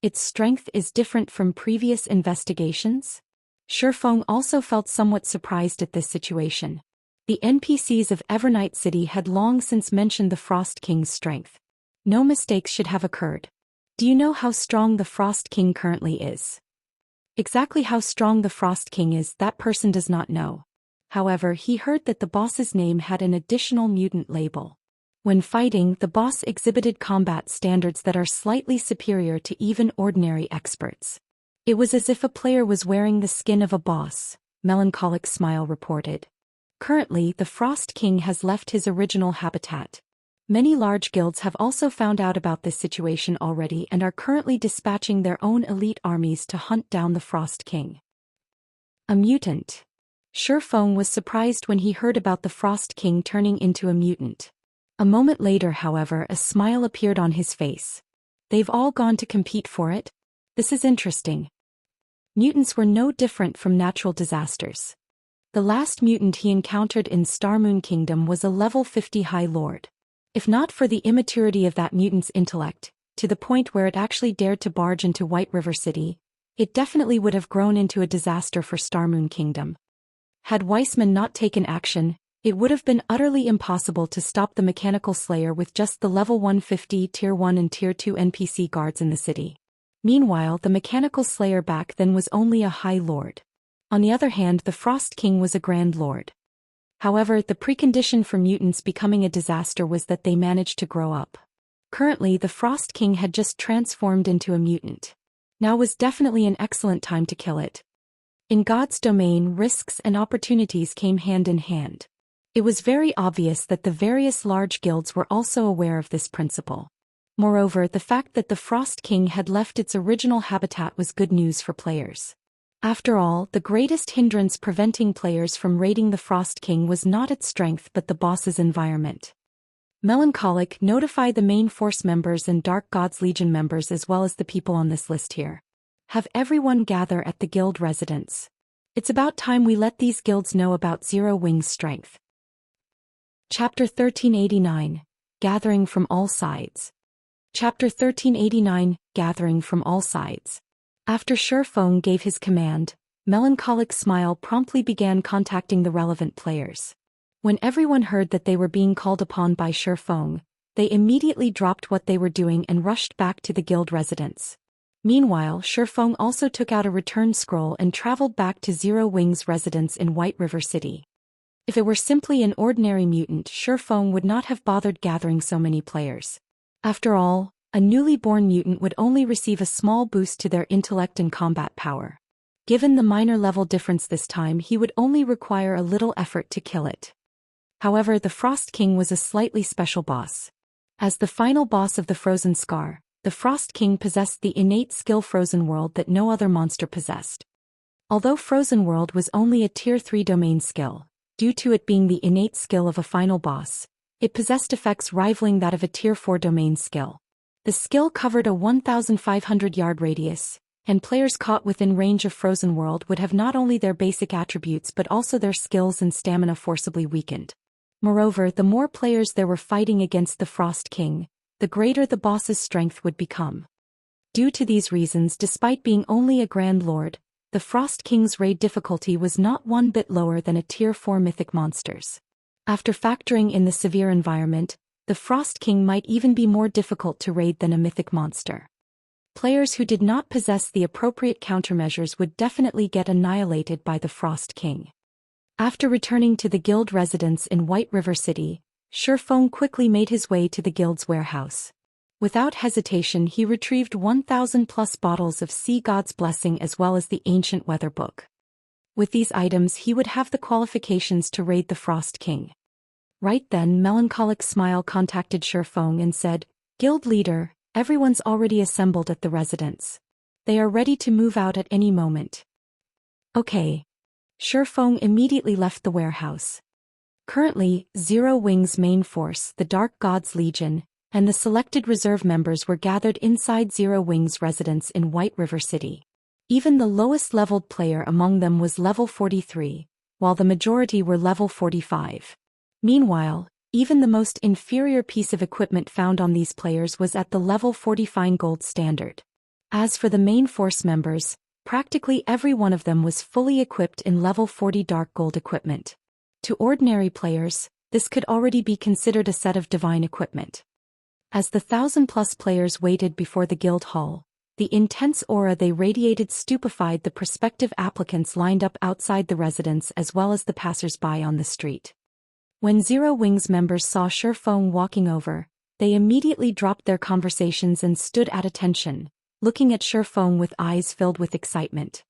Its strength is different from previous investigations? Shifeng also felt somewhat surprised at this situation. The NPCs of Evernight City had long since mentioned the Frost King's strength. No mistakes should have occurred. Do you know how strong the Frost King currently is? Exactly how strong the Frost King is, that person does not know. However, he heard that the boss's name had an additional mutant label. When fighting, the boss exhibited combat standards that are slightly superior to even ordinary experts. It was as if a player was wearing the skin of a boss, Melancholic Smile reported. Currently, the Frost King has left his original habitat. Many large guilds have also found out about this situation already and are currently dispatching their own elite armies to hunt down the Frost King. A mutant. Shifeng was surprised when he heard about the Frost King turning into a mutant. A moment later, however, a smile appeared on his face. They've all gone to compete for it? This is interesting. Mutants were no different from natural disasters. The last mutant he encountered in Starmoon Kingdom was a level 50 High Lord. If not for the immaturity of that mutant's intellect, to the point where it actually dared to barge into White River City, it definitely would have grown into a disaster for Starmoon Kingdom. Had Weissman not taken action, it would have been utterly impossible to stop the Mechanical Slayer with just the level 150 Tier 1 and Tier 2 NPC guards in the city. Meanwhile, the Mechanical Slayer back then was only a High Lord. On the other hand, the Frost King was a Grand Lord. However, the precondition for mutants becoming a disaster was that they managed to grow up. Currently, the Frost King had just transformed into a mutant. Now was definitely an excellent time to kill it. In God's domain, risks and opportunities came hand in hand. It was very obvious that the various large guilds were also aware of this principle. Moreover, the fact that the Frost King had left its original habitat was good news for players. After all, the greatest hindrance preventing players from raiding the Frost King was not its strength but the boss's environment. Melancholic, notify the main force members and Dark Gods Legion members as well as the people on this list here. Have everyone gather at the guild residence. It's about time we let these guilds know about Zero Wing's strength. Chapter 1389, Gathering from All Sides. Chapter 1389, Gathering from All Sides. After Shifeng gave his command, Melancholic Smile promptly began contacting the relevant players. When everyone heard that they were being called upon by Shifeng, they immediately dropped what they were doing and rushed back to the guild residence. Meanwhile, Shifeng also took out a return scroll and traveled back to Zero Wing's residence in White River City. If it were simply an ordinary mutant, Shifeng would not have bothered gathering so many players. After all, a newly born mutant would only receive a small boost to their intellect and combat power. Given the minor level difference this time, he would only require a little effort to kill it. However, the Frost King was a slightly special boss. As the final boss of the Frozen Scar, the Frost King possessed the innate skill Frozen World that no other monster possessed. Although Frozen World was only a Tier 3 domain skill, due to it being the innate skill of a final boss, it possessed effects rivaling that of a Tier 4 domain skill. The skill covered a 1,500-yard radius, and players caught within range of Frozen World would have not only their basic attributes but also their skills and stamina forcibly weakened. Moreover, the more players there were fighting against the Frost King, the greater the boss's strength would become. Due to these reasons, despite being only a Grand Lord, the Frost King's raid difficulty was not one bit lower than a Tier 4 mythic monsters. After factoring in the severe environment, the Frost King might even be more difficult to raid than a mythic monster. Players who did not possess the appropriate countermeasures would definitely get annihilated by the Frost King. After returning to the guild residence in White River City, Shifeng quickly made his way to the guild's warehouse. Without hesitation, he retrieved 1,000+ bottles of Sea God's Blessing as well as the Ancient Weather Book. With these items, he would have the qualifications to raid the Frost King. Right then, Melancholic Smile contacted Shifeng and said, "Guild leader, everyone's already assembled at the residence. They are ready to move out at any moment." Okay. Shifeng immediately left the warehouse. Currently, Zero Wing's main force, the Dark Gods Legion, and the selected reserve members were gathered inside Zero Wing's residence in White River City. Even the lowest-leveled player among them was level 43, while the majority were level 45. Meanwhile, even the most inferior piece of equipment found on these players was at the level 40 fine gold standard. As for the main force members, practically every one of them was fully equipped in level 40 dark gold equipment. To ordinary players, this could already be considered a set of divine equipment. As the 1,000-plus players waited before the guild hall, the intense aura they radiated stupefied the prospective applicants lined up outside the residence as well as the passers-by on the street. When Zero Wing's members saw Shifeng walking over, they immediately dropped their conversations and stood at attention, looking at Shifeng with eyes filled with excitement.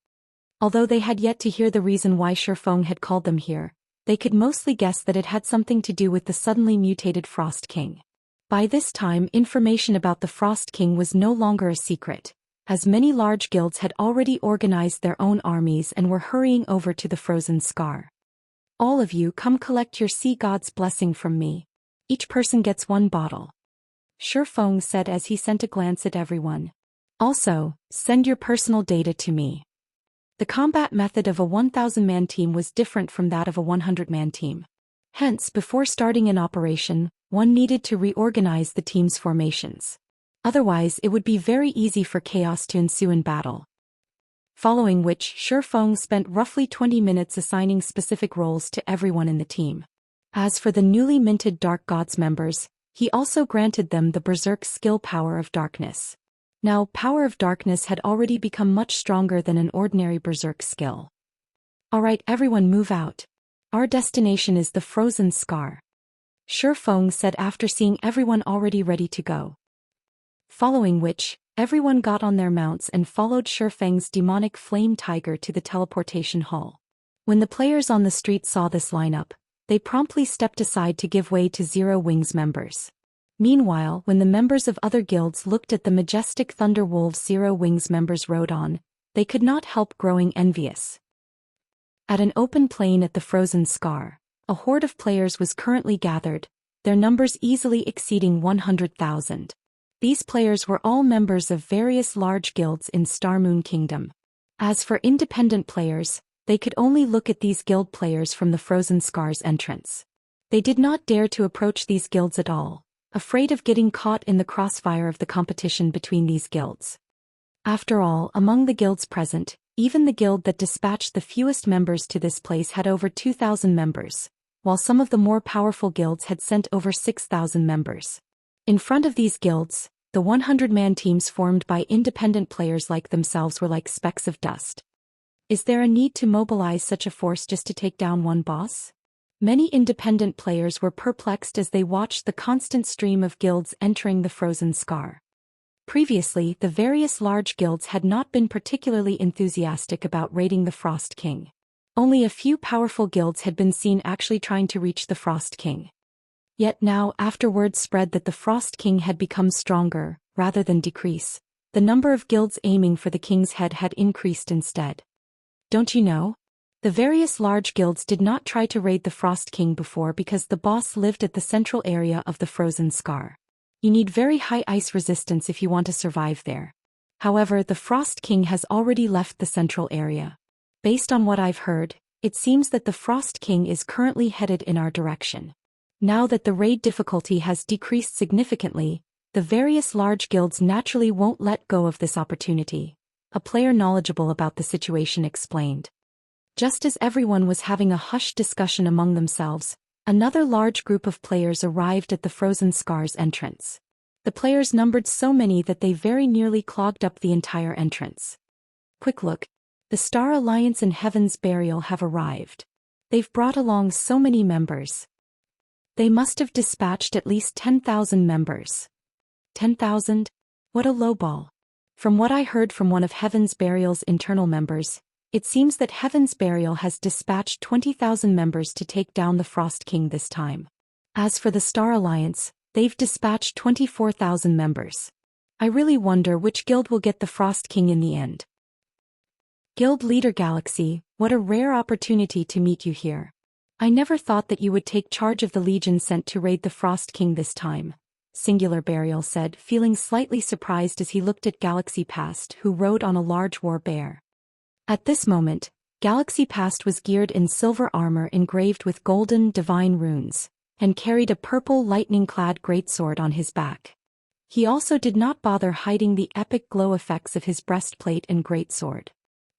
Although they had yet to hear the reason why Shifeng had called them here, they could mostly guess that it had something to do with the suddenly mutated Frost King. By this time, information about the Frost King was no longer a secret, as many large guilds had already organized their own armies and were hurrying over to the Frozen Scar. All of you come collect your sea god's blessing from me. Each person gets 1 bottle. Shifeng said as he sent a glance at everyone. Also, send your personal data to me. The combat method of a 1,000-man team was different from that of a 100-man team. Hence, before starting an operation, one needed to reorganize the team's formations. Otherwise, it would be very easy for chaos to ensue in battle. Following which, Shifeng spent roughly 20 minutes assigning specific roles to everyone in the team. As for the newly minted Dark Gods members, he also granted them the Berserk skill Power of Darkness. Now, Power of Darkness had already become much stronger than an ordinary Berserk skill. Alright, everyone move out. Our destination is the Frozen Scar. Shifeng said after seeing everyone already ready to go. Following which, everyone got on their mounts and followed Shifeng's demonic flame tiger to the teleportation hall. When the players on the street saw this lineup, they promptly stepped aside to give way to Zero Wing's members. Meanwhile, when the members of other guilds looked at the majestic Thunder Wolves Zero Wing's members rode on, they could not help growing envious. At an open plain at the Frozen Scar, a horde of players was currently gathered, their numbers easily exceeding 100,000. These players were all members of various large guilds in Starmoon Kingdom. As for independent players, they could only look at these guild players from the Frozen Scar's entrance. They did not dare to approach these guilds at all, afraid of getting caught in the crossfire of the competition between these guilds. After all, among the guilds present, even the guild that dispatched the fewest members to this place had over 2,000 members, while some of the more powerful guilds had sent over 6,000 members. In front of these guilds, the 100-man teams formed by independent players like themselves were like specks of dust. Is there a need to mobilize such a force just to take down one boss? Many independent players were perplexed as they watched the constant stream of guilds entering the Frozen Scar. Previously, the various large guilds had not been particularly enthusiastic about raiding the Frost King. Only a few powerful guilds had been seen actually trying to reach the Frost King. Yet now, after word spread that the Frost King had become stronger, rather than decrease, the number of guilds aiming for the king's head had increased instead. Don't you know? The various large guilds did not try to raid the Frost King before because the boss lived at the central area of the Frozen Scar. You need very high ice resistance if you want to survive there. However, the Frost King has already left the central area. Based on what I've heard, it seems that the Frost King is currently headed in our direction. Now that the raid difficulty has decreased significantly, the various large guilds naturally won't let go of this opportunity, a player knowledgeable about the situation explained. Just as everyone was having a hushed discussion among themselves, another large group of players arrived at the Frozen Scar's entrance. The players numbered so many that they very nearly clogged up the entire entrance. Quick look. The Star Alliance and Heaven's Burial have arrived. They've brought along so many members. They must have dispatched at least 10,000 members. 10,000? What a lowball. From what I heard from one of Heaven's Burial's internal members, it seems that Heaven's Burial has dispatched 20,000 members to take down the Frost King this time. As for the Star Alliance, they've dispatched 24,000 members. I really wonder which guild will get the Frost King in the end. Guild Leader Galaxy, what a rare opportunity to meet you here. I never thought that you would take charge of the legion sent to raid the Frost King this time, Singular Burial said, feeling slightly surprised as he looked at Galaxy Past, who rode on a large war bear. At this moment, Galaxy Past was geared in silver armor engraved with golden divine runes, and carried a purple lightning-clad greatsword on his back. He also did not bother hiding the epic glow effects of his breastplate and greatsword.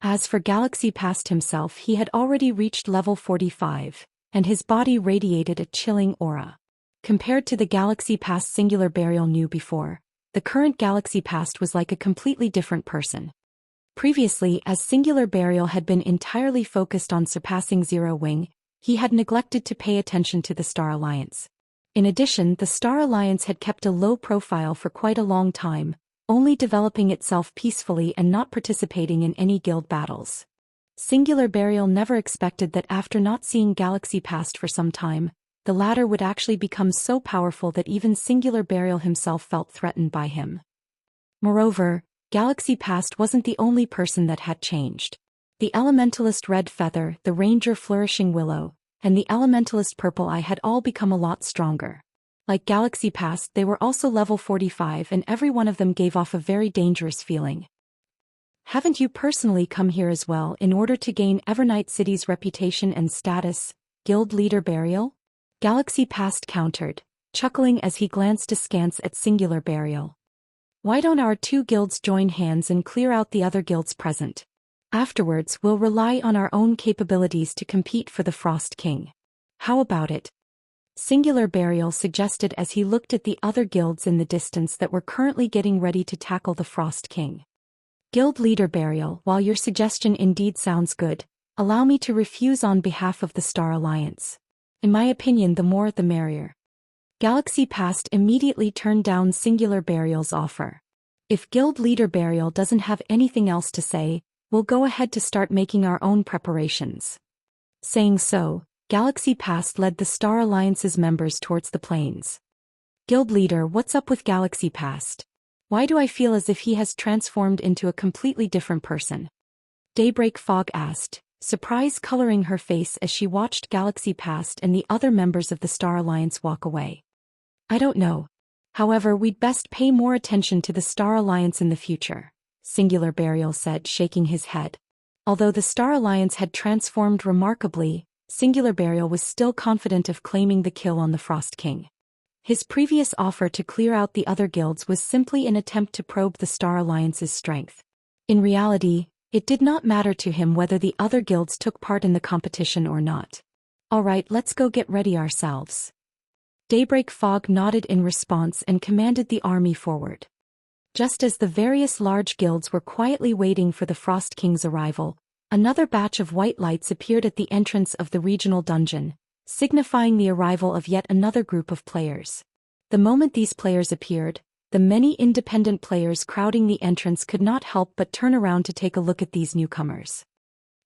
As for Galaxy Past himself, he had already reached level 45, and his body radiated a chilling aura. Compared to the Galaxy Past Singular Burial knew before, the current Galaxy Past was like a completely different person. Previously, as Singular Burial had been entirely focused on surpassing Zero Wing, he had neglected to pay attention to the Star Alliance. In addition, the Star Alliance had kept a low profile for quite a long time, only developing itself peacefully and not participating in any guild battles. Singular Burial never expected that after not seeing Galaxy Past for some time, the latter would actually become so powerful that even Singular Burial himself felt threatened by him. Moreover, Galaxy Past wasn't the only person that had changed. The Elementalist Red Feather, the Ranger Flourishing Willow, and the Elementalist Purple Eye had all become a lot stronger. Like Galaxy Past, they were also level 45, and every one of them gave off a very dangerous feeling. Haven't you personally come here as well in order to gain Evernight City's reputation and status, Guild Leader Burial? Galaxy Past countered, chuckling as he glanced askance at Singular Burial. Why don't our two guilds join hands and clear out the other guilds present? Afterwards, we'll rely on our own capabilities to compete for the Frost King. How about it? Singular Burial suggested as he looked at the other guilds in the distance that were currently getting ready to tackle the Frost King. Guild Leader Burial, while your suggestion indeed sounds good, allow me to refuse on behalf of the Star Alliance. In my opinion, the more the merrier. Galaxy Past immediately turned down Singular Burial's offer. If Guild Leader Burial doesn't have anything else to say, we'll go ahead to start making our own preparations. Saying so, Galaxy Past led the Star Alliance's members towards the plains. Guild Leader, what's up with Galaxy Past? Why do I feel as if he has transformed into a completely different person? Daybreak Fog asked, surprise coloring her face as she watched Galaxy Past and the other members of the Star Alliance walk away. I don't know. However, we'd best pay more attention to the Star Alliance in the future, Singular Burial said, shaking his head. Although the Star Alliance had transformed remarkably, Singular Burial was still confident of claiming the kill on the Frost King. His previous offer to clear out the other guilds was simply an attempt to probe the Star Alliance's strength. In reality, it did not matter to him whether the other guilds took part in the competition or not. Alright, let's go get ready ourselves. Daybreak Fog nodded in response and commanded the army forward. Just as the various large guilds were quietly waiting for the Frost King's arrival, another batch of white lights appeared at the entrance of the regional dungeon, signifying the arrival of yet another group of players. The moment these players appeared, the many independent players crowding the entrance could not help but turn around to take a look at these newcomers.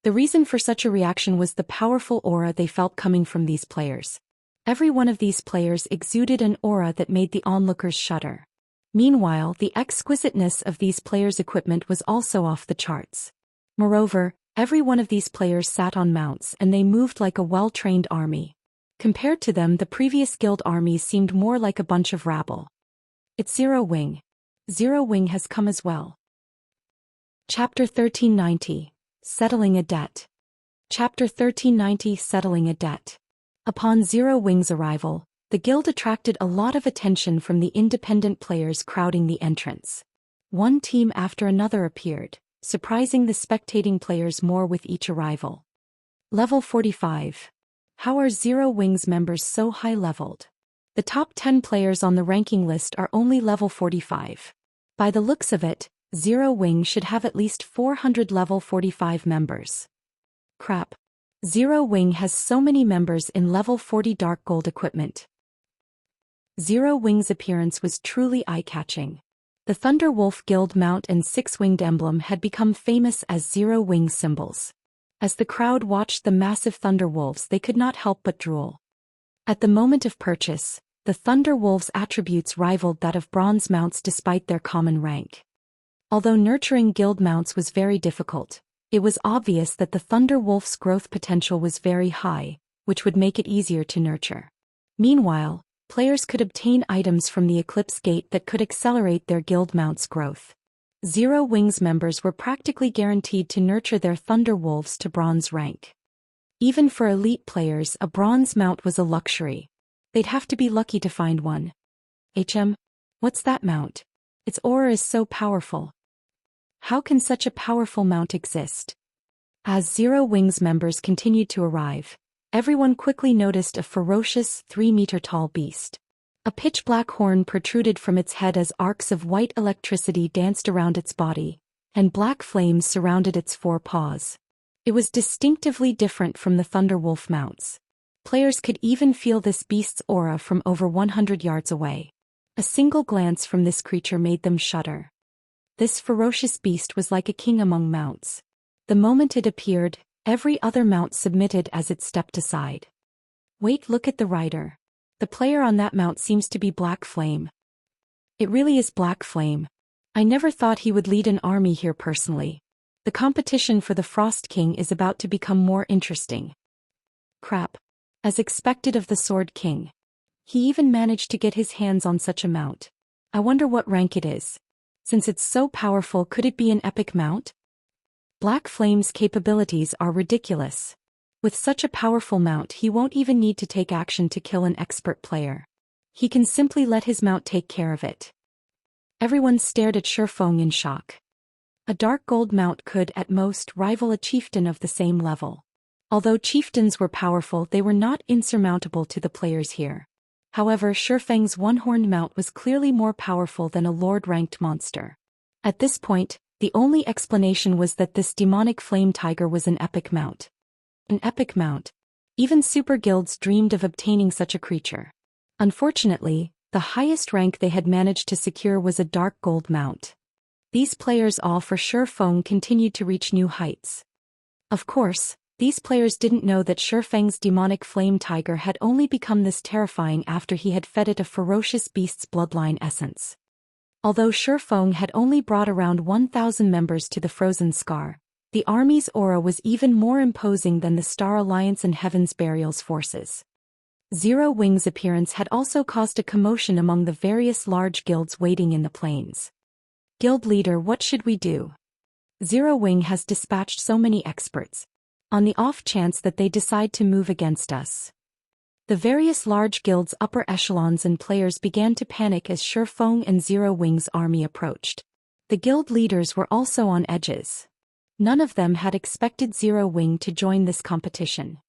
The reason for such a reaction was the powerful aura they felt coming from these players. Every one of these players exuded an aura that made the onlookers shudder. Meanwhile, the exquisiteness of these players' equipment was also off the charts. Moreover, every one of these players sat on mounts and they moved like a well-trained army. Compared to them, the previous guild armies seemed more like a bunch of rabble. It's Zero Wing. Zero Wing has come as well. Chapter 1390. Settling a Debt. Chapter 1390. Settling a Debt. Upon Zero Wing's arrival, the guild attracted a lot of attention from the independent players crowding the entrance. One team after another appeared, surprising the spectating players more with each arrival. Level 45. How are Zero Wing's members so high-leveled? The top 10 players on the ranking list are only level 45. By the looks of it, Zero Wing should have at least 400 level 45 members. Crap. Zero Wing has so many members in level 40 dark gold equipment. Zero Wing's appearance was truly eye-catching. The Thunder Wolf Guild mount and six-winged emblem had become famous as Zero Wing symbols. As the crowd watched the massive Thunder Wolves, they could not help but drool. At the moment of purchase, the Thunder Wolves' attributes rivaled that of bronze mounts despite their common rank. Although nurturing guild mounts was very difficult, it was obvious that the Thunder Wolf's growth potential was very high, which would make it easier to nurture. Meanwhile, players could obtain items from the Eclipse Gate that could accelerate their guild mount's growth. Zero Wings members were practically guaranteed to nurture their Thunder Wolves to bronze rank. Even for elite players, a bronze mount was a luxury. They'd have to be lucky to find one. What's that mount? Its aura is so powerful. How can such a powerful mount exist? As Zero Wings members continued to arrive, everyone quickly noticed a ferocious 3-meter-tall beast. A pitch-black horn protruded from its head as arcs of white electricity danced around its body, and black flames surrounded its 4 paws. It was distinctively different from the Thunderwolf mounts. Players could even feel this beast's aura from over 100 yards away. A single glance from this creature made them shudder. This ferocious beast was like a king among mounts. The moment it appeared, every other mount submitted as it stepped aside. Wait, look at the rider. The player on that mount seems to be Black Flame. It really is Black Flame. I never thought he would lead an army here personally. The competition for the Frost King is about to become more interesting. Crap. As expected of the Sword King. He even managed to get his hands on such a mount. I wonder what rank it is. Since it's so powerful, could it be an epic mount? Black Flame's capabilities are ridiculous. With such a powerful mount, he won't even need to take action to kill an expert player. He can simply let his mount take care of it. Everyone stared at Shifeng in shock. A dark gold mount could, at most, rival a chieftain of the same level. Although chieftains were powerful, they were not insurmountable to the players here. However, Shifeng's one-horned mount was clearly more powerful than a lord-ranked monster. At this point, the only explanation was that this demonic flame tiger was an epic mount. An epic mount. Even super guilds dreamed of obtaining such a creature. Unfortunately, the highest rank they had managed to secure was a dark gold mount. These players all for Shifeng continued to reach new heights. Of course, these players didn't know that Shifeng's demonic flame tiger had only become this terrifying after he had fed it a ferocious beast's bloodline essence. Although Shifeng had only brought around 1,000 members to the Frozen Scar, the army's aura was even more imposing than the Star Alliance and Heaven's Burial's forces. Zero Wing's appearance had also caused a commotion among the various large guilds waiting in the plains. Guild leader, what should we do? Zero Wing has dispatched so many experts. On the off chance that they decide to move against us. The various large guilds' upper echelons and players began to panic as Shifeng and Zero Wing's army approached. The guild leaders were also on edges. None of them had expected Zero Wing to join this competition.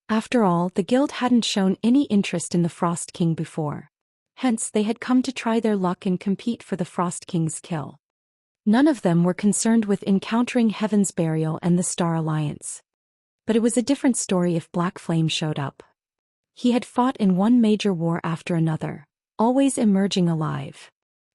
After all, the guild hadn't shown any interest in the Frost King before. Hence, they had come to try their luck and compete for the Frost King's kill. None of them were concerned with encountering Heaven's Burial and the Star Alliance. But it was a different story if Black Flame showed up. He had fought in one major war after another, always emerging alive.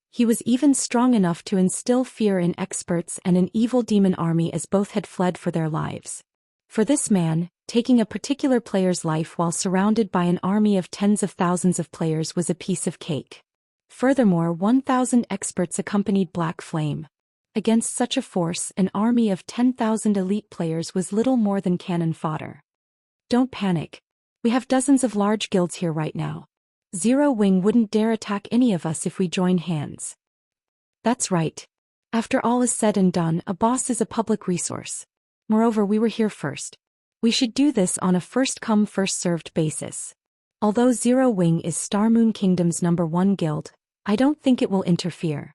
He was even strong enough to instill fear in experts and an evil demon army as both had fled for their lives. For this man, taking a particular player's life while surrounded by an army of tens of thousands of players was a piece of cake. Furthermore, 1,000 experts accompanied Black Flame. Against such a force, an army of 10,000 elite players was little more than cannon fodder. Don't panic. We have dozens of large guilds here right now. Zero Wing wouldn't dare attack any of us if we join hands. That's right. After all is said and done, a boss is a public resource. Moreover, we were here first. We should do this on a first-come, first-served basis. Although Zero Wing is Starmoon Kingdom's #1 guild, I don't think it will interfere.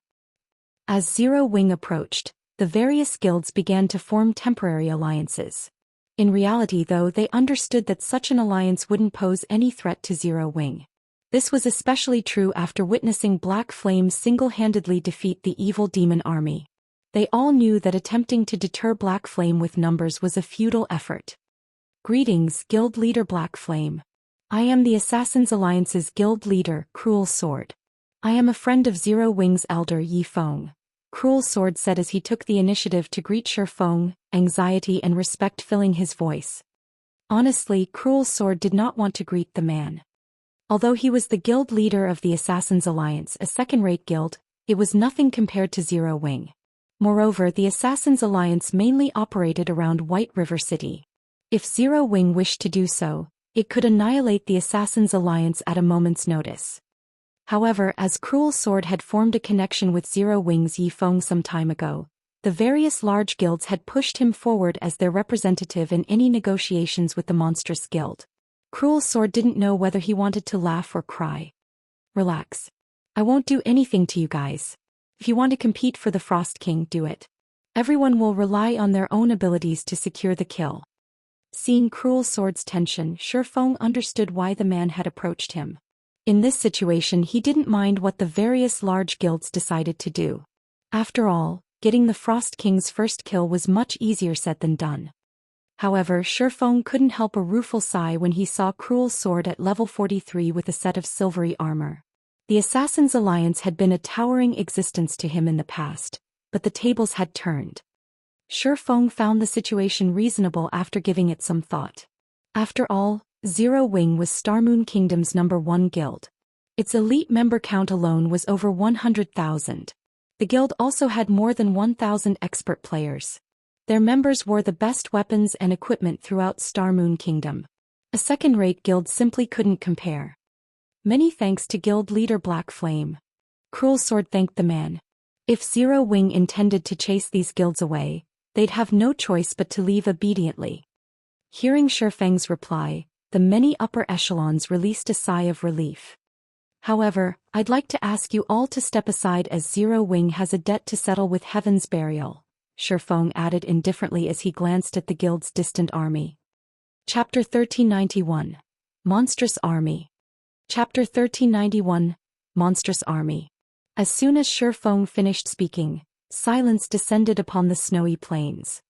As Zero Wing approached, the various guilds began to form temporary alliances. In reality, though, they understood that such an alliance wouldn't pose any threat to Zero Wing. This was especially true after witnessing Black Flame single-handedly defeat the evil demon army. They all knew that attempting to deter Black Flame with numbers was a futile effort. Greetings, Guild Leader Black Flame. I am the Assassins Alliance's Guild Leader, Cruel Sword. I am a friend of Zero Wing's elder Yifeng. Cruel Sword said as he took the initiative to greet Shifeng, anxiety and respect filling his voice. Honestly, Cruel Sword did not want to greet the man. Although he was the guild leader of the Assassins Alliance, a second-rate guild, it was nothing compared to Zero Wing. Moreover, the Assassins Alliance mainly operated around White River City. If Zero Wing wished to do so, It could annihilate the Assassin's Alliance at a moment's notice. However, as Cruel Sword had formed a connection with Zero Wing's Yifeng some time ago, the various large guilds had pushed him forward as their representative in any negotiations with the Monstrous Guild. Cruel Sword didn't know whether he wanted to laugh or cry. Relax. I won't do anything to you guys. If you want to compete for the Frost King, do it. Everyone will rely on their own abilities to secure the kill. Seeing Cruel Sword's tension, Shifeng understood why the man had approached him. In this situation, he didn't mind what the various large guilds decided to do. After all, getting the Frost King's first kill was much easier said than done. However, Shifeng couldn't help a rueful sigh when he saw Cruel Sword at level 43 with a set of silvery armor. The Assassin's Alliance had been a towering existence to him in the past, but the tables had turned. Shifeng found the situation reasonable after giving it some thought. After all, Zero Wing was Starmoon Kingdom's #1 guild. Its elite member count alone was over 100,000. The guild also had more than 1,000 expert players. Their members wore the best weapons and equipment throughout Starmoon Kingdom. A second-rate guild simply couldn't compare. Many thanks to guild leader Black Flame. Cruel Sword thanked the man. If Zero Wing intended to chase these guilds away, they'd have no choice but to leave obediently. Hearing Shifeng's reply, the many upper echelons released a sigh of relief. However, I'd like to ask you all to step aside as Zero Wing has a debt to settle with Heaven's Burial, Shifeng added indifferently as he glanced at the guild's distant army. Chapter 1391. Monstrous Army. Chapter 1391. Monstrous Army. As soon as Shifeng finished speaking, silence descended upon the snowy plains.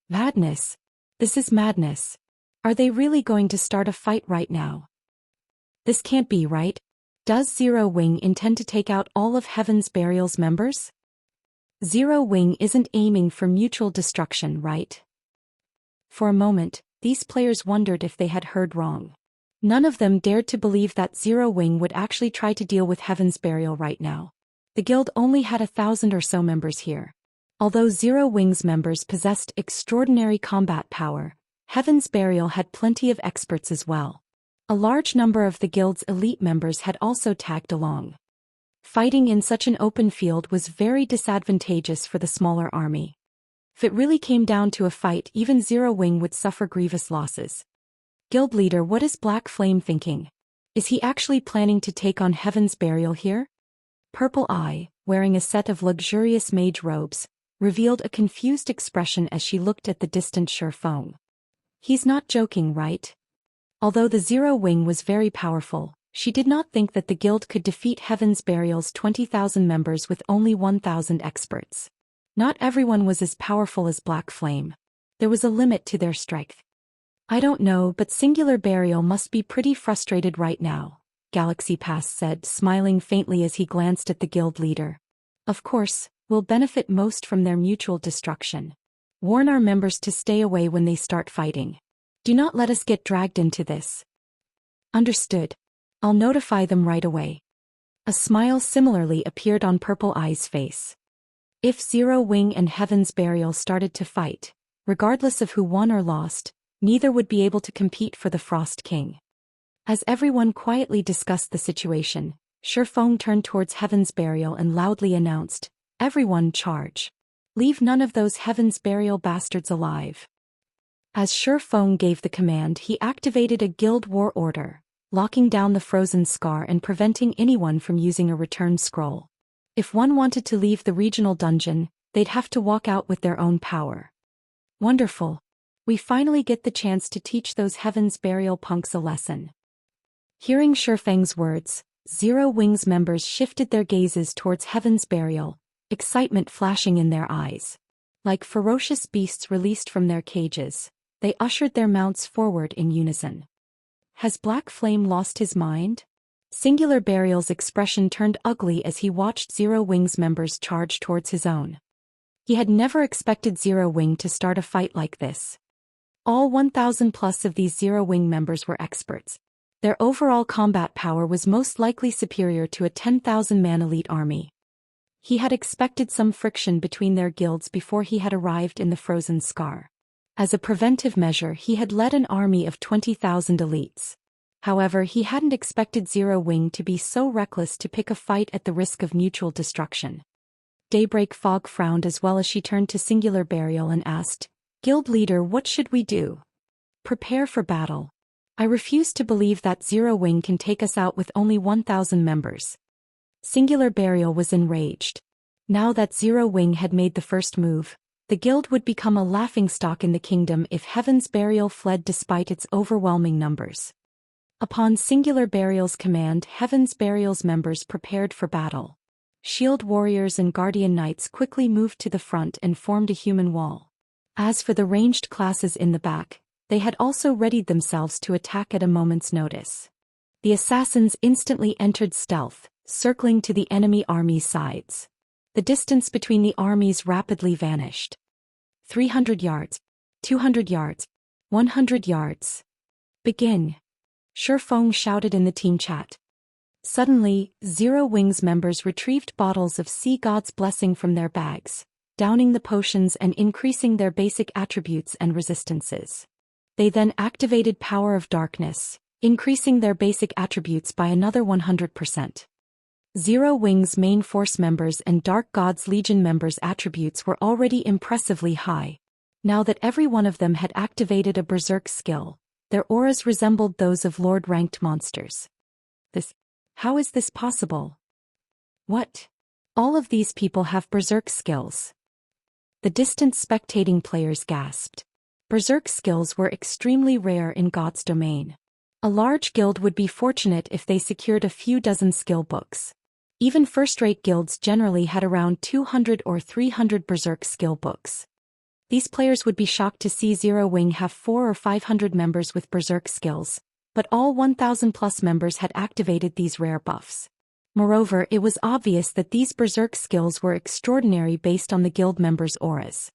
Madness. This is madness. Are they really going to start a fight right now? This can't be right. Does Zero Wing intend to take out all of Heaven's Burial's members? Zero Wing isn't aiming for mutual destruction, right? For a moment, these players wondered if they had heard wrong. None of them dared to believe that Zero Wing would actually try to deal with Heaven's Burial right now. The guild only had 1,000 or so members here. Although Zero Wing's members possessed extraordinary combat power, Heaven's Burial had plenty of experts as well. A large number of the guild's elite members had also tagged along. Fighting in such an open field was very disadvantageous for the smaller army. If it really came down to a fight, even Zero Wing would suffer grievous losses. Guild leader, what is Black Flame thinking? Is he actually planning to take on Heaven's Burial here? Purple Eye, wearing a set of luxurious mage robes, revealed a confused expression as she looked at the distant Shifeng. He's not joking, right? Although the Zero Wing was very powerful, she did not think that the guild could defeat Heaven's Burial's 20,000 members with only 1,000 experts. Not everyone was as powerful as Black Flame. There was a limit to their strength. I don't know, but Singular Burial must be pretty frustrated right now, Galaxy Pass said, smiling faintly as he glanced at the guild leader. Of course, we'll benefit most from their mutual destruction. Warn our members to stay away when they start fighting. Do not let us get dragged into this. Understood. I'll notify them right away. A smile similarly appeared on Purple Eye's face. If Zero Wing and Heaven's Burial started to fight, regardless of who won or lost, neither would be able to compete for the Frost King. As everyone quietly discussed the situation, Shifeng turned towards Heaven's Burial and loudly announced, "Everyone charge. Leave none of those Heaven's Burial bastards alive." As Shifeng gave the command, he activated a guild war order, locking down the frozen scar and preventing anyone from using a return scroll. If one wanted to leave the regional dungeon, they'd have to walk out with their own power. Wonderful. We finally get the chance to teach those Heaven's Burial punks a lesson. Hearing Shifeng's words, Zero Wing's members shifted their gazes towards Heaven's Burial, excitement flashing in their eyes. Like ferocious beasts released from their cages, they ushered their mounts forward in unison. Has Black Flame lost his mind? Singular Burial's expression turned ugly as he watched Zero Wing's members charge towards his own. He had never expected Zero Wing to start a fight like this. All 1,000 plus of these Zero Wing members were experts. Their overall combat power was most likely superior to a 10,000-man elite army. He had expected some friction between their guilds before he had arrived in the Frozen Scar. As a preventive measure, he had led an army of 20,000 elites. However, he hadn't expected Zero Wing to be so reckless to pick a fight at the risk of mutual destruction. Daybreak Fog frowned as well as she turned to Singular Burial and asked, "Guild leader, what should we do?" "Prepare for battle. I refuse to believe that Zero Wing can take us out with only 1,000 members." Singular Burial was enraged. Now that Zero Wing had made the first move, the guild would become a laughingstock in the kingdom if Heaven's Burial fled despite its overwhelming numbers. Upon Singular Burial's command, Heaven's Burial's members prepared for battle. Shield warriors and guardian knights quickly moved to the front and formed a human wall. As for the ranged classes in the back, they had also readied themselves to attack at a moment's notice. The assassins instantly entered stealth, circling to the enemy army's sides. The distance between the armies rapidly vanished. 300 yards, 200 yards, 100 yards. "Begin!" Shifeng shouted in the team chat. Suddenly, Zero Wing's members retrieved bottles of Sea God's Blessing from their bags, downing the potions and increasing their basic attributes and resistances. They then activated Power of Darkness, increasing their basic attributes by another 100%. Zero Wing's main force members and Dark God's Legion members' attributes were already impressively high. Now that every one of them had activated a Berserk skill, their auras resembled those of Lord-ranked monsters. How is this possible? What? All of these people have Berserk skills. The distant spectating players gasped. Berserk skills were extremely rare in God's domain. A large guild would be fortunate if they secured a few dozen skill books. Even first-rate guilds generally had around 200 or 300 Berserk skill books. These players would be shocked to see Zero Wing have 400 or 500 members with Berserk skills, but all 1,000+ members had activated these rare buffs. Moreover, it was obvious that these Berserk skills were extraordinary based on the guild members' auras.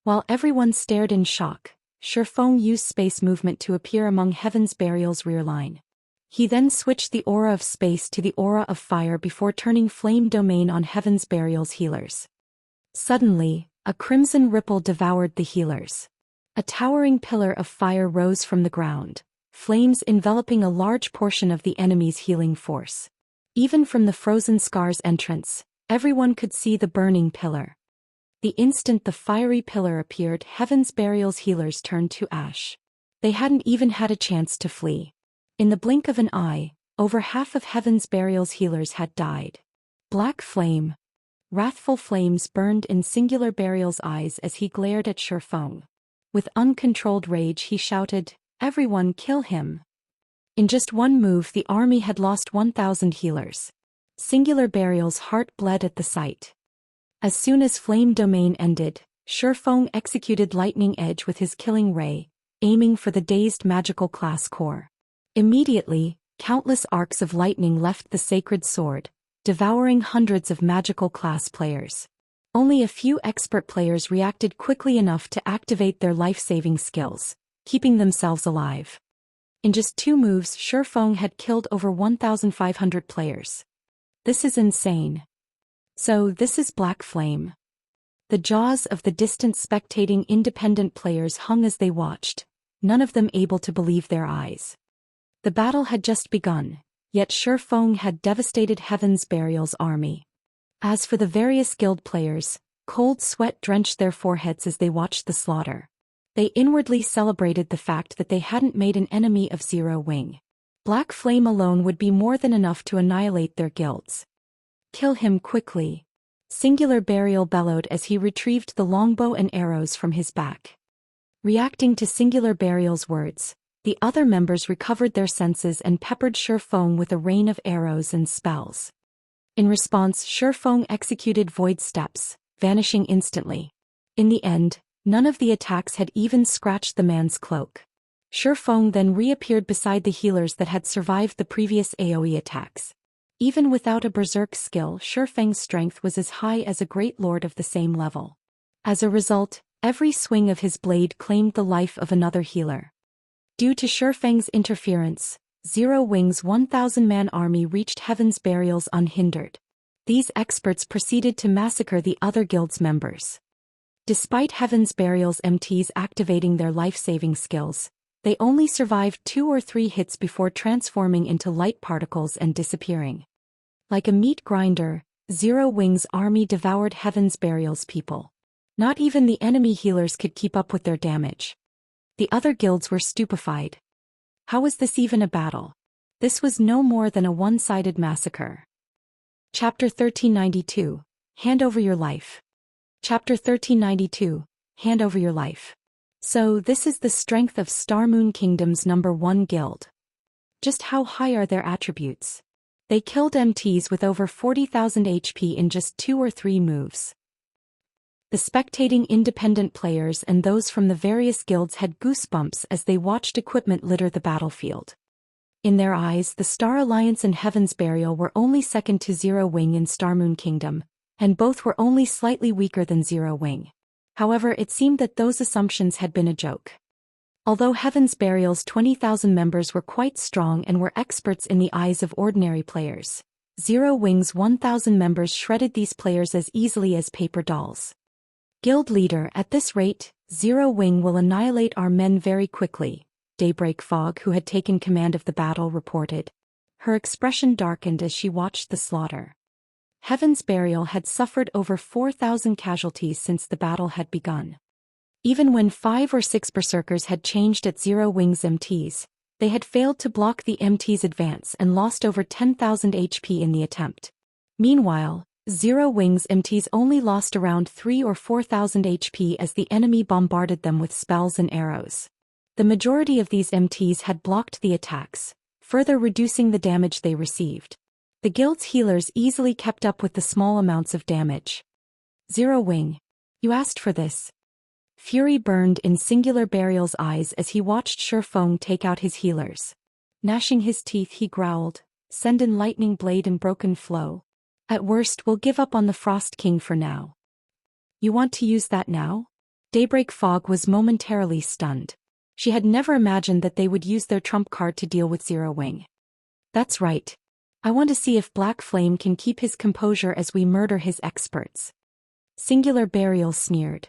While everyone stared in shock, Shifeng used space movement to appear among Heaven's Burial's rear line. He then switched the aura of space to the aura of fire before turning Flame Domain on Heaven's Burial's healers. Suddenly, a crimson ripple devoured the healers. A towering pillar of fire rose from the ground, flames enveloping a large portion of the enemy's healing force. Even from the Frozen Scar's entrance, everyone could see the burning pillar. The instant the fiery pillar appeared, Heaven's Burial's healers turned to ash. They hadn't even had a chance to flee. In the blink of an eye, over half of Heaven's Burial's healers had died. Black flame. Wrathful flames burned in Singular Burial's eyes as he glared at Shifeng. With uncontrolled rage he shouted, "Everyone kill him!" In just one move the army had lost 1,000 healers. Singular Burial's heart bled at the sight. As soon as Flame Domain ended, Shifeng executed Lightning Edge with his killing ray, aiming for the dazed magical class core. Immediately, countless arcs of lightning left the sacred sword, devouring hundreds of magical class players. Only a few expert players reacted quickly enough to activate their life-saving skills, keeping themselves alive. In just 2 moves, Shifeng had killed over 1,500 players. This is insane. So this is Black Flame. The jaws of the distant spectating independent players hung as they watched, none of them able to believe their eyes. The battle had just begun, yet Shifeng had devastated Heaven's Burial's army. As for the various guild players, cold sweat drenched their foreheads as they watched the slaughter. They inwardly celebrated the fact that they hadn't made an enemy of Zero Wing. Black Flame alone would be more than enough to annihilate their guilds. "Kill him quickly," Singular Burial bellowed as he retrieved the longbow and arrows from his back. Reacting to Singular Burial's words, the other members recovered their senses and peppered Shifeng with a rain of arrows and spells. In response, Shifeng executed Void Steps, vanishing instantly. In the end, none of the attacks had even scratched the man's cloak. Shifeng then reappeared beside the healers that had survived the previous AoE attacks. Even without a Berserk skill, Shifeng's strength was as high as a great lord of the same level. As a result, every swing of his blade claimed the life of another healer. Due to Shifeng's interference, Zero Wing's 1,000-man army reached Heaven's Burials unhindered. These experts proceeded to massacre the other guild's members. Despite Heaven's Burial's MTs activating their life-saving skills, they only survived 2 or 3 hits before transforming into light particles and disappearing. Like a meat grinder, Zero Wing's army devoured Heaven's Burial's people. Not even the enemy healers could keep up with their damage. The other guilds were stupefied. How was this even a battle? This was no more than a one-sided massacre. Chapter 1392, Hand Over Your Life. Chapter 1392, Hand Over Your Life. So this is the strength of Star Moon Kingdom's #1 guild. Just how high are their attributes? They killed MTs with over 40,000 HP in just 2 or 3 moves. The spectating independent players and those from the various guilds had goosebumps as they watched equipment litter the battlefield. In their eyes, the Star Alliance and Heaven's Burial were only second to Zero Wing in Star Moon Kingdom, and both were only slightly weaker than Zero Wing. However, it seemed that those assumptions had been a joke. Although Heaven's Burial's 20,000 members were quite strong and were experts in the eyes of ordinary players, Zero Wing's 1,000 members shredded these players as easily as paper dolls. Guild leader, at this rate, Zero Wing will annihilate our men very quickly, Daybreak Fog, who had taken command of the battle, reported. Her expression darkened as she watched the slaughter. Heaven's Burial had suffered over 4,000 casualties since the battle had begun. Even when 5 or 6 berserkers had changed at Zero Wing's MTs, they had failed to block the MT's advance and lost over 10,000 HP in the attempt. Meanwhile, Zero Wing's MTs only lost around 3 or 4,000 HP as the enemy bombarded them with spells and arrows. The majority of these MTs had blocked the attacks, further reducing the damage they received. The guild's healers easily kept up with the small amounts of damage. Zero Wing. You asked for this. Fury burned in Singular Burial's eyes as he watched Shurfeng take out his healers. Gnashing his teeth, he growled, "Send in Lightning Blade and Broken Flow. At worst, we'll give up on the Frost King for now." You want to use that now? Daybreak Fog was momentarily stunned. She had never imagined that they would use their trump card to deal with Zero Wing. That's right. I want to see if Black Flame can keep his composure as we murder his experts. Singular Burial sneered.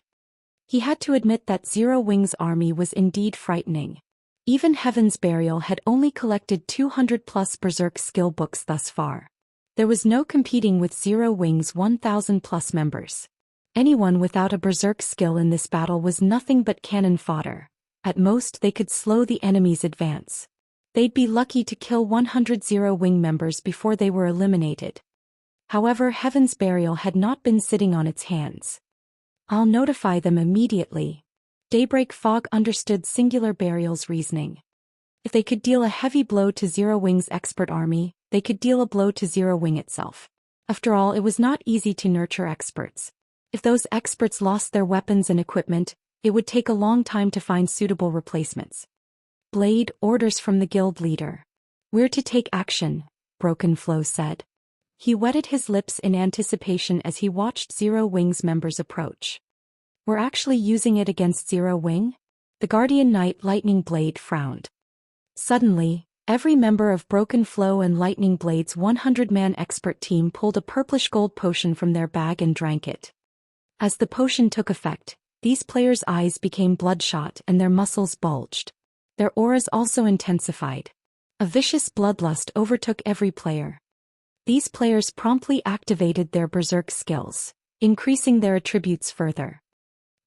He had to admit that Zero Wing's army was indeed frightening. Even Heaven's Burial had only collected 200+ berserk skill books thus far. There was no competing with Zero Wing's 1,000+ members. Anyone without a berserk skill in this battle was nothing but cannon fodder. At most, they could slow the enemy's advance. They'd be lucky to kill 100 Zero Wing members before they were eliminated. However, Heaven's Burial had not been sitting on its hands. I'll notify them immediately. Daybreak Fog understood Singular Burial's reasoning. If they could deal a heavy blow to Zero Wing's expert army, they could deal a blow to Zero Wing itself. After all, it was not easy to nurture experts. If those experts lost their weapons and equipment, it would take a long time to find suitable replacements. Blade, orders from the guild leader. We're to take action, Broken Flow said. He wetted his lips in anticipation as he watched Zero Wing's members approach. We're actually using it against Zero Wing? The Guardian Knight Lightning Blade frowned. Suddenly, every member of Broken Flow and Lightning Blade's 100-man expert team pulled a purplish gold potion from their bag and drank it. As the potion took effect, these players' eyes became bloodshot and their muscles bulged. Their auras also intensified. A vicious bloodlust overtook every player. These players promptly activated their berserk skills, increasing their attributes further.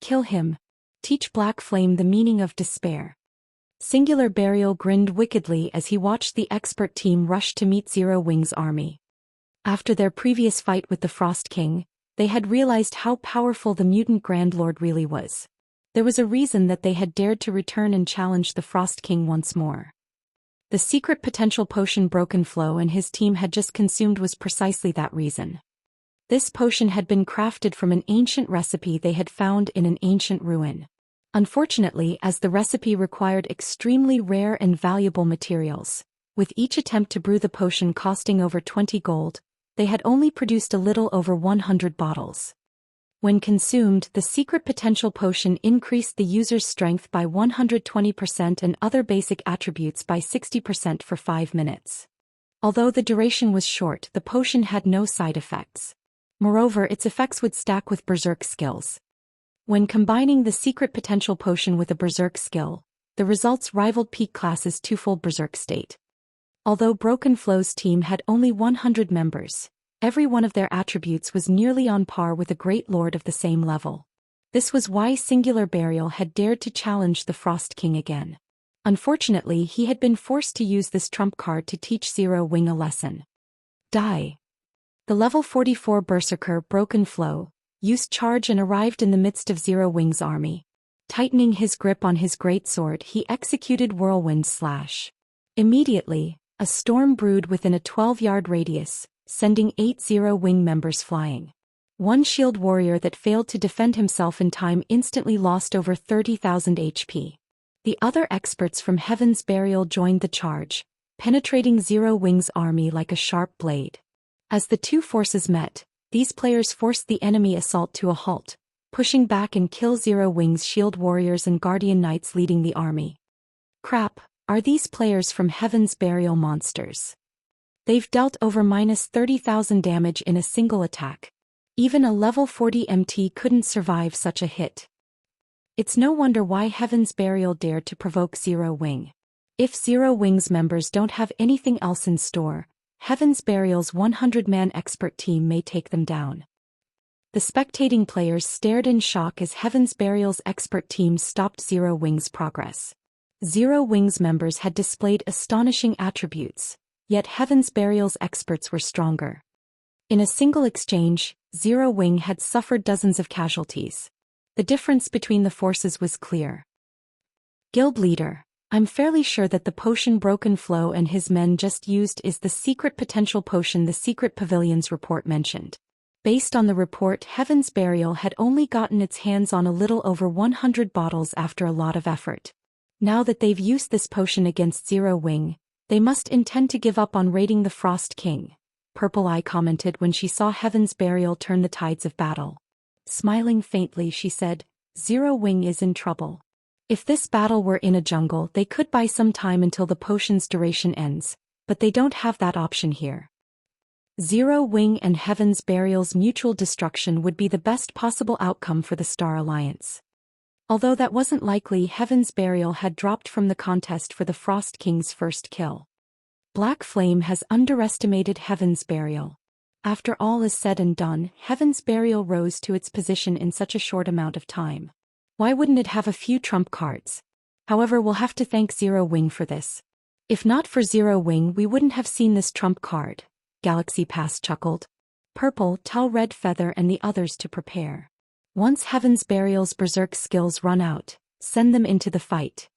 Kill him. Teach Black Flame the meaning of despair. Singular Burial grinned wickedly as he watched the expert team rush to meet Zero Wing's army. After their previous fight with the Frost King, they had realized how powerful the mutant Grand Lord really was. There was a reason that they had dared to return and challenge the Frost King once more. The secret potential potion Broken Flow and his team had just consumed was precisely that reason. This potion had been crafted from an ancient recipe they had found in an ancient ruin. Unfortunately, as the recipe required extremely rare and valuable materials, with each attempt to brew the potion costing over 20 gold, they had only produced a little over 100 bottles. When consumed, the secret potential potion increased the user's strength by 120% and other basic attributes by 60% for 5 minutes. Although the duration was short, the potion had no side effects. Moreover, its effects would stack with berserk skills. When combining the secret potential potion with a berserk skill, the results rivaled peak class's twofold berserk state. Although Broken Flow's team had only 100 members, every one of their attributes was nearly on par with a great lord of the same level. This was why Singular Burial had dared to challenge the Frost King again. Unfortunately, he had been forced to use this trump card to teach Zero Wing a lesson. Die. The level 44 Berserker Broken Flow used charge and arrived in the midst of Zero Wing's army. Tightening his grip on his greatsword, he executed Whirlwind Slash. Immediately, a storm brewed within a 12-yard radius, sending 8 Zero Wing members flying. One shield warrior that failed to defend himself in time instantly lost over 30,000 HP. The other experts from Heaven's Burial joined the charge, penetrating Zero Wing's army like a sharp blade. As the two forces met, these players forced the enemy assault to a halt, pushing back and kill Zero Wing's shield warriors and guardian knights leading the army. Crap, are these players from Heaven's Burial monsters? They've dealt over -30,000 damage in a single attack. Even a level 40 MT couldn't survive such a hit. It's no wonder why Heaven's Burial dared to provoke Zero Wing. If Zero Wing's members don't have anything else in store, Heaven's Burial's 100-man expert team may take them down. The spectating players stared in shock as Heaven's Burial's expert team stopped Zero Wing's progress. Zero Wing's members had displayed astonishing attributes, yet Heaven's Burial's experts were stronger. In a single exchange, Zero Wing had suffered dozens of casualties. The difference between the forces was clear. Guild leader, I'm fairly sure that the potion Broken Flow and his men just used is the secret potential potion the Secret Pavilion's report mentioned. Based on the report, Heaven's Burial had only gotten its hands on a little over 100 bottles after a lot of effort. Now that they've used this potion against Zero Wing, they must intend to give up on raiding the Frost King. Purple Eye commented when she saw Heaven's Burial turn the tides of battle. Smiling faintly, she said, Zero Wing is in trouble. If this battle were in a jungle, they could buy some time until the potion's duration ends, but they don't have that option here. Zero Wing and Heaven's Burial's mutual destruction would be the best possible outcome for the Star Alliance. Although that wasn't likely, Heaven's Burial had dropped from the contest for the Frost King's first kill. Black Flame has underestimated Heaven's Burial. After all is said and done, Heaven's Burial rose to its position in such a short amount of time. Why wouldn't it have a few trump cards? However, we'll have to thank Zero Wing for this. If not for Zero Wing, we wouldn't have seen this trump card, Galaxy Pass chuckled. Purple, tell Red Feather and the others to prepare. Once Heaven's Burial's berserk skills run out, send them into the fight.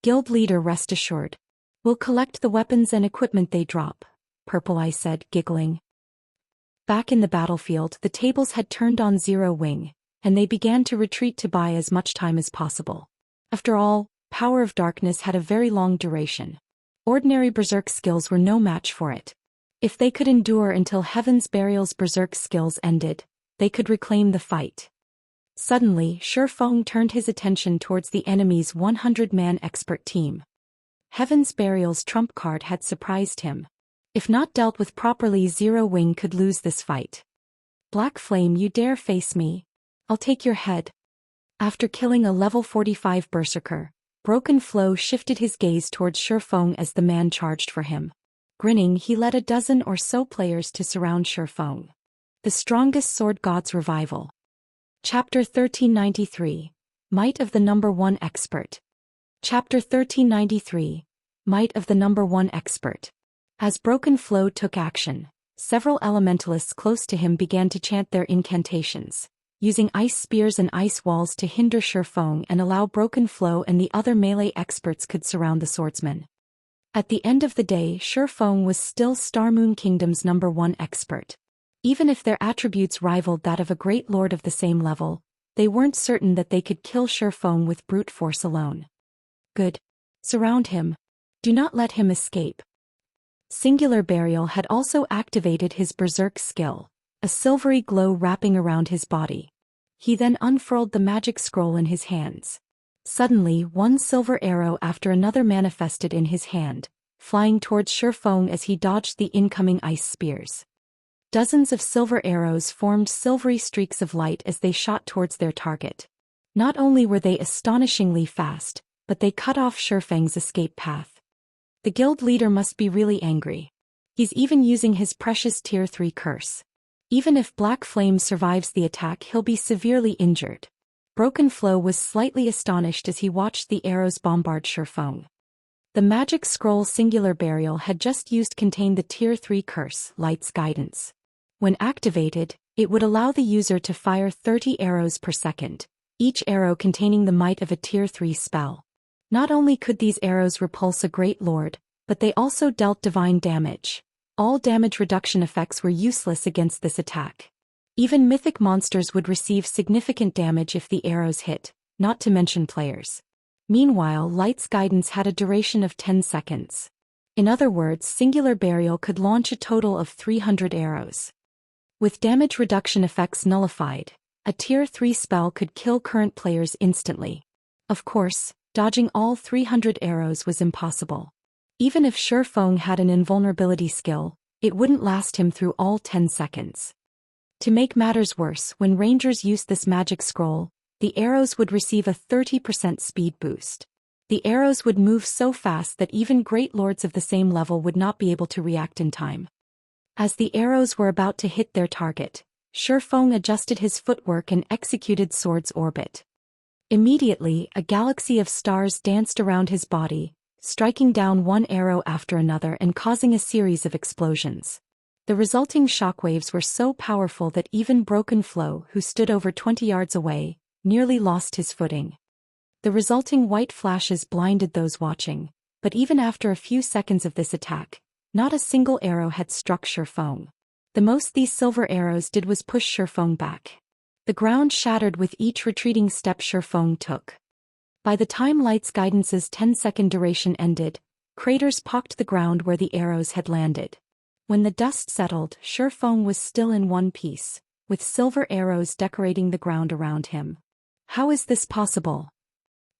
Guild leader, rest assured. We'll collect the weapons and equipment they drop, Purple Eye said, giggling. Back in the battlefield, the tables had turned on Zero Wing, and they began to retreat to buy as much time as possible. After all, Power of Darkness had a very long duration. Ordinary berserk skills were no match for it. If they could endure until Heaven's Burial's berserk skills ended, they could reclaim the fight. Suddenly, Shifeng turned his attention towards the enemy's 100-man expert team. Heaven's Burial's trump card had surprised him. If not dealt with properly, Zero Wing could lose this fight. Black Flame, you dare face me? I'll take your head. After killing a level 45 Berserker, Broken Flow shifted his gaze towards Shifeng as the man charged for him. Grinning, he led a dozen or so players to surround Shifeng. The Strongest Sword God's Revival. Chapter 1393. Might of the Number 1 Expert. Chapter 1393. Might of the Number 1 Expert. As Broken Flow took action, several elementalists close to him began to chant their incantations, using ice spears and ice walls to hinder Shifeng and allow Broken Flow and the other melee experts could surround the swordsman. At the end of the day, Shifeng was still Starmoon Kingdom's number 1 expert. Even if their attributes rivaled that of a great lord of the same level, they weren't certain that they could kill Shifeng with brute force alone. Good. Surround him. Do not let him escape. Singular Burial had also activated his berserk skill, a silvery glow wrapping around his body. He then unfurled the magic scroll in his hands. Suddenly, one silver arrow after another manifested in his hand, flying towards Shifeng as he dodged the incoming ice spears. Dozens of silver arrows formed silvery streaks of light as they shot towards their target. Not only were they astonishingly fast, but they cut off Shifeng's escape path. The guild leader must be really angry. He's even using his precious Tier 3 curse. Even if Black Flame survives the attack, he'll be severely injured. Broken Flow was slightly astonished as he watched the arrows bombard Shifeng. The magic scroll Singular Burial had just used contained the Tier 3 curse, Light's Guidance. When activated, it would allow the user to fire 30 arrows per second, each arrow containing the might of a Tier 3 spell. Not only could these arrows repulse a Great Lord, but they also dealt divine damage. All damage reduction effects were useless against this attack. Even mythic monsters would receive significant damage if the arrows hit, not to mention players. Meanwhile, Light's Guidance had a duration of 10 seconds. In other words, Singular Burial could launch a total of 300 arrows. With damage reduction effects nullified, a Tier 3 spell could kill current players instantly. Of course, dodging all 300 arrows was impossible. Even if Shifeng had an invulnerability skill, it wouldn't last him through all 10 seconds. To make matters worse, when rangers used this magic scroll, the arrows would receive a 30% speed boost. The arrows would move so fast that even great lords of the same level would not be able to react in time. As the arrows were about to hit their target, Shifeng adjusted his footwork and executed Sword's Orbit. Immediately, a galaxy of stars danced around his body, striking down one arrow after another and causing a series of explosions. The resulting shockwaves were so powerful that even Broken Flow, who stood over 20 yards away, nearly lost his footing. The resulting white flashes blinded those watching, but even after a few seconds of this attack, not a single arrow had struck Shifeng. The most these silver arrows did was push Shifeng back. The ground shattered with each retreating step Shifeng took. By the time Light's Guidance's 10-second duration ended, craters pocked the ground where the arrows had landed. When the dust settled, Shifeng was still in one piece, with silver arrows decorating the ground around him. How is this possible?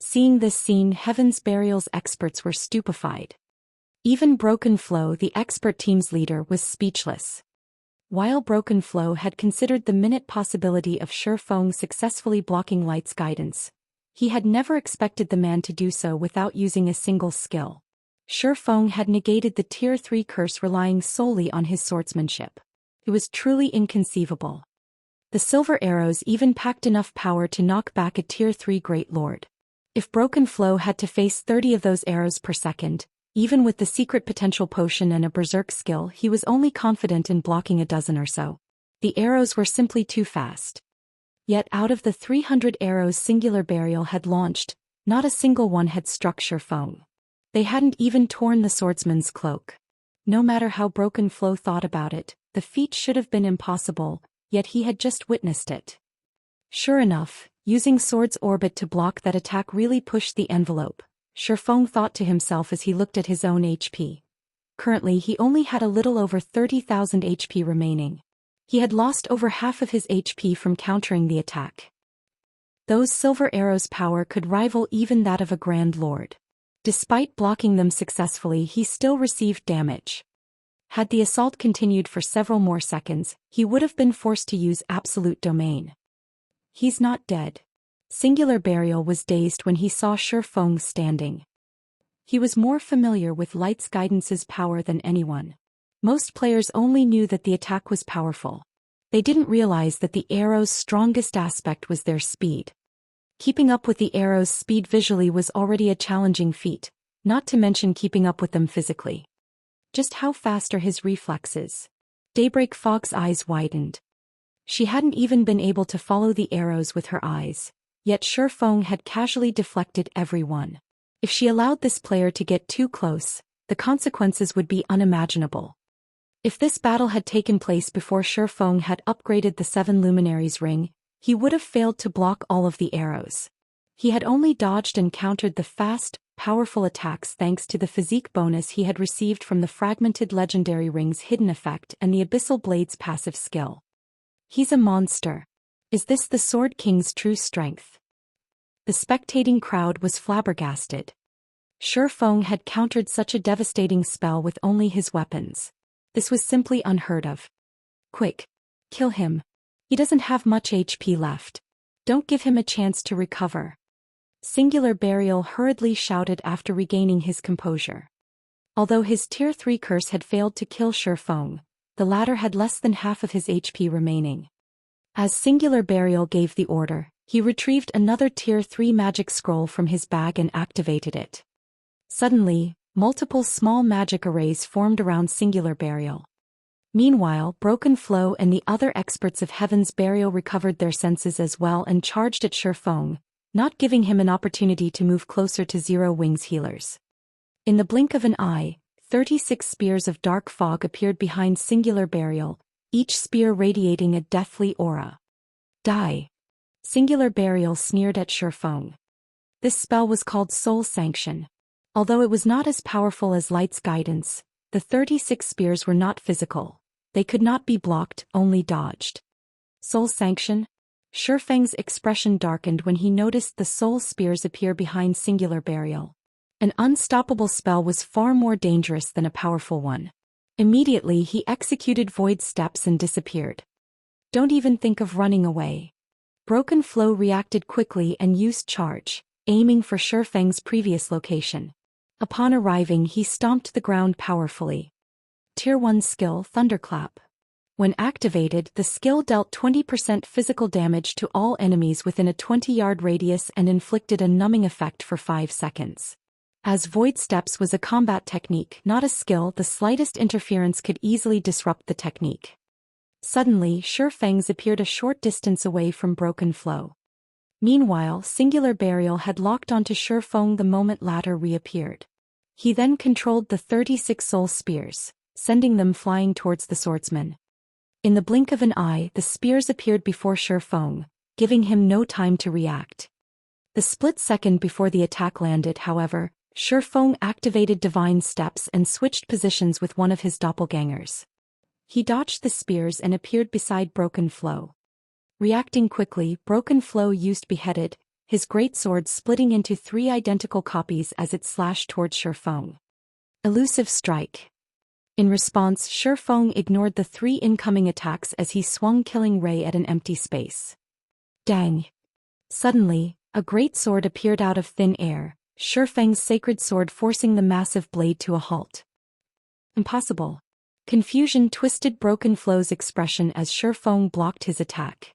Seeing this scene, Heaven's Burial's experts were stupefied. Even Broken Flow, the expert team's leader, was speechless. While Broken Flow had considered the minute possibility of Shifeng successfully blocking Light's Guidance, he had never expected the man to do so without using a single skill. Shifeng had negated the Tier 3 curse relying solely on his swordsmanship. It was truly inconceivable. The silver arrows even packed enough power to knock back a Tier 3 Great Lord. If Broken Flow had to face 30 of those arrows per second, even with the secret potential potion and a berserk skill, he was only confident in blocking a dozen or so. The arrows were simply too fast. Yet out of the 300 arrows Singular Burial had launched, not a single one had struck Shifeng. They hadn't even torn the swordsman's cloak. No matter how Broken Flow thought about it, the feat should have been impossible, yet he had just witnessed it. Sure enough, using Sword's Orbit to block that attack really pushed the envelope, Shifeng thought to himself as he looked at his own HP. Currently he only had a little over 30,000 HP remaining. He had lost over half of his HP from countering the attack. Those silver arrows' power could rival even that of a Grand Lord. Despite blocking them successfully, he still received damage. Had the assault continued for several more seconds, he would have been forced to use Absolute Domain. He's not dead. Singular Burial was dazed when he saw Shifeng standing. He was more familiar with Light's Guidance's power than anyone. Most players only knew that the attack was powerful. They didn't realize that the arrow's strongest aspect was their speed. Keeping up with the arrow's speed visually was already a challenging feat, not to mention keeping up with them physically. Just how fast are his reflexes? Daybreak Fog's eyes widened. She hadn't even been able to follow the arrows with her eyes, yet Shifeng had casually deflected every one. If she allowed this player to get too close, the consequences would be unimaginable. If this battle had taken place before Shifeng had upgraded the 7 Luminaries ring, he would have failed to block all of the arrows. He had only dodged and countered the fast, powerful attacks thanks to the physique bonus he had received from the fragmented legendary ring's hidden effect and the Abyssal Blade's passive skill. He's a monster. Is this the Sword King's true strength? The spectating crowd was flabbergasted. Shifeng had countered such a devastating spell with only his weapons. This was simply unheard of. Quick. Kill him. He doesn't have much HP left. Don't give him a chance to recover. Singular Burial hurriedly shouted after regaining his composure. Although his Tier 3 curse had failed to kill Shifeng, the latter had less than half of his HP remaining. As Singular Burial gave the order, he retrieved another Tier 3 magic scroll from his bag and activated it. Suddenly, multiple small magic arrays formed around Singular Burial. Meanwhile, Broken Flow and the other experts of Heaven's Burial recovered their senses as well and charged at Shifeng, not giving him an opportunity to move closer to Zero Wings healers. In the blink of an eye, 36 spears of dark fog appeared behind Singular Burial, each spear radiating a deathly aura. Die. Singular Burial sneered at Shifeng. This spell was called Soul Sanction. Although it was not as powerful as Light's guidance, the 36 spears were not physical. They could not be blocked, only dodged. Soul Sanction? Shifeng's expression darkened when he noticed the soul spears appear behind Singular Burial. An unstoppable spell was far more dangerous than a powerful one. Immediately he executed void steps and disappeared. Don't even think of running away. Broken Flow reacted quickly and used charge, aiming for Shifeng's previous location. Upon arriving he stomped the ground powerfully. Tier 1 skill Thunderclap. When activated, the skill dealt 20% physical damage to all enemies within a 20-yard radius and inflicted a numbing effect for 5 seconds. As Void Steps was a combat technique, not a skill, the slightest interference could easily disrupt the technique. Suddenly, Shifeng's appeared a short distance away from Broken Flow. Meanwhile, Singular Burial had locked onto Shifeng the moment latter reappeared. He then controlled the 36 soul spears, sending them flying towards the swordsman. In the blink of an eye, the spears appeared before Shifeng, giving him no time to react. The split second before the attack landed, however, Shifeng activated Divine Steps and switched positions with one of his doppelgangers. He dodged the spears and appeared beside Broken Flow. Reacting quickly, Broken Flow used Beheaded, his greatsword splitting into 3 identical copies as it slashed towards Shifeng. Elusive Strike. In response, Shifeng ignored the 3 incoming attacks as he swung Killing Ray at an empty space. Dang! Suddenly, a greatsword appeared out of thin air, Shifeng's sacred sword forcing the massive blade to a halt. Impossible. Confusion twisted Broken Flow's expression as Shifeng blocked his attack.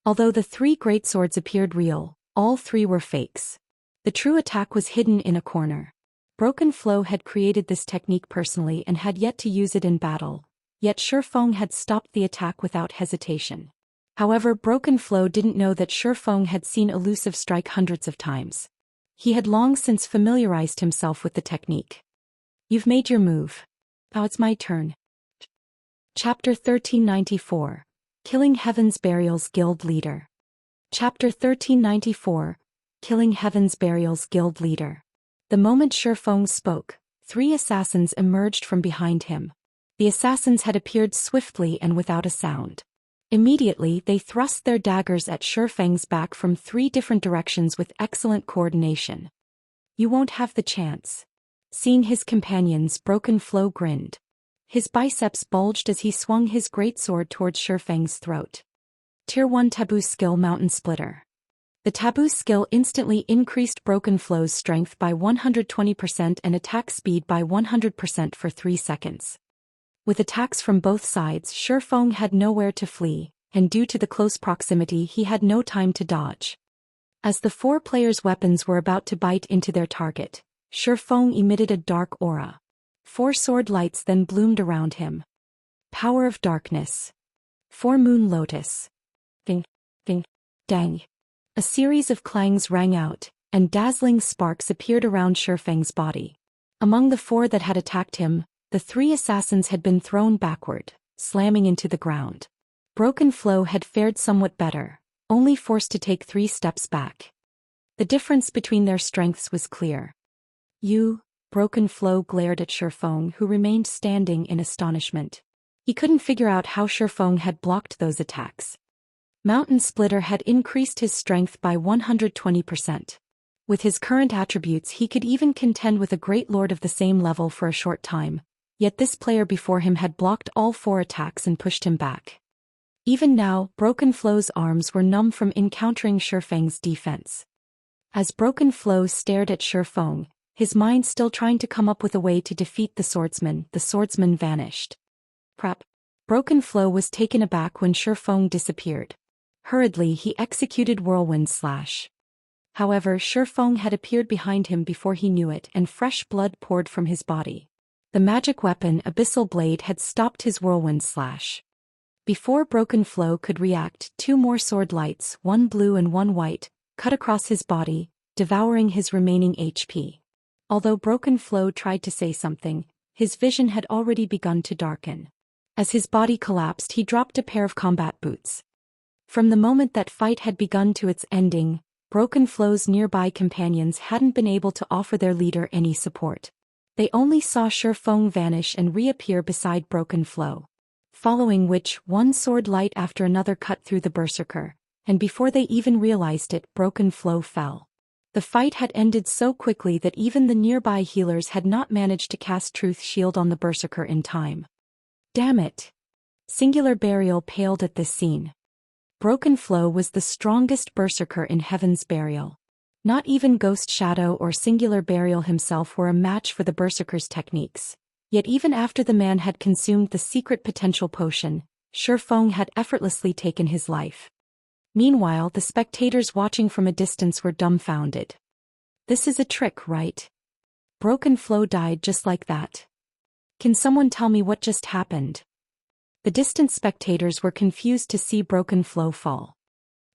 Although the 3 greatswords appeared real, all 3 were fakes. The true attack was hidden in a corner. Broken Flow had created this technique personally and had yet to use it in battle, yet Shifeng had stopped the attack without hesitation. However, Broken Flow didn't know that Shifeng had seen Elusive Strike hundreds of times. He had long since familiarized himself with the technique. You've made your move. Now it's my turn. Chapter 1394. Killing Heaven's Burial's Guild Leader. Chapter 1394. Killing Heaven's Burial's Guild Leader. The moment Shifeng spoke, 3 assassins emerged from behind him. The assassins had appeared swiftly and without a sound. Immediately they thrust their daggers at Shifeng's back from 3 different directions with excellent coordination. You won't have the chance. Seeing his companions, Broken Flow grinned. His biceps bulged as he swung his greatsword towards Shifeng's throat. Tier 1 Taboo Skill Mountain Splitter. The Taboo skill instantly increased Broken Flow's strength by 120% and attack speed by 100% for 3 seconds. With attacks from both sides, Shifeng had nowhere to flee, and due to the close proximity he had no time to dodge. As the 4 players' weapons were about to bite into their target, Shifeng emitted a dark aura. 4 sword lights then bloomed around him. Power of Darkness. 4 Moon Lotus. Ding, ding, dang. A series of clangs rang out, and dazzling sparks appeared around Shifeng's body. Among the 4 that had attacked him, the 3 assassins had been thrown backward, slamming into the ground. Broken Flow had fared somewhat better, only forced to take 3 steps back. The difference between their strengths was clear. You, Broken Flow glared at Shifeng, who remained standing in astonishment. He couldn't figure out how Shifeng had blocked those attacks. Mountain Splitter had increased his strength by 120%. With his current attributes he could even contend with a great lord of the same level for a short time, yet this player before him had blocked all 4 attacks and pushed him back. Even now, Broken Flow's arms were numb from encountering Shifeng's defense. As Broken Flow stared at Shifeng, his mind still trying to come up with a way to defeat the swordsman vanished. Prep. Broken Flow was taken aback when Shifeng disappeared. Hurriedly he executed Whirlwind Slash. However, Shifeng had appeared behind him before he knew it and fresh blood poured from his body. The magic weapon Abyssal Blade had stopped his Whirlwind Slash. Before Broken Flow could react, 2 more sword lights, one blue and one white, cut across his body, devouring his remaining HP. Although Broken Flow tried to say something, his vision had already begun to darken. As his body collapsed, he dropped a pair of combat boots. From the moment that fight had begun to its ending, Broken Flow's nearby companions hadn't been able to offer their leader any support. They only saw Shifeng vanish and reappear beside Broken Flow. Following which, one sword light after another cut through the berserker, and before they even realized it, Broken Flow fell. The fight had ended so quickly that even the nearby healers had not managed to cast Truth Shield on the berserker in time. Damn it! Singular Burial paled at this scene. Broken Flow was the strongest berserker in Heaven's Burial. Not even Ghost Shadow or Singular Burial himself were a match for the berserker's techniques. Yet even after the man had consumed the secret potential potion, Shifeng had effortlessly taken his life. Meanwhile, the spectators watching from a distance were dumbfounded. This is a trick, right? Broken Flow died just like that. Can someone tell me what just happened? The distant spectators were confused to see Broken Flow fall.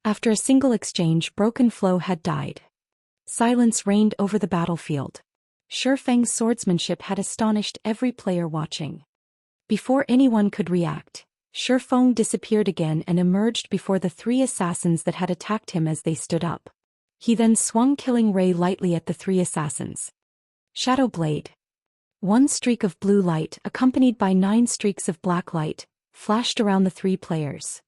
After a single exchange, Broken Flow had died. Silence reigned over the battlefield. Shifeng's swordsmanship had astonished every player watching. Before anyone could react, Shifeng disappeared again and emerged before the 3 assassins that had attacked him as they stood up. He then swung Killing Ray lightly at the 3 assassins. Shadow Blade. 1 streak of blue light accompanied by 9 streaks of black light flashed around the 3 players.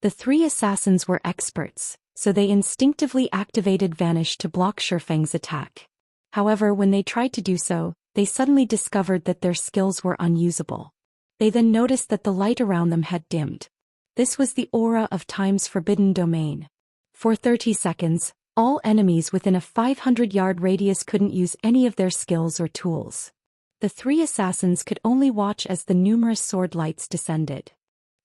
The 3 assassins were experts, so they instinctively activated Vanish to block Shifeng's attack. However, when they tried to do so, they suddenly discovered that their skills were unusable. They then noticed that the light around them had dimmed. This was the aura of Time's forbidden domain. For 30 seconds, all enemies within a 500-yard radius couldn't use any of their skills or tools. The 3 assassins could only watch as the numerous sword lights descended.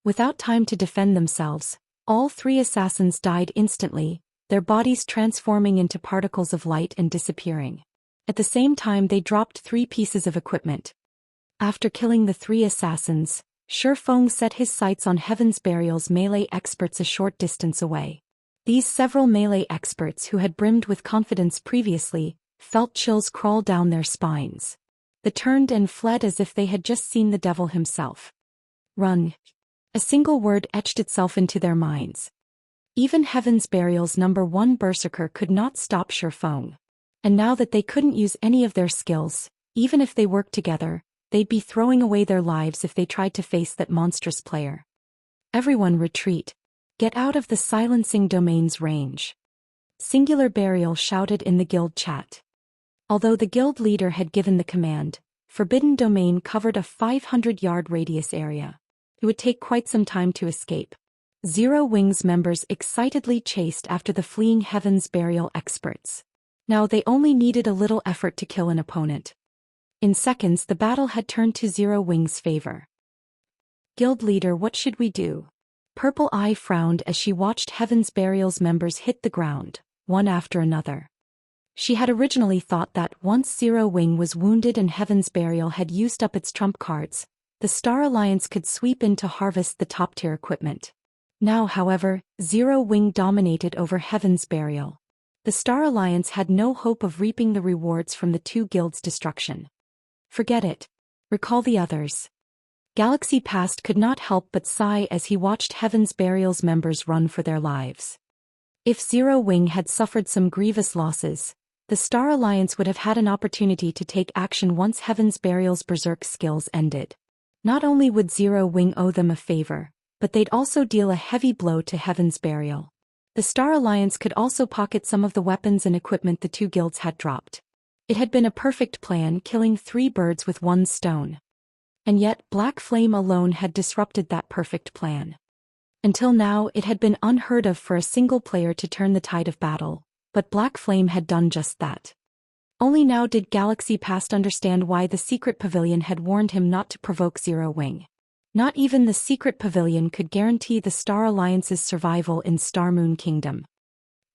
Without time to defend themselves, all 3 assassins died instantly, their bodies transforming into particles of light and disappearing. At the same time, they dropped 3 pieces of equipment. After killing the 3 assassins, Shifeng set his sights on Heaven's Burial's melee experts a short distance away. These several melee experts who had brimmed with confidence previously, felt chills crawl down their spines. They turned and fled as if they had just seen the devil himself. Run. A single word etched itself into their minds. Even Heaven's Burial's #1 berserker could not stop Shifeng. And now that they couldn't use any of their skills, even if they worked together, they'd be throwing away their lives if they tried to face that monstrous player. Everyone retreat. Get out of the silencing domain's range. Singular Burial shouted in the guild chat. Although the guild leader had given the command, Forbidden Domain covered a 500-yard radius area. It would take quite some time to escape. Zero Wings members excitedly chased after the fleeing Heaven's Burial experts. Now they only needed a little effort to kill an opponent. In seconds, the battle had turned to Zero Wings' favor. Guild leader, what should we do? Purple Eye frowned as she watched Heaven's Burial's members hit the ground, one after another. She had originally thought that once Zero Wing was wounded and Heaven's Burial had used up its trump cards, the Star Alliance could sweep in to harvest the top-tier equipment. Now, however, Zero Wing dominated over Heaven's Burial. The Star Alliance had no hope of reaping the rewards from the 2 guilds' destruction. Forget it. Recall the others. Galaxy Past could not help but sigh as he watched Heaven's Burial's members run for their lives. If Zero Wing had suffered some grievous losses, the Star Alliance would have had an opportunity to take action once Heaven's Burial's berserk skills ended. Not only would Zero Wing owe them a favor, but they'd also deal a heavy blow to Heaven's Burial. The Star Alliance could also pocket some of the weapons and equipment the 2 guilds had dropped. It had been a perfect plan, killing 3 birds with 1 stone. And yet Black Flame alone had disrupted that perfect plan. Until now it had been unheard of for a single player to turn the tide of battle, but Black Flame had done just that. Only now did Galaxy Past understand why the Secret Pavilion had warned him not to provoke Zero Wing. Not even the Secret Pavilion could guarantee the Star Alliance's survival in Star Moon Kingdom.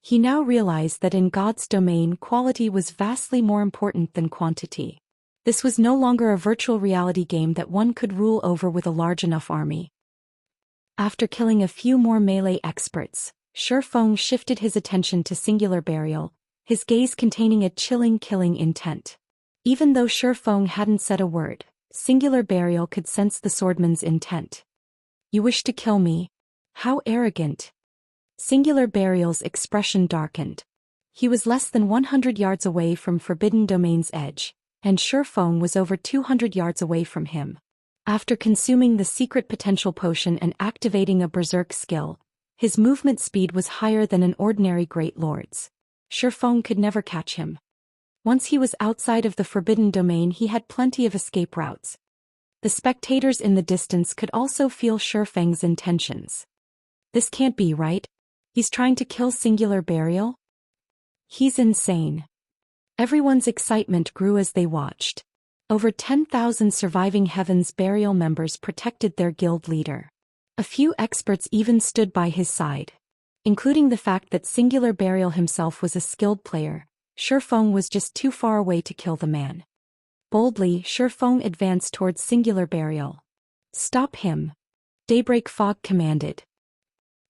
He now realized that in God's domain quality was vastly more important than quantity. This was no longer a virtual reality game that one could rule over with a large enough army. After killing a few more melee experts, Shifeng shifted his attention to Singular Burial, his gaze containing a chilling killing intent. Even though Shifeng hadn't said a word, Singular Burial could sense the swordman's intent. "You wish to kill me? How arrogant." Singular Burial's expression darkened. He was less than 100 yards away from Forbidden Domain's edge, and Shifeng was over 200 yards away from him. After consuming the secret potential potion and activating a berserk skill, his movement speed was higher than an ordinary Great Lord's. Shifeng could never catch him. Once he was outside of the Forbidden Domain, he had plenty of escape routes. The spectators in the distance could also feel Shifeng's intentions. This can't be right. He's trying to kill Singular Burial? He's insane. Everyone's excitement grew as they watched. Over 10,000 surviving Heaven's Burial members protected their guild leader. A few experts even stood by his side. Including the fact that Singular Burial himself was a skilled player, Shifeng was just too far away to kill the man. Boldly, Shifeng advanced towards Singular Burial. "Stop him!" Daybreak Fog commanded.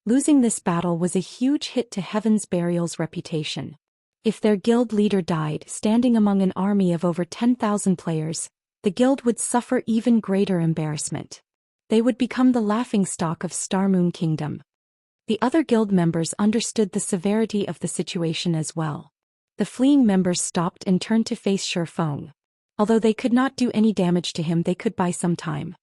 Losing this battle was a huge hit to Heaven's Burial's reputation. If their guild leader died standing among an army of over 10,000 players, the guild would suffer even greater embarrassment. They would become the laughingstock of Star Moon Kingdom. The other guild members understood the severity of the situation as well. The fleeing members stopped and turned to face Shifeng. Although they could not do any damage to him, they could buy some time.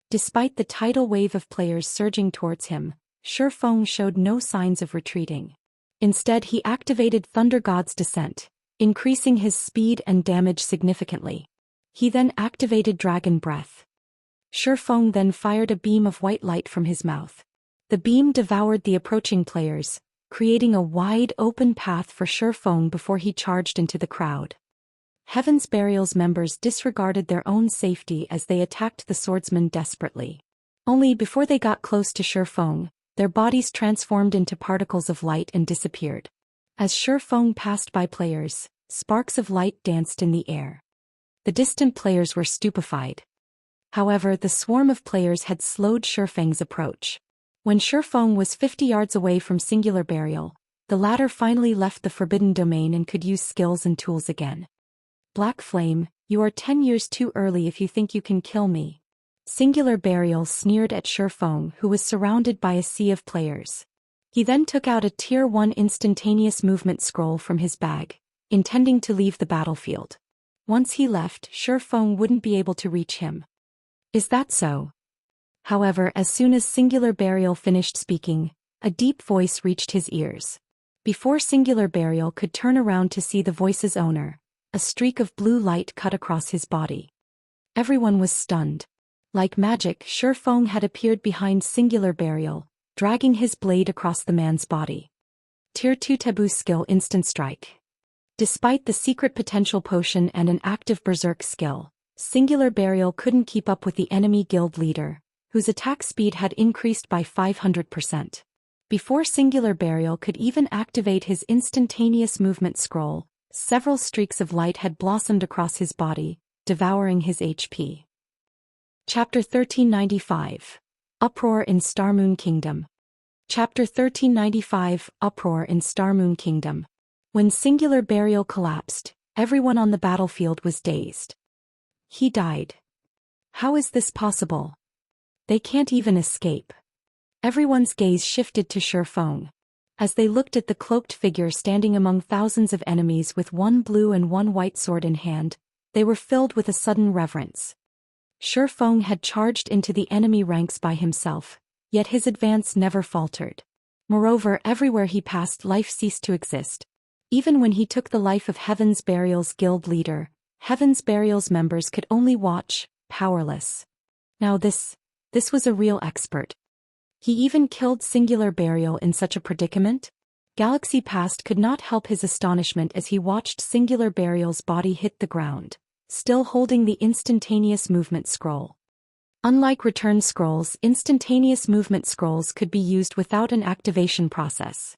Despite the tidal wave of players surging towards him, Shifeng showed no signs of retreating. Instead, he activated Thunder God's Descent, increasing his speed and damage significantly. He then activated Dragon Breath. Shifeng then fired a beam of white light from his mouth. The beam devoured the approaching players, creating a wide open path for Shifeng before he charged into the crowd. Heaven's Burial's members disregarded their own safety as they attacked the swordsman desperately. Only before they got close to Shifeng, their bodies transformed into particles of light and disappeared. As Shifeng passed by players, sparks of light danced in the air. The distant players were stupefied. However, the swarm of players had slowed Shifeng's approach. When Shifeng was 50 yards away from Singular Burial, the latter finally left the Forbidden Domain and could use skills and tools again. "Black Flame, you are 10 years too early if you think you can kill me." Singular Burial sneered at Shifeng, who was surrounded by a sea of players. He then took out a Tier 1 instantaneous movement scroll from his bag, intending to leave the battlefield. Once he left, Shifeng wouldn't be able to reach him. "Is that so?" However, as soon as Singular Burial finished speaking, a deep voice reached his ears. Before Singular Burial could turn around to see the voice's owner, a streak of blue light cut across his body. Everyone was stunned. Like magic, Shifeng had appeared behind Singular Burial, dragging his blade across the man's body. Tier 2 Taboo skill Instant Strike. Despite the secret potential potion and an active berserk skill, Singular Burial couldn't keep up with the enemy guild leader, whose attack speed had increased by 500%. Before Singular Burial could even activate his instantaneous movement scroll, several streaks of light had blossomed across his body, devouring his HP. Chapter 1395. Uproar in Star Moon Kingdom. Chapter 1395. Uproar in Star Moon Kingdom. When Singular Burial collapsed, everyone on the battlefield was dazed. He died. How is this possible? They can't even escape. Everyone's gaze shifted to Shifeng. As they looked at the cloaked figure standing among thousands of enemies with one blue and one white sword in hand, they were filled with a sudden reverence. Shifeng had charged into the enemy ranks by himself, yet his advance never faltered. Moreover, everywhere he passed, life ceased to exist. Even when he took the life of Heaven's Burial's guild leader, Heaven's Burial's members could only watch, powerless. Now this was a real expert. He even killed Singular Burial in such a predicament? Galaxy Past could not help his astonishment as he watched Singular Burial's body hit the ground, still holding the instantaneous movement scroll. Unlike return scrolls, instantaneous movement scrolls could be used without an activation process.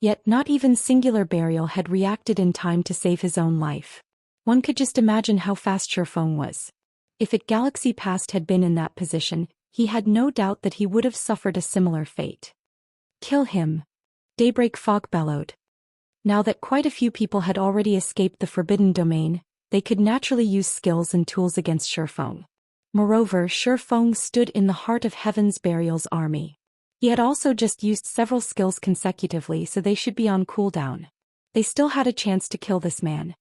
Yet not even Singular Burial had reacted in time to save his own life. One could just imagine how fast Shifeng was. If Galaxy Past had been in that position, he had no doubt that he would have suffered a similar fate. Kill him. Daybreak Fog bellowed. Now that quite a few people had already escaped the Forbidden Domain, they could naturally use skills and tools against Shifeng. Moreover, Shifeng stood in the heart of Heaven's Burial's army. He had also just used several skills consecutively, so they should be on cooldown. They still had a chance to kill this man.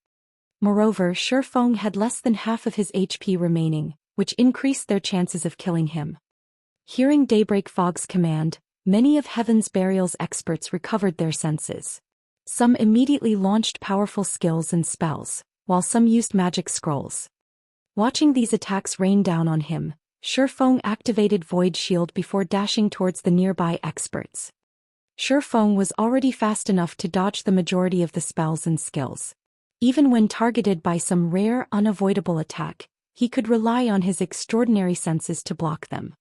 Moreover, Shifeng had less than half of his HP remaining, which increased their chances of killing him. Hearing Daybreak Fog's command, many of Heaven's Burial's experts recovered their senses. Some immediately launched powerful skills and spells, while some used magic scrolls. Watching these attacks rain down on him, Shifeng activated Void Shield before dashing towards the nearby experts. Shifeng was already fast enough to dodge the majority of the spells and skills. Even when targeted by some rare, unavoidable attack, he could rely on his extraordinary senses to block them.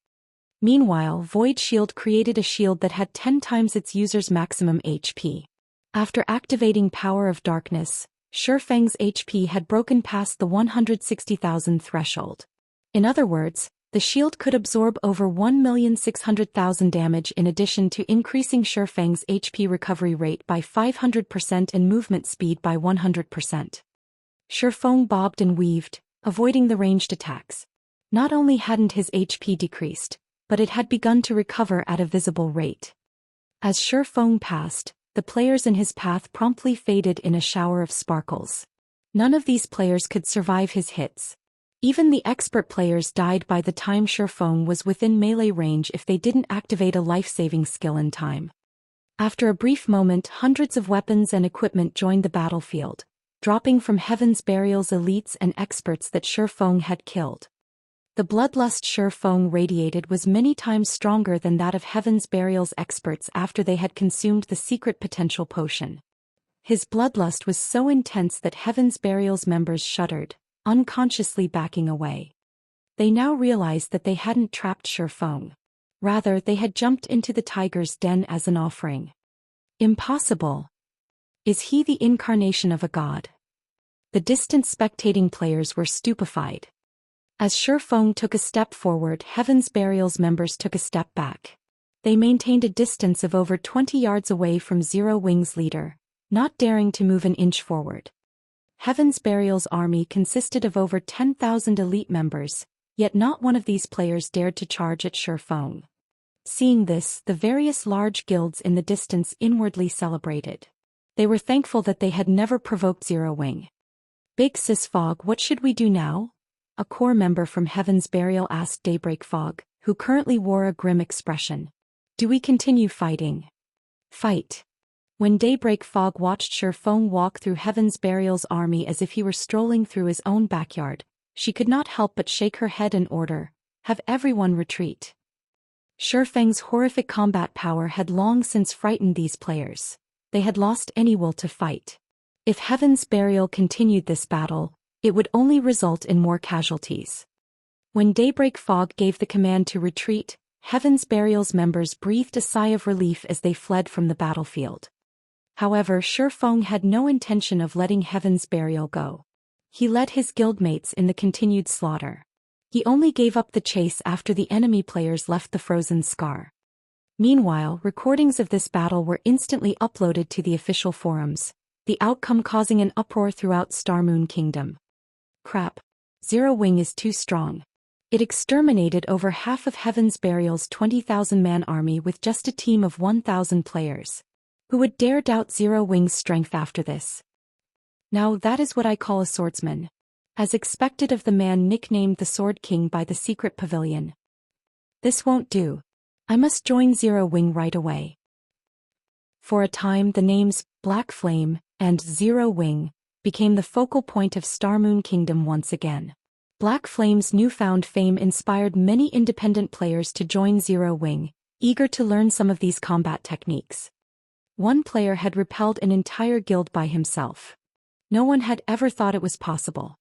Meanwhile, Void Shield created a shield that had 10 times its user's maximum HP. After activating Power of Darkness, Shifeng's HP had broken past the 160,000 threshold. In other words, the shield could absorb over 1,600,000 damage in addition to increasing Shifeng's HP recovery rate by 500% and movement speed by 100%. Shifeng bobbed and weaved, avoiding the ranged attacks. Not only hadn't his HP decreased, but it had begun to recover at a visible rate. As Shifeng passed, the players in his path promptly faded in a shower of sparkles. None of these players could survive his hits. Even the expert players died by the time Shifeng was within melee range if they didn't activate a life-saving skill in time. After a brief moment, hundreds of weapons and equipment joined the battlefield, dropping from Heaven's Burial's elites and experts that Shifeng had killed. The bloodlust Shifeng radiated was many times stronger than that of Heaven's Burial's experts after they had consumed the secret potential potion. His bloodlust was so intense that Heaven's Burial's members shuddered, unconsciously backing away. They now realized that they hadn't trapped Shifeng. Rather, they had jumped into the tiger's den as an offering. Impossible. Is he the incarnation of a god? The distant spectating players were stupefied. As Shifeng took a step forward, Heaven's Burial's members took a step back. They maintained a distance of over 20 yards away from Zero Wing's leader, not daring to move an inch forward. Heaven's Burial's army consisted of over 10,000 elite members, yet not one of these players dared to charge at Shifeng. Seeing this, the various large guilds in the distance inwardly celebrated. They were thankful that they had never provoked Zero Wing. Big Sis Fog, what should we do now? A core member from Heaven's Burial asked Daybreak Fog, who currently wore a grim expression. Do we continue fighting? Fight. When Daybreak Fog watched Shifeng walk through Heaven's Burial's army as if he were strolling through his own backyard, she could not help but shake her head and order, have everyone retreat. Shifeng's horrific combat power had long since frightened these players. They had lost any will to fight. If Heaven's Burial continued this battle, it would only result in more casualties. When Daybreak Fog gave the command to retreat, Heaven's Burial's members breathed a sigh of relief as they fled from the battlefield. However, Shifeng had no intention of letting Heaven's Burial go. He led his guildmates in the continued slaughter. He only gave up the chase after the enemy players left the frozen scar. Meanwhile, recordings of this battle were instantly uploaded to the official forums, the outcome causing an uproar throughout Starmoon Kingdom. Crap. Zero Wing is too strong. It exterminated over half of Heaven's Burial's 20,000-man army with just a team of 1,000 players. Who would dare doubt Zero Wing's strength after this? Now that is what I call a swordsman. As expected of the man nicknamed the Sword King by the secret pavilion. This won't do. I must join Zero Wing right away. For a time the names Black Flame and Zero Wing became the focal point of Starmoon Kingdom once again. Black Flame's newfound fame inspired many independent players to join Zero Wing, eager to learn some of these combat techniques. One player had repelled an entire guild by himself. No one had ever thought it was possible.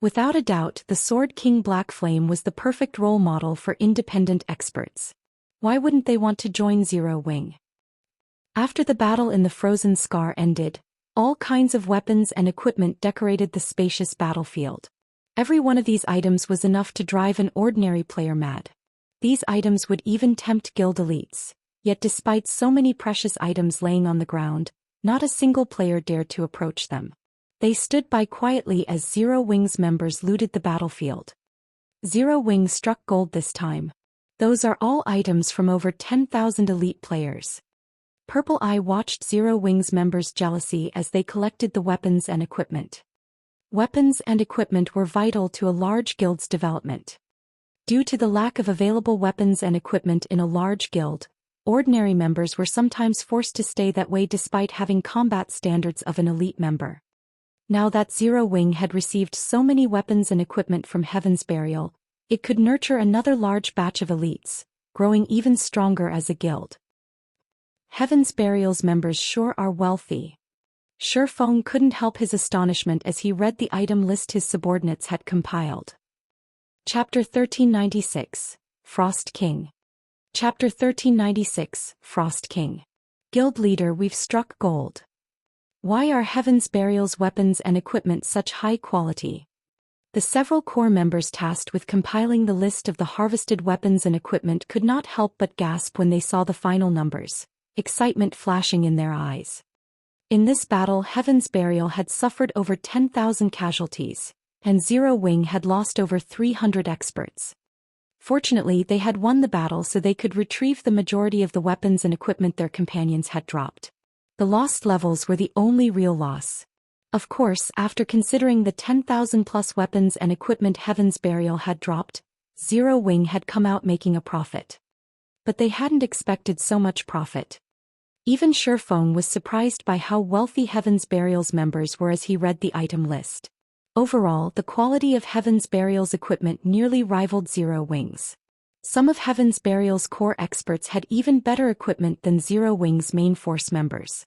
Without a doubt, the Sword King Black Flame was the perfect role model for independent experts. Why wouldn't they want to join Zero Wing? After the battle in the Frozen Scar ended, all kinds of weapons and equipment decorated the spacious battlefield. Every one of these items was enough to drive an ordinary player mad. These items would even tempt guild elites, yet despite so many precious items laying on the ground, not a single player dared to approach them. They stood by quietly as Zero Wing's members looted the battlefield. Zero Wing struck gold this time. Those are all items from over 10,000 elite players. Purple Eye watched Zero Wing's members jealously as they collected the weapons and equipment. Weapons and equipment were vital to a large guild's development. Due to the lack of available weapons and equipment in a large guild, ordinary members were sometimes forced to stay that way despite having combat standards of an elite member. Now that Zero Wing had received so many weapons and equipment from Heaven's Burial, it could nurture another large batch of elites, growing even stronger as a guild. Heaven's Burial's members sure are wealthy. Shifeng couldn't help his astonishment as he read the item list his subordinates had compiled. Chapter 1396, Frost King. Chapter 1396, Frost King. Guild Leader, we've struck gold. Why are Heaven's Burial's weapons and equipment such high quality? The several core members tasked with compiling the list of the harvested weapons and equipment could not help but gasp when they saw the final numbers, excitement flashing in their eyes. In this battle, Heaven's Burial had suffered over 10,000 casualties, and Zero Wing had lost over 300 experts. Fortunately, they had won the battle so they could retrieve the majority of the weapons and equipment their companions had dropped. The lost levels were the only real loss. Of course, after considering the 10,000 plus weapons and equipment Heaven's Burial had dropped, Zero Wing had come out making a profit. But they hadn't expected so much profit. Even Shifeng was surprised by how wealthy Heaven's Burial's members were as he read the item list. Overall, the quality of Heaven's Burial's equipment nearly rivaled Zero Wing's. Some of Heaven's Burial's core experts had even better equipment than Zero Wing's main force members.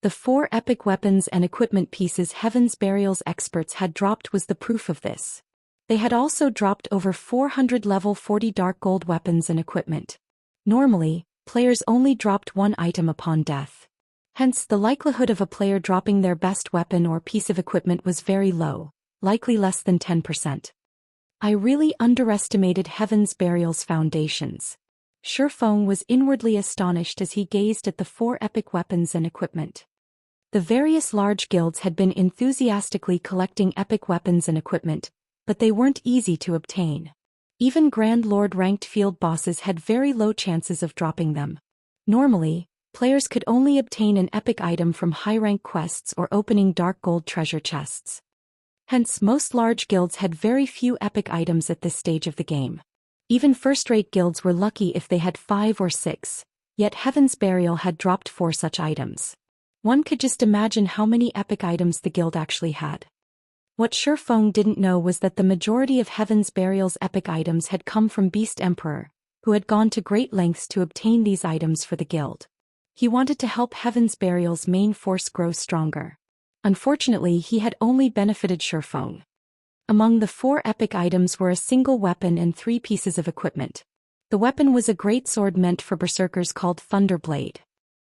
The 4 epic weapons and equipment pieces Heaven's Burial's experts had dropped was the proof of this. They had also dropped over 400 level 40 dark gold weapons and equipment. Normally, players only dropped one item upon death. Hence, the likelihood of a player dropping their best weapon or piece of equipment was very low, likely less than 10%. I really underestimated Heaven's Burial's foundations. Shifeng was inwardly astonished as he gazed at the 4 epic weapons and equipment. The various large guilds had been enthusiastically collecting epic weapons and equipment, but they weren't easy to obtain. Even Grand Lord ranked field bosses had very low chances of dropping them. Normally, players could only obtain an epic item from high-rank quests or opening dark gold treasure chests. Hence, most large guilds had very few epic items at this stage of the game. Even first-rate guilds were lucky if they had 5 or 6, yet Heaven's Burial had dropped 4 such items. One could just imagine how many epic items the guild actually had. What Shifeng didn't know was that the majority of Heaven's Burial's epic items had come from Beast Emperor, who had gone to great lengths to obtain these items for the guild. He wanted to help Heaven's Burial's main force grow stronger. Unfortunately, he had only benefited Shifeng. Among the 4 epic items were a single weapon and 3 pieces of equipment. The weapon was a greatsword meant for berserkers called Thunderblade.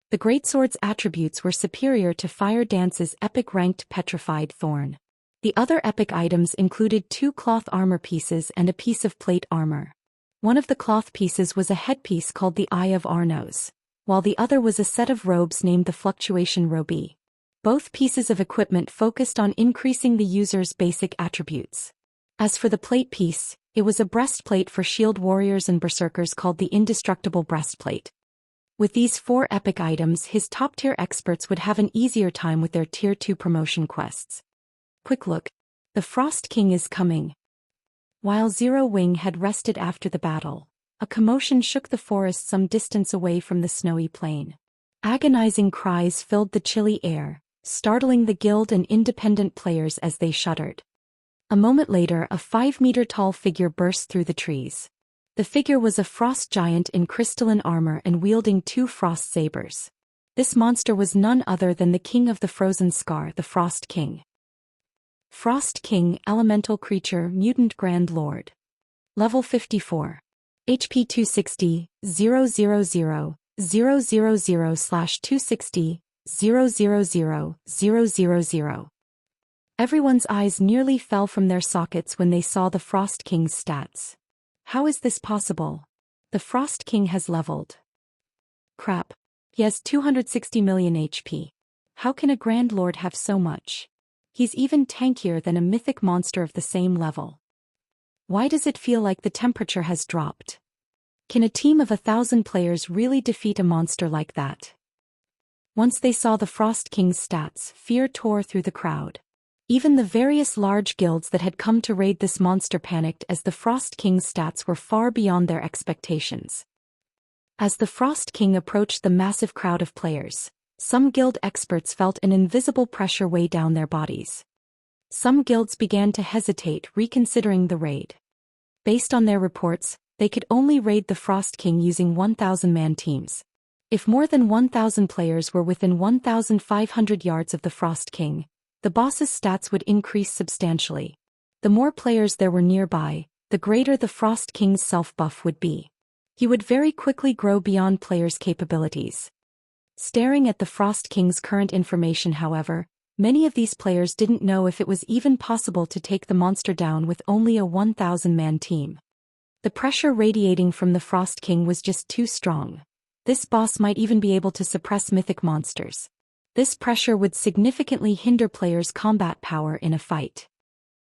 The greatsword's attributes were superior to Fire Dance's epic-ranked Petrified Thorn. The other epic items included 2 cloth armor pieces and a piece of plate armor. One of the cloth pieces was a headpiece called the Eye of Arnos, while the other was a set of robes named the Fluctuation Robe. Both pieces of equipment focused on increasing the user's basic attributes. As for the plate piece, it was a breastplate for shield warriors and berserkers called the Indestructible Breastplate. With these 4 epic items, his top-tier experts would have an easier time with their Tier 2 promotion quests. Quick look. The Frost King is coming. While Zero Wing had rested after the battle, a commotion shook the forest some distance away from the snowy plain. Agonizing cries filled the chilly air, startling the guild and independent players as they shuddered. A moment later, a 5-meter-tall figure burst through the trees. The figure was a frost giant in crystalline armor and wielding 2 frost sabers. This monster was none other than the king of the frozen scar, the Frost King. Frost King, elemental creature, mutant grand lord. Level 54. HP 260, 000, 000/260, 000, 000. Everyone's eyes nearly fell from their sockets when they saw the Frost King's stats. How is this possible? The Frost King has leveled. Crap. He has 260 million HP. How can a Grand Lord have so much? He's even tankier than a mythic monster of the same level. Why does it feel like the temperature has dropped? Can a team of 1,000 players really defeat a monster like that? Once they saw the Frost King's stats, fear tore through the crowd. Even the various large guilds that had come to raid this monster panicked as the Frost King's stats were far beyond their expectations. As the Frost King approached the massive crowd of players, some guild experts felt an invisible pressure weigh down their bodies. Some guilds began to hesitate, reconsidering the raid. Based on their reports, they could only raid the Frost King using 1,000-man teams. If more than 1,000 players were within 1,500 yards of the Frost King, the boss's stats would increase substantially. The more players there were nearby, the greater the Frost King's self-buff would be. He would very quickly grow beyond players' capabilities. Staring at the Frost King's current information, however, many of these players didn't know if it was even possible to take the monster down with only a 1,000-man team. The pressure radiating from the Frost King was just too strong. This boss might even be able to suppress mythic monsters. This pressure would significantly hinder players' combat power in a fight.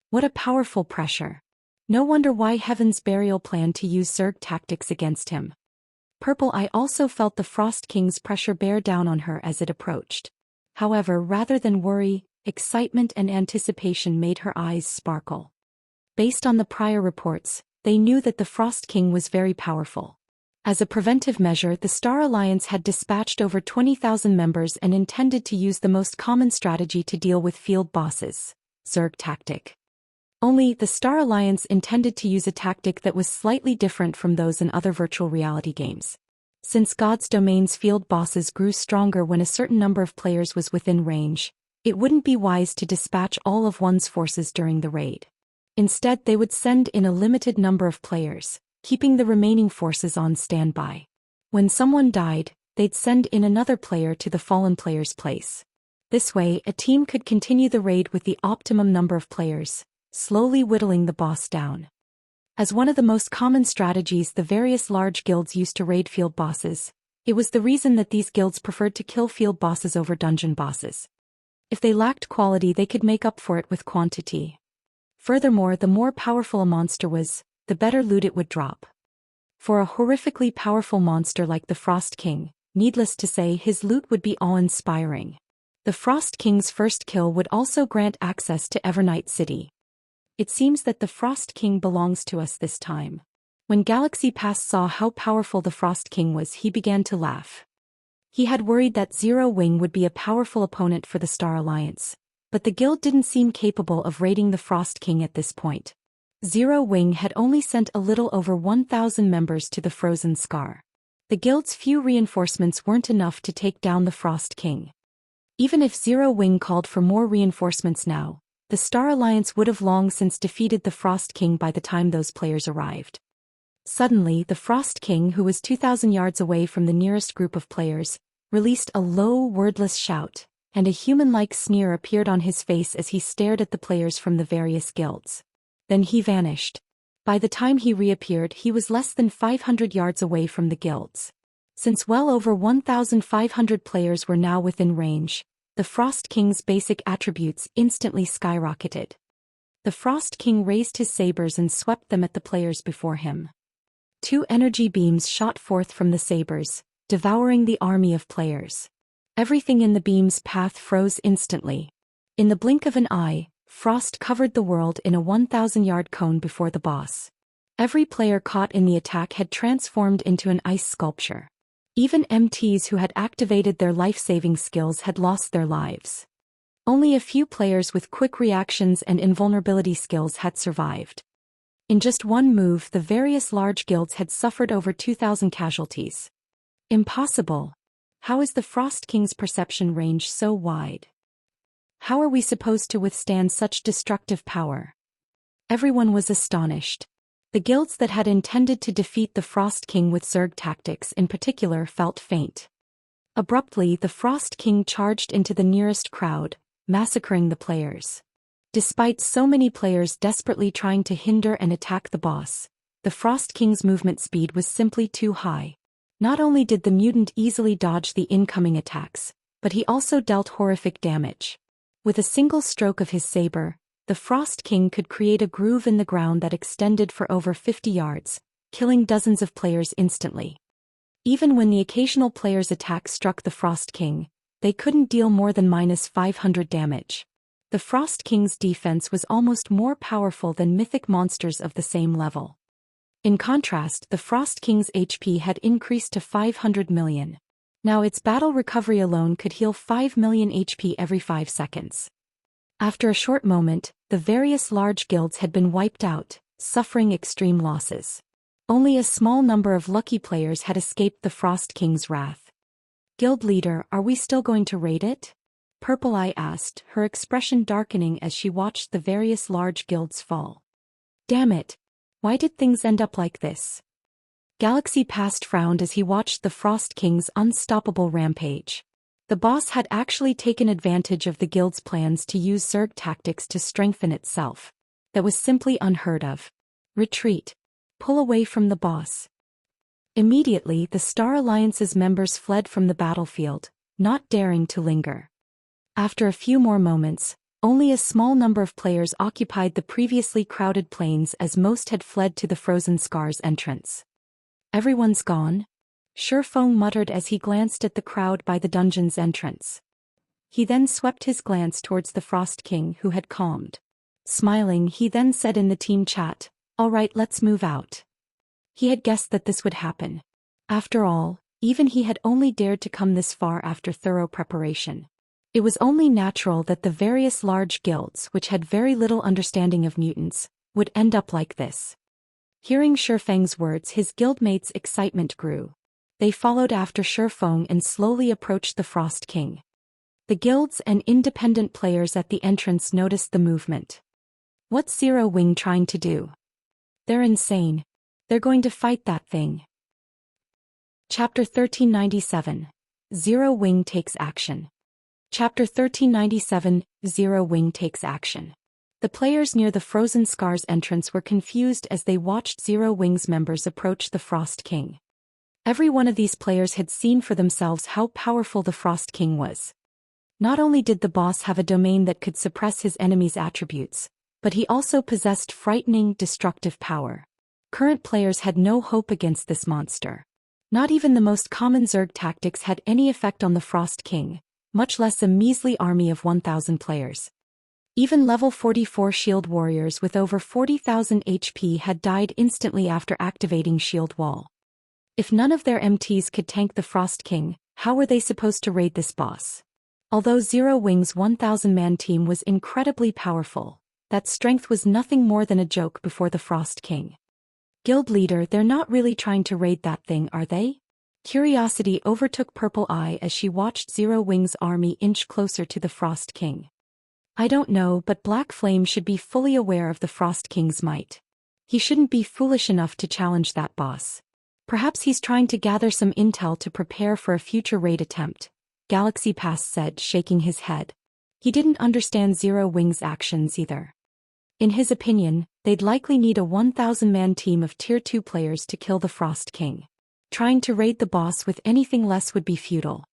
What a powerful pressure. No wonder why Heaven's Burial planned to use Zerg tactics against him. Purple Eye also felt the Frost King's pressure bear down on her as it approached. However, rather than worry, excitement and anticipation made her eyes sparkle. Based on the prior reports, they knew that the Frost King was very powerful. As a preventive measure, the Star Alliance had dispatched over 20,000 members and intended to use the most common strategy to deal with field bosses, Zerg tactic. Only, the Star Alliance intended to use a tactic that was slightly different from those in other virtual reality games. Since God's Domain's field bosses grew stronger when a certain number of players was within range, it wouldn't be wise to dispatch all of one's forces during the raid. Instead, they would send in a limited number of players, keeping the remaining forces on standby. When someone died, they'd send in another player to the fallen player's place. This way, a team could continue the raid with the optimum number of players, slowly whittling the boss down. As one of the most common strategies the various large guilds used to raid field bosses, it was the reason that these guilds preferred to kill field bosses over dungeon bosses. If they lacked quality, they could make up for it with quantity. Furthermore, the more powerful a monster was, the better loot it would drop. For a horrifically powerful monster like the Frost King, needless to say, his loot would be awe-inspiring. The Frost King's first kill would also grant access to Evernight City. It seems that the Frost King belongs to us this time. When Galaxy Pass saw how powerful the Frost King was, he began to laugh. He had worried that Zero Wing would be a powerful opponent for the Star Alliance, but the guild didn't seem capable of raiding the Frost King at this point. Zero Wing had only sent a little over 1,000 members to the Frozen Scar. The guild's few reinforcements weren't enough to take down the Frost King. Even if Zero Wing called for more reinforcements now, the Star Alliance would have long since defeated the Frost King by the time those players arrived. Suddenly, the Frost King, who was 2,000 yards away from the nearest group of players, released a low, wordless shout, and a human-like sneer appeared on his face as he stared at the players from the various guilds. Then he vanished. By the time he reappeared, he was less than 500 yards away from the guilds. Since well over 1,500 players were now within range, the Frost King's basic attributes instantly skyrocketed. The Frost King raised his sabers and swept them at the players before him. 2 energy beams shot forth from the sabers, devouring the army of players. Everything in the beam's path froze instantly. In the blink of an eye, Frost covered the world in a 1,000-yard cone before the boss. Every player caught in the attack had transformed into an ice sculpture. Even MTs who had activated their life-saving skills had lost their lives. Only a few players with quick reactions and invulnerability skills had survived. In just one move, the various large guilds had suffered over 2,000 casualties. Impossible. How is the Frost King's perception range so wide? How are we supposed to withstand such destructive power? Everyone was astonished. The guilds that had intended to defeat the Frost King with Zerg tactics in particular felt faint. Abruptly, the Frost King charged into the nearest crowd, massacring the players. Despite so many players desperately trying to hinder and attack the boss, the Frost King's movement speed was simply too high. Not only did the mutant easily dodge the incoming attacks, but he also dealt horrific damage. With a single stroke of his saber, the Frost King could create a groove in the ground that extended for over 50 yards, killing dozens of players instantly. Even when the occasional player's attack struck the Frost King, they couldn't deal more than -500 damage. The Frost King's defense was almost more powerful than mythic monsters of the same level. In contrast, the Frost King's HP had increased to 500 million. Now its battle recovery alone could heal 5 million HP every 5 seconds. After a short moment, the various large guilds had been wiped out, suffering extreme losses. Only a small number of lucky players had escaped the Frost King's wrath. Guild leader, are we still going to raid it? Purple Eye asked, her expression darkening as she watched the various large guilds fall. Damn it! Why did things end up like this? Galaxy Past frowned as he watched the Frost King's unstoppable rampage. The boss had actually taken advantage of the guild's plans to use Zerg tactics to strengthen itself. That was simply unheard of. Retreat. Pull away from the boss. Immediately, the Star Alliance's members fled from the battlefield, not daring to linger. After a few more moments, only a small number of players occupied the previously crowded plains as most had fled to the Frozen Scars entrance. Everyone's gone? Shurfeng muttered as he glanced at the crowd by the dungeon's entrance. He then swept his glance towards the Frost King, who had calmed. Smiling, he then said in the team chat, "All right, let's move out." He had guessed that this would happen. After all, even he had only dared to come this far after thorough preparation. It was only natural that the various large guilds, which had very little understanding of mutants, would end up like this. Hearing Shurfeng's words, his guildmates' excitement grew. They followed after Shurfeng and slowly approached the Frost King. The guilds and independent players at the entrance noticed the movement. What's Zero Wing trying to do? They're insane. They're going to fight that thing. Chapter 1397. Zero Wing takes action. Chapter 1397. Zero Wing takes action. The players near the Frozen Scars entrance were confused as they watched Zero Wing's members approach the Frost King. Every one of these players had seen for themselves how powerful the Frost King was. Not only did the boss have a domain that could suppress his enemies' attributes, but he also possessed frightening, destructive power. Current players had no hope against this monster. Not even the most common Zerg tactics had any effect on the Frost King, much less a measly army of 1,000 players. Even level 44 shield warriors with over 40,000 HP had died instantly after activating Shield Wall. If none of their MTs could tank the Frost King, how were they supposed to raid this boss? Although Zero Wing's 1,000-man team was incredibly powerful, that strength was nothing more than a joke before the Frost King. Guild leader, they're not really trying to raid that thing, are they? Curiosity overtook Purple Eye as she watched Zero Wing's army inch closer to the Frost King. I don't know, but Black Flame should be fully aware of the Frost King's might. He shouldn't be foolish enough to challenge that boss. Perhaps he's trying to gather some intel to prepare for a future raid attempt, Galaxy Pass said, shaking his head. He didn't understand Zero Wing's actions either. In his opinion, they'd likely need a 1,000-man team of Tier 2 players to kill the Frost King. Trying to raid the boss with anything less would be futile.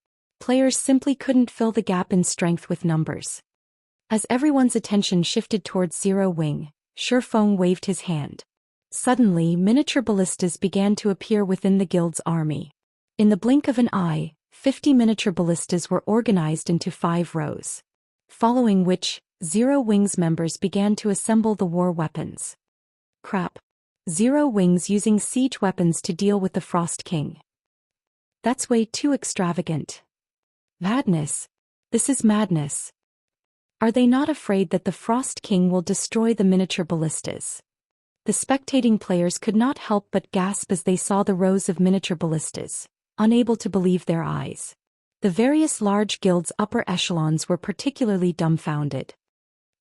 Players simply couldn't fill the gap in strength with numbers. As everyone's attention shifted towards Zero Wing, Shurfeng waved his hand. Suddenly, miniature ballistas began to appear within the guild's army. In the blink of an eye, 50 miniature ballistas were organized into 5 rows. Following which, Zero Wing's members began to assemble the war weapons. Crap. Zero Wing's using siege weapons to deal with the Frost King. That's way too extravagant. Madness. This is madness. Are they not afraid that the Frost King will destroy the miniature ballistas? The spectating players could not help but gasp as they saw the rows of miniature ballistas, unable to believe their eyes. The various large guilds' upper echelons were particularly dumbfounded.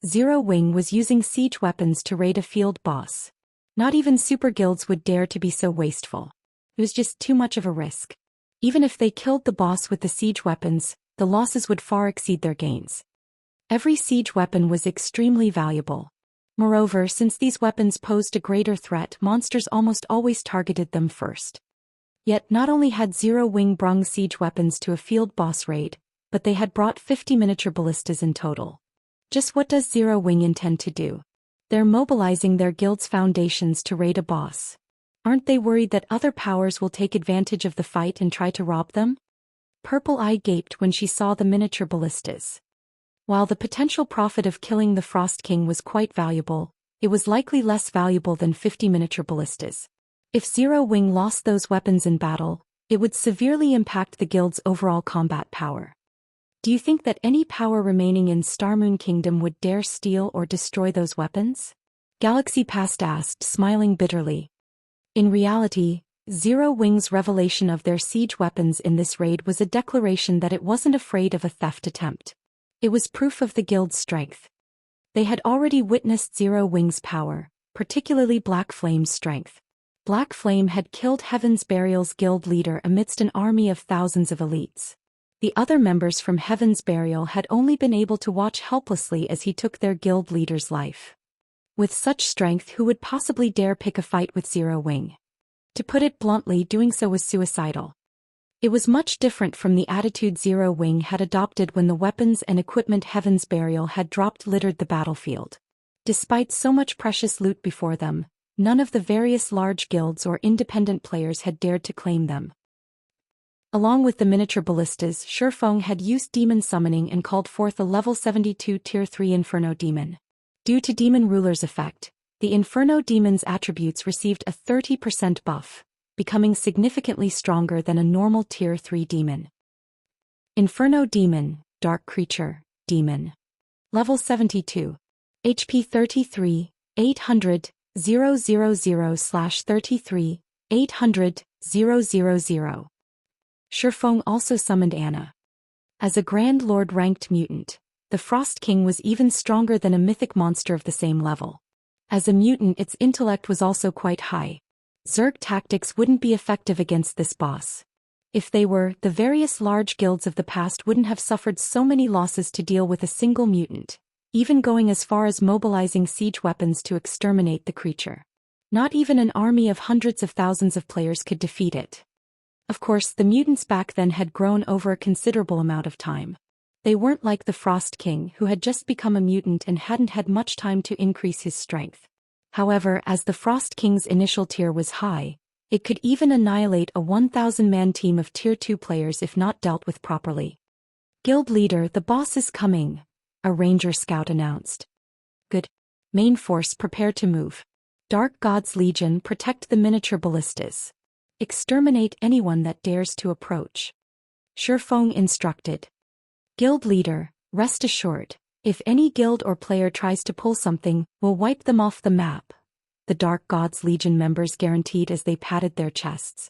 Zero Wing was using siege weapons to raid a field boss. Not even super guilds would dare to be so wasteful. It was just too much of a risk. Even if they killed the boss with the siege weapons, the losses would far exceed their gains. Every siege weapon was extremely valuable. Moreover, since these weapons posed a greater threat, monsters almost always targeted them first. Yet not only had Zero Wing brung siege weapons to a field boss raid, but they had brought 50 miniature ballistas in total. Just what does Zero Wing intend to do? They're mobilizing their guild's foundations to raid a boss. Aren't they worried that other powers will take advantage of the fight and try to rob them? Purple Eye gaped when she saw the miniature ballistas. While the potential profit of killing the Frost King was quite valuable, it was likely less valuable than 50 miniature ballistas. If Zero Wing lost those weapons in battle, it would severely impact the guild's overall combat power. Do you think that any power remaining in Starmoon Kingdom would dare steal or destroy those weapons? Galaxy Past asked, smiling bitterly. In reality, Zero Wing's revelation of their siege weapons in this raid was a declaration that it wasn't afraid of a theft attempt. It was proof of the guild's strength. They had already witnessed Zero Wing's power, particularly Black Flame's strength. Black Flame had killed Heaven's Burial's guild leader amidst an army of thousands of elites. The other members from Heaven's Burial had only been able to watch helplessly as he took their guild leader's life. With such strength, who would possibly dare pick a fight with Zero Wing? To put it bluntly, doing so was suicidal. It was much different from the attitude Zero Wing had adopted when the weapons and equipment Heaven's Burial had dropped littered the battlefield. Despite so much precious loot before them, none of the various large guilds or independent players had dared to claim them. Along with the miniature ballistas, Shifeng had used demon summoning and called forth a level 72 Tier 3 Inferno demon. Due to Demon Ruler's effect, the Inferno demon's attributes received a 30% buff, becoming significantly stronger than a normal Tier 3 demon. Inferno Demon, Dark Creature, Demon. Level 72. HP 33, 800, 000/33, 800, 000. Shifeng also summoned Anna. As a Grand Lord ranked mutant, the Frost King was even stronger than a mythic monster of the same level. As a mutant, its intellect was also quite high. Zerg tactics wouldn't be effective against this boss. If they were, the various large guilds of the past wouldn't have suffered so many losses to deal with a single mutant, even going as far as mobilizing siege weapons to exterminate the creature. Not even an army of hundreds of thousands of players could defeat it. Of course, the mutants back then had grown over a considerable amount of time. They weren't like the Frost King, who had just become a mutant and hadn't had much time to increase his strength. However, as the Frost King's initial tier was high, it could even annihilate a 1,000-man team of Tier 2 players if not dealt with properly. Guild leader, the boss is coming, a ranger scout announced. Good. Main force, prepare to move. Dark God's Legion, protect the miniature ballistas. Exterminate anyone that dares to approach. Shifeng instructed. Guild leader, rest assured, if any guild or player tries to pull something, we'll wipe them off the map, the Dark God's Legion members guaranteed as they patted their chests.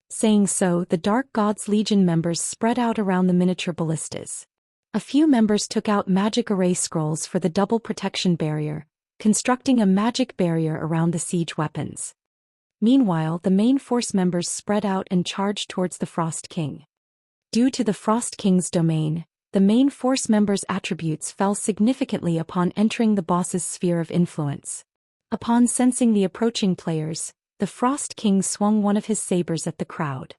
Saying so, the Dark God's Legion members spread out around the miniature ballistas. A few members took out magic array scrolls for the double protection barrier, constructing a magic barrier around the siege weapons. Meanwhile, the main force members spread out and charged towards the Frost King. Due to the Frost King's domain, the main force members' attributes fell significantly upon entering the boss's sphere of influence. Upon sensing the approaching players, the Frost King swung one of his sabers at the crowd.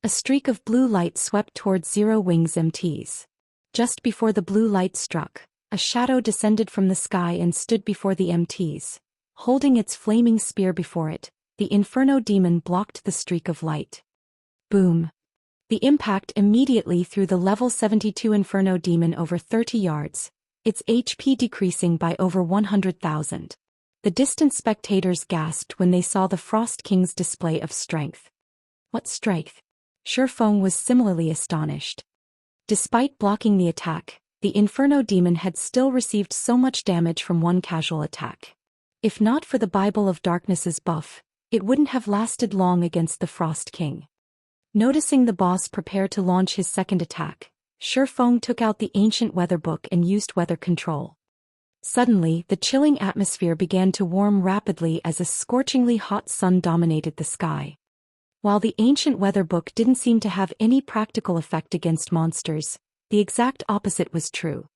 A streak of blue light swept towards Zero Wing's MTs. Just before the blue light struck, a shadow descended from the sky and stood before the MTs. Holding its flaming spear before it, the Inferno Demon blocked the streak of light. Boom. The impact immediately threw the level 72 Inferno Demon over 30 yards, its HP decreasing by over 100,000. The distant spectators gasped when they saw the Frost King's display of strength. What strength? Shifeng was similarly astonished. Despite blocking the attack, the Inferno demon had still received so much damage from one casual attack. If not for the Bible of Darkness's buff, it wouldn't have lasted long against the Frost King. Noticing the boss prepare to launch his second attack, Shifeng took out the ancient weather book and used weather control. Suddenly, the chilling atmosphere began to warm rapidly as a scorchingly hot sun dominated the sky. While the ancient weather book didn't seem to have any practical effect against monsters, the exact opposite was true.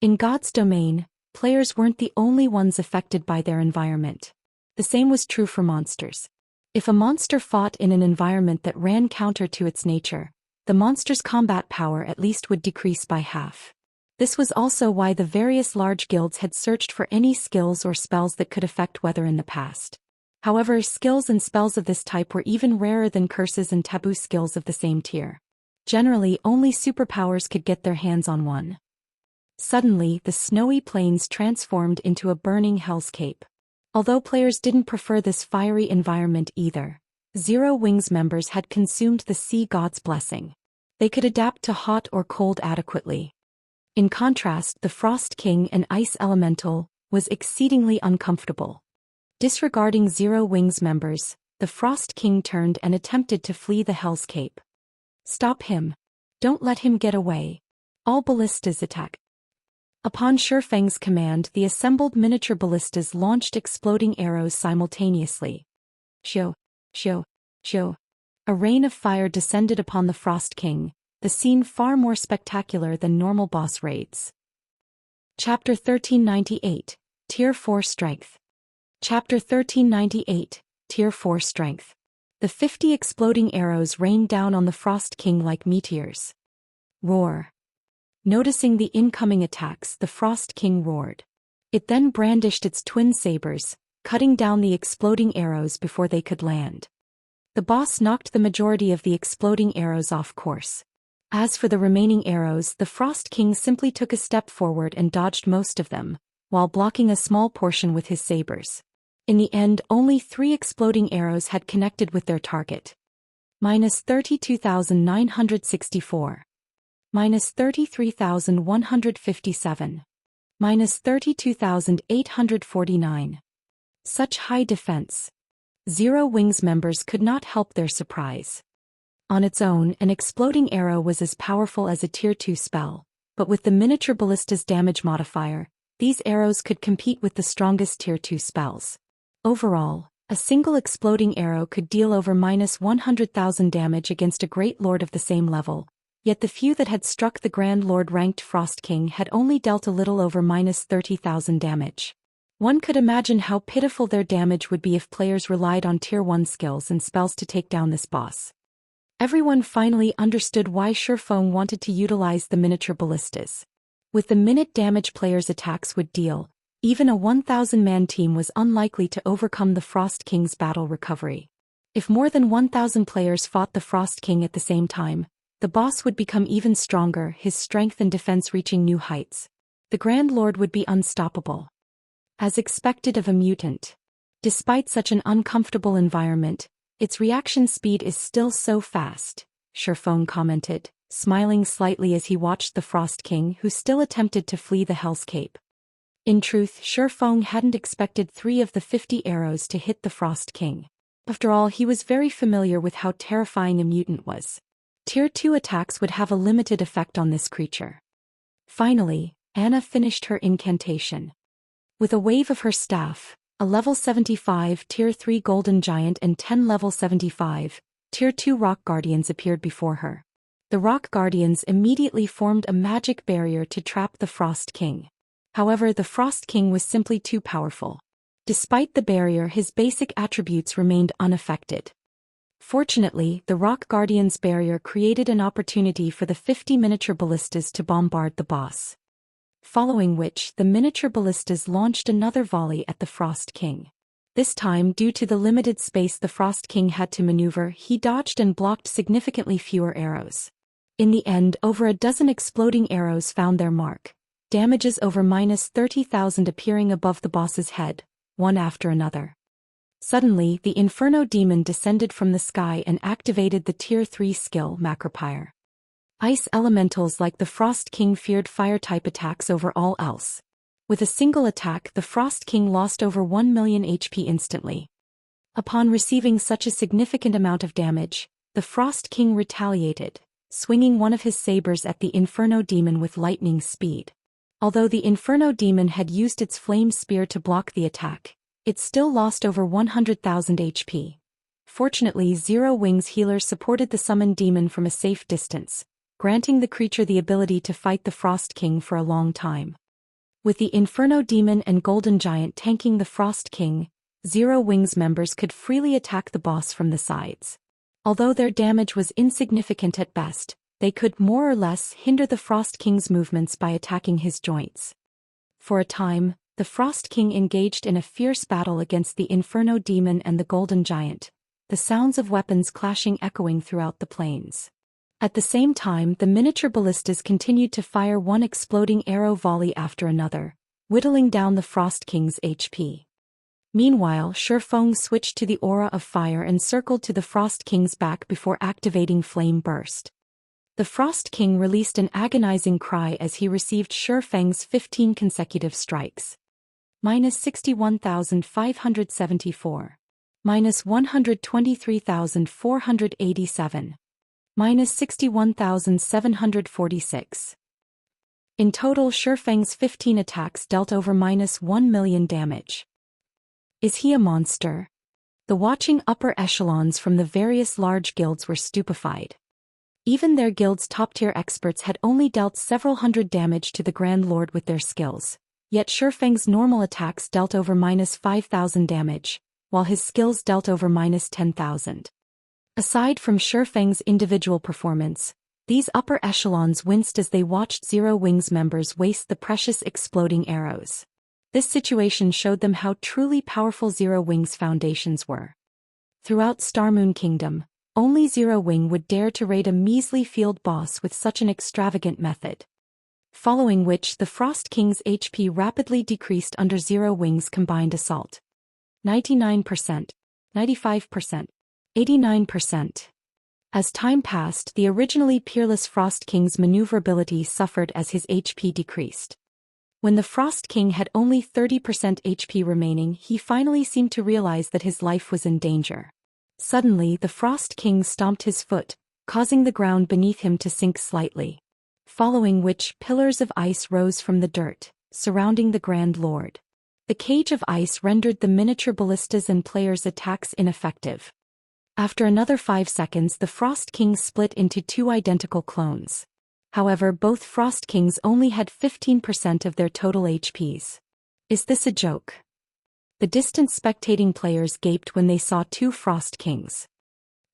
In God's domain, players weren't the only ones affected by their environment. The same was true for monsters. If a monster fought in an environment that ran counter to its nature, the monster's combat power at least would decrease by half. This was also why the various large guilds had searched for any skills or spells that could affect weather in the past. However, skills and spells of this type were even rarer than curses and taboo skills of the same tier. Generally, only superpowers could get their hands on one. Suddenly, the snowy plains transformed into a burning hellscape. Although players didn't prefer this fiery environment either, Zero Wings members had consumed the sea god's blessing. They could adapt to hot or cold adequately. In contrast, the Frost King and Ice Elemental was exceedingly uncomfortable. Disregarding Zero Wings members, the Frost King turned and attempted to flee the hellscape. Stop him. Don't let him get away. All ballistas attack. Upon Shifeng's command, the assembled miniature ballistas launched exploding arrows simultaneously. Shoo, shoo, shoo. A rain of fire descended upon the Frost King, the scene far more spectacular than normal boss raids. Chapter 1398, Tier 4 Strength. Chapter 1398, Tier 4 Strength. The 50 exploding arrows rained down on the Frost King like meteors. Roar. Noticing the incoming attacks, the Frost King roared. It then brandished its twin sabers, cutting down the exploding arrows before they could land. The boss knocked the majority of the exploding arrows off course. As for the remaining arrows, the Frost King simply took a step forward and dodged most of them, while blocking a small portion with his sabers. In the end, only 3 exploding arrows had connected with their target. Minus 32,964. Minus 33,157. Minus 32,849. Such high defense. Zero Wings members could not help their surprise. On its own, an exploding arrow was as powerful as a Tier 2 spell, but with the miniature ballista's damage modifier, these arrows could compete with the strongest Tier 2 spells. Overall, a single exploding arrow could deal over minus 100,000 damage against a Great Lord of the same level, yet the few that had struck the Grand Lord-ranked Frost King had only dealt a little over minus 30,000 damage. One could imagine how pitiful their damage would be if players relied on Tier 1 skills and spells to take down this boss. Everyone finally understood why Shifeng wanted to utilize the miniature ballistas. With the minute damage players' attacks would deal, even a 1,000-man team was unlikely to overcome the Frost King's battle recovery. If more than 1,000 players fought the Frost King at the same time, the boss would become even stronger, his strength and defense reaching new heights. The Grand Lord would be unstoppable. As expected of a mutant. Despite such an uncomfortable environment, its reaction speed is still so fast, Shifeng commented, smiling slightly as he watched the Frost King who still attempted to flee the hellscape. In truth, Shifeng hadn't expected 3 of the 50 arrows to hit the Frost King. After all, he was very familiar with how terrifying a mutant was. Tier 2 attacks would have a limited effect on this creature. Finally, Anna finished her incantation. With a wave of her staff, a level 75 Tier 3 Golden Giant and 10 level 75, Tier 2 Rock Guardians appeared before her. The Rock Guardians immediately formed a magic barrier to trap the Frost King. However, the Frost King was simply too powerful. Despite the barrier, his basic attributes remained unaffected. Fortunately, the Rock Guardians' barrier created an opportunity for the 50 miniature ballistas to bombard the boss. Following which, the miniature ballistas launched another volley at the Frost King. This time, due to the limited space the Frost King had to maneuver, he dodged and blocked significantly fewer arrows. In the end, over a dozen exploding arrows found their mark, damages over minus 30,000 appearing above the boss's head, one after another. Suddenly, the Inferno demon descended from the sky and activated the Tier 3 skill Macropyre. Ice elementals like the Frost King feared fire-type attacks over all else. With a single attack, the Frost King lost over 1 million HP instantly. Upon receiving such a significant amount of damage, the Frost King retaliated, swinging one of his sabers at the Inferno Demon with lightning speed. Although the Inferno Demon had used its flame spear to block the attack, it still lost over 100,000 HP. Fortunately, Zero Wings healers supported the summoned demon from a safe distance, granting the creature the ability to fight the Frost King for a long time. With the Inferno Demon and Golden Giant tanking the Frost King, Zero Wings members could freely attack the boss from the sides. Although their damage was insignificant at best, they could more or less hinder the Frost King's movements by attacking his joints. For a time, the Frost King engaged in a fierce battle against the Inferno Demon and the Golden Giant, the sounds of weapons clashing echoing throughout the plains. At the same time, the miniature ballistas continued to fire one exploding arrow volley after another, whittling down the Frost King's HP. Meanwhile, Shifeng switched to the aura of fire and circled to the Frost King's back before activating Flame Burst. The Frost King released an agonizing cry as he received Shifeng's 15 consecutive strikes. -61,574. -123,487. -61,746. In total, Shifeng's 15 attacks dealt over -1 million damage. Is he a monster? The watching upper echelons from the various large guilds were stupefied. Even their guild's top-tier experts had only dealt several hundred damage to the Grand Lord with their skills, yet Shifeng's normal attacks dealt over -5,000 damage, while his skills dealt over -10,000. Aside from Shifeng's individual performance, these upper echelons winced as they watched Zero Wings members waste the precious exploding arrows. This situation showed them how truly powerful Zero Wings' foundations were. Throughout Starmoon Kingdom, only Zero Wing would dare to raid a measly field boss with such an extravagant method. Following which, the Frost King's HP rapidly decreased under Zero Wing's combined assault. 99%, 95%, 89%. As time passed, the originally peerless Frost King's maneuverability suffered as his HP decreased. When the Frost King had only 30% HP remaining, he finally seemed to realize that his life was in danger. Suddenly, the Frost King stomped his foot, causing the ground beneath him to sink slightly. Following which, pillars of ice rose from the dirt, surrounding the Grand Lord. The cage of ice rendered the miniature ballistas and players' attacks ineffective. After another 5 seconds, the Frost King split into two identical clones. However, both Frost Kings only had 15% of their total HPs. Is this a joke? The distant spectating players gaped when they saw two Frost Kings.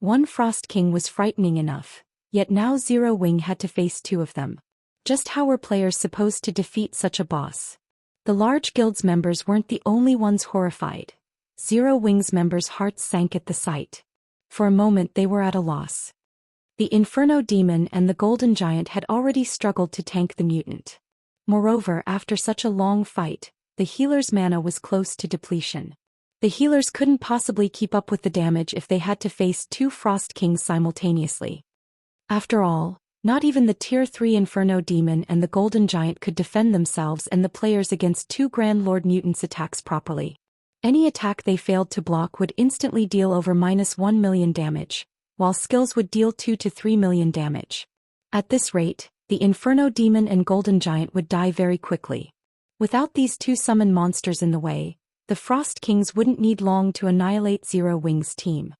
One Frost King was frightening enough, yet now Zero Wing had to face two of them. Just how were players supposed to defeat such a boss? The large guild's members weren't the only ones horrified. Zero Wing's members' hearts sank at the sight. For a moment they were at a loss. The Inferno Demon and the Golden Giant had already struggled to tank the mutant. Moreover, after such a long fight, the healer's mana was close to depletion. The healers couldn't possibly keep up with the damage if they had to face two Frost Kings simultaneously. After all, not even the Tier 3 Inferno Demon and the Golden Giant could defend themselves and the players against two Grand Lord mutants' attacks properly. Any attack they failed to block would instantly deal over -1 million damage, while skills would deal 2 to 3 million damage. At this rate, the Inferno Demon and Golden Giant would die very quickly. Without these two summoned monsters in the way, the Frost Kings wouldn't need long to annihilate Zero Wing's team.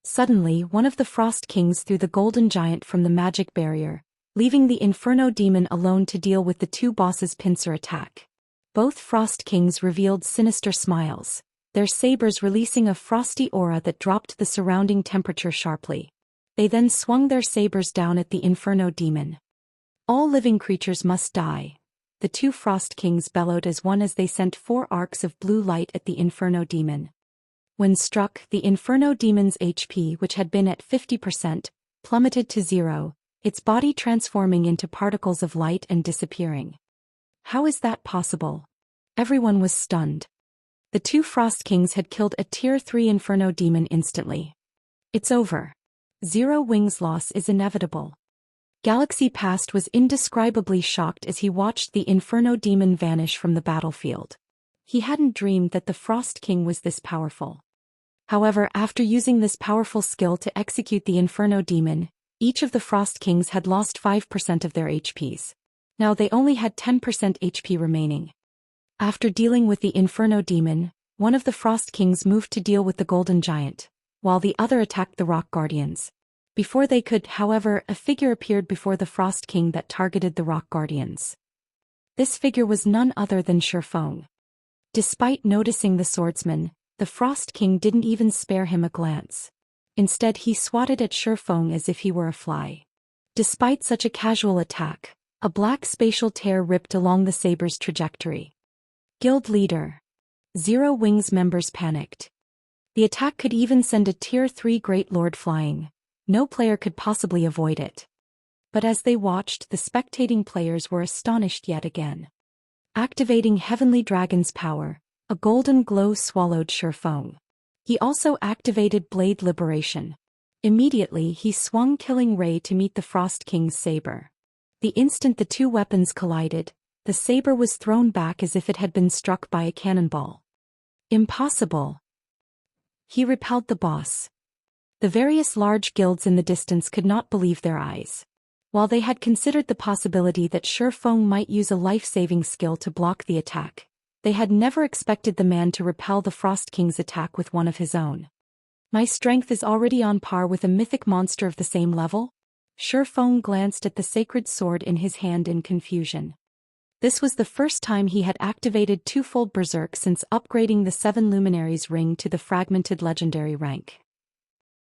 Suddenly, one of the Frost Kings threw the Golden Giant from the magic barrier, leaving the Inferno Demon alone to deal with the two bosses' pincer attack. Both Frost Kings revealed sinister smiles, their sabers releasing a frosty aura that dropped the surrounding temperature sharply. They then swung their sabers down at the Inferno Demon. All living creatures must die, the two Frost Kings bellowed as one as they sent 4 arcs of blue light at the Inferno Demon. When struck, the Inferno Demon's HP, which had been at 50%, plummeted to 0, its body transforming into particles of light and disappearing. How is that possible? Everyone was stunned. The two Frost Kings had killed a Tier 3 Inferno Demon instantly. It's over. Zero Wing's loss is inevitable. Galaxy Past was indescribably shocked as he watched the Inferno demon vanish from the battlefield. He hadn't dreamed that the Frost King was this powerful. However, after using this powerful skill to execute the Inferno demon, each of the Frost Kings had lost 5% of their HPs. Now they only had 10% HP remaining. After dealing with the Inferno demon, one of the Frost Kings moved to deal with the Golden Giant, while the other attacked the Rock Guardians. Before they could, however, a figure appeared before the Frost King that targeted the Rock Guardians. This figure was none other than Shifeng. Despite noticing the swordsman, the Frost King didn't even spare him a glance. Instead, he swatted at Shifeng as if he were a fly. Despite such a casual attack, a black spatial tear ripped along the saber's trajectory. Guild leader. Zero Wings members panicked. The attack could even send a Tier 3 Great Lord flying. No player could possibly avoid it. But as they watched, the spectating players were astonished yet again. Activating Heavenly Dragon's power, a golden glow swallowed Shifeng. He also activated Blade Liberation. Immediately he swung Killing Ray to meet the Frost King's saber. The instant the two weapons collided, the saber was thrown back as if it had been struck by a cannonball. Impossible. He repelled the boss. The various large guilds in the distance could not believe their eyes. While they had considered the possibility that Shifeng might use a life-saving skill to block the attack, they had never expected the man to repel the Frost King's attack with one of his own. My strength is already on par with a mythic monster of the same level? Shifeng glanced at the sacred sword in his hand in confusion. This was the first time he had activated twofold Berserk since upgrading the 7 Luminaries ring to the fragmented legendary rank.